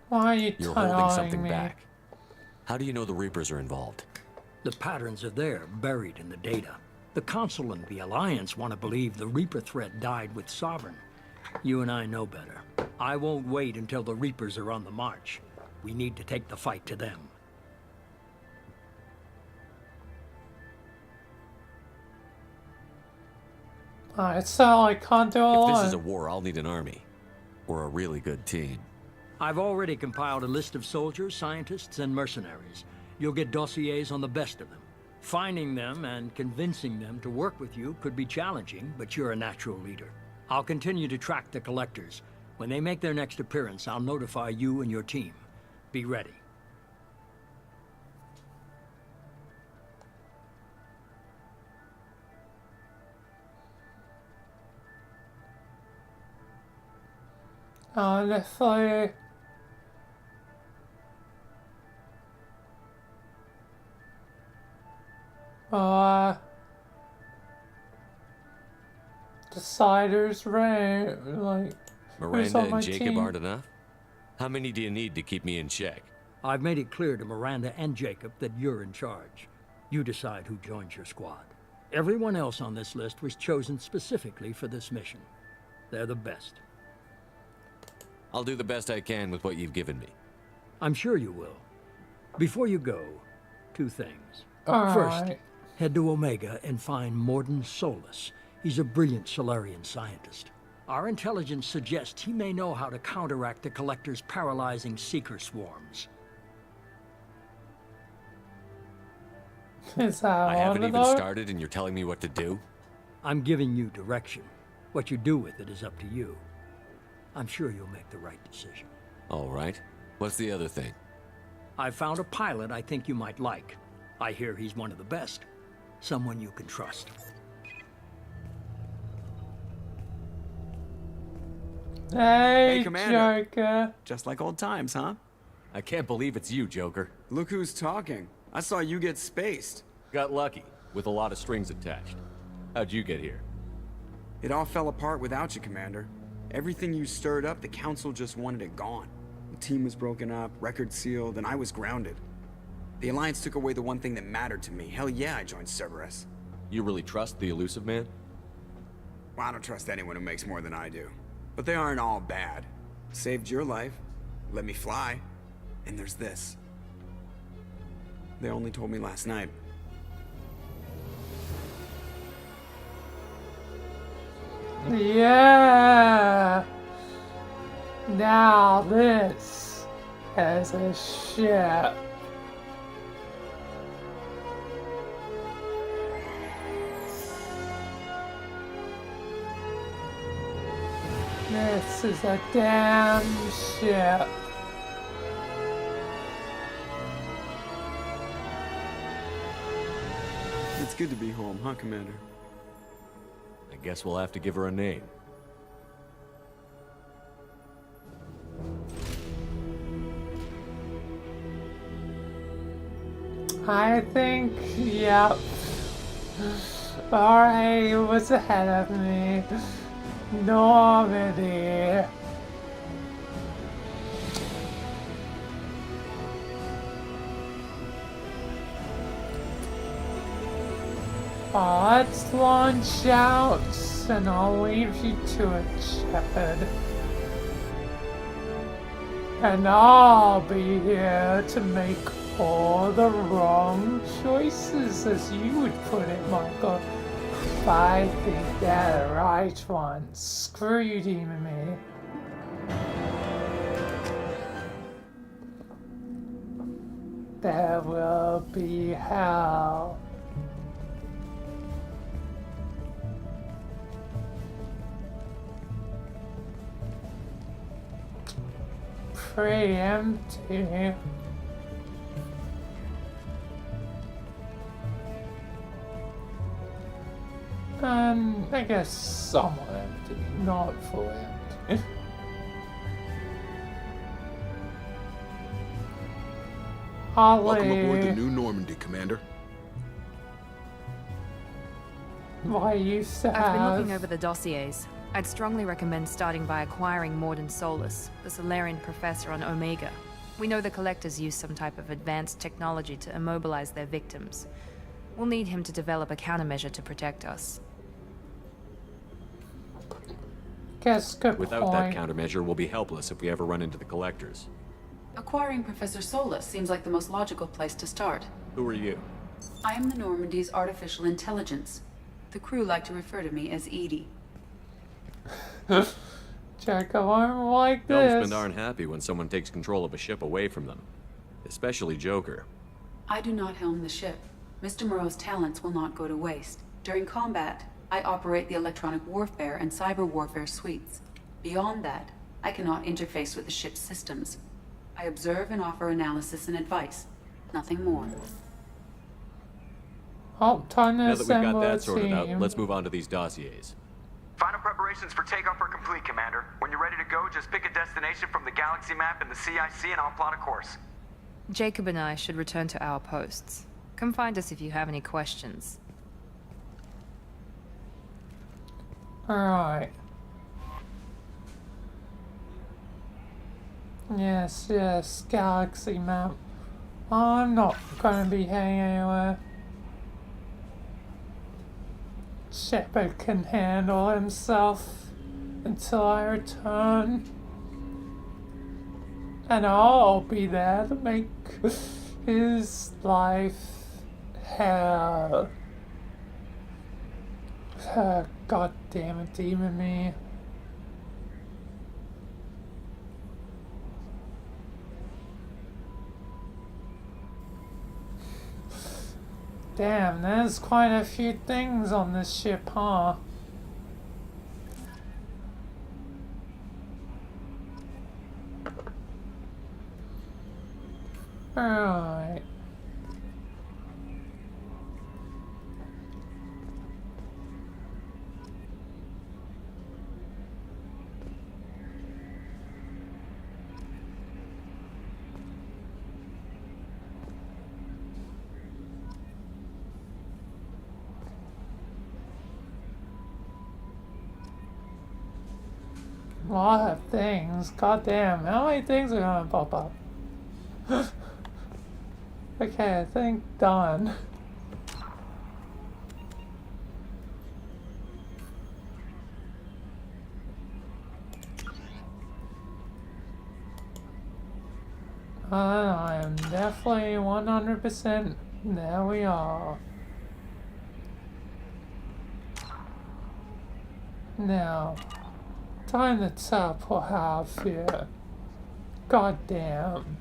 Why are you You're telling holding something me? back. How do you know the Reapers are involved? The patterns are there, buried in the data. The Council and the Alliance want to believe the Reaper threat died with Sovereign. You and I know better. I won't wait until the Reapers are on the march. We need to take the fight to them. Alright, so I can't do a If this lot. is a war, I'll need an army. Or a really good team. I've already compiled a list of soldiers, scientists, and mercenaries. You'll get dossiers on the best of them. Finding them and convincing them to work with you could be challenging, but you're a natural leader. I'll continue to track the collectors. When they make their next appearance, I'll notify you and your team. Be ready. Honestly, deciders right, like who's Miranda on my and Jacob team? aren't enough? How many do you need to keep me in check? I've made it clear to Miranda and Jacob that you're in charge. You decide who joins your squad. Everyone else on this list was chosen specifically for this mission. They're the best. I'll do the best I can with what you've given me. I'm sure you will. Before you go, two things. All First, right. head to Omega and find Morden Solus. He's a brilliant Solarian scientist. Our intelligence suggests he may know how to counteract the Collector's paralyzing seeker swarms. Is that I haven't even though? started and you're telling me what to do? I'm giving you direction. What you do with it is up to you. I'm sure you'll make the right decision. All right. What's the other thing? I found a pilot I think you might like. I hear he's one of the best. Someone you can trust. Hey, Commander. Joker. Just like old times, huh? I can't believe it's you, Joker. Look who's talking. I saw you get spaced. Got lucky, with a lot of strings attached. How'd you get here? It all fell apart without you, Commander. Everything you stirred up, the Council just wanted it gone. The team was broken up, record sealed, and I was grounded. The Alliance took away the one thing that mattered to me. Hell yeah, I joined Cerberus. You really trust the elusive man? Well, I don't trust anyone who makes more than I do. But they aren't all bad. Saved your life, let me fly, and there's this. They only told me last night. Yeah. Now this is a ship. This is a damn ship. It's good to be home, huh, Commander? I guess we'll have to give her a name. I think, yep. RA was ahead of me. Normandy. Let's launch out, and I'll leave you to it, Shepard. And I'll be here to make all the wrong choices, as you would put it, Michael. If I think they're the right ones. Screw you, Demon Me. There will be hell. Pretty empty. I guess somewhat empty, not fully empty. Welcome aboard the new Normandy, Commander. Why used to I've been have... looking over the dossiers. I'd strongly recommend starting by acquiring Morden Solus, the Solarian professor on Omega. We know the Collectors use some type of advanced technology to immobilize their victims. We'll need him to develop a countermeasure to protect us. Guess good Without that point. countermeasure, we'll be helpless if we ever run into the Collectors. Acquiring Professor Solus seems like the most logical place to start. Who are you? I am the Normandy's artificial intelligence. The crew like to refer to me as Edie. Check a arm like this. Helmsmen aren't happy when someone takes control of a ship away from them. Especially Joker. I do not helm the ship. Mr. Moreau's talents will not go to waste. During combat, I operate the electronic warfare and cyber warfare suites. Beyond that, I cannot interface with the ship's systems. I observe and offer analysis and advice. Nothing more. Oh, time to Now that we've got assemble a that sorted out, team. let's move on to these dossiers. Final preparations for takeoff are complete, Commander. When you're ready to go, just pick a destination from the galaxy map and the CIC and I'll plot a course. Jacob and I should return to our posts. Come find us if you have any questions. Alright. Yes, galaxy map. I'm not gonna be hanging anywhere. Shepard can handle himself until I return. And I'll be there to make his life hell. God damn it, Demon Me. Damn, there's quite a few things on this ship, huh? Alright. A lot of things. Goddamn, how many things are gonna pop up? Okay, I think done. I am definitely 100%. There we are. Now, time to tap we'll have here. Goddamn.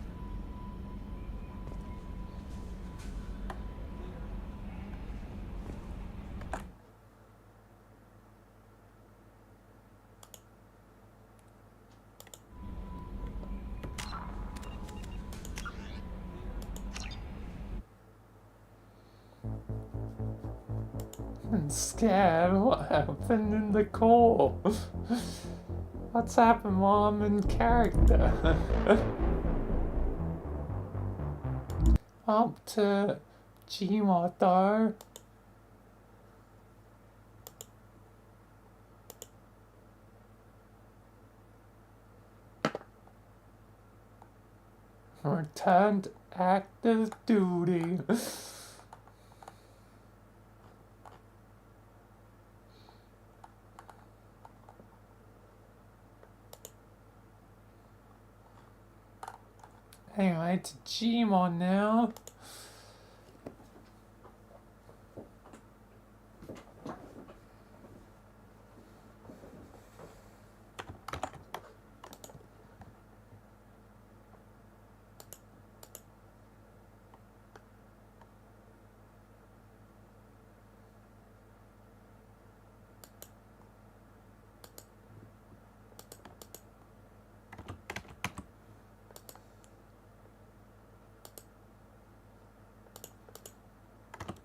I'm scared. What happened in the core? What's happened while I'm in character? Up to Gmod though. Returned active duty. Anyway, to Gmod now.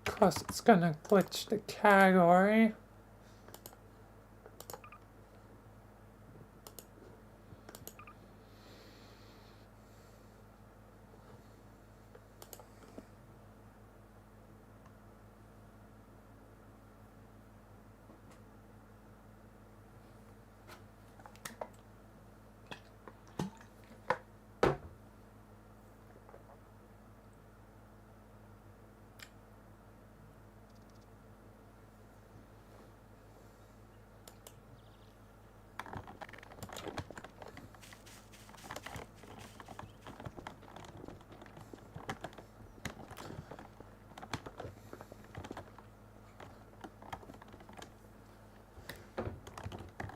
Of course, it's gonna glitch the category.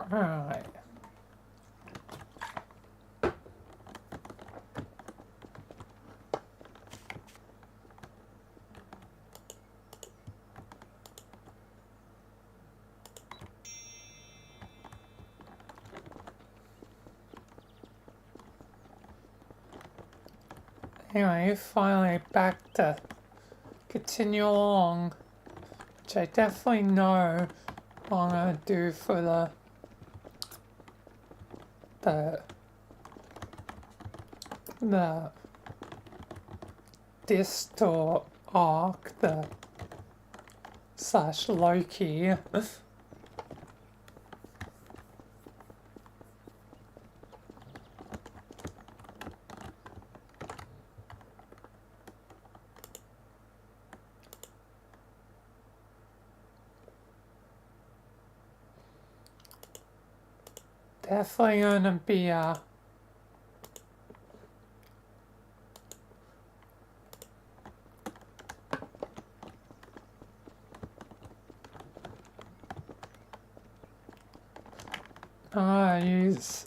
Alright. Anyway, finally back to continue along, which I definitely know what I'm gonna do for the distal arc, the slash Loki. Definitely gonna be use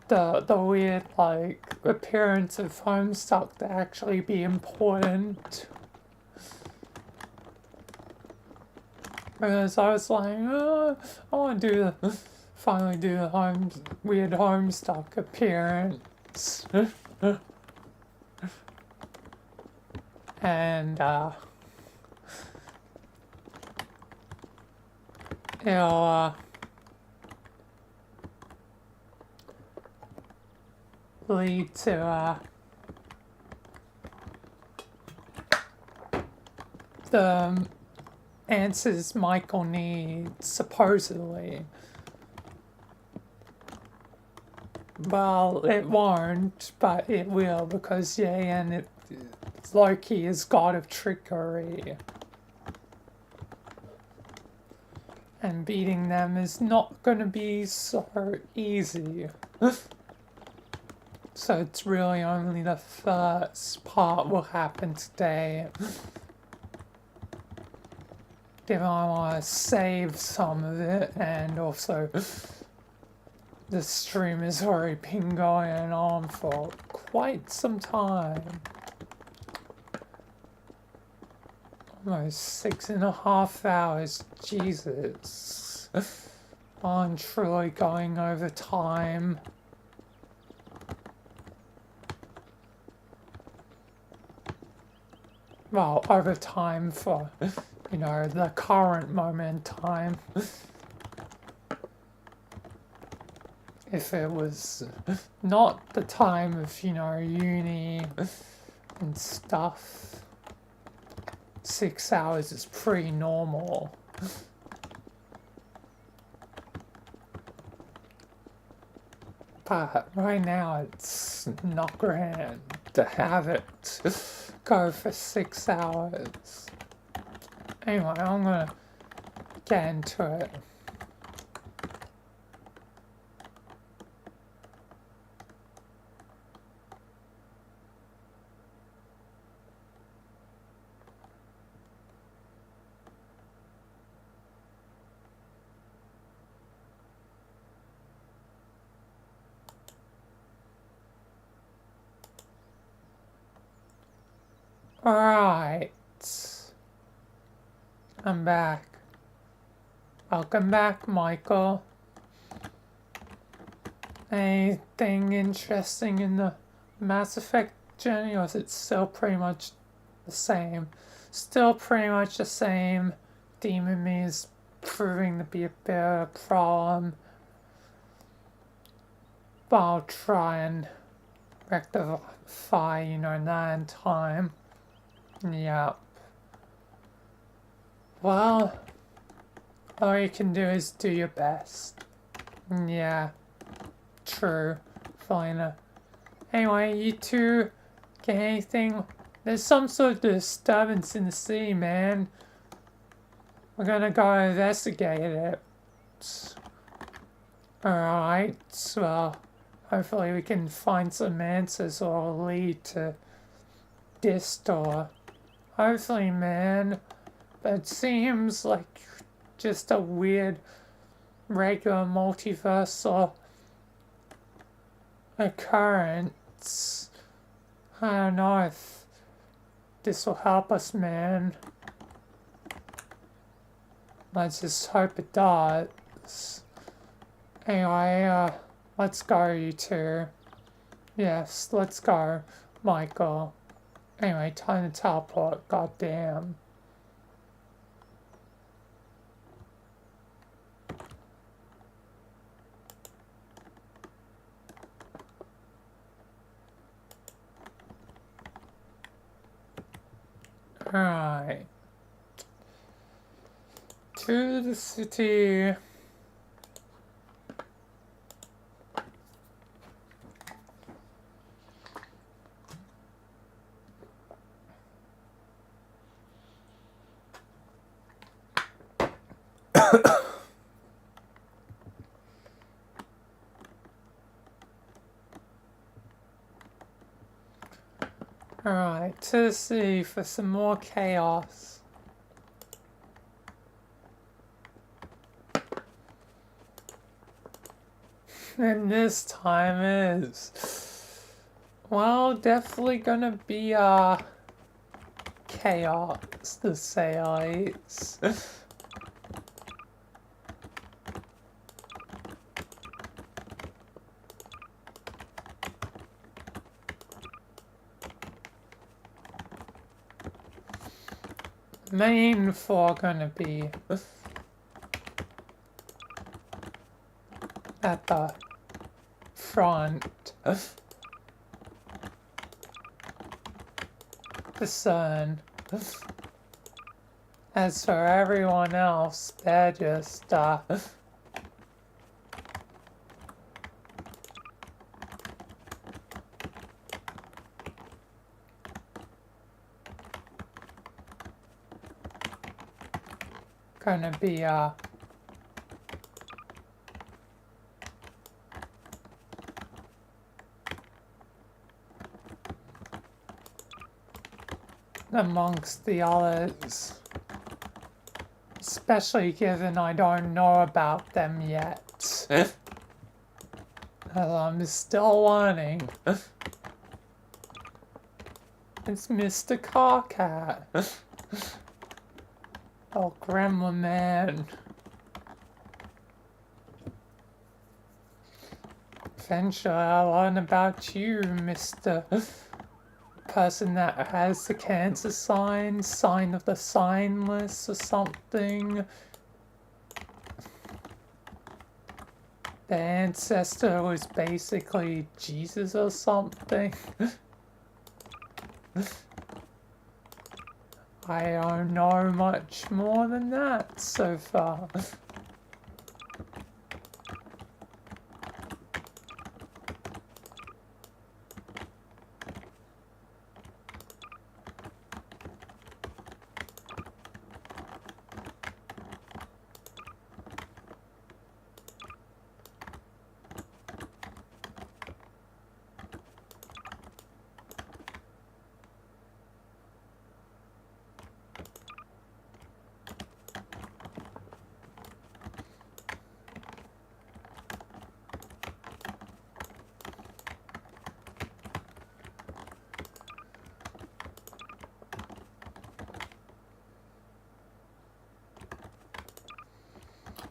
the weird like appearance of Homestuck to actually be important. Because I was like, oh, I want to do the, finally do the weird Homestuck appearance. And, it'll, lead to, the answers Michael needs, supposedly. Well, it won't, but it will, because, yeah, and Loki is god of trickery. And beating them is not gonna be so easy. So it's really only the first part will happen today. If I want to save some of it, and also the stream has already been going on for quite some time. Almost 6.5 hours, Jesus. I'm truly going over time. Well, over time for, you know, the current moment in time. If it was not the time of, you know, uni and stuff, 6 hours is pretty normal. But right now it's not grand to have it go for 6 hours. Anyway, I'm gonna get into it. Alright. I'm back. Welcome back, Michael. Anything interesting in the Mass Effect journey, or is it still pretty much the same? Still pretty much the same. Demon Me is proving to be a bit of a problem. But I'll try and rectify, you know, that in time. Yep. Well, all you can do is do your best. Yeah. True. Fine. Anyway, you two get anything? There's some sort of disturbance in the city, man. We're gonna go investigate it. Alright, well, hopefully we can find some answers or lead to this door. Hopefully, man. But it seems like just a weird, regular multiversal occurrence. I don't know if this will help us, man. Let's just hope it does. Anyway, let's go, you two. Yes, let's go, Michael. Anyway, time to teleport, goddamn. Alright. To the city. Alright, to the city for some more chaos. And this time is, well, definitely gonna be, chaos, to say the least. main four gonna be at the front. The sun. As for everyone else, they're just, gonna be, amongst the others. Especially given I don't know about them yet. I'm still learning. It's Mr. Carcat. Oh, Grandma Man. Eventually I'll learn about you, Mr. Person that has the cancer sign of the signless or something. The ancestor was basically Jesus or something. I don't know much more than that so far.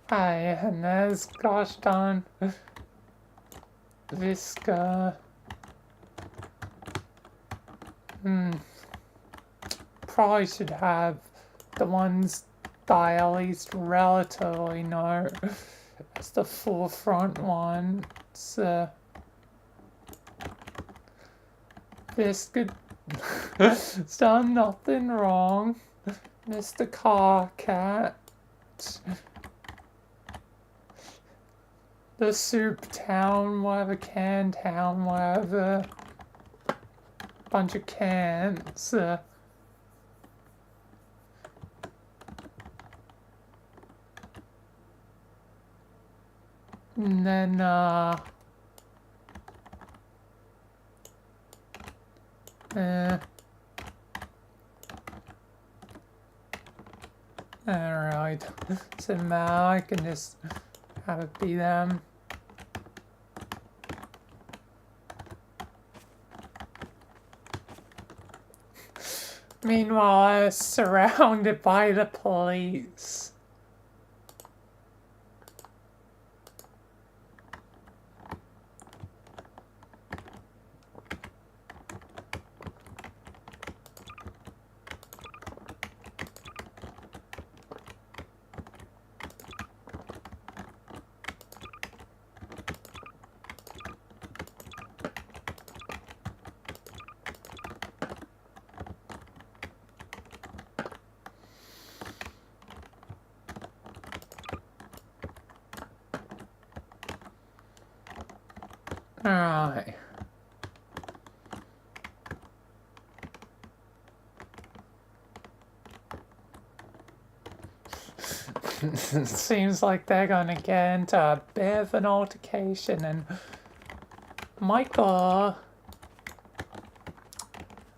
Hi, and there's gosh darn Visca. Probably should have the ones that I at least relatively know. It's the forefront one. It's Visca. It's done nothing wrong. Mr. Carcat. The soup town, whatever, can town, whatever. Bunch of cans. And then, alright. So now I can just have it be them. Meanwhile, I was surrounded by the police. Alright. Seems like they're gonna get into a bit of an altercation, and Michael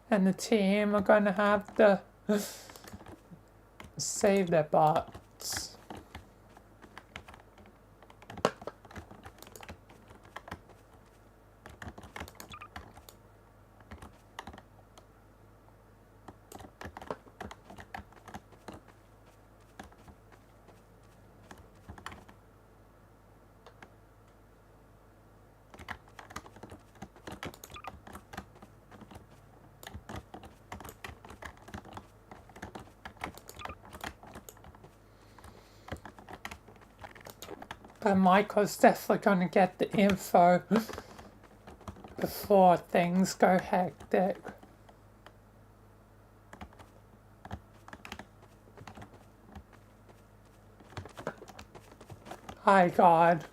and the team are gonna have to save their butts. But Michael's definitely gonna get the info before things go hectic. Hi, God.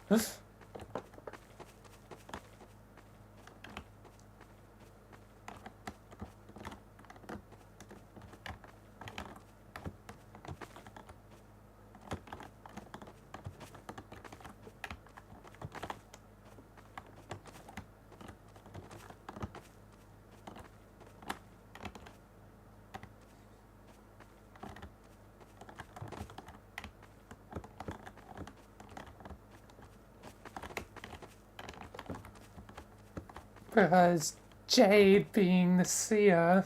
Because Jade, being the seer,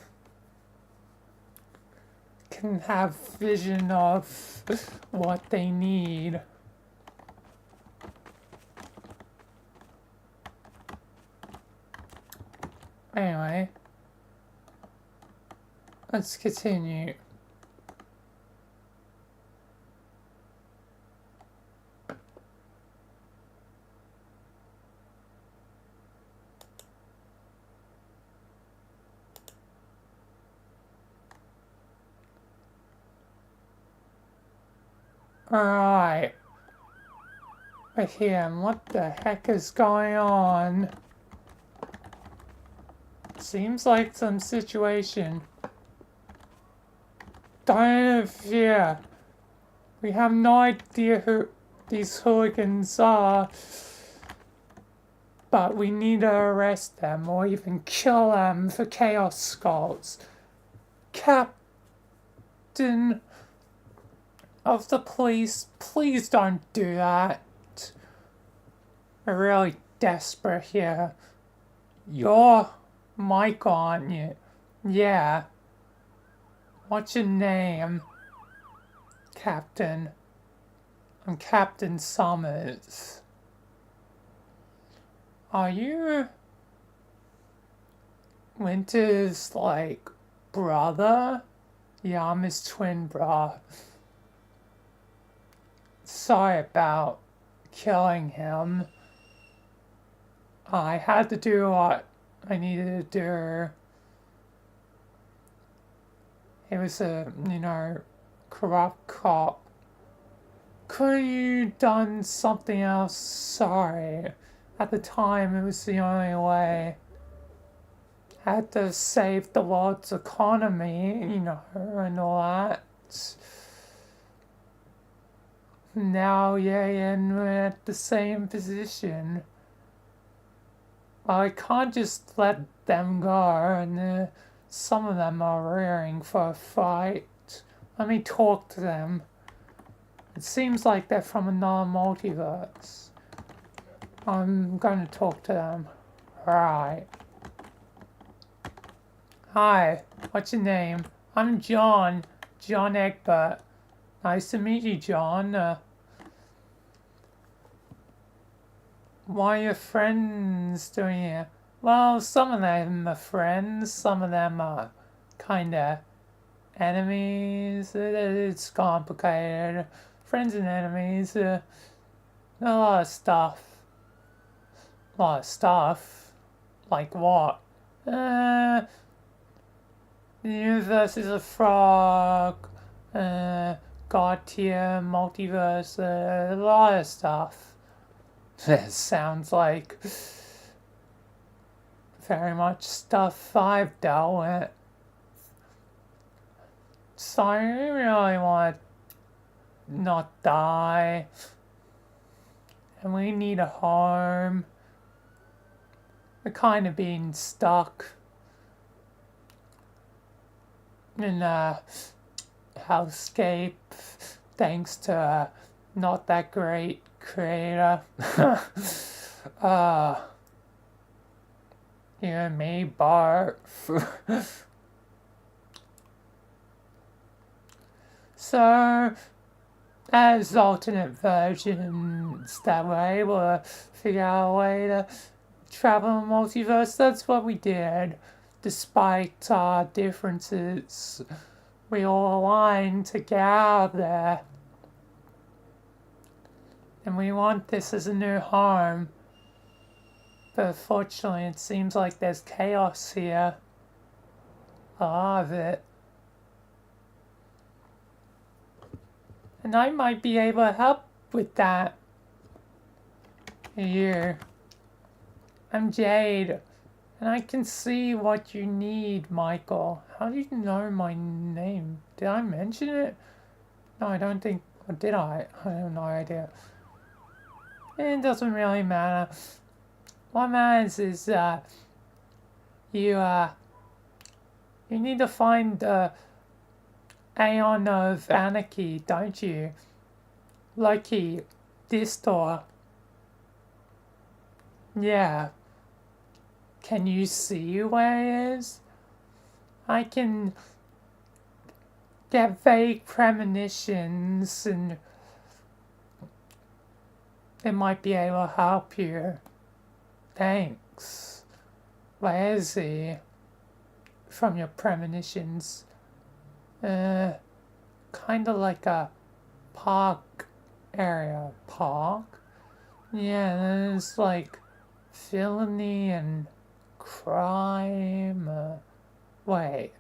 can have vision of what they need. Anyway, let's continue. Alright. We're here, and what the heck is going on? Seems like some situation. Don't interfere. We have no idea who these hooligans are, but we need to arrest them or even kill them for Chaos Skulls. Captain of the police, please don't do that. We're really desperate here. You're Mike, aren't you? Yeah. What's your name? Captain. I'm Captain Summers. Are you Winter's, like, brother? Yeah, I'm his twin bro. Sorry about killing him. I had to do what I needed to do. He was a, corrupt cop. Could you done something else? Sorry. At the time, it was the only way. Had to save the world's economy, and all that. Now, yeah, and we're at the same position. I can't just let them go, and some of them are rearing for a fight. Let me talk to them. It seems like they're from another multiverse. I'm gonna talk to them. Right. Hi, what's your name? I'm John. John Egbert. Nice to meet you, John. What are your friends doing here? Well, some of them are friends, some of them are kinda enemies. It's complicated. Friends and enemies. A lot of stuff. A lot of stuff. Like what? The universe is a frog. God tier, multiverse, a lot of stuff. This sounds like very much stuff I've dealt with. So I really want to not die. And we need a home. We're kind of being stuck in a hellscape thanks to a not that great creator. You and me, Bart. So, as alternate versions that we're able to figure out a way to travel the multiverse, that's what we did. Despite our differences, we all aligned to get out of there. And we want this as a new home. But unfortunately, it seems like there's chaos here. A lot of it. And I might be able to help with that. Here. I'm Jade. And I can see what you need, Michael. How do you know my name? Did I mention it? No, I don't think... Or did I? I have no idea. It doesn't really matter. What matters is, you need to find the Aeon of Anarchy, don't you? Loki, this door. Yeah. Can you see where it is? I can get vague premonitions and it might be able to help you. Thanks. Where is he? From your premonitions. Kinda like a park area. Park? Yeah, there's like villainy and crime. Wait.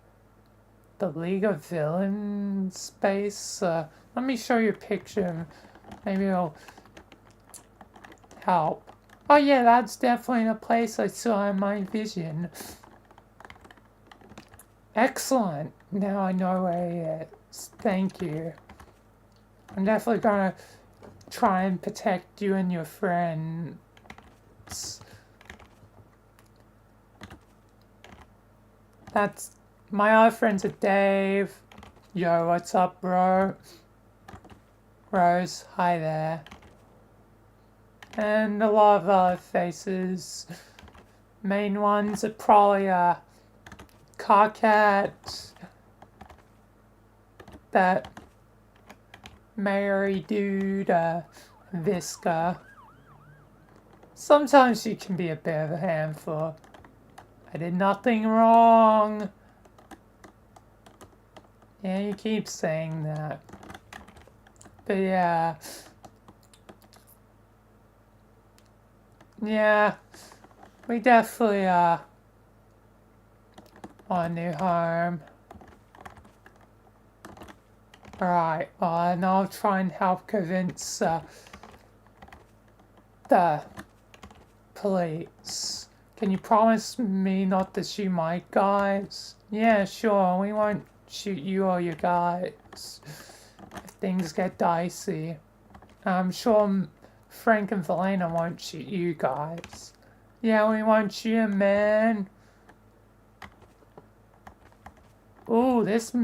The League of Villains space? Let me show you a picture. Maybe it'll help. Oh yeah, that's definitely the place I saw in my vision. Excellent. Now I know where he is. Thank you. I'm definitely gonna try and protect you and your friends. That's... My other friends are Dave. Yo, what's up, bro? Rose, hi there. And a lot of other faces. Main ones are probably Carcat, that Mary dude, Visca. Sometimes she can be a bit of a handful. I did nothing wrong. Yeah, you keep saying that. But yeah. Yeah. We definitely, want a new home. Alright, and I'll try and help convince, the police. Can you promise me not to shoot my guys? Yeah, sure, we won't shoot you or your guys if things get dicey. I'm sure Frank and Valena won't shoot you guys. Yeah, we won't shoot him, man. Ooh, this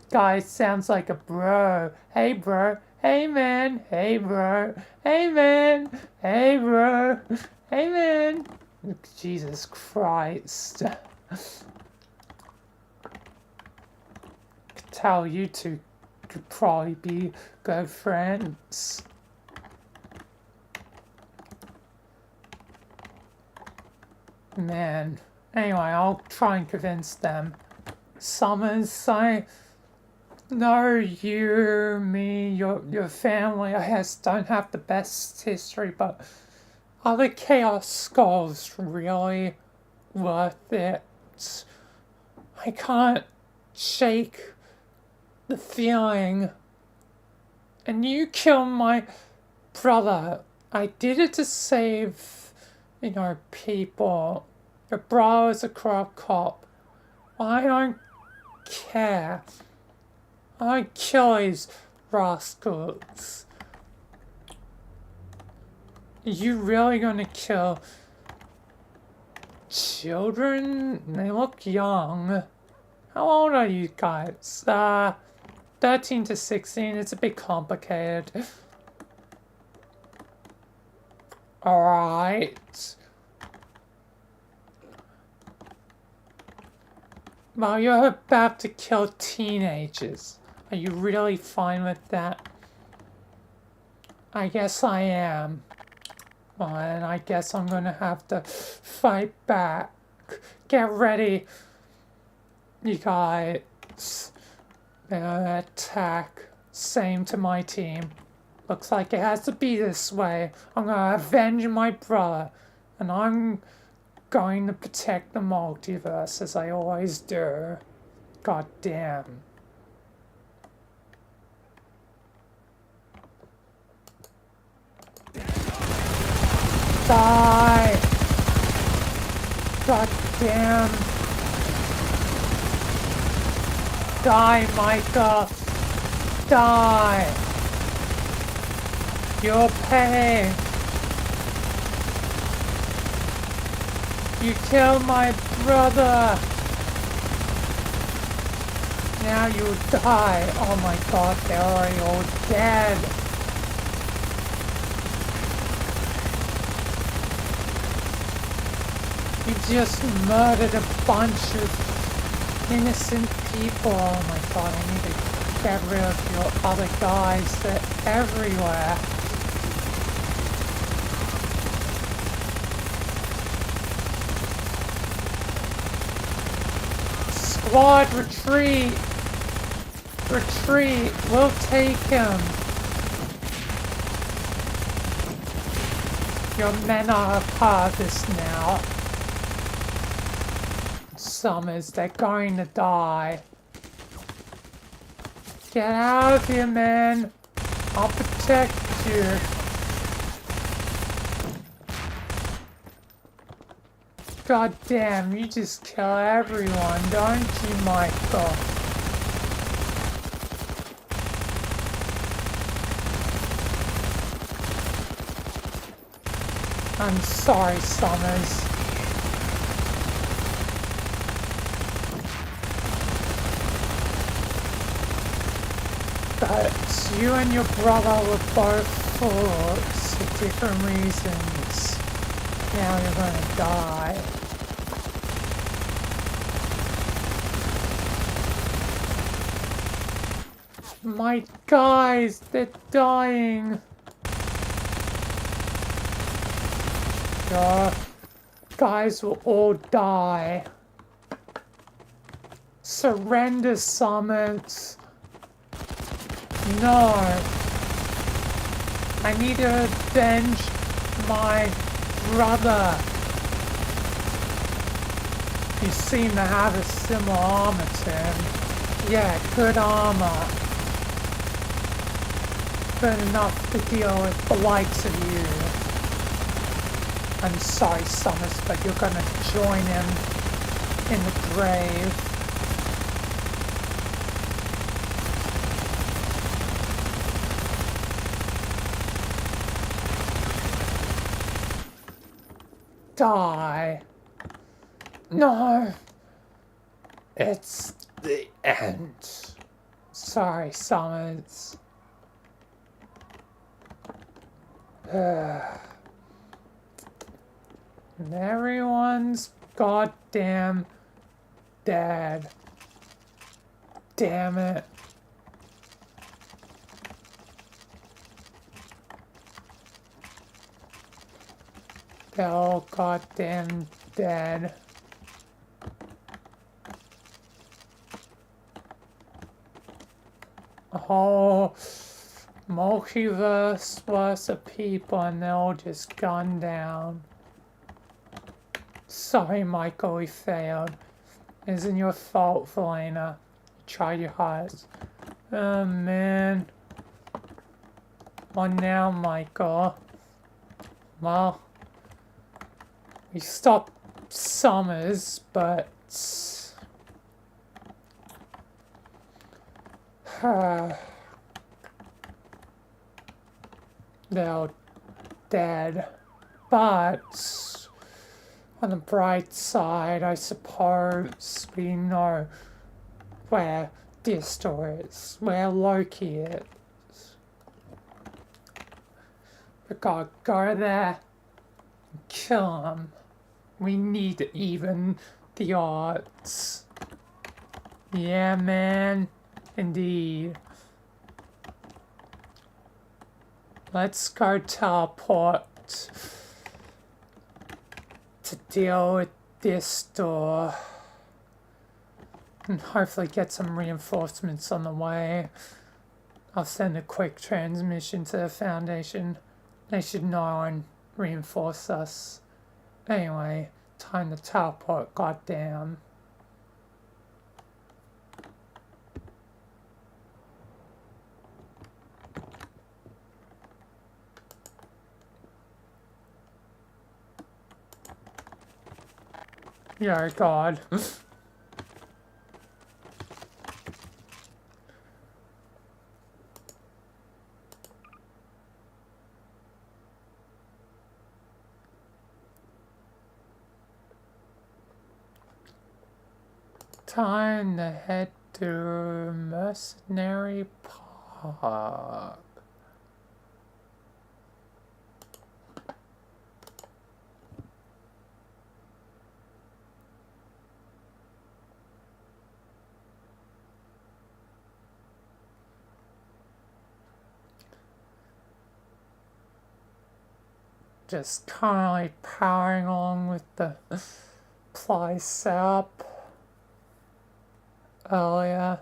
guy sounds like a bro. Hey, bro. Hey, man. Hey, bro. Hey, man. Hey, bro. Hey, man. Jesus Christ. Could tell you two could probably be good friends. Man. Anyway, I'll try and convince them. Summers, I know you, me, your family, I guess, don't have the best history, but are the Chaos Skulls really worth it? I can't shake the feeling. And you killed my brother. I did it to save, people. Your brother's a corrupt cop. I don't care. I kill these rascals. Are you really gonna kill children? They look young. How old are you guys? 13 to 16. It's a bit complicated. Alright. Well, you're about to kill teenagers. Are you really fine with that? I guess I am. Well, and I guess I'm gonna have to fight back. Get ready, you guys. Attack. Same to my team. Looks like it has to be this way. I'm gonna avenge my brother. And I'm going to protect the multiverse as I always do. God damn. Die! God damn. Die, Micah! Die! You'll pay! You killed my brother! Now you die! Oh my god, they're already all dead! You just murdered a bunch of innocent people. Oh my god, I need to get rid of your other guys. They're everywhere. Squad, retreat! Retreat! We'll take him! Your men are a part of this now. Summers, they're going to die. Get out of here, man! I'll protect you. God damn, you just kill everyone, don't you, Michael? I'm sorry, Summers. But you and your brother were both fools for different reasons. Now you're gonna die. My guys, they're dying. Your guys will all die. Surrender, Summits. No. I need to avenge my brother. You seem to have a similar armor to him. Yeah, good armor. Good enough to deal with the likes of you. I'm sorry, Summers, but you're gonna join him in the grave. Die. No. It's the end. Sorry, Summers. And everyone's goddamn dead. Damn it. They're all goddamn dead. A whole multiverse worth of people and they're all just gunned down. Sorry, Michael, we failed. It isn't your fault, Felina. You tried your hardest. Oh, man. What now, Michael? Well, we stopped Summers, but... they're all dead. But... on the bright side, I suppose, we know where Distor is, where Loki is. We gotta go there and kill him. We need to even the odds. Yeah, man. Indeed. Let's go teleport to deal with this door and hopefully get some reinforcements on the way. I'll send a quick transmission to the Foundation. They should know and reinforce us. Anyway, time to teleport, goddamn. Yeah, God. Time to head to Mercenary Park. Just currently powering along with the supply setup earlier.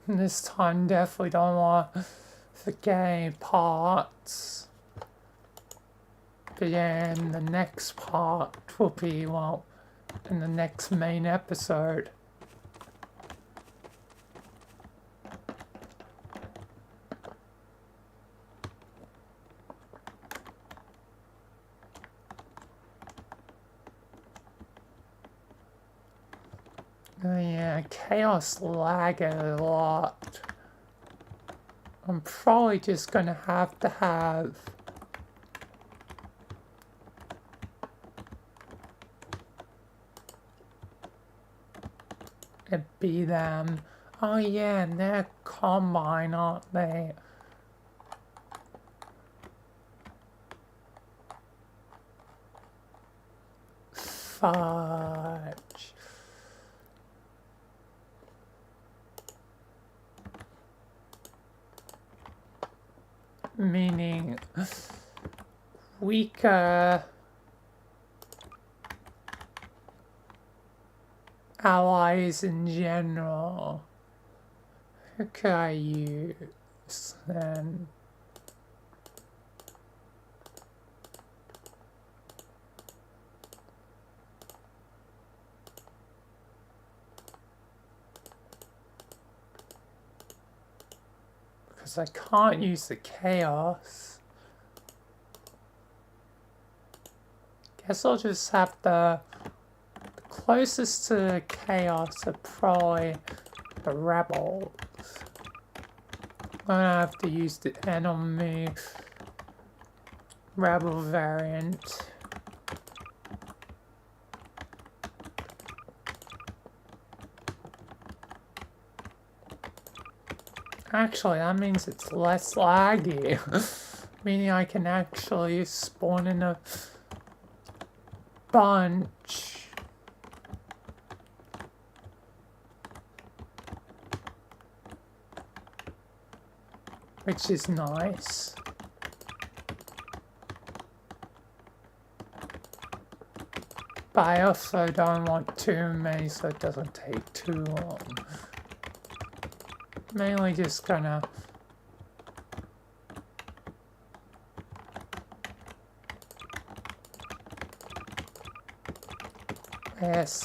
This time definitely don't want to forget any parts. But yeah, in the next part will be, well, in the next main episode. Yeah, chaos lag a lot. I'm probably just gonna have to have it be them. Oh yeah, and they're combine, aren't they? Fudge. Meaning weaker allies in general. Who could I use then? Because I can't use the chaos. Guess I'll just have the closest to chaos are probably the rebels. I'm gonna have to use the enemy rebel variant. Actually, that means it's less laggy. Meaning I can actually spawn in a bunch. Which is nice. But I also don't want too many so it doesn't take too long. Mainly just gonna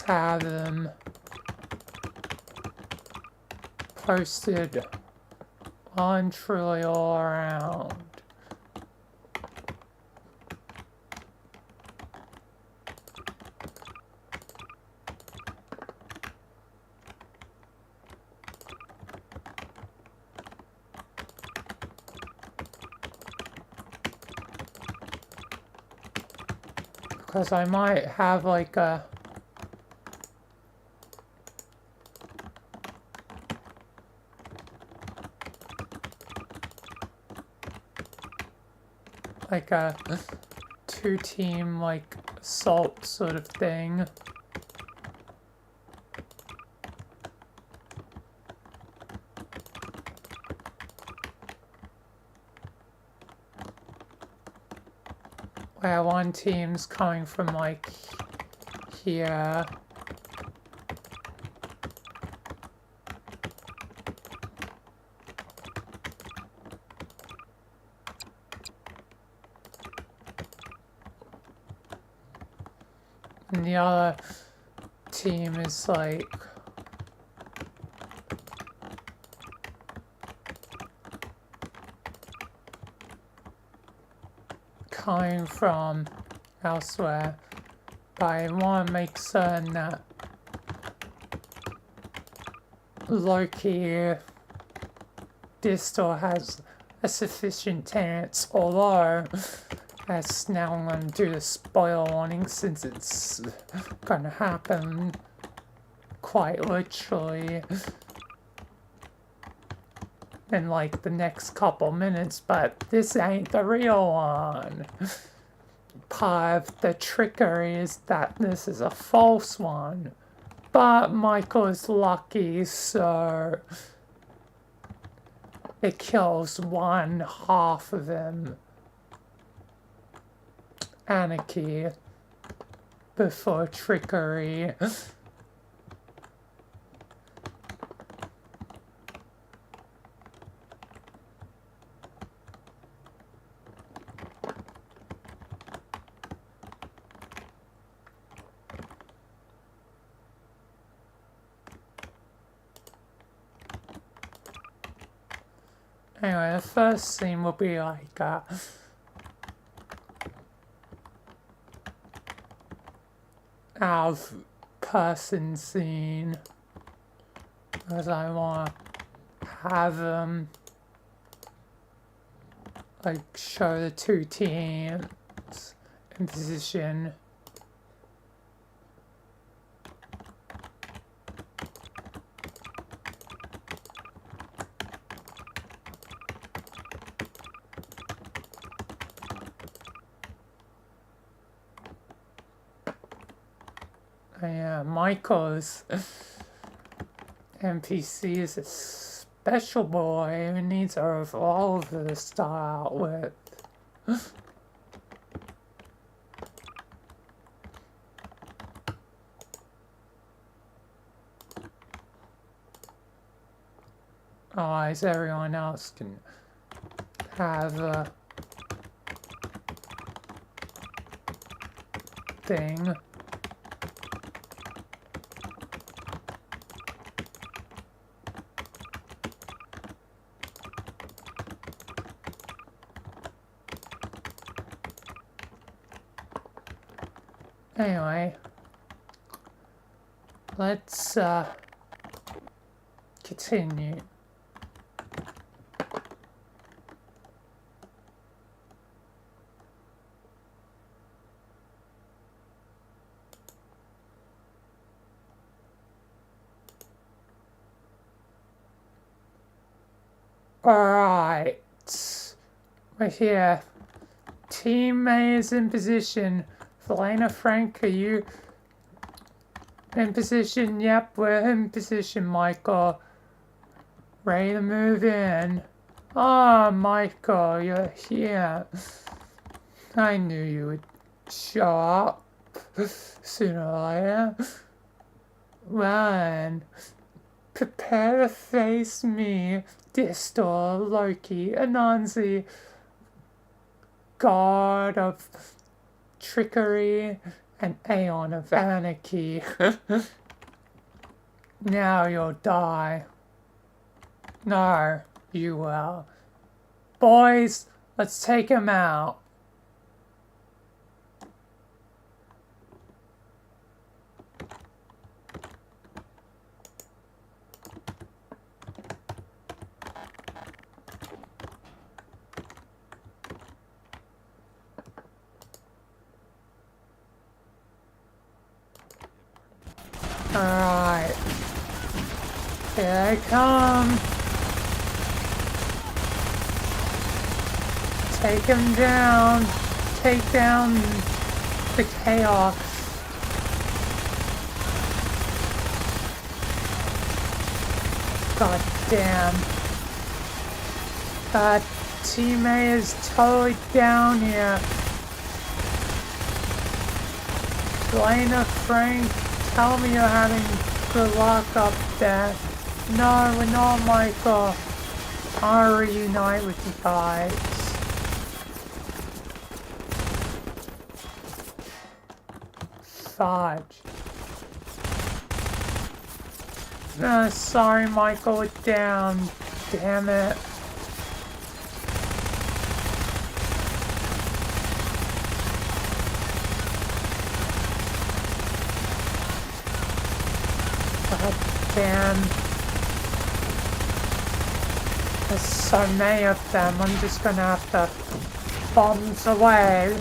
have them posted on truly all around. Because I might have like a two-team like assault sort of thing. Where one team's coming from like here. And the other team is like coming from elsewhere, but I want to make certain that Loki Distor has a sufficient chance, although as now I'm going to do the spoiler warning since it's going to happen quite literally in like the next couple minutes, but this ain't the real one. Part of the trickery is that this is a false one, but Michael is lucky, so it kills one half of him. Anarchy before trickery. Anyway, the first scene will be like out of person scene, as I want to have like show the two teams in position. Yeah, Michael's NPC is a special boy who needs a revolver to start out with. Otherwise, everyone else can have a thing. Anyway, let's continue. Alright, we're here. Team A is in position. Elena, Frank, are you in position? Yep, we're in position, Michael. Ready to move in. Ah, Michael, you're here. I knew you would show up sooner or later. Well then, prepare to face me, Distor, Loki, Anansi, God of Trickery, and Aeon of Anarchy. Now you'll die. No, you will. Boys, let's take him out. Alright. Here they come. Take him down. Take down the chaos. God damn. Team A is totally down here. Elena, Frank, tell me you're having good luck up there. No, we're not, Michael. I'll reunite with you guys. fudge. Sorry, Michael, it's down. Damn it. God damn. There's so many of them, I'm just gonna have to bombs away.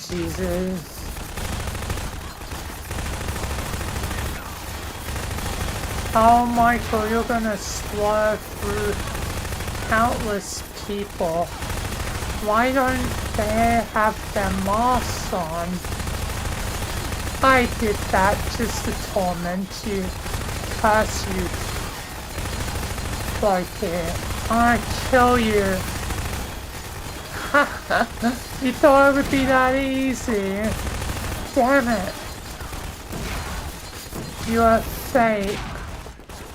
Jesus. Oh, Michael, you're gonna slur through countless people. Why don't they have their masks on? I did that just to torment you, curse you. Okay, I'll kill you. You thought it would be that easy? Damn it. You're fake.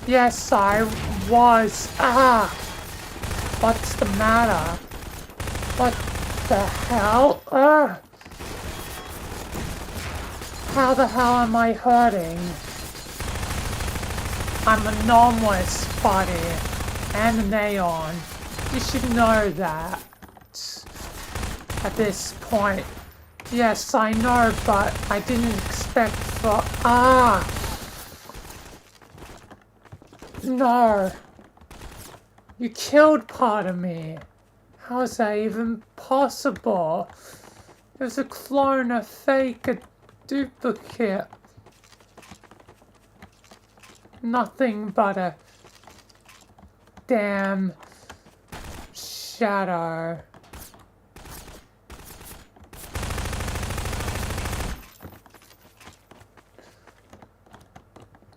Yes, I was. What's the matter? What the hell? How the hell am I hurting? I'm anomalous, buddy. And an Aeon. You should know that. At this point. Yes, I know, but I didn't expect for... No. You killed part of me. How is that even possible? It was a clone, a fake, a duplicate. Nothing but a damn shadow.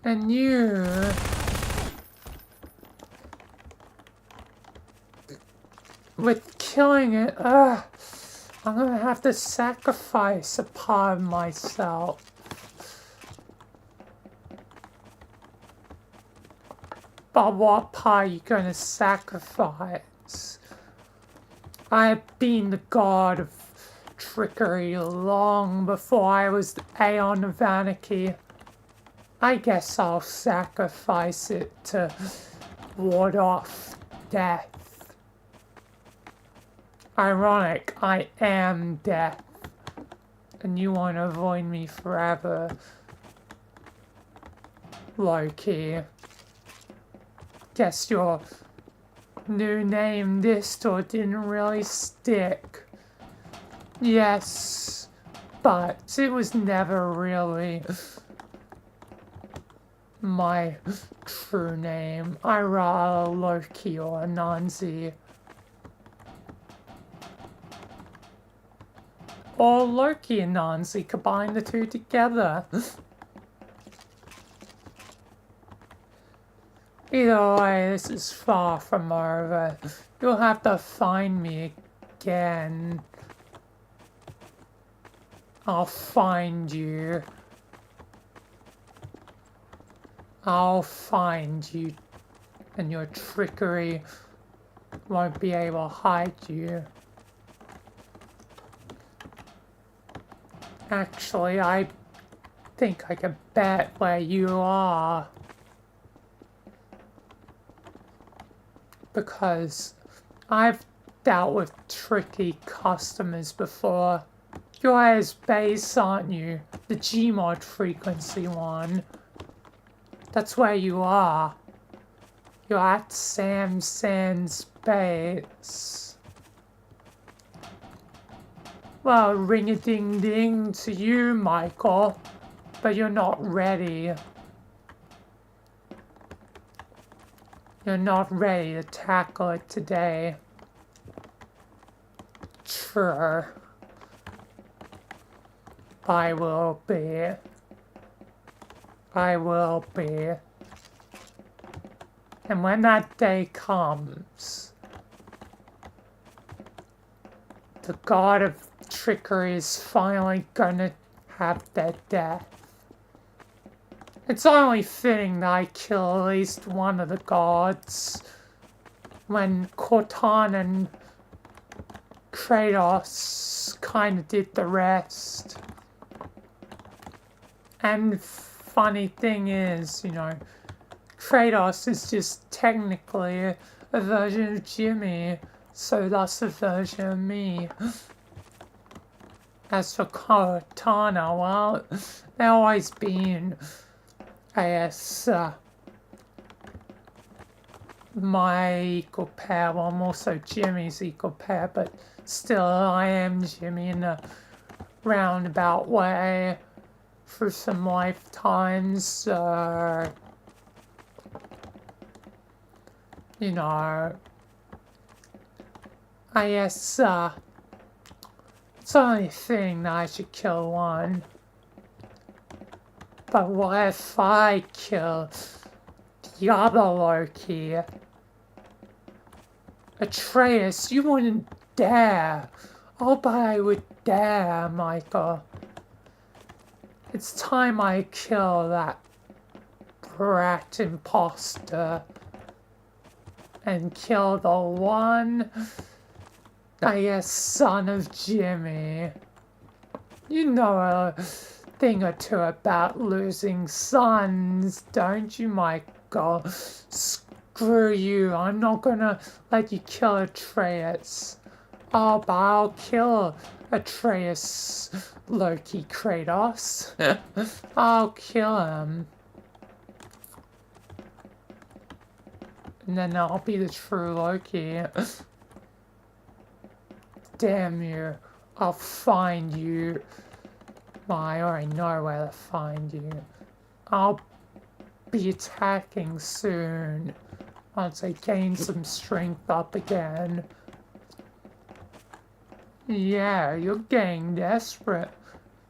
And you... with killing it, I'm gonna have to sacrifice a part of myself. But what part are you gonna sacrifice? I have been the god of trickery long before I was the Aeon of Anarchy. I guess I'll sacrifice it to ward off death. Ironic, I am death. And you want to avoid me forever. Low-key. Guess your new name Distor didn't really stick. Yes, but it was never really my true name. I rather Loki or Anansi. Or Loki and Anansi, combine the two together. Either way, this is far from over. You'll have to find me again. I'll find you. I'll find you. And your trickery won't be able to hide you. Actually, I think I can bet where you are. Because I've dealt with tricky customers before. You're as base, aren't you? The Gmod frequency one. That's where you are. You're at Sam Sand's base. Well, ring-a-ding-ding to you, Michael. But you're not ready. You're not ready to tackle it today. Sure. I will be. I will be. And when that day comes, the god of trickery is finally gonna have their death. It's only fitting that I kill at least one of the gods. When Cortan and Kratos kind of did the rest. And funny thing is, you know, Kratos is just technically a version of Jimmy, so that's a version of me. As for Cortana, well, they've always been, I guess, my equal pair. Well, I'm also Jimmy's equal pair, but still I am Jimmy in a roundabout way for some lifetimes. You know, I guess, it's only a thing that I should kill one. But what if I kill the other Loki? Atreus, you wouldn't dare. Oh, but I would dare, Michael. It's time I kill that brat imposter and kill the one, I guess, son of Jimmy. You know a thing or two about losing sons, don't you, Michael? Screw you, I'm not gonna let you kill Atreus. Oh, but I'll kill Atreus, Loki Kratos. I'll kill him. And then I'll be the true Loki. Damn you. I'll find you. Well, I already know where to find you. I'll be attacking soon. Once I gain some strength up again. Yeah, you're getting desperate.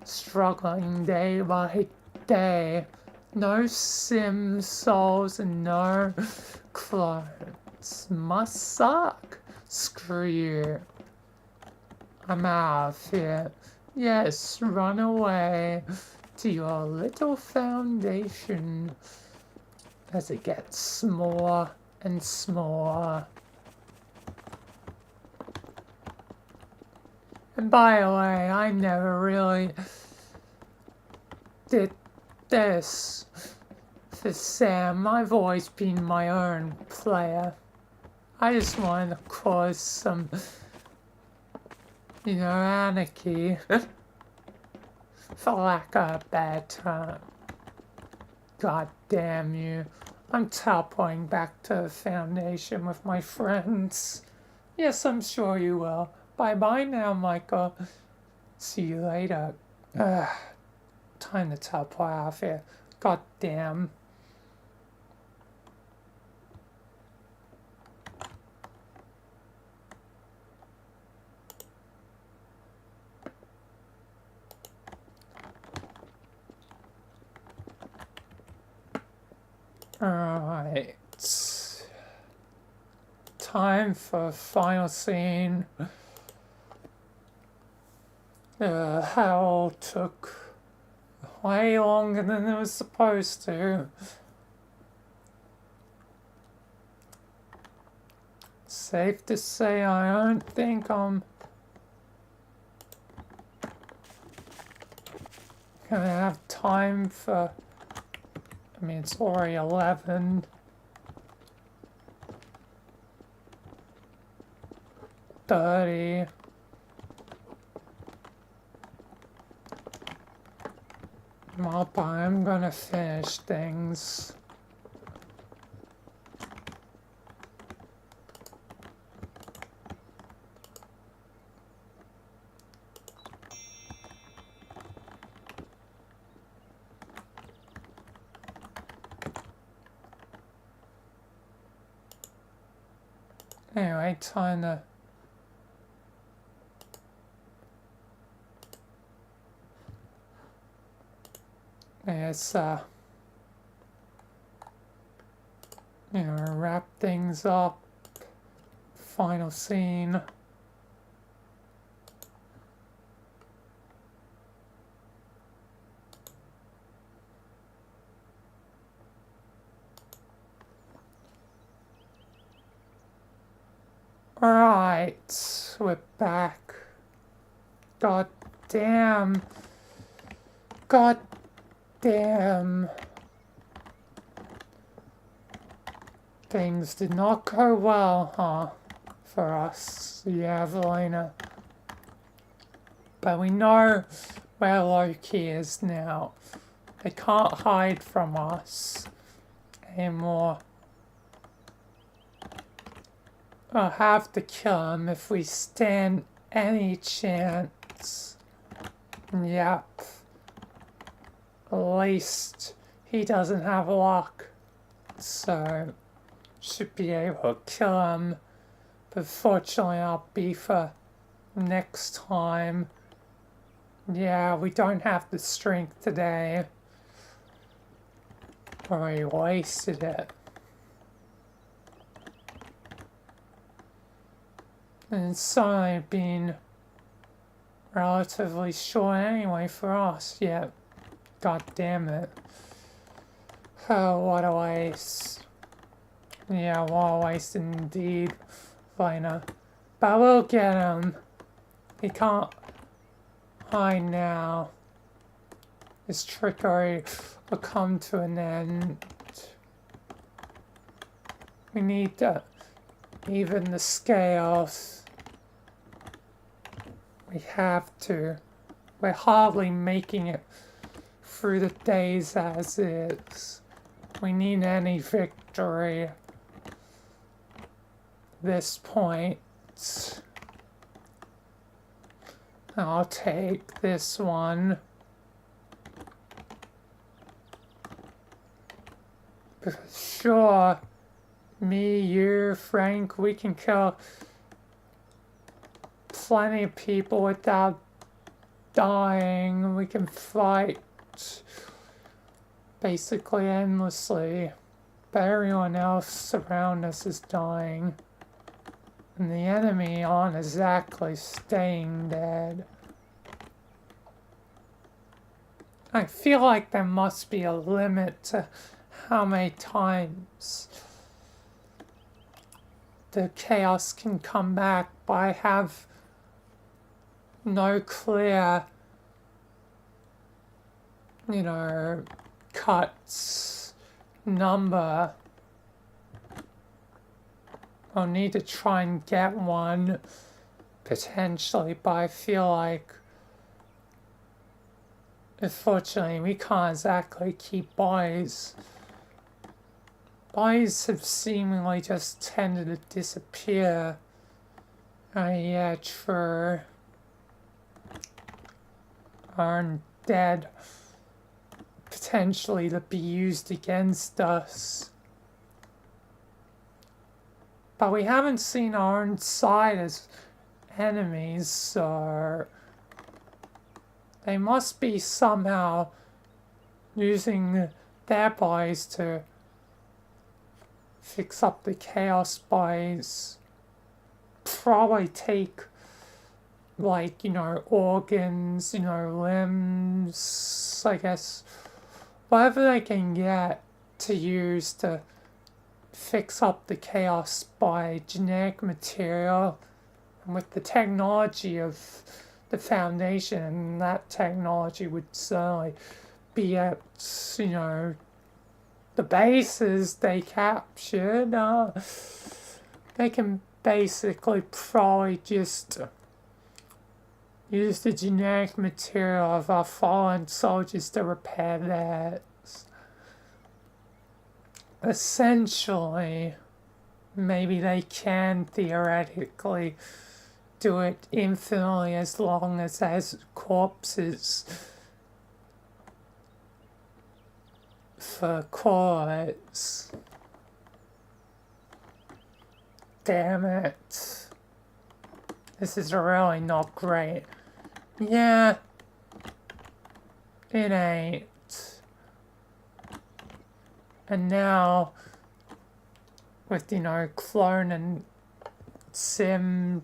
Struggling day by day. No sim souls and no clones. Must suck. Screw you. I'm out of here. Yes, run away to your little foundation as it gets smaller and smaller. And by the way, I never really did this for Sam. I've always been my own player. I just wanted to cause some, you know, anarchy. For lack of a bad term. God damn you. I'm teleporting back to the Foundation with my friends. Yes, I'm sure you will. Bye-bye now, Michael. See you later. Time to teleport out of here. God damn. Alright. Time for final scene. Hell took way longer than it was supposed to. Safe to say I don't think I'm gonna have time for, I mean, it's already 11. 30. Well, but I'm gonna finish things. Anyway, time to it's you know, wrap things up. Final scene. Alright, we're back. God damn. God damn. Things did not go well, huh? For us. Yeah, Valena. But we know where Loki is now. They can't hide from us anymore. I'll have to kill him if we stand any chance. Yep. At least he doesn't have luck. So, should be able to kill him. But fortunately, I'll be for next time. Yeah, we don't have the strength today. Already wasted it. And it's only been relatively short anyway for us. Yeah. God damn it. Oh, what a waste. Yeah, what a waste indeed. Lena. But we'll get him. He can't hide now. His trickery will come to an end. We need to even the scales. We have to. We're hardly making it through the days as is. We need any victory. This point. I'll take this one. Sure, me, you, Frank, we can kill plenty of people without dying. We can fight basically endlessly. But everyone else around us is dying. And the enemy aren't exactly staying dead. I feel like there must be a limit to how many times the chaos can come back, but I have no clear, cuts number. I'll need to try and get one, potentially, but I feel like, unfortunately, we can't exactly keep bodies. Bodies have seemingly just tended to disappear. Yeah, true. Aren't dead, potentially to be used against us. But we haven't seen our own side as enemies, so they must be somehow using their bodies to fix up the chaos bodies. Probably take, like, organs, limbs, I guess, whatever they can get to use to fix up the chaos by genetic material. And with the technology of the Foundation, that technology would certainly be at, the bases they captured. They can basically probably just use the genetic material of our fallen soldiers to repair theirs. Essentially, maybe they can theoretically do it infinitely as long as there's corpses for cause. Damn it. This is really not great. Yeah, it ain't. And now, with, clone and sim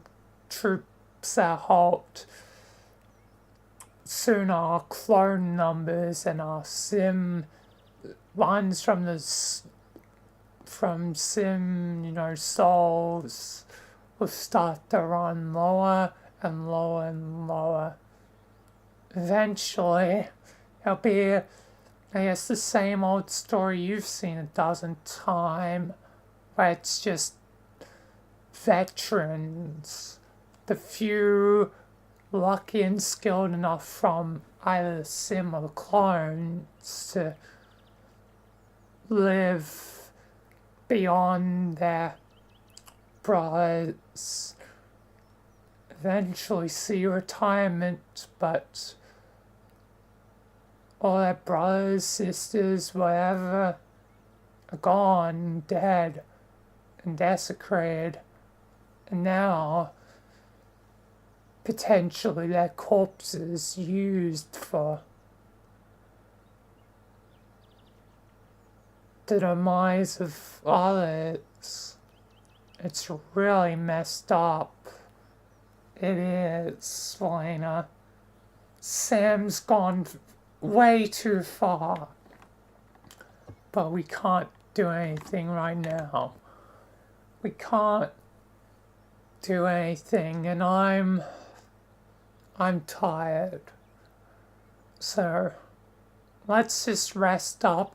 troops at halt, soon our clone numbers and our sim lines from sim, souls will start to run lower and lower and lower. eventually it'll be, I guess, the same old story you've seen a dozen times, where it's just veterans, the few lucky and skilled enough from either the sim or the clones to live beyond their brothers, eventually see retirement, but all their brothers, sisters, whatever, are gone, dead, and desecrated, and now potentially their corpses used for the demise of others. It's really messed up. It is, Lena. Sam's gone way too far. But we can't do anything right now. We can't do anything, and I'm tired. So let's just rest up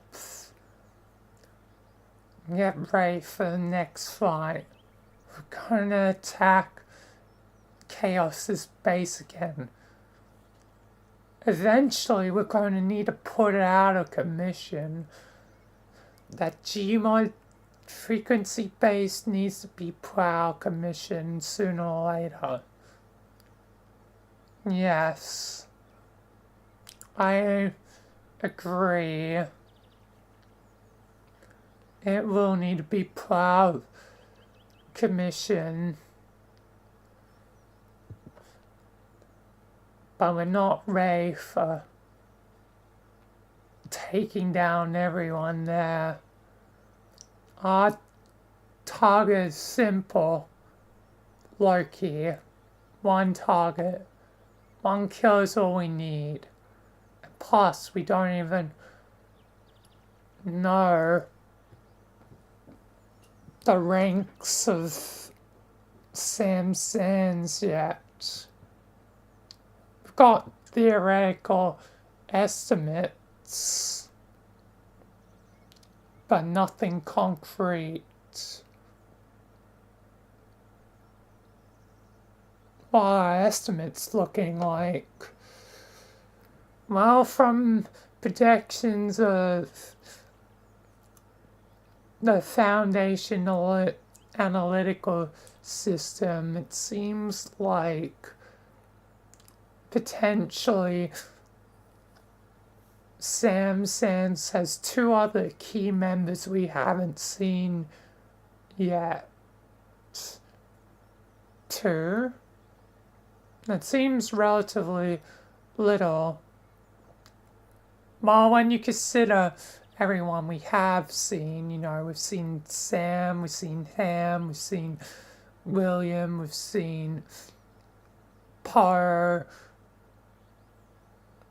and get ready for the next fight. We're gonna attack Chaos's base again. Eventually we're going to need to put it out of commission. That Gmod frequency base needs to be put out of commission sooner or later. Yes, I agree. It will need to be put out of commission. But we're not ready for taking down everyone there. Our target is simple. Low-key. One target. One kill is all we need. And plus, we don't even know the ranks of Sam Sands yet. We've got theoretical estimates, but nothing concrete. What are estimates looking like? Well, from projections of the foundational analytical system, it seems like potentially Sam Sands has two other key members we haven't seen yet. Two? That seems relatively little. Well, when you consider everyone we have seen, you know, we've seen Sam, we've seen Ham, we've seen William, we've seen Poe,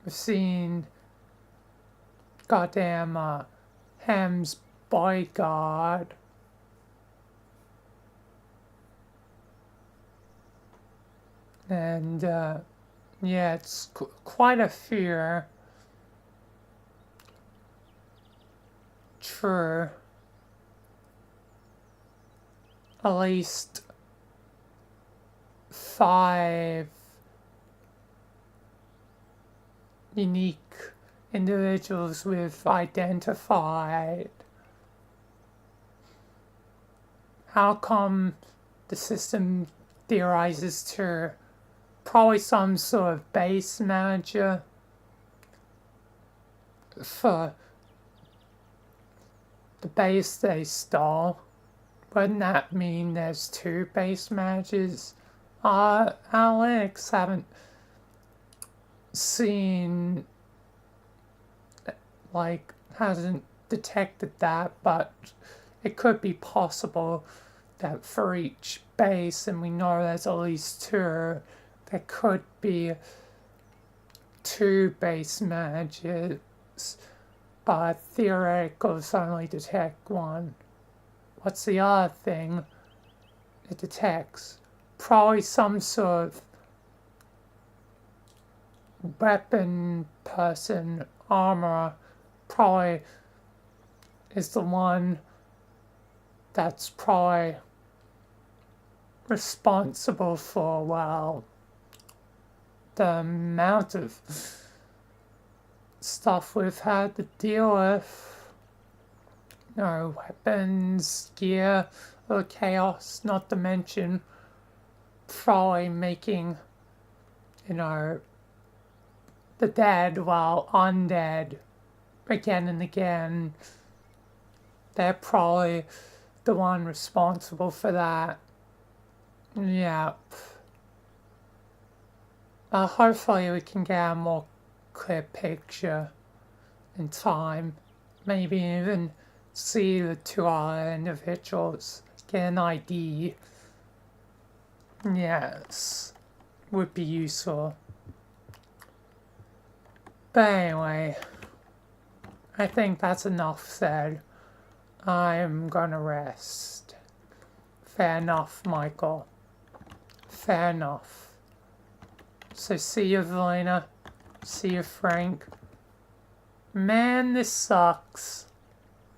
we've seen goddamn Ham's bodyguard. And yeah, it's quite a fear. True. At least 5 unique individuals we've identified. How come the system theorizes to probably some sort of base manager for the base they stole? Wouldn't that mean there's 2 base managers? Analytics haven't seen, like, hasn't detected that, but it could be possible that for each base, and we know there's at least 2, there could be 2 base managers, but theoreticals only detect 1. What's the other thing it detects? Probably some sort of weapon person, armor, probably is the one that's probably responsible for, well, the amount of stuff we've had to deal with. No weapons, gear, or chaos, not to mention probably making, you know, the dead, well, undead again and again. They're probably the one responsible for that. Yep. Hopefully we can get a more clear picture in time. Maybe even see the two other individuals, get an ID. Yes, would be useful. But anyway, I think that's enough said. I'm gonna rest. Fair enough, Michael. Fair enough. So see you, Valina. See you, Frank. Man, this sucks.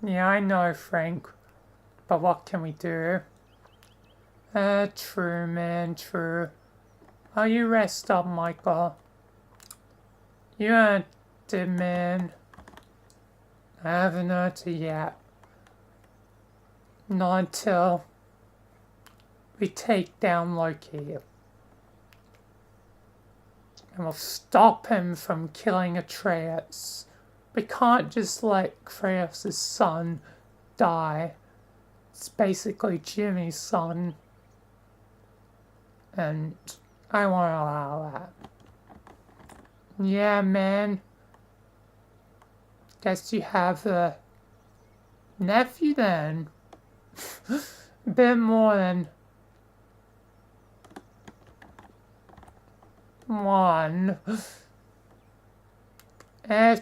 Yeah, I know, Frank. But what can we do? True, man, true. Oh, you rest up, Michael. You earned it, man. I haven't earned it yet. Not until we take down Loki. And we'll stop him from killing Atreus. We can't just let Kratos' son die. It's basically Jimmy's son. And I won't allow that. Yeah, man. Guess you have a nephew then. A bit more than one.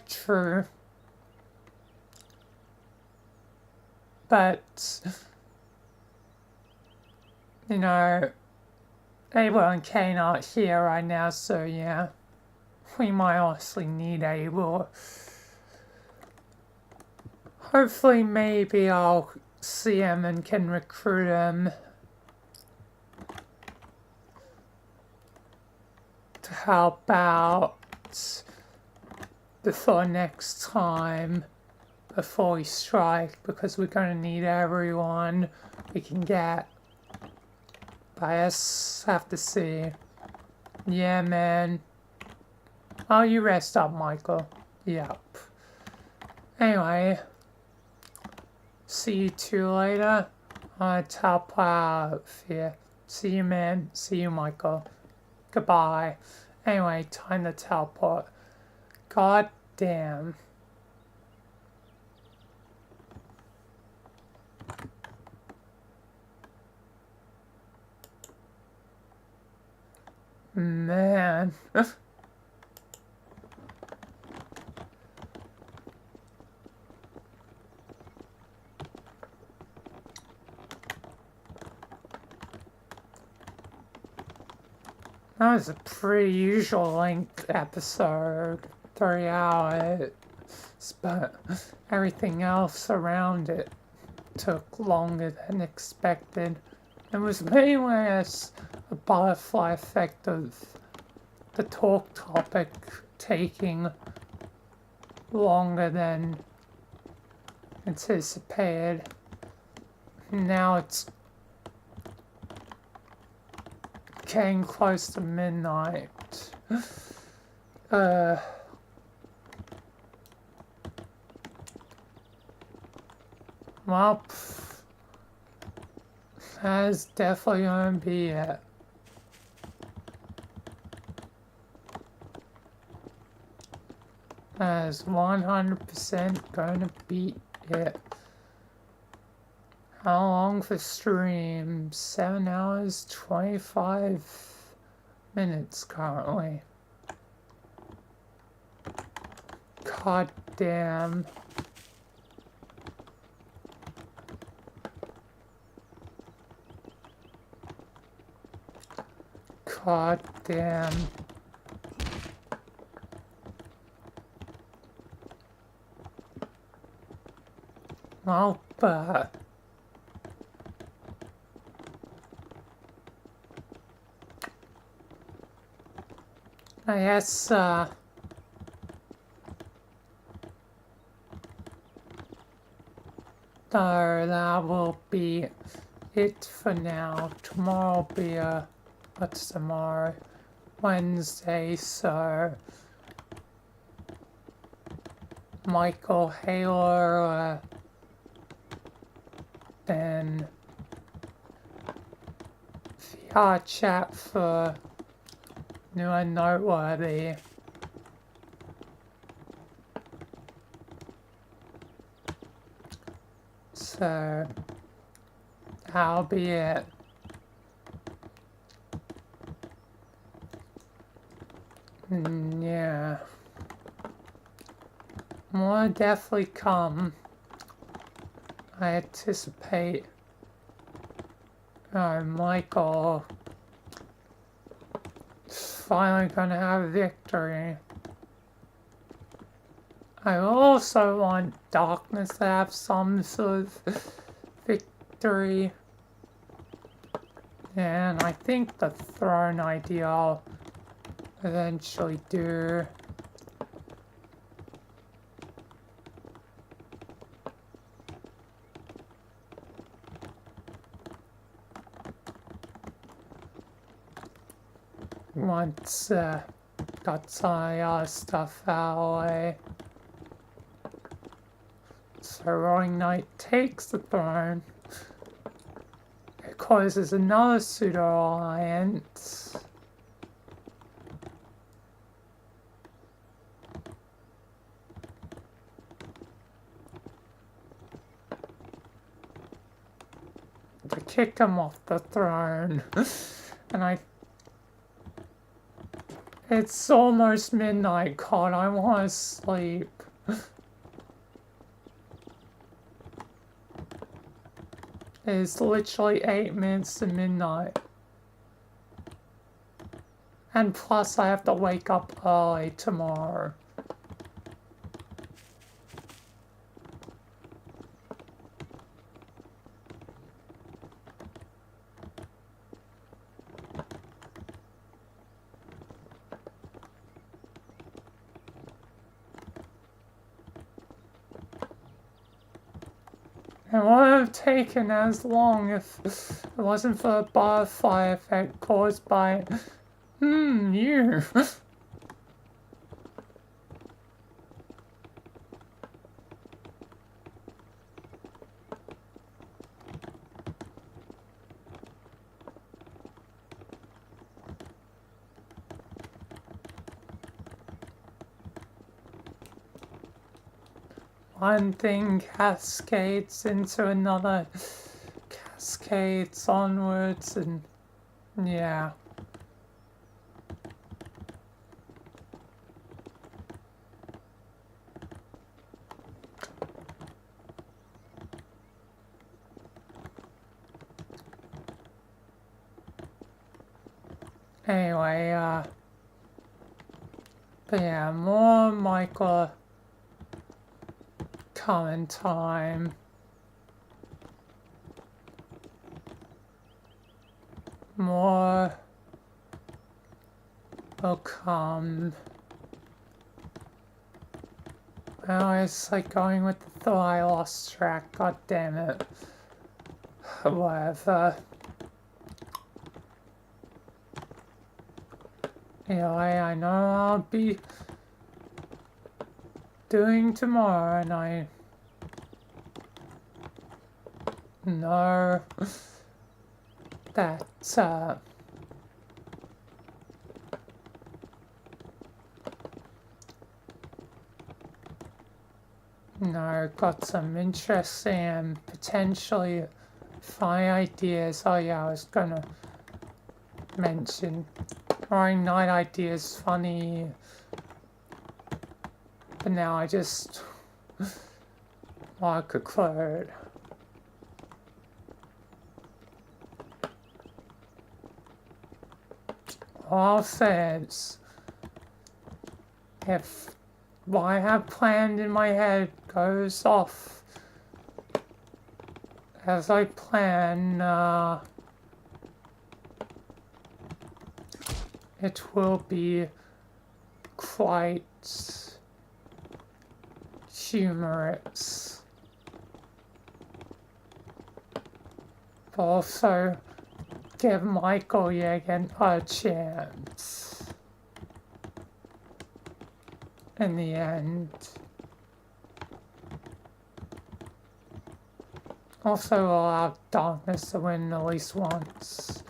True. But, you know, Abel and Kane aren't here right now, so yeah. We might honestly need Abel. Hopefully, maybe I'll see him and can recruit him to help out before next time, before we strike, because we're gonna need everyone we can get. But I just have to see. Yeah, man. Oh, you rest up, Michael. Yep. Anyway, see you two later. Top out here. See you, man. See you, Michael. Goodbye. Anyway, time to teleport. God damn. Man. That was a pretty usual length episode, 3 hours, but everything else around it took longer than expected. It was mainly as a butterfly effect of the talk topic taking longer than anticipated. Now it's getting close to midnight. Well, that's definitely gonna be it. That is 100% gonna be it. How long for stream? 7 hours, 25 minutes currently. God damn. God damn. Well, I guess, that will be it for now. Tomorrow will be, what's tomorrow? Wednesday, so Michael Haler, then VR chat for New and Noteworthy. So that'll be it. Yeah. More definitely come. I anticipate Michael finally gonna have a victory. I also want Darkness to have some sort of victory. And I think the throne idea I'll eventually do. Once got some other stuff out of the way. So Roaring Knight takes the throne. It causes another pseudo-alliance. To kick him off the throne. And it's almost midnight, God, I want to sleep. It's literally 8 minutes to midnight. And plus I have to wake up early tomorrow. It would have taken as long if it wasn't for the butterfly effect caused by, you. One thing cascades into another, cascades onwards, and yeah. Anyway, but yeah, more Michael coming time. More will come. Well, it's like going with the thought I lost track, god damn it. Whatever. Anyway, I know I'll be doing tomorrow, and I know that, got some interesting and potentially funny ideas. Oh yeah, I was gonna mention Roaring Night ideas funny, but now I just like a cloud. All says, if what I have planned in my head goes off as I plan, it will be quite humorous. But also give Michael Yegan a chance in the end. Also allow darkness to win at least once,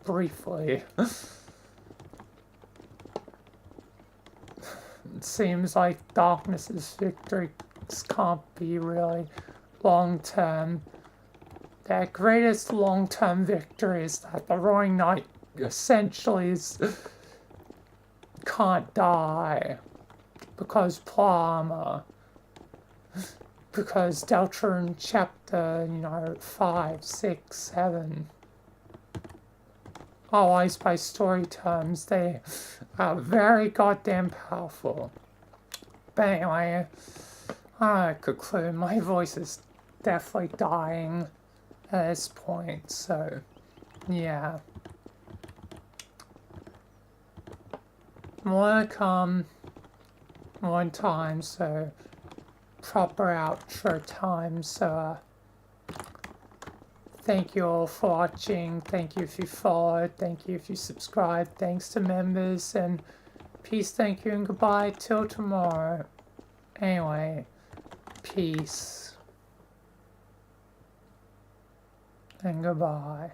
briefly. It seems like darkness's victories can't be really long-term. Their greatest long-term victory is that the Roaring Knight essentially can't die because Plama, because Deltron chapter, 5, 6, 7. Always by story terms, they are very goddamn powerful. But anyway, I conclude my voice is definitely dying at this point, so yeah. More to come one time, so proper outro time, so thank you all for watching, thank you if you followed, thank you if you subscribed, thanks to members, and peace, thank you, and goodbye till tomorrow. Anyway, peace and goodbye.